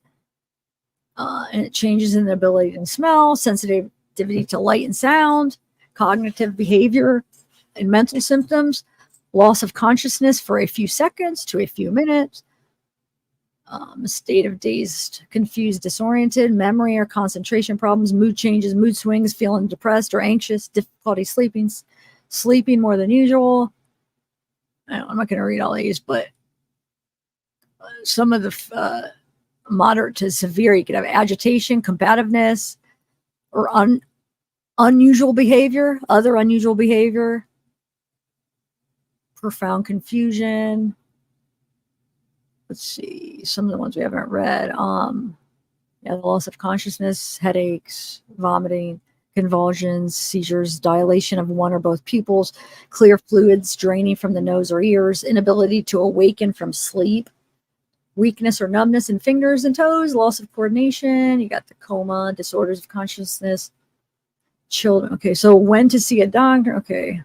Speaker 1: and it changes in the ability to smell, sensitivity to light and sound, cognitive behavior and mental symptoms, loss of consciousness for a few seconds to a few minutes, a state of dazed, confused, disoriented, memory or concentration problems, mood changes, mood swings, feeling depressed or anxious, difficulty sleeping more than usual. I'm not going to read all these, but some of the moderate to severe, you could have agitation, combativeness, or unusual behavior, other unusual behavior, profound confusion. Let's see, some of the ones we haven't read. The loss of consciousness, headaches, vomiting, convulsions, seizures, dilation of one or both pupils, clear fluids draining from the nose or ears, inability to awaken from sleep, weakness or numbness in fingers and toes, loss of coordination. You got the coma, disorders of consciousness, children. Okay, so when to see a doctor? Okay.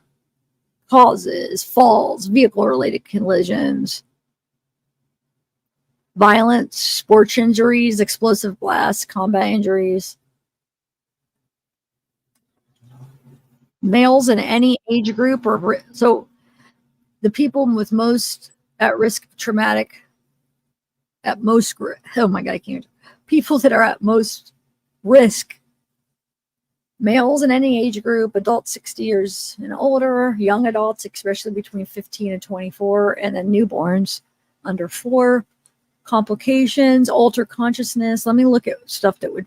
Speaker 1: Causes, falls, vehicle-related collisions, violence, sports injuries, explosive blasts, combat injuries. Males in any age group, or so the people with most at risk of traumatic, at most, oh my God, I can't. People that are at most risk, males in any age group, adults 60 years and older, young adults, especially between 15 and 24, and then newborns under 4. Complications, alter consciousness. Let me look at stuff that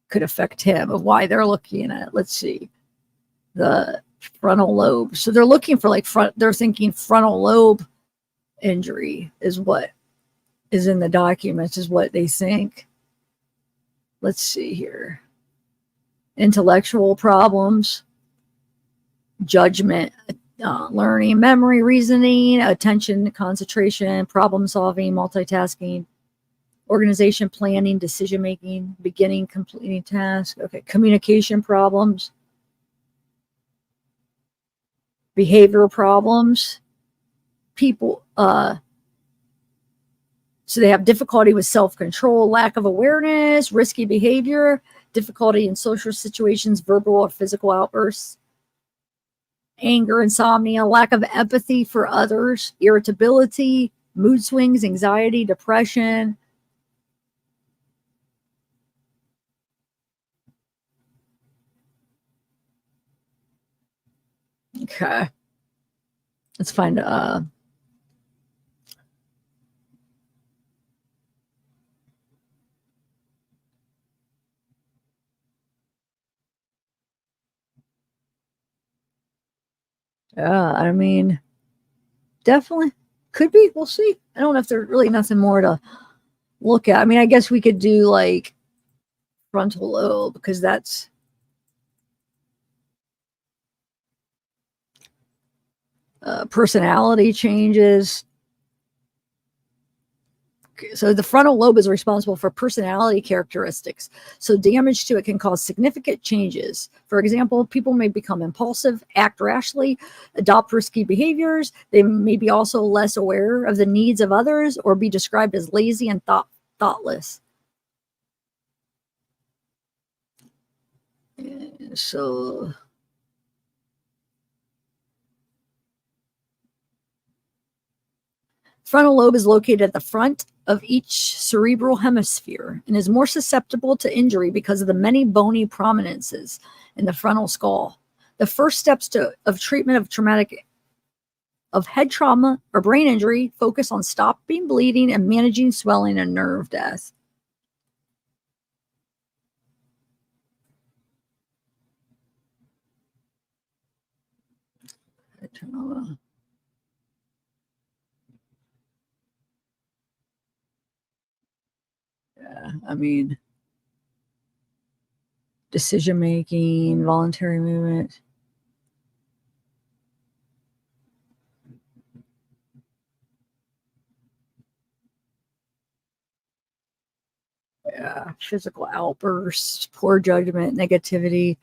Speaker 1: could affect him, of why they're looking at it. Let's see. The frontal lobe. So they're looking for they're thinking frontal lobe injury is what is in the documents, is what they think. Let's see here. Intellectual problems, judgment, learning, memory, reasoning, attention, concentration, problem solving, multitasking, organization, planning, decision making, beginning, completing tasks. Okay, communication problems, behavioral problems, people. So they have difficulty with self-control, lack of awareness, risky behavior, difficulty in social situations, verbal or physical outbursts, anger, insomnia, lack of empathy for others, irritability, mood swings, anxiety, depression. Okay. Let's find I mean, definitely could be. We'll see. I don't know if there's really nothing more to look at. I mean, I guess we could do like frontal lobe because that's personality changes. So the frontal lobe is responsible for personality characteristics. So damage to it can cause significant changes. For example, people may become impulsive, act rashly, adopt risky behaviors. They may be also less aware of the needs of others or be described as lazy and thoughtless. So frontal lobe is located at the front of each cerebral hemisphere and is more susceptible to injury because of the many bony prominences in the frontal skull. The first steps of treatment of head trauma or brain injury focus on stopping bleeding and managing swelling and nerve death. Head trauma. Yeah, I mean, decision making, voluntary movement. Yeah, physical outbursts, poor judgment, negativity,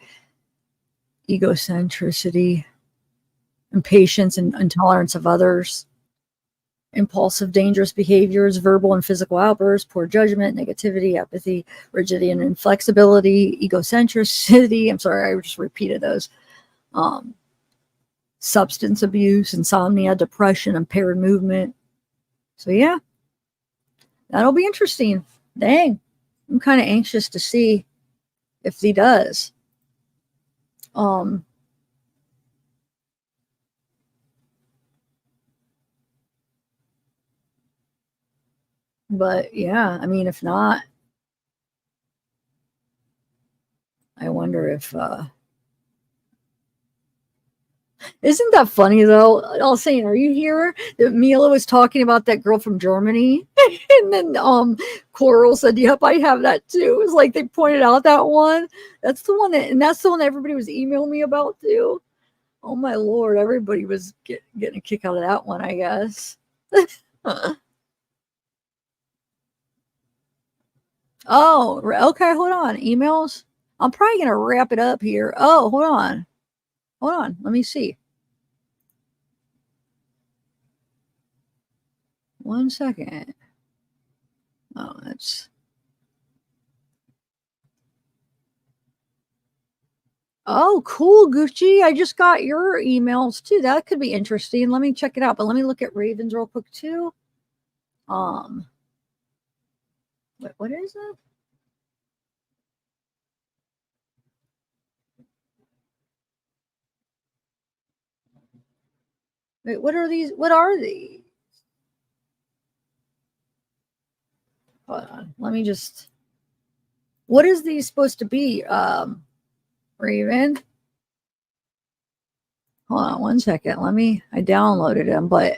Speaker 1: egocentricity, impatience and intolerance of others, impulsive, dangerous behaviors, verbal and physical outbursts, poor judgment, negativity, apathy, rigidity and inflexibility, egocentricity. I'm sorry, I just repeated those. Substance abuse, insomnia, depression, impaired movement. So yeah, that'll be interesting. Dang, I'm kind of anxious to see if he does. But yeah, I mean, if not, I wonder if isn't that funny though? I was saying, are you here? That Mila was talking about that girl from Germany, and then Koral said, "Yep, I have that too." It's like they pointed out that one. That's the one that, and that's the one that everybody was emailing me about too. Oh my lord, everybody was getting a kick out of that one, I guess. Oh, okay, hold on. Emails. I'm probably gonna wrap it up here. Oh, hold on. Hold on. Let me see. 1 second. Oh, that's. Oh, cool, Gucci. I just got your emails too. That could be interesting. Let me check it out. But let me look at Ravens real quick too. What is that? Wait, what are these? What are these? Hold on. Let me just. What is these supposed to be? Raven. Hold on 1 second. I downloaded them, but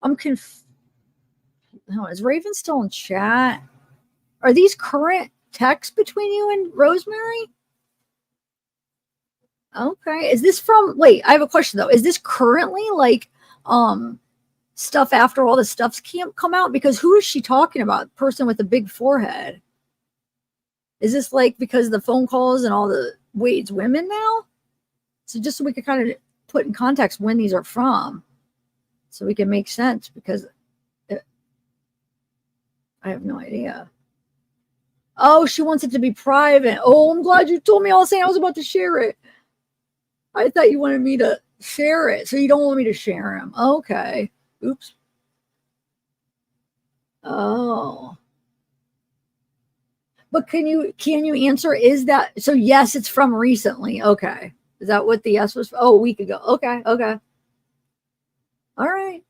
Speaker 1: I'm confused. No, is Raven still in chat? Are these current texts between you and Rosemary? Okay. Is this from, wait, I have a question though. Is this currently like stuff after all the stuff's can't come out? Because who is she talking about? Person with a big forehead. Is this like because of the phone calls and all the Wade's women now? So just so we can kind of put in context when these are from, so we can make sense, because I have no idea. Oh, she wants it to be private. Oh, I'm glad you told me. I was saying I was about to share it. I thought you wanted me to share it, so you don't want me to share them. Okay. Oops. Oh. But can you answer, is that so? Yes, it's from recently. Okay. Is that what the yes was? Oh, a week ago. Okay. Okay. All right.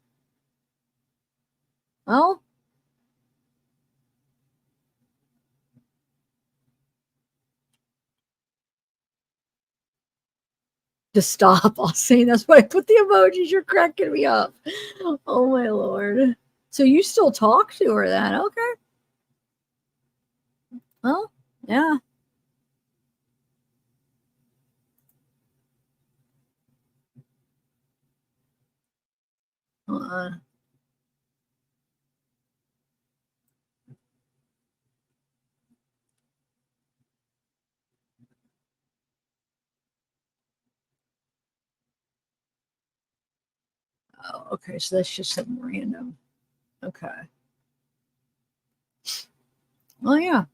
Speaker 1: Well, just stop. I'll say that's why I put the emojis. You're cracking me up. Oh my Lord. So you still talk to her then? Okay. Well, yeah. Oh, okay. So that's just some random. Okay. Well, yeah.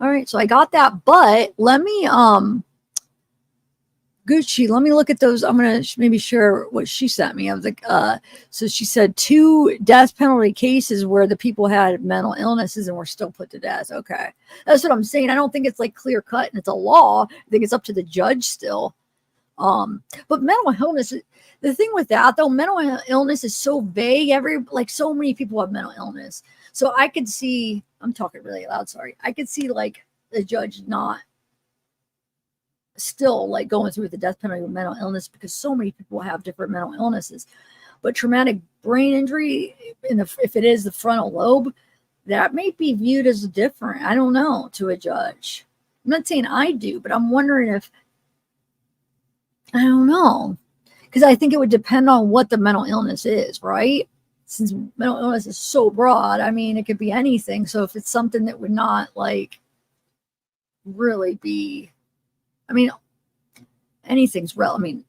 Speaker 1: All right. So I got that, but let me Gucci, let me look at those. I'm gonna maybe share what she sent me. I was like, so she said 2 death penalty cases where the people had mental illnesses and were still put to death. Okay, that's what I'm saying. I don't think it's like clear cut and it's a law. I think it's up to the judge still. But mental illness, the thing with that though, mental illness is so vague. Like so many people have mental illness, so I could see. I'm talking really loud. Sorry. I could see like the judge not still like going through the death penalty with mental illness, because so many people have different mental illnesses. But traumatic brain injury, if it is the frontal lobe, that may be viewed as different. I don't know, to a judge. I'm not saying I do, but I'm wondering if, I don't know, because I think it would depend on what the mental illness is, right? Since mental illness is so broad, I mean, it could be anything. So if it's something that would not like really be, I mean, anything's relevant. I mean,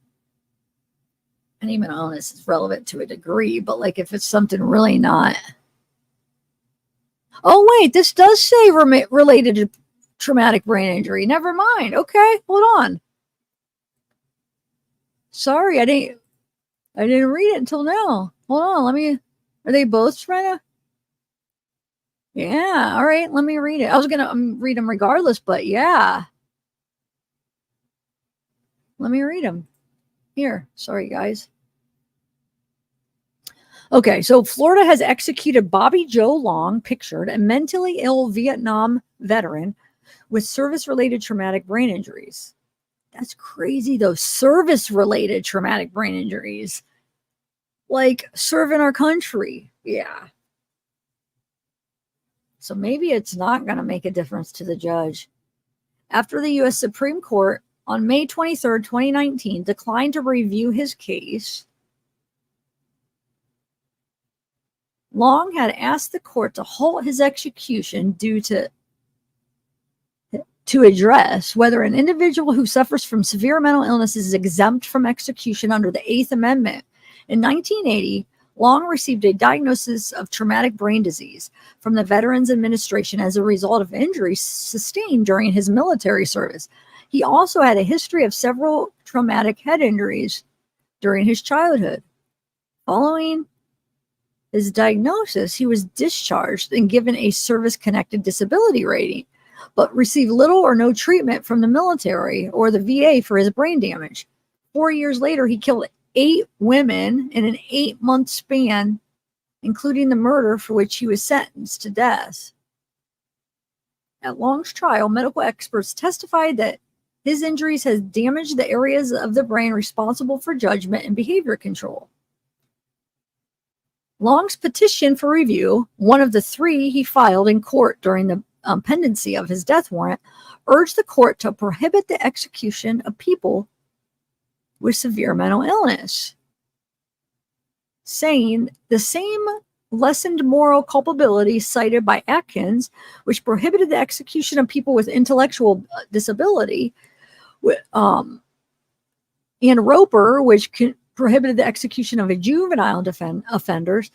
Speaker 1: any mental illness is relevant to a degree, but like if it's something really not. Oh, wait, this does say related to traumatic brain injury. Never mind. Okay, hold on. Sorry, I didn't read it until now. Hold on, are they both trying to? Yeah, all right, let me read it. I was gonna read them regardless, but yeah. Let me read them. Here, sorry guys. Okay, so Florida has executed Bobby Joe Long, pictured, a mentally ill Vietnam veteran with service-related traumatic brain injuries. That's crazy, though. Service-related traumatic brain injuries. Like, serving our country. Yeah. So maybe it's not going to make a difference to the judge. After the U.S. Supreme Court on May 23rd, 2019, declined to review his case, Long had asked the court to halt his execution due to address whether an individual who suffers from severe mental illness is exempt from execution under the 8th Amendment. In 1980, Long received a diagnosis of traumatic brain disease from the Veterans Administration as a result of injuries sustained during his military service. He also had a history of several traumatic head injuries during his childhood. Following his diagnosis, he was discharged and given a service-connected disability rating, but received little or no treatment from the military or the VA for his brain damage. 4 years later, he killed 8 women in an 8-month span, including the murder for which he was sentenced to death. At Long's trial, medical experts testified that his injuries had damaged the areas of the brain responsible for judgment and behavior control. Long's petition for review, one of the 3 he filed in court during the pendency of his death warrant, urged the court to prohibit the execution of people with severe mental illness. saying the same lessened moral culpability cited by Atkins, which prohibited the execution of people with intellectual disability, and Roper, which prohibited the execution of a juvenile offenders,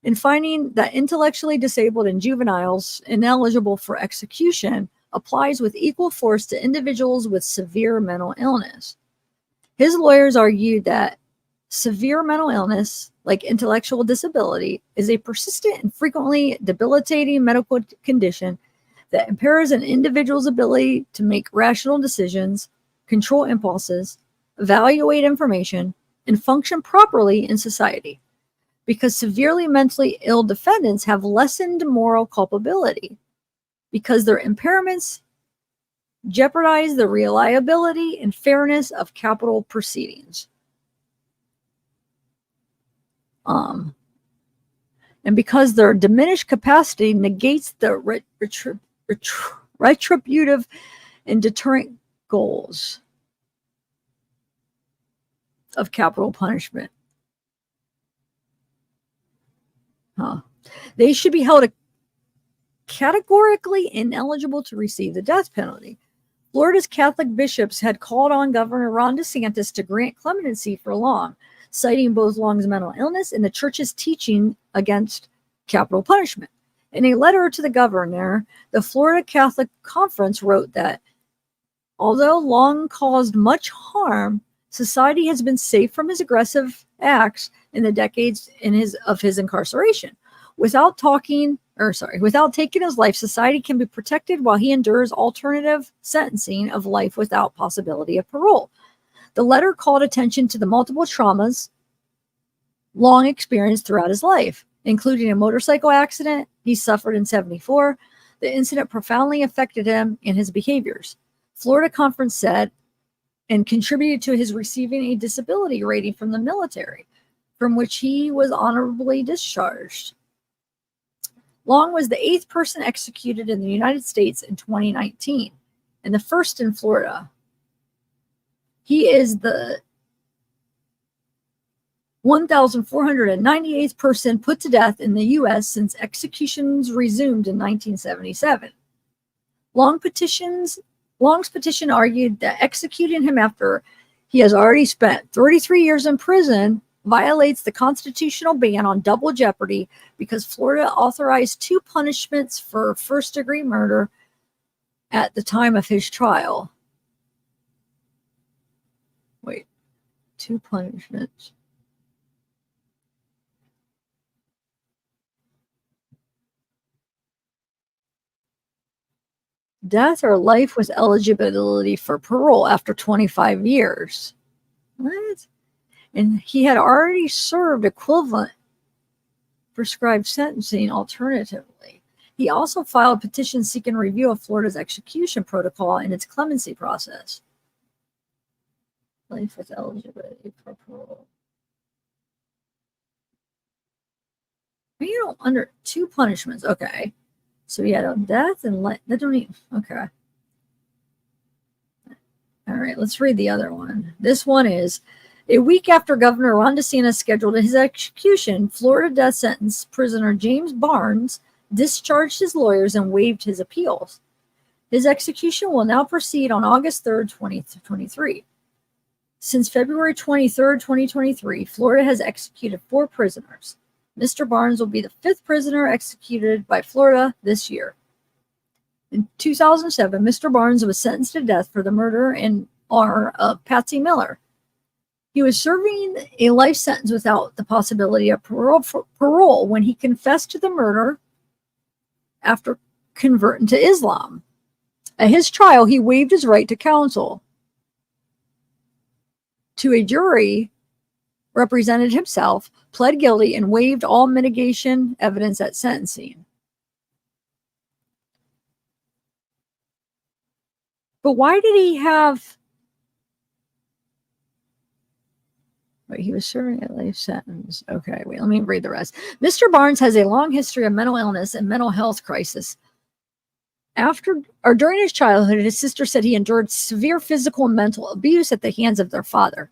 Speaker 1: in finding that intellectually disabled and juveniles ineligible for execution applies with equal force to individuals with severe mental illness. His lawyers argued that severe mental illness, like intellectual disability, is a persistent and frequently debilitating medical condition that impairs an individual's ability to make rational decisions, control impulses, evaluate information, and function properly in society. Because severely mentally ill defendants have lessened moral culpability, because their impairments jeopardize the reliability and fairness of capital proceedings. And because their diminished capacity negates the retributive and deterrent goals of capital punishment. They should be held categorically ineligible to receive the death penalty. Florida's Catholic bishops had called on Governor Ron DeSantis to grant clemency for Long, citing both Long's mental illness and the church's teaching against capital punishment. In a letter to the governor, the Florida Catholic Conference wrote that although Long caused much harm, society has been safe from his aggressive acts in the decades of his incarceration. Without taking his life, society can be protected while he endures alternative sentencing of life without possibility of parole. The letter called attention to the multiple traumas Long experienced throughout his life, including a motorcycle accident he suffered in 1974. The incident profoundly affected him and his behaviors. Florida Conference said, and contributed to his receiving a disability rating from the military, from which he was honorably discharged. Long was the 8th person executed in the United States in 2019, and the first in Florida. He is the 1,498th person put to death in the U.S. since executions resumed in 1977. Long's petition argued that executing him after he has already spent 33 years in prison violates the constitutional ban on double jeopardy because Florida authorized 2 punishments for first-degree murder at the time of his trial. Wait, 2 punishments. Death or life with eligibility for parole after 25 years. What? And he had already served equivalent prescribed sentencing alternatively. He also filed a petition seeking review of Florida's execution protocol and its clemency process. Life with eligibility for parole. You know, under 2 punishments. Okay. So he had a death and life. That don't even, okay. All right, let's read the other one. This one is, a week after Governor Ron DeSantis scheduled his execution, Florida death sentence prisoner James Barnes discharged his lawyers and waived his appeals. His execution will now proceed on August 3rd, 2023. Since February 23rd, 2023, Florida has executed 4 prisoners. Mr. Barnes will be the 5th prisoner executed by Florida this year. In 2007, Mr. Barnes was sentenced to death for the murder of Patsy Miller. He was serving a life sentence without the possibility of parole when he confessed to the murder after converting to Islam. At his trial, he waived his right to counsel. To a jury, represented himself, pled guilty, and waived all mitigation evidence at sentencing. But why did he have... He was serving a life sentence. Okay, wait, let me read the rest. Mr. Barnes has a long history of mental illness and mental health crisis. During his childhood, his sister said he endured severe physical and mental abuse at the hands of their father.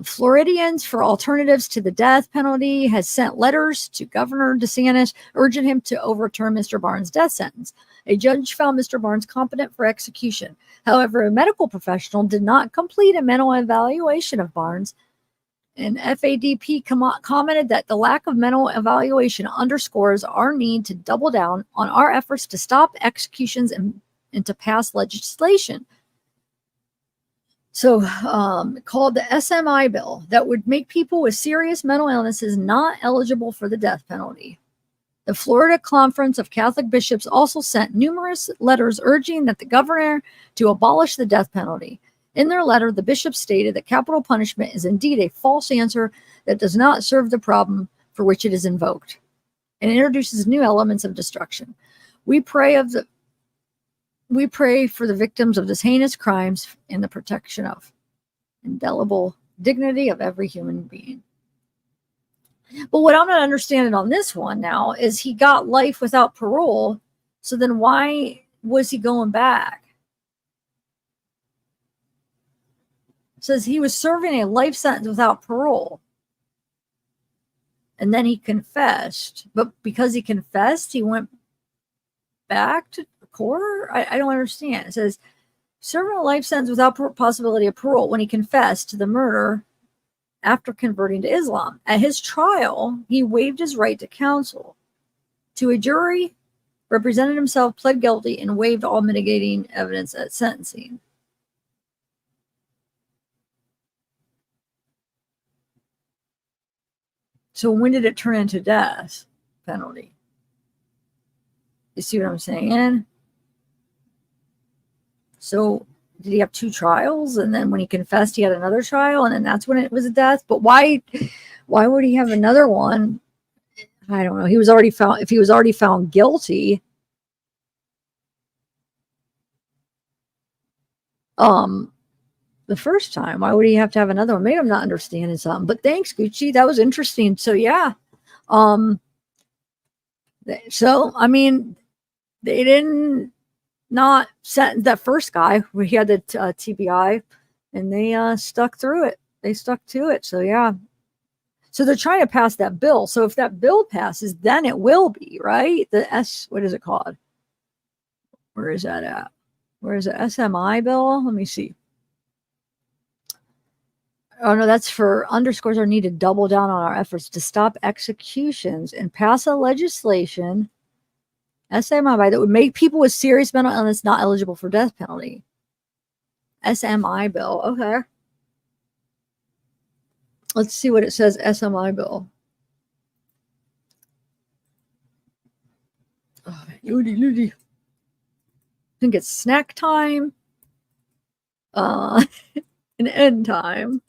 Speaker 1: Floridians for Alternatives to the Death Penalty has sent letters to Governor DeSantis urging him to overturn Mr. Barnes' death sentence. A judge found Mr. Barnes competent for execution. However, a medical professional did not complete a mental evaluation of Barnes. And FADP commented that the lack of mental evaluation underscores our need to double down on our efforts to stop executions and to pass legislation. So, called the SMI bill that would make people with serious mental illnesses not eligible for the death penalty. The Florida Conference of Catholic Bishops also sent numerous letters urging that the governor to abolish the death penalty. In their letter, the bishops stated that capital punishment is indeed a false answer that does not serve the problem for which it is invoked, and introduces new elements of destruction. We pray for the victims of this heinous crimes and the protection of indelible dignity of every human being. But what I'm not understanding on this one now is he got life without parole. So then why was he going back? It says he was serving a life sentence without parole. And then he confessed. But because he confessed, he went back to court? I don't understand. It says serving a life sentence without possibility of parole when he confessed to the murder after converting to Islam. At his trial, he waived his right to counsel. To a jury, represented himself, pled guilty, and waived all mitigating evidence at sentencing. So when did it turn into death penalty? You see what I'm saying? So did he have two trials? And then when he confessed, he had another trial, and then that's when it was a death. But why would he have another one? I don't know. He was already found. If he was already found guilty, the first time, why would he have to have another one? Maybe I'm not understanding something. But thanks, Gucci. That was interesting. So yeah. So I mean, they didn't not sentence that first guy where he had the TBI, and they stuck through it. They stuck to it. So yeah. So they're trying to pass that bill. So if that bill passes, then it will be, right? What is it called? Where is that at? Where is it? SMI bill? Let me see. Oh no, that's for underscores our need to double down on our efforts to stop executions and pass a legislation, SMI, that would make people with serious mental illness not eligible for death penalty. SMI bill. Okay. Let's see what it says. SMI bill. Oh, Ludi. I think it's snack time. An end time.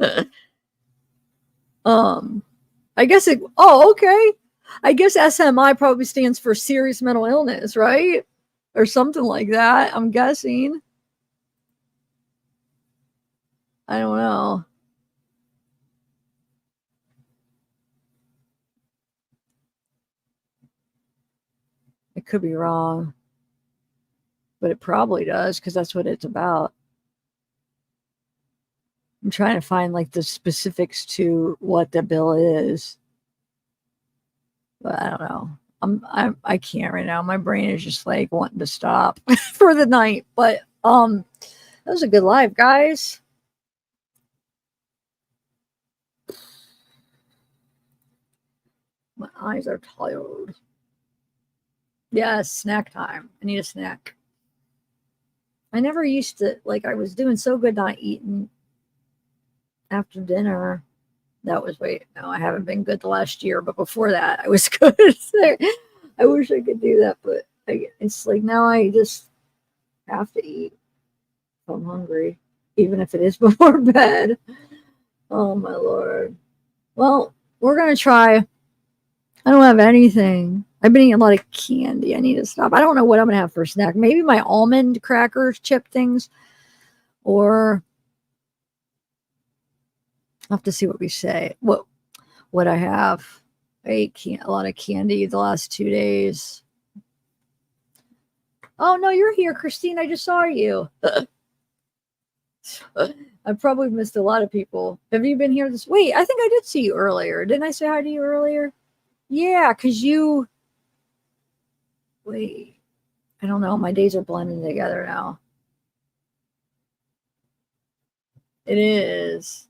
Speaker 1: I guess it. Oh, okay. I guess SMI probably stands for serious mental illness, right? Or something like that. I'm guessing. I don't know. It could be wrong, but it probably does because that's what it's about. I'm trying to find like the specifics to what the bill is, but I don't know. I can't right now. My brain is just like wanting to stop for the night. But that was a good live, guys. My eyes are tired. Yes, snack time. I need a snack. I never used to, like, I was doing so good not eating after dinner. No, I haven't been good the last year, but before that, I was good. I wish I could do that, but it's like now I just have to eat if I'm hungry, even if it is before bed. Oh, my Lord. Well, we're going to try. I don't have anything. I've been eating a lot of candy. I need to stop. I don't know what I'm going to have for a snack. Maybe my almond crackers, chip things, or I'll have to see what we say. What I have. I ate a lot of candy the last 2 days. Oh, no, you're here, Christine. I just saw you. I probably missed a lot of people. Have you been here this? Wait, I think I did see you earlier. Didn't I say hi to you earlier? Yeah, because you. Wait, I don't know. My days are blending together now. It is.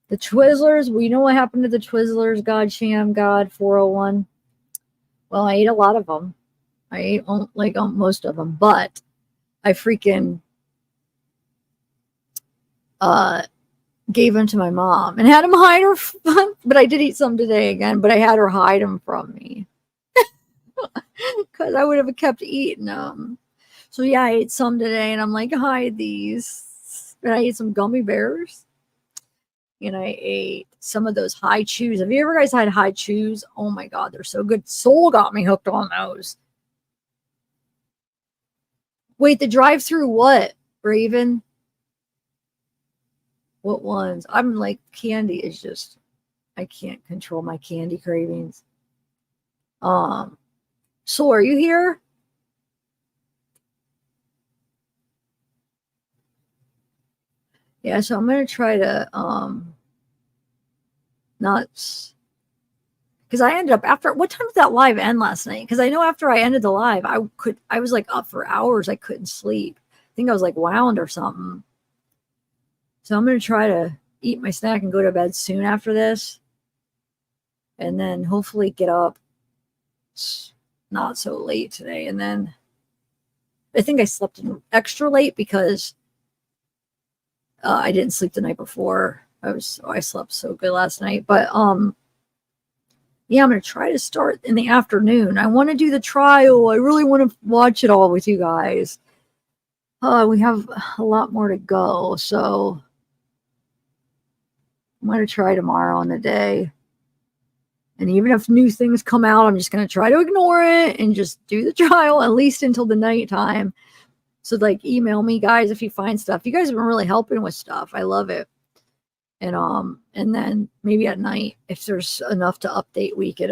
Speaker 1: The Twizzlers. Well, you know what happened to the Twizzlers? God Sham, God 401. Well, I ate a lot of them. I ate like most of them, but I freaking gave them to my mom and had them hide her. But I did eat some today again, but I had her hide them from me because I would have kept eating them. So yeah, I ate some today, and I'm like, hide these. And I ate some gummy bears, and I ate some of those high chews. Have you ever guys had high chews? Oh my god, they're so good. Soul got me hooked on those. Wait, the drive-through what, Raven? What ones? I'm like, candy is just, I can't control my candy cravings. So are you here? Yeah, so I'm gonna try to not, because I ended up after, what time did that live end last night? Because I know after I ended the live, I was like up for hours. I couldn't sleep. I think I was like wound or something. So I'm gonna try to eat my snack and go to bed soon after this, and then hopefully get up not so late today. And then I think I slept extra late because I didn't sleep the night before. I slept so good last night. But yeah, I'm gonna try to start in the afternoon. I want to do the trial. I really want to watch it all with you guys. We have a lot more to go, so I'm gonna try tomorrow on the day. And even if new things come out, I'm just gonna try to ignore it and just do the trial at least until the nighttime. So like, email me, guys, if you find stuff. You guys have been really helping with stuff. I love it. And then maybe at night, if there's enough to update, we could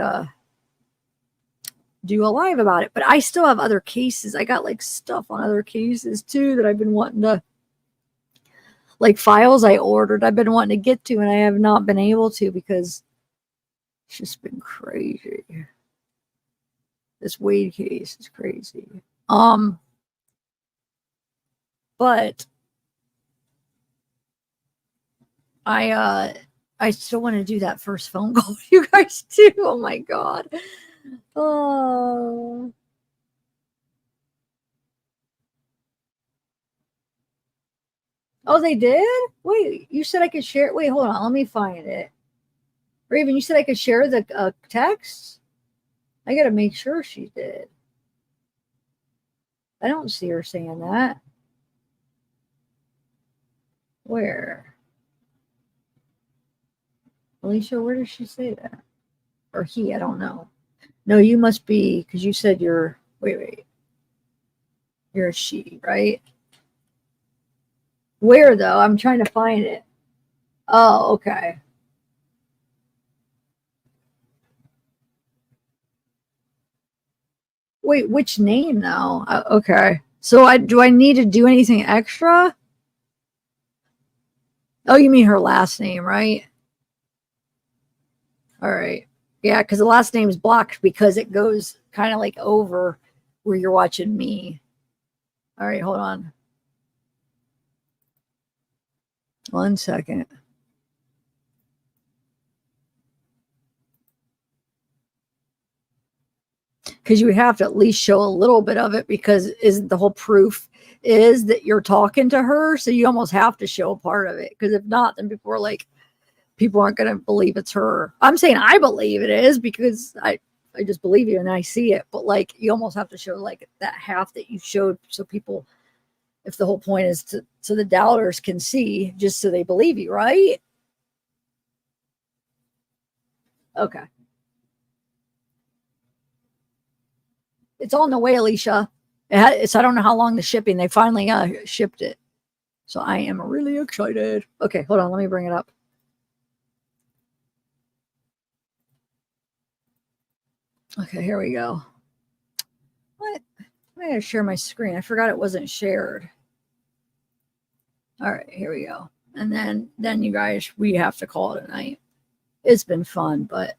Speaker 1: do a live about it. But I still have other cases. I got like stuff on other cases too that I've been wanting to, like files I ordered, I've been wanting to get to, and I have not been able to because it's just been crazy. This Wade case is crazy. But I still want to do that first phone call with you guys too. Oh my god. Oh. Oh, they did? Wait, you said I could share. Wait, hold on. Let me find it. Raven, you said I could share the text? I got to make sure she did. I don't see her saying that. Where? Alicia, where does she say that? Or he, I don't know. No, you must be, because you said you're, wait. You're a she, right? Where, though? I'm trying to find it. Oh, okay. Wait, which name now? Okay. So do I need to do anything extra? Oh, you mean her last name, right? All right. Yeah, because the last name is blocked because it goes kind of like over where you're watching me. All right, hold on. 1 second. Because you would have to at least show a little bit of it, because isn't the whole proof is that you're talking to her? So you almost have to show a part of it, because if not, then people are like, people aren't going to believe it's her. I'm saying I believe it is because I just believe you and I see it, but like, you almost have to show like that half that you showed, so people, if the whole point is to, so the doubters can see, just so they believe you, right? Okay. It's on the way, Alicia. It's, I don't know how long the shipping. They finally shipped it. So I am really excited. Okay, hold on. Let me bring it up. Okay, here we go. What? I'm going to share my screen. I forgot it wasn't shared. All right, here we go. And then you guys, we have to call it a night. It's been fun, but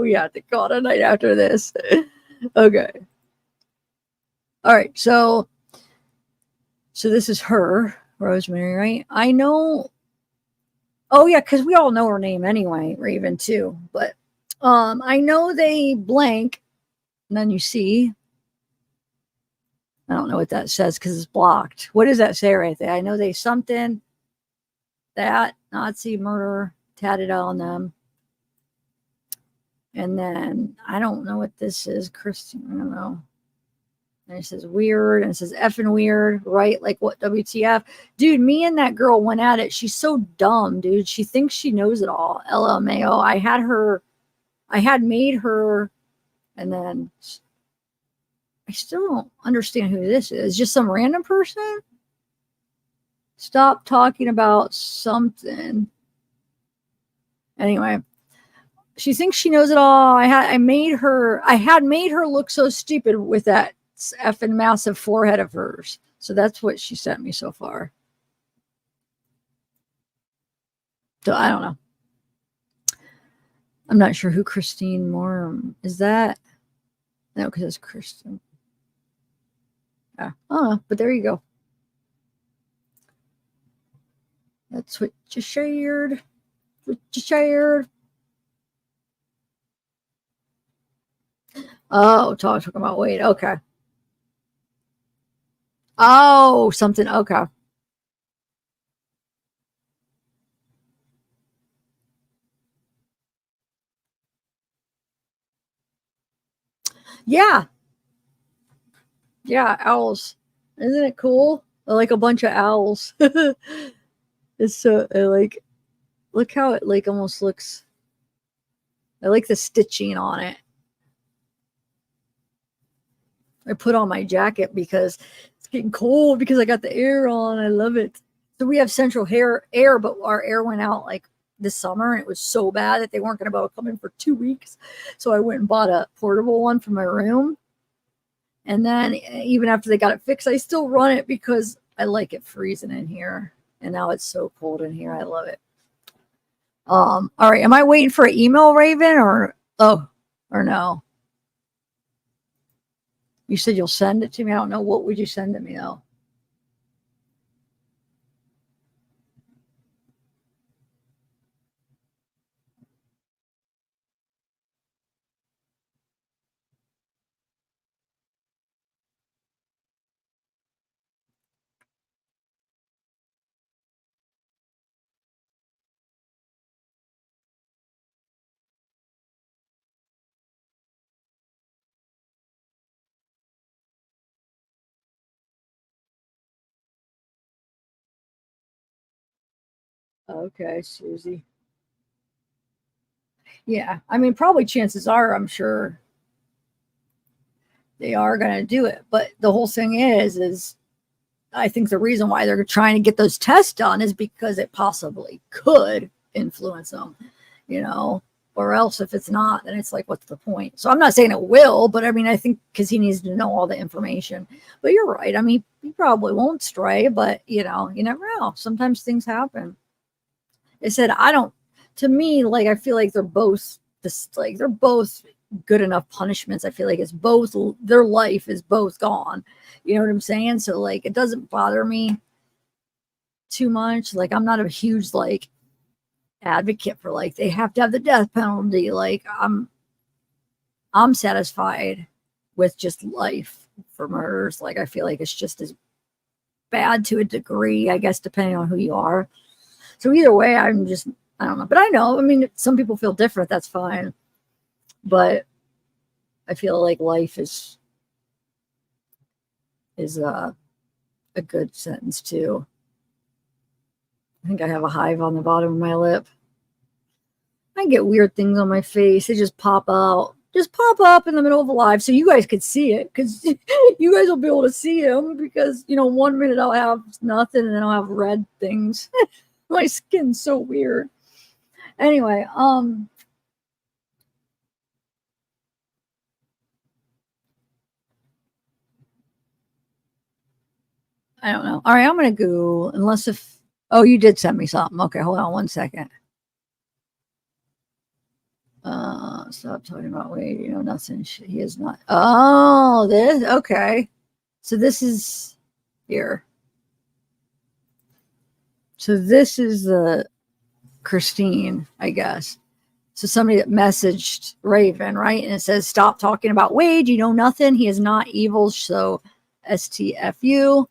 Speaker 1: we have to call it a night after this. Okay. All right, so this is her, Rosemary, right? I know. Oh yeah, because we all know her name anyway, Raven too. But I know they blank, and then you see. I don't know what that says because it's blocked. What does that say right there? I know they something that Nazi murder tatted on them. And then I don't know what this is, Kristin. I don't know. And it says weird, and it says effing weird, right? Like what WTF? Dude, me and that girl went at it. She's so dumb, dude. She thinks she knows it all. LMAO. I had made her, and then I still don't understand who this is. Just some random person? Stop talking about something. Anyway, she thinks she knows it all. I had made her look so stupid with that effing massive forehead of hers. So that's what she sent me so far. So I don't know. I'm not sure who Christine Moore is. That no, because it's Kristin. Yeah, I don't know, but there you go. That's what you shared. What you shared. Oh, talking about weight. Okay. Oh, something. Okay. Yeah. Yeah, owls. Isn't it cool? I like a bunch of owls. It's so I like look how it like almost looks. I like the stitching on it. I put on my jacket because it's getting cold because I got the air on. I love it. So we have central air, but our air went out like this summer and it was so bad that they weren't going to be able to come in for 2 weeks. So I went and bought a portable one for my room. And then even after they got it fixed, I still run it because I like it freezing in here. And now it's so cold in here. I love it. All right. Am I waiting for an email, Raven, or no? You said you'll send it to me. I don't know. What would you send to me though? Okay, Susie. Yeah, I mean, probably chances are, I'm sure they are going to do it. But the whole thing is I think the reason why they're trying to get those tests done is because it possibly could influence them, or else if it's not, then it's like, what's the point? So I'm not saying it will, but I mean, I think because he needs to know all the information. But you're right. I mean, he probably won't stray, but you never know. Sometimes things happen. It said, to me, like, I feel like they're both they're both good enough punishments. I feel like it's both, their life is both gone. You know what I'm saying? So like, it doesn't bother me too much. Like, I'm not a huge like advocate for like they have to have the death penalty. Like, I'm satisfied with just life for murders. Like, I feel like it's just as bad to a degree, I guess, depending on who you are. So either way, I don't know. But I know, I mean, some people feel different. That's fine. But I feel like life is a good sentence too. I think I have a hive on the bottom of my lip. I get weird things on my face. They just pop out. Just pop up in the middle of a live so you guys could see it, because you guys will be able to see them, because 1 minute I'll have nothing and then I'll have red things. My skin's so weird. Anyway, I don't know. All right, I'm gonna go, unless if Oh, you did send me something. Okay, hold on one second. Stop talking about Wade. You know nothing. He is not. Oh, this. Okay. So this is here. So this is the Christine, I guess. So somebody that messaged Raven, right? And it says, stop talking about Wade. You know nothing. He is not evil. So STFU.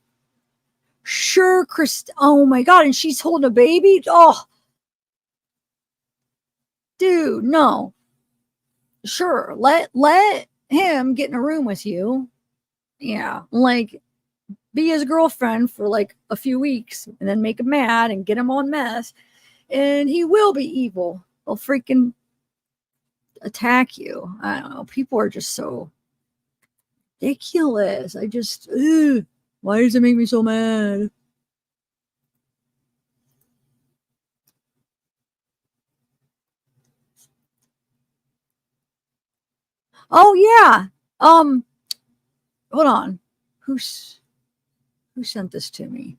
Speaker 1: Sure, Chris. Oh my God. And she's holding a baby. Oh, dude, no. Sure. Let him get in a room with you. Yeah. Like, be his girlfriend for like a few weeks and then make him mad and get him on mess. And he will be evil. He'll freaking attack you. I don't know. People are just so ridiculous. I just, why does it make me so mad? Oh yeah. Hold on. Who sent this to me?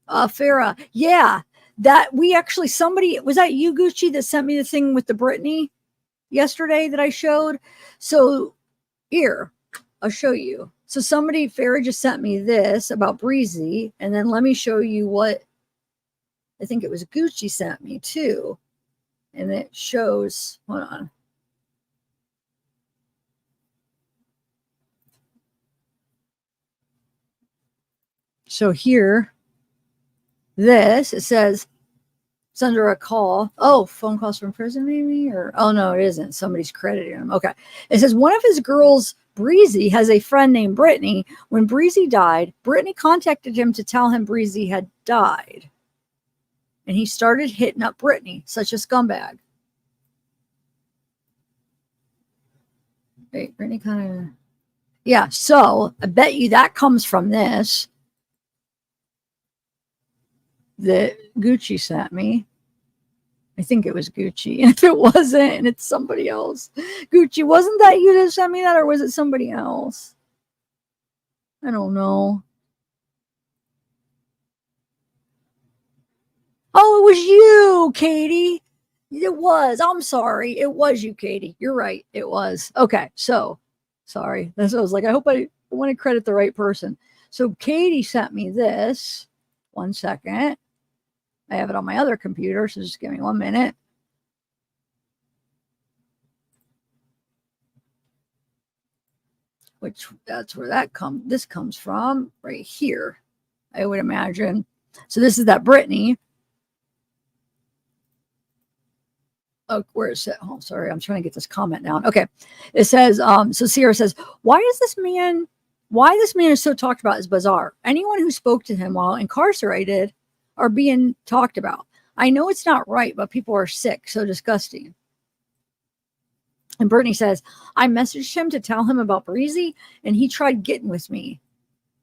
Speaker 1: Farah. Yeah. That we actually, somebody, was that you, Gucci, that sent me the thing with the Britney yesterday that I showed? So here, I'll show you. So somebody, Farah just sent me this about Breezy, and then let me show you what I think it was Gucci sent me too. And it shows, hold on. So here, this, it says it's under a call. Oh, phone calls from prison, maybe? Or, oh no, it isn't. Somebody's crediting him. Okay. It says one of his girls, Breezy, has a friend named Brittany. When Breezy died, Brittany contacted him to tell him Breezy had died. And he started hitting up Brittany, such a scumbag. Wait, Brittany kind of. Yeah, so I bet you that comes from this that Gucci sent me. I think it was Gucci. And if it wasn't, and it's somebody else. Gucci, wasn't that you that sent me that, or was it somebody else? I don't know. Oh, it was you, Katie. It was. I'm sorry. It was you, Katie. You're right. It was. Okay, so sorry. That's what I was like. I hope I want to credit the right person. So Katie sent me this. 1 second. I have it on my other computer, so just give me 1 minute. Which that's where this comes from, right here, I would imagine. So this is that Brittany. Oh, where is it? Oh, sorry, I'm trying to get this comment down. Okay, it says, so Sierra says, why this man is so talked about is bizarre. Anyone who spoke to him while incarcerated are being talked about. I know it's not right, but people are sick. So disgusting. And Brittany says, I messaged him to tell him about Breezy, and he tried getting with me.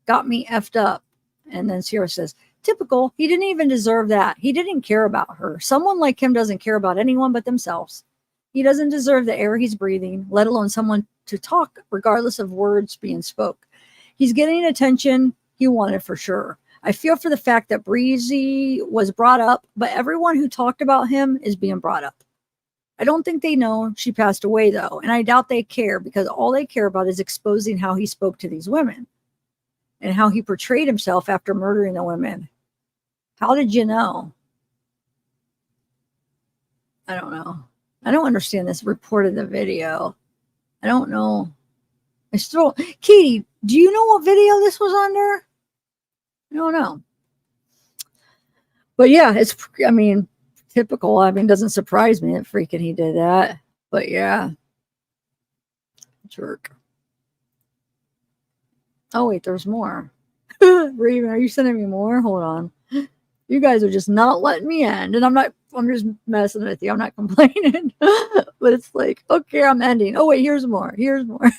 Speaker 1: Got me effed up. And then Sierra says, typical. He didn't even deserve that. He didn't care about her. Someone like him doesn't care about anyone but themselves. He doesn't deserve the air he's breathing, let alone someone to talk, regardless of words being spoke. He's getting attention he wanted for sure. I feel for the fact that Breezy was brought up, but everyone who talked about him is being brought up. I don't think they know she passed away, though, and I doubt they care because all they care about is exposing how he spoke to these women and how he portrayed himself after murdering the women. How did you know? I don't know. I don't understand this report of the video. I don't know. I still, Katie, do you know what video this was under? I don't know. But yeah, it's, I mean, typical. I mean, doesn't surprise me that freaking he did that. But yeah. Jerk. Oh, wait, there's more. Raven, are you sending me more? Hold on. You guys are just not letting me end. And I'm just messing with you. I'm not complaining. But it's like, okay, I'm ending. Oh, wait, here's more. Here's more.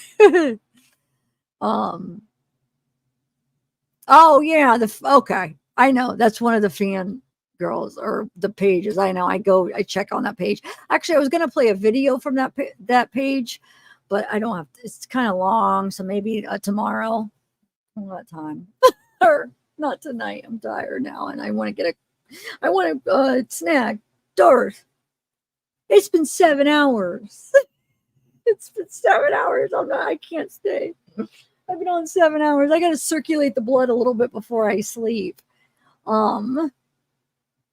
Speaker 1: Oh, yeah. Okay. I know. That's one of the fan girls or the pages. I know. I check on that page. Actually, I was going to play a video from that page, but I don't have, it's kind of long. So maybe tomorrow. I don't have time. Or not tonight. I'm tired now and I want to get a I want a snack. Darth, it's been 7 hours. It's been 7 hours. I can't stay. I've been on 7 hours. I got to circulate the blood a little bit before I sleep. You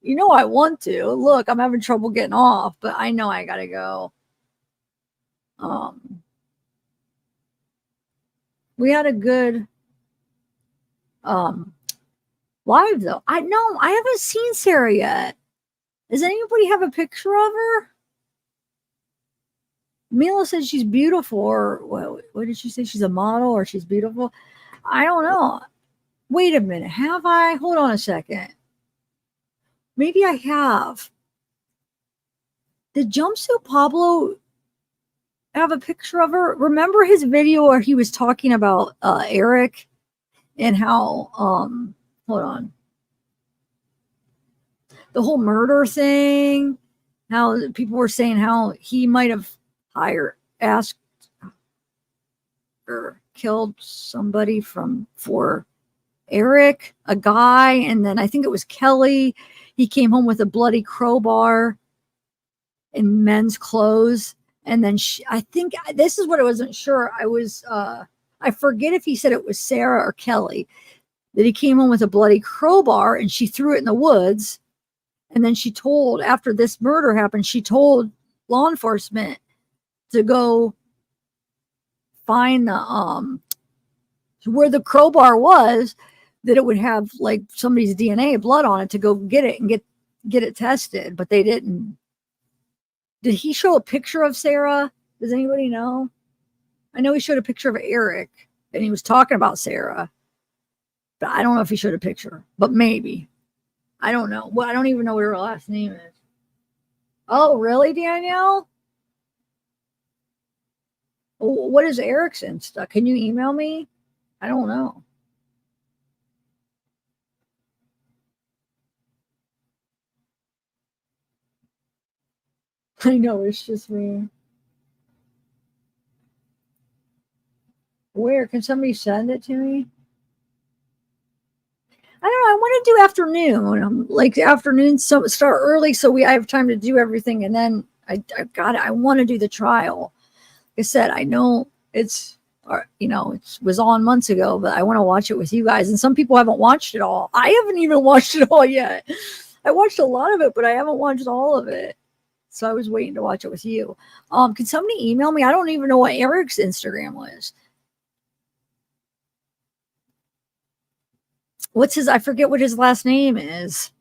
Speaker 1: know I want to. Look, I'm having trouble getting off, but I know I got to go. We had a good live though. I haven't seen Sarah yet. Does anybody have a picture of her? Mila said she's beautiful, or what did she say? She's a model, or she's beautiful. I don't know. Wait a minute. Have I? Hold on a second. Maybe I have. Did Jumpsuit Pablo have a picture of her? Remember his video where he was talking about Eric and how hold on. The whole murder thing, how people were saying how he might have asked or killed somebody for Eric, a guy, and then I think it was Kelly. He came home with a bloody crowbar in men's clothes, and then I think this is what I wasn't sure. I forget if he said it was Sarah or Kelly, that he came home with a bloody crowbar and she threw it in the woods. And then she told, after this murder happened, she told law enforcement to go find the where the crowbar was, that it would have like somebody's DNA, blood on it, to go get it and get it tested, but they didn't. Did he show a picture of Sarah? Does anybody know? I know he showed a picture of Eric and he was talking about Sarah, but I don't know if he showed a picture, but maybe. I don't know. Well, I don't even know what her last name is. Oh, really, Danielle? What is Eric's Insta? Can you email me? I don't know. I know, it's just me. Where? Can somebody send it to me? I don't know. I want to do afternoon. Like afternoons, so start early so I have time to do everything, and then I want to do the trial. Like I said, I know it was on months ago, but I want to watch it with you guys. And some people haven't watched it all. I haven't even watched it all yet. I watched a lot of it, but I haven't watched all of it. So I was waiting to watch it with you. Can somebody email me? I don't even know what Eric's Instagram was. I forget what his last name is.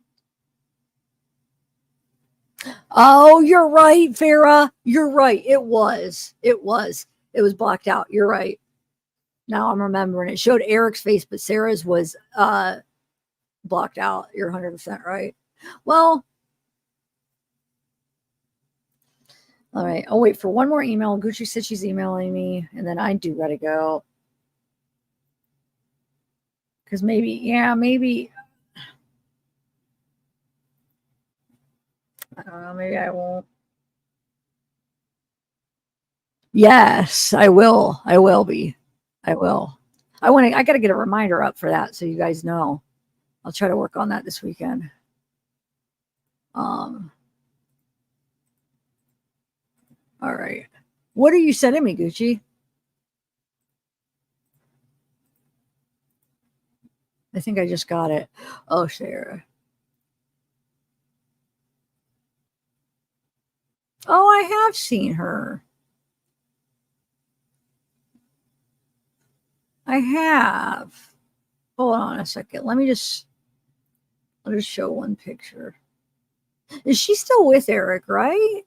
Speaker 1: Oh, you're right, Farah. You're right. It was blocked out. You're right. Now I'm remembering. It showed Eric's face, but Sarah's was blocked out. You're 100% right. Well, all right. I'll wait for one more email. Gucci said she's emailing me, and then I do gotta go. Because maybe. I don't know. Maybe I won't. Yes, I will. I will be. I will. I got to get a reminder up for that so you guys know. I'll try to work on that this weekend. All right. What are you sending me, Gucci? I think I just got it. Oh, Sarah. Oh, I have seen her. I have. Hold on a second. I'll just show one picture. Is she still with Eric, right?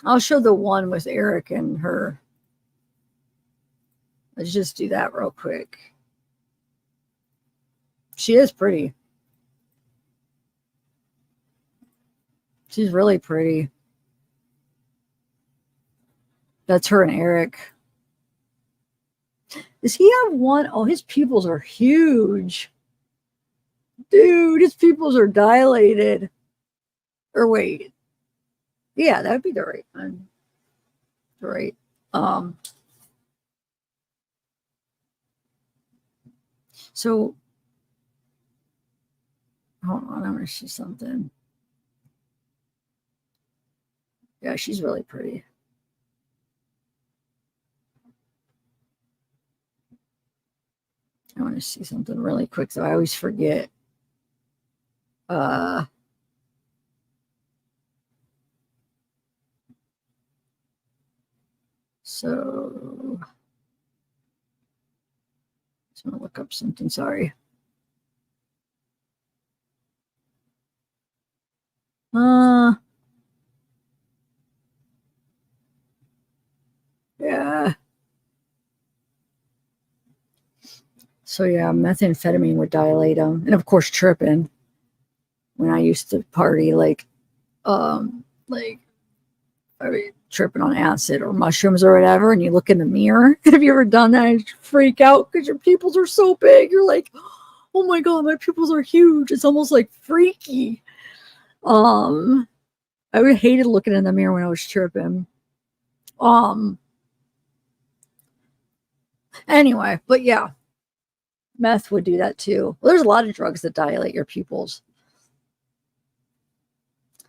Speaker 1: I'll show the one with Eric and her. Let's just do that real quick. She is pretty. She's really pretty. That's her and Eric. Does he have one? Oh, his pupils are huge. Dude, his pupils are dilated. Or wait. Yeah, that would be the right one. Right. So, hold on, I'm going to see something. Yeah, she's really pretty. I want to see something really quick, so I always forget. So, just want to look up something. Sorry. Yeah. So yeah, methamphetamine would dilate them, and of course tripping. When I used to party, like I mean, tripping on acid or mushrooms or whatever, and you look in the mirror. Have you ever done that? You freak out because your pupils are so big. You're like, oh my god, my pupils are huge. It's almost like freaky. I hated looking in the mirror when I was tripping. Anyway, but yeah, meth would do that too. Well, there's a lot of drugs that dilate your pupils.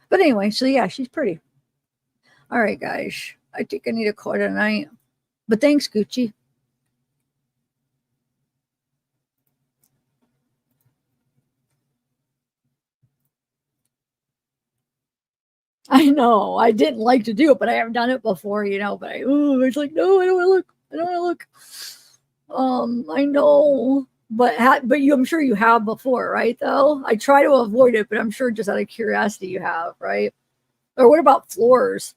Speaker 1: But anyway, so yeah, she's pretty. All right, guys. I think I need a call tonight. But thanks, Gucci. I know. I didn't like to do it, but I haven't done it before, but it's like, no, I don't want to look. I don't want to look. I know. But I'm sure you have before, right, though? I try to avoid it, but I'm sure just out of curiosity you have, right? Or what about floors?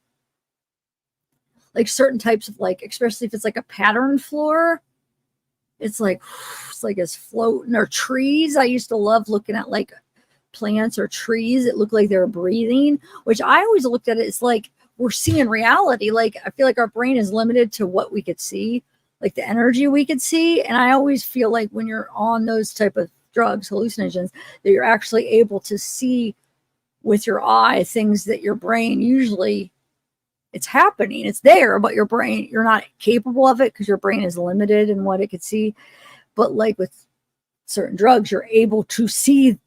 Speaker 1: Like certain types of especially if it's like a pattern floor, it's like it's floating. Or trees. I used to love looking at plants or trees. It looked like they were breathing, which I always looked at it as like we're seeing reality. Like I feel like our brain is limited to what we could see, like the energy we could see. And I always feel like when you're on those type of drugs, hallucinogens, that you're actually able to see with your eye things that your brain usually it's happening. It's there, but your brain, you're not capable of it because your brain is limited in what it could see. But like with certain drugs, you're able to see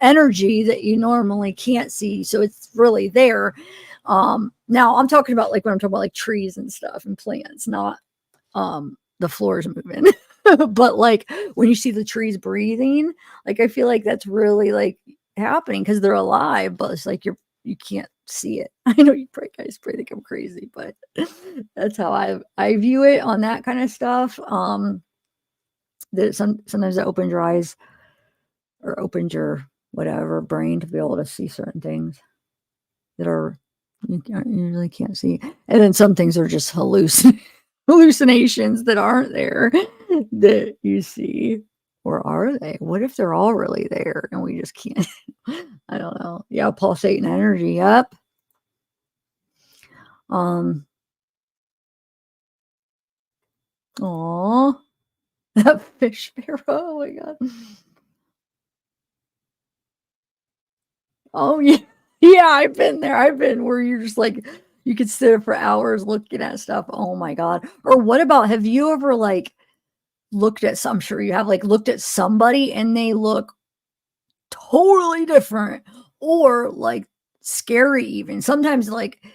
Speaker 1: energy that you normally can't see. So it's really there. Now I'm talking about when I'm talking about like trees and stuff and plants, not the floors moving. But when you see the trees breathing, I feel like that's really happening because they're alive, but it's like you can't see it. I know you guys probably think I'm crazy, but that's how I view it on that kind of stuff. That sometimes it opens your eyes or opens your whatever brain to be able to see certain things that you usually can't see, and then some things are just hallucinations that aren't there that you see. Or are they? What if they're all really there and we just can't? I don't know. Yeah, pulsating energy. Yep. Oh, that fish sparrow. Oh my god. Oh yeah. Yeah, I've been there. I've been where you're just you could sit for hours looking at stuff. Oh my god. Or what about, have you ever looked at I'm sure you have looked at somebody and they look totally different or scary even. Sometimes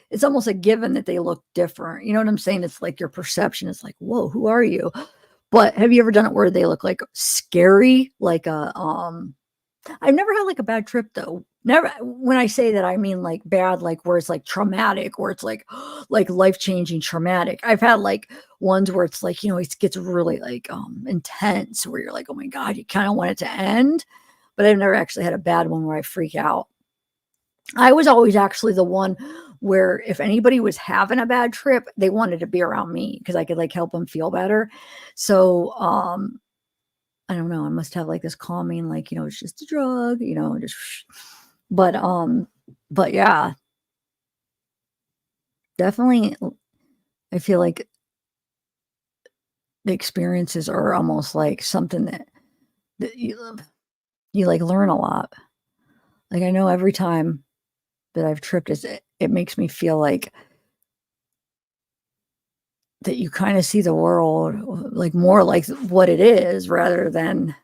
Speaker 1: it's almost a given that they look different. You know what I'm saying? It's like your perception is whoa, who are you? But have you ever done it where they look scary? I've never had a bad trip though. Never. When I say that, I mean bad, where it's traumatic, where it's life-changing traumatic. I've had ones where it's it gets really intense, where you're oh my god, you kind of want it to end. But I've never actually had a bad one where I freak out. I was always actually the one where if anybody was having a bad trip, they wanted to be around me because I could help them feel better. So I don't know. I must have this calming, it's just a drug, just. But yeah, definitely. I feel like the experiences are almost something that you learn a lot. I know every time that I've tripped, it makes me feel that you kind of see the world like more like what it is rather than,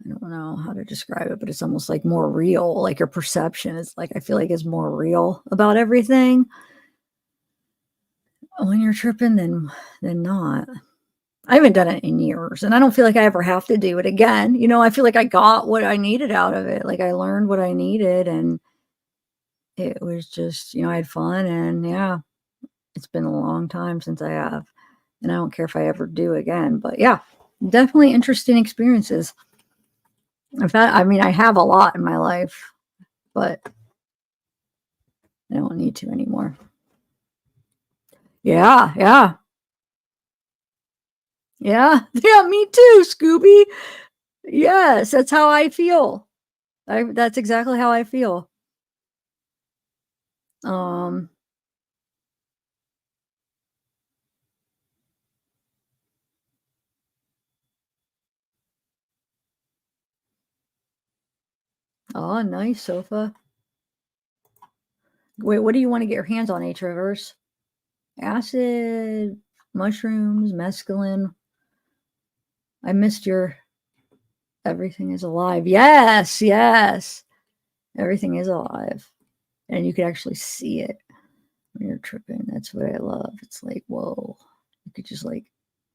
Speaker 1: I don't know how to describe it, but it's almost like more real. Like your perception is like, I feel like is more real about everything when you're tripping than not. I haven't done it in years, and I don't feel like I ever have to do it again. You know, I feel like I got what I needed out of it. Like I learned what I needed, and it was just, you know, I had fun, and yeah, it's been a long time since I have, and I don't care if I ever do again. But yeah, definitely interesting experiences. In fact, I mean, I have a lot in my life, but I don't need to anymore. Yeah, yeah. Yeah, yeah, me too, Scooby. Yes, that's how I feel. That's exactly how I feel. Um, oh, nice sofa. Wait, what do you want to get your hands on, H Rivers? Acid, mushrooms, mescaline. I missed your everything is alive. Yes, yes. Everything is alive. And you could actually see it when you're tripping. That's what I love. It's like, whoa. You could just like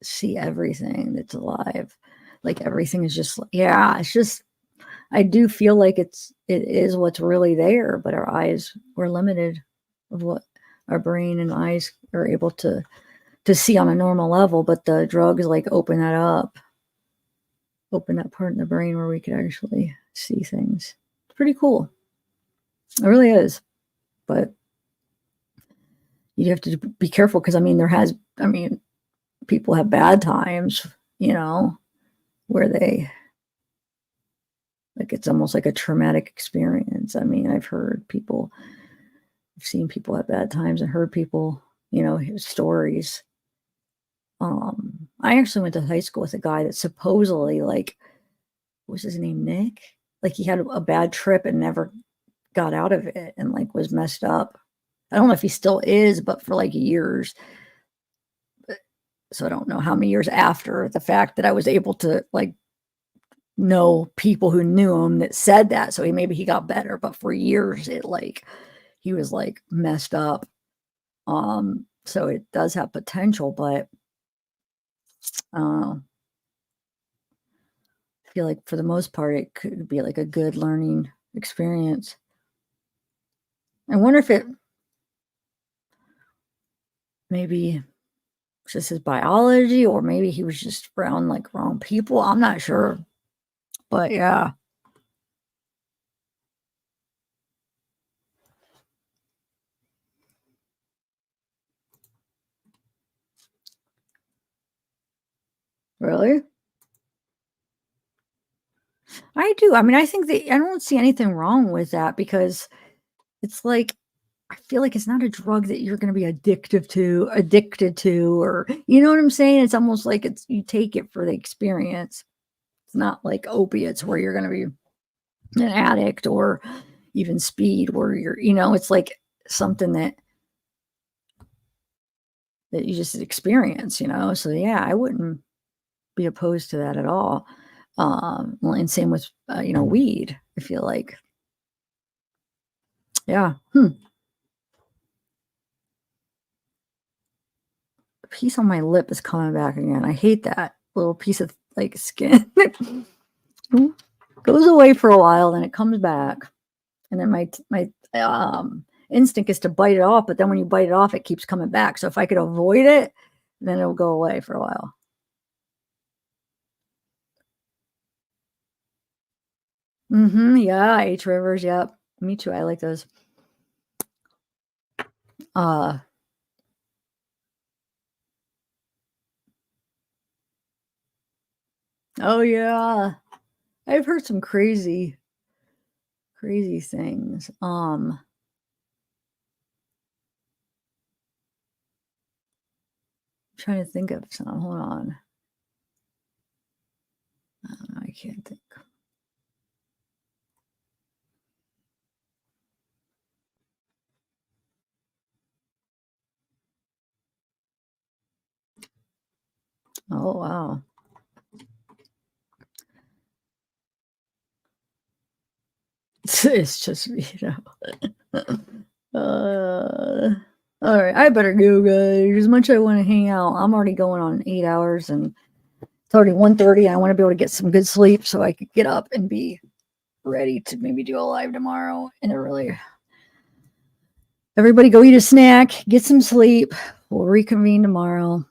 Speaker 1: see everything that's alive. Like everything is just, yeah, it's just, I do feel like it is what's really there, but our eyes, we're limited of what our brain and eyes are able to see on a normal level, but the drugs like open that up, open that part in the brain where we could actually see things. It's pretty cool. It really is. But you have to be careful because, I mean, people have bad times, you know, where they, like, it's almost like a traumatic experience. I mean, I've seen people have bad times and heard people, you know, stories. I actually went to high school with a guy that supposedly, like, what was his name, Nick? Like, he had a bad trip and never got out of it and, like, was messed up. I don't know if he still is, but for, like, years. So I don't know how many years after the fact that I was able to, like, know people who knew him that said that. So maybe he got better, but for years, he was, like, messed up. So it does have potential, but I feel like for the most part, it could be like a good learning experience. I wonder if it maybe just his biology, or maybe he was just around like wrong people. I'm not sure, but yeah. Really? I do. I mean, I think that I don't see anything wrong with that because it's like, I feel like it's not a drug that you're going to be addicted to, or, you know what I'm saying? It's almost like you take it for the experience. It's not like opiates where you're going to be an addict, or even speed where you're, you know, it's like something that you just experience, you know? So yeah, I wouldn't be opposed to that at all. Well, and same with, you know, weed, I feel like. Yeah. A piece on my lip is coming back again. I hate that little piece of like skin. Goes away for a while, then it comes back. And then my instinct is to bite it off, but then when you bite it off, it keeps coming back. So if I could avoid it, then it'll go away for a while. Yeah, H Rivers, yep. Me too. I like those. Oh yeah. I've heard some crazy things. I'm trying to think of some. Hold on. I can't think. Oh, wow. It's just, all right, I better go, guys. As much as I want to hang out, I'm already going on 8 hours, and it's already 1:30. I want to be able to get some good sleep so I could get up and be ready to maybe do a live tomorrow. And everybody go eat a snack, get some sleep. We'll reconvene tomorrow.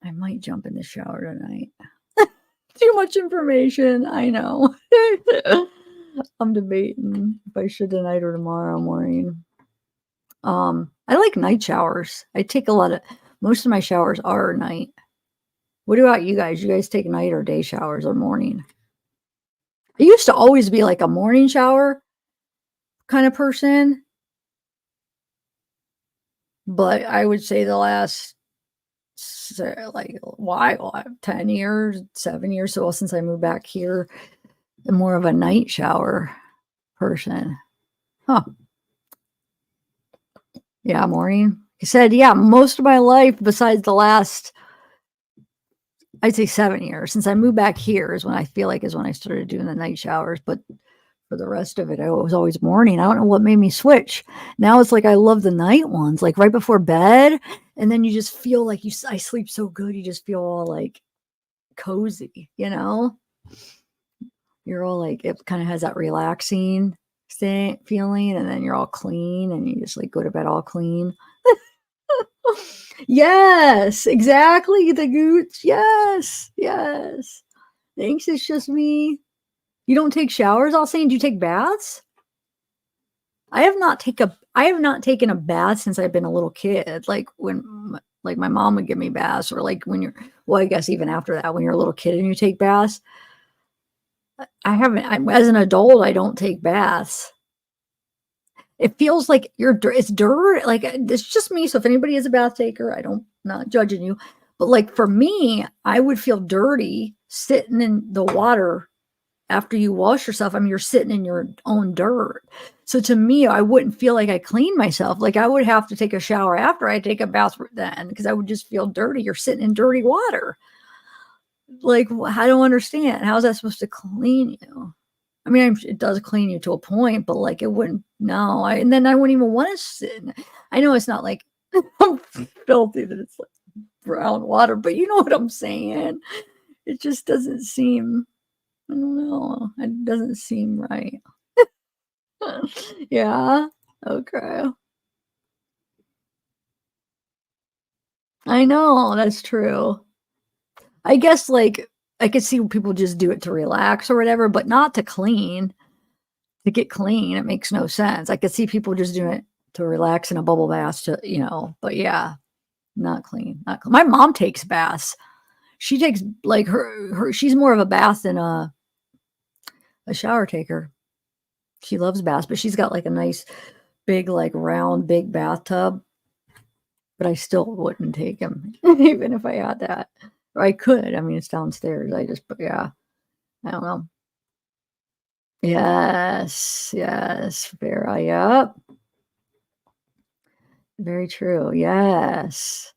Speaker 1: I might jump in the shower tonight. Too much information. I know. I'm debating if I should tonight or tomorrow morning. I like night showers. I take most of my showers are night. What about you guys? You guys take night or day showers or morning? I used to always be like a morning shower kind of person. But I would say the last like while 10 years, 7 years so since I moved back here, I'm more of a night shower person. Huh. Yeah, morning. I said, yeah, most of my life besides the last, I'd say 7 years since I moved back here is when I feel like is when I started doing the night showers. But for the rest of it, I was always morning. I don't know what made me switch. Now it's like I love the night ones, like right before bed. And then you just feel like I sleep so good. You just feel all like cozy, You're all like, it kind of has that relaxing feeling. And then you're all clean and you just like go to bed all clean. Yes, exactly. The gooch. Yes, yes. Thanks. It's just me. You don't take showers? I'll say, do you take baths? I have not taken a bath since I've been a little kid. Like when my mom would give me baths, or like I guess even after that, when you're a little kid and you take baths. I haven't. As an adult, I don't take baths. It feels like it's dirt. Like it's just me. So if anybody is a bath taker, not judging you, but like for me, I would feel dirty sitting in the water after you wash yourself. I mean, you're sitting in your own dirt. So to me, I wouldn't feel like I cleaned myself. Like I would have to take a shower after I take a bath then, because I would just feel dirty. You're sitting in dirty water. Like, I don't understand. How is that supposed to clean you? I mean, it does clean you to a point, but like it wouldn't. No, and then I wouldn't even want to sit. I know it's not like I'm filthy that it's like brown water, but you know what I'm saying. It just doesn't seem. I don't know. It doesn't seem right. Yeah. Okay. I know that's true. I guess like I could see people just do it to relax or whatever, but not to clean. To get clean, it makes no sense. I could see people just doing it to relax in a bubble bath but yeah, not clean. My mom takes baths. She takes like she's more of a bath than a shower taker. She loves baths, but she's got like a nice big, like round, big bathtub. But I still wouldn't take him, even if I had that. Or I could. I mean, it's downstairs. But yeah, I don't know. Yes, yes, very, yep. Very true. Yes.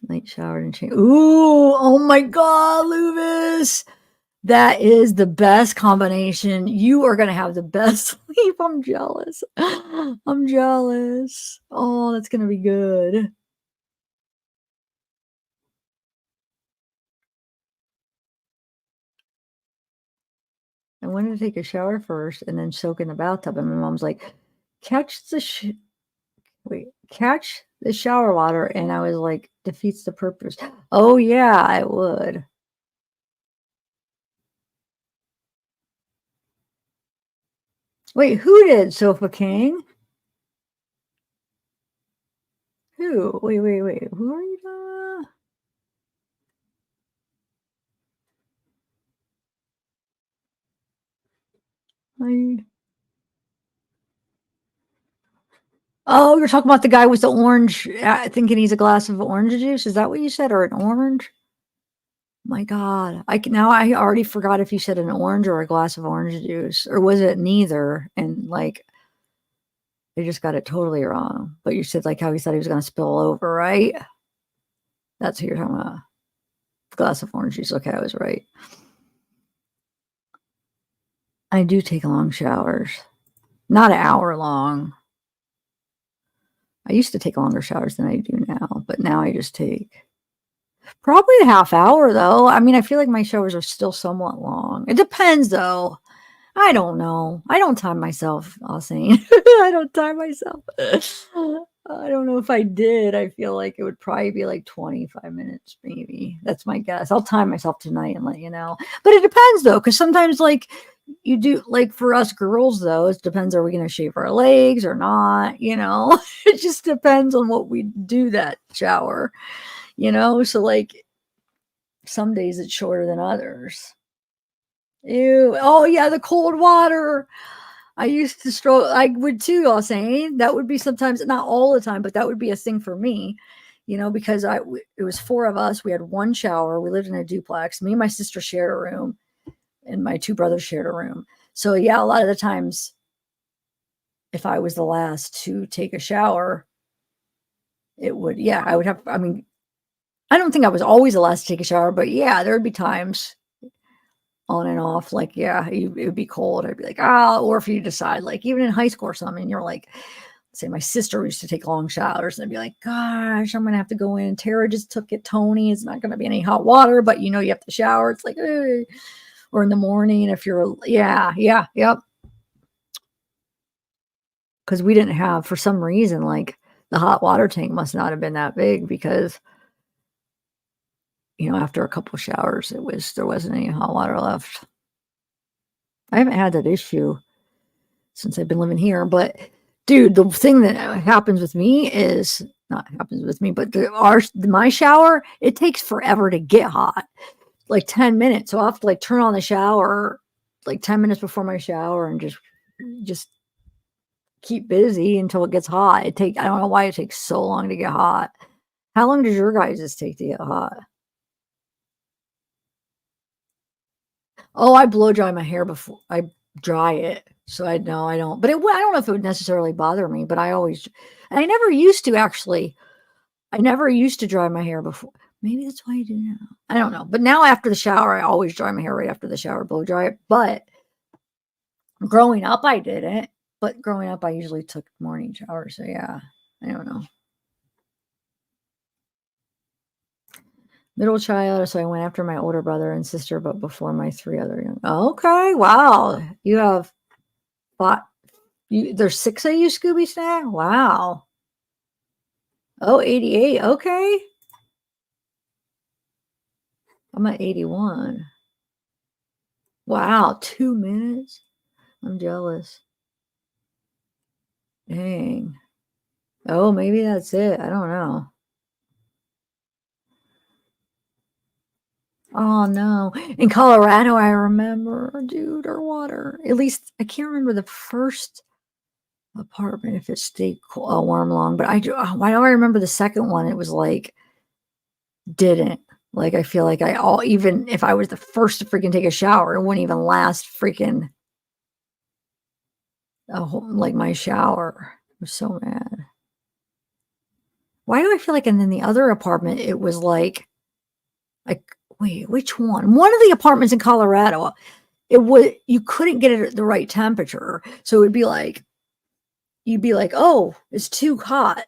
Speaker 1: Night shower and change. Ooh, oh my God, Luvis. That is the best combination. You are going to have the best sleep. I'm jealous. I'm jealous. Oh, that's going to be good. I wanted to take a shower first and then soak in the bathtub. And my mom's like, catch the shower water. And I was like, defeats the purpose. Oh, yeah, it would. Wait, who did Sofa King? Who? Wait. Who are you talking about? Oh, you're talking about the guy with the orange, thinking he's a glass of orange juice. Is that what you said, or an orange? My God, I already forgot if you said an orange or a glass of orange juice, or was it neither? And like, They just got it totally wrong. But you said like how he said he was going to spill over, right? That's what you're talking about. Glass of orange juice. Okay, I was right. I do take long showers. Not an hour long. I used to take longer showers than I do now, but now I just take probably a half hour though. I mean, I feel like my showers are still somewhat long. It depends though. I don't know. I don't time myself, Austin. I don't time myself. I don't know if I did. I feel like it would probably be like 25 minutes, maybe. That's my guess. I'll time myself tonight and let you know. But it depends though, because sometimes like you do, like for us girls though, it depends, are we going to shave our legs or not? You know, it just depends on what we do that shower, you know? So like some days it's shorter than others. Ew. Oh yeah, the cold water. I used to stroke. I would too, y'all saying. That would be sometimes, not all the time, but that would be a thing for me, you know, because it was 4 of us. We had one shower. We lived in a duplex. Me and my sister shared a room, and my 2 brothers shared a room. So yeah, a lot of the times, if I was the last to take a shower, it would, yeah, I would have, I mean, I don't think I was always the last to take a shower, but yeah, there would be times on and off, like, yeah, it would be cold. I'd be like, or if you decide, like, even in high school or something, you're like, say my sister used to take long showers, and I'd be like, gosh, I'm gonna have to go in. Tara just took it, Tony. It's not gonna be any hot water, but you know you have to shower. It's like, or in the morning if you're, yep. Because we didn't have, for some reason, like the hot water tank must not have been that big, because you know, after a couple showers, there wasn't any hot water left. I haven't had that issue since I've been living here, but dude, the thing that happens with me is not happens with me, but my shower, it takes forever to get hot, like 10 minutes. So I'll have to like turn on the shower like 10 minutes before my shower and just keep busy until it gets hot. I don't know why it takes so long to get hot. How long does your guys' take to get hot? Oh, I blow dry my hair before I dry it. So I know I don't, but I don't know if it would necessarily bother me, but I never used to actually. I never used to dry my hair before. Maybe that's why I do now. I don't know. But now after the shower, I always dry my hair right after the shower, blow dry it. But growing up, I didn't. But growing up, I usually took morning showers. So yeah, I don't know. Middle child, so I went after my older brother and sister, but before my 3 other young. Okay, wow. You have 5. There's 6 of you, Scooby Snack? Wow. Oh, 88. Okay. I'm at 81. Wow, 2 minutes? I'm jealous. Dang. Oh, maybe that's it. I don't know. Oh, no. In Colorado, I remember, dude, our water. At least, I can't remember the first apartment if it stayed warm long, but why do I remember the second one? It was like, didn't. Like, I feel like even if I was the first to freaking take a shower, it wouldn't even last freaking like my shower. I was so mad. Why do I feel like, and then the other apartment, it was like, wait, which one? One of the apartments in Colorado, you couldn't get it at the right temperature. So it would be like, you'd be like, oh, it's too hot.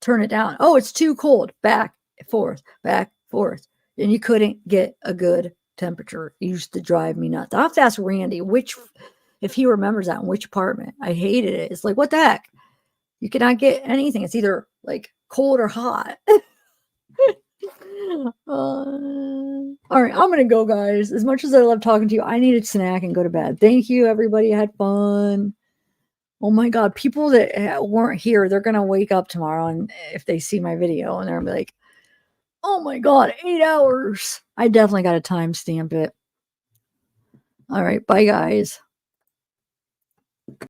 Speaker 1: Turn it down. Oh, it's too cold. Back, forth. And you couldn't get a good temperature. It used to drive me nuts. I'll have to ask Randy if he remembers that in which apartment. I hated it. It's like, what the heck? You cannot get anything. It's either like cold or hot. All right, I'm gonna go, guys. As much as I love talking to you, I need a snack and go to bed. Thank you, everybody. I had fun. Oh my God, people that weren't here, they're gonna wake up tomorrow, and if they see my video, and they're gonna be like, oh my God, 8 hours. I definitely got to timestamp it. All right, bye, guys.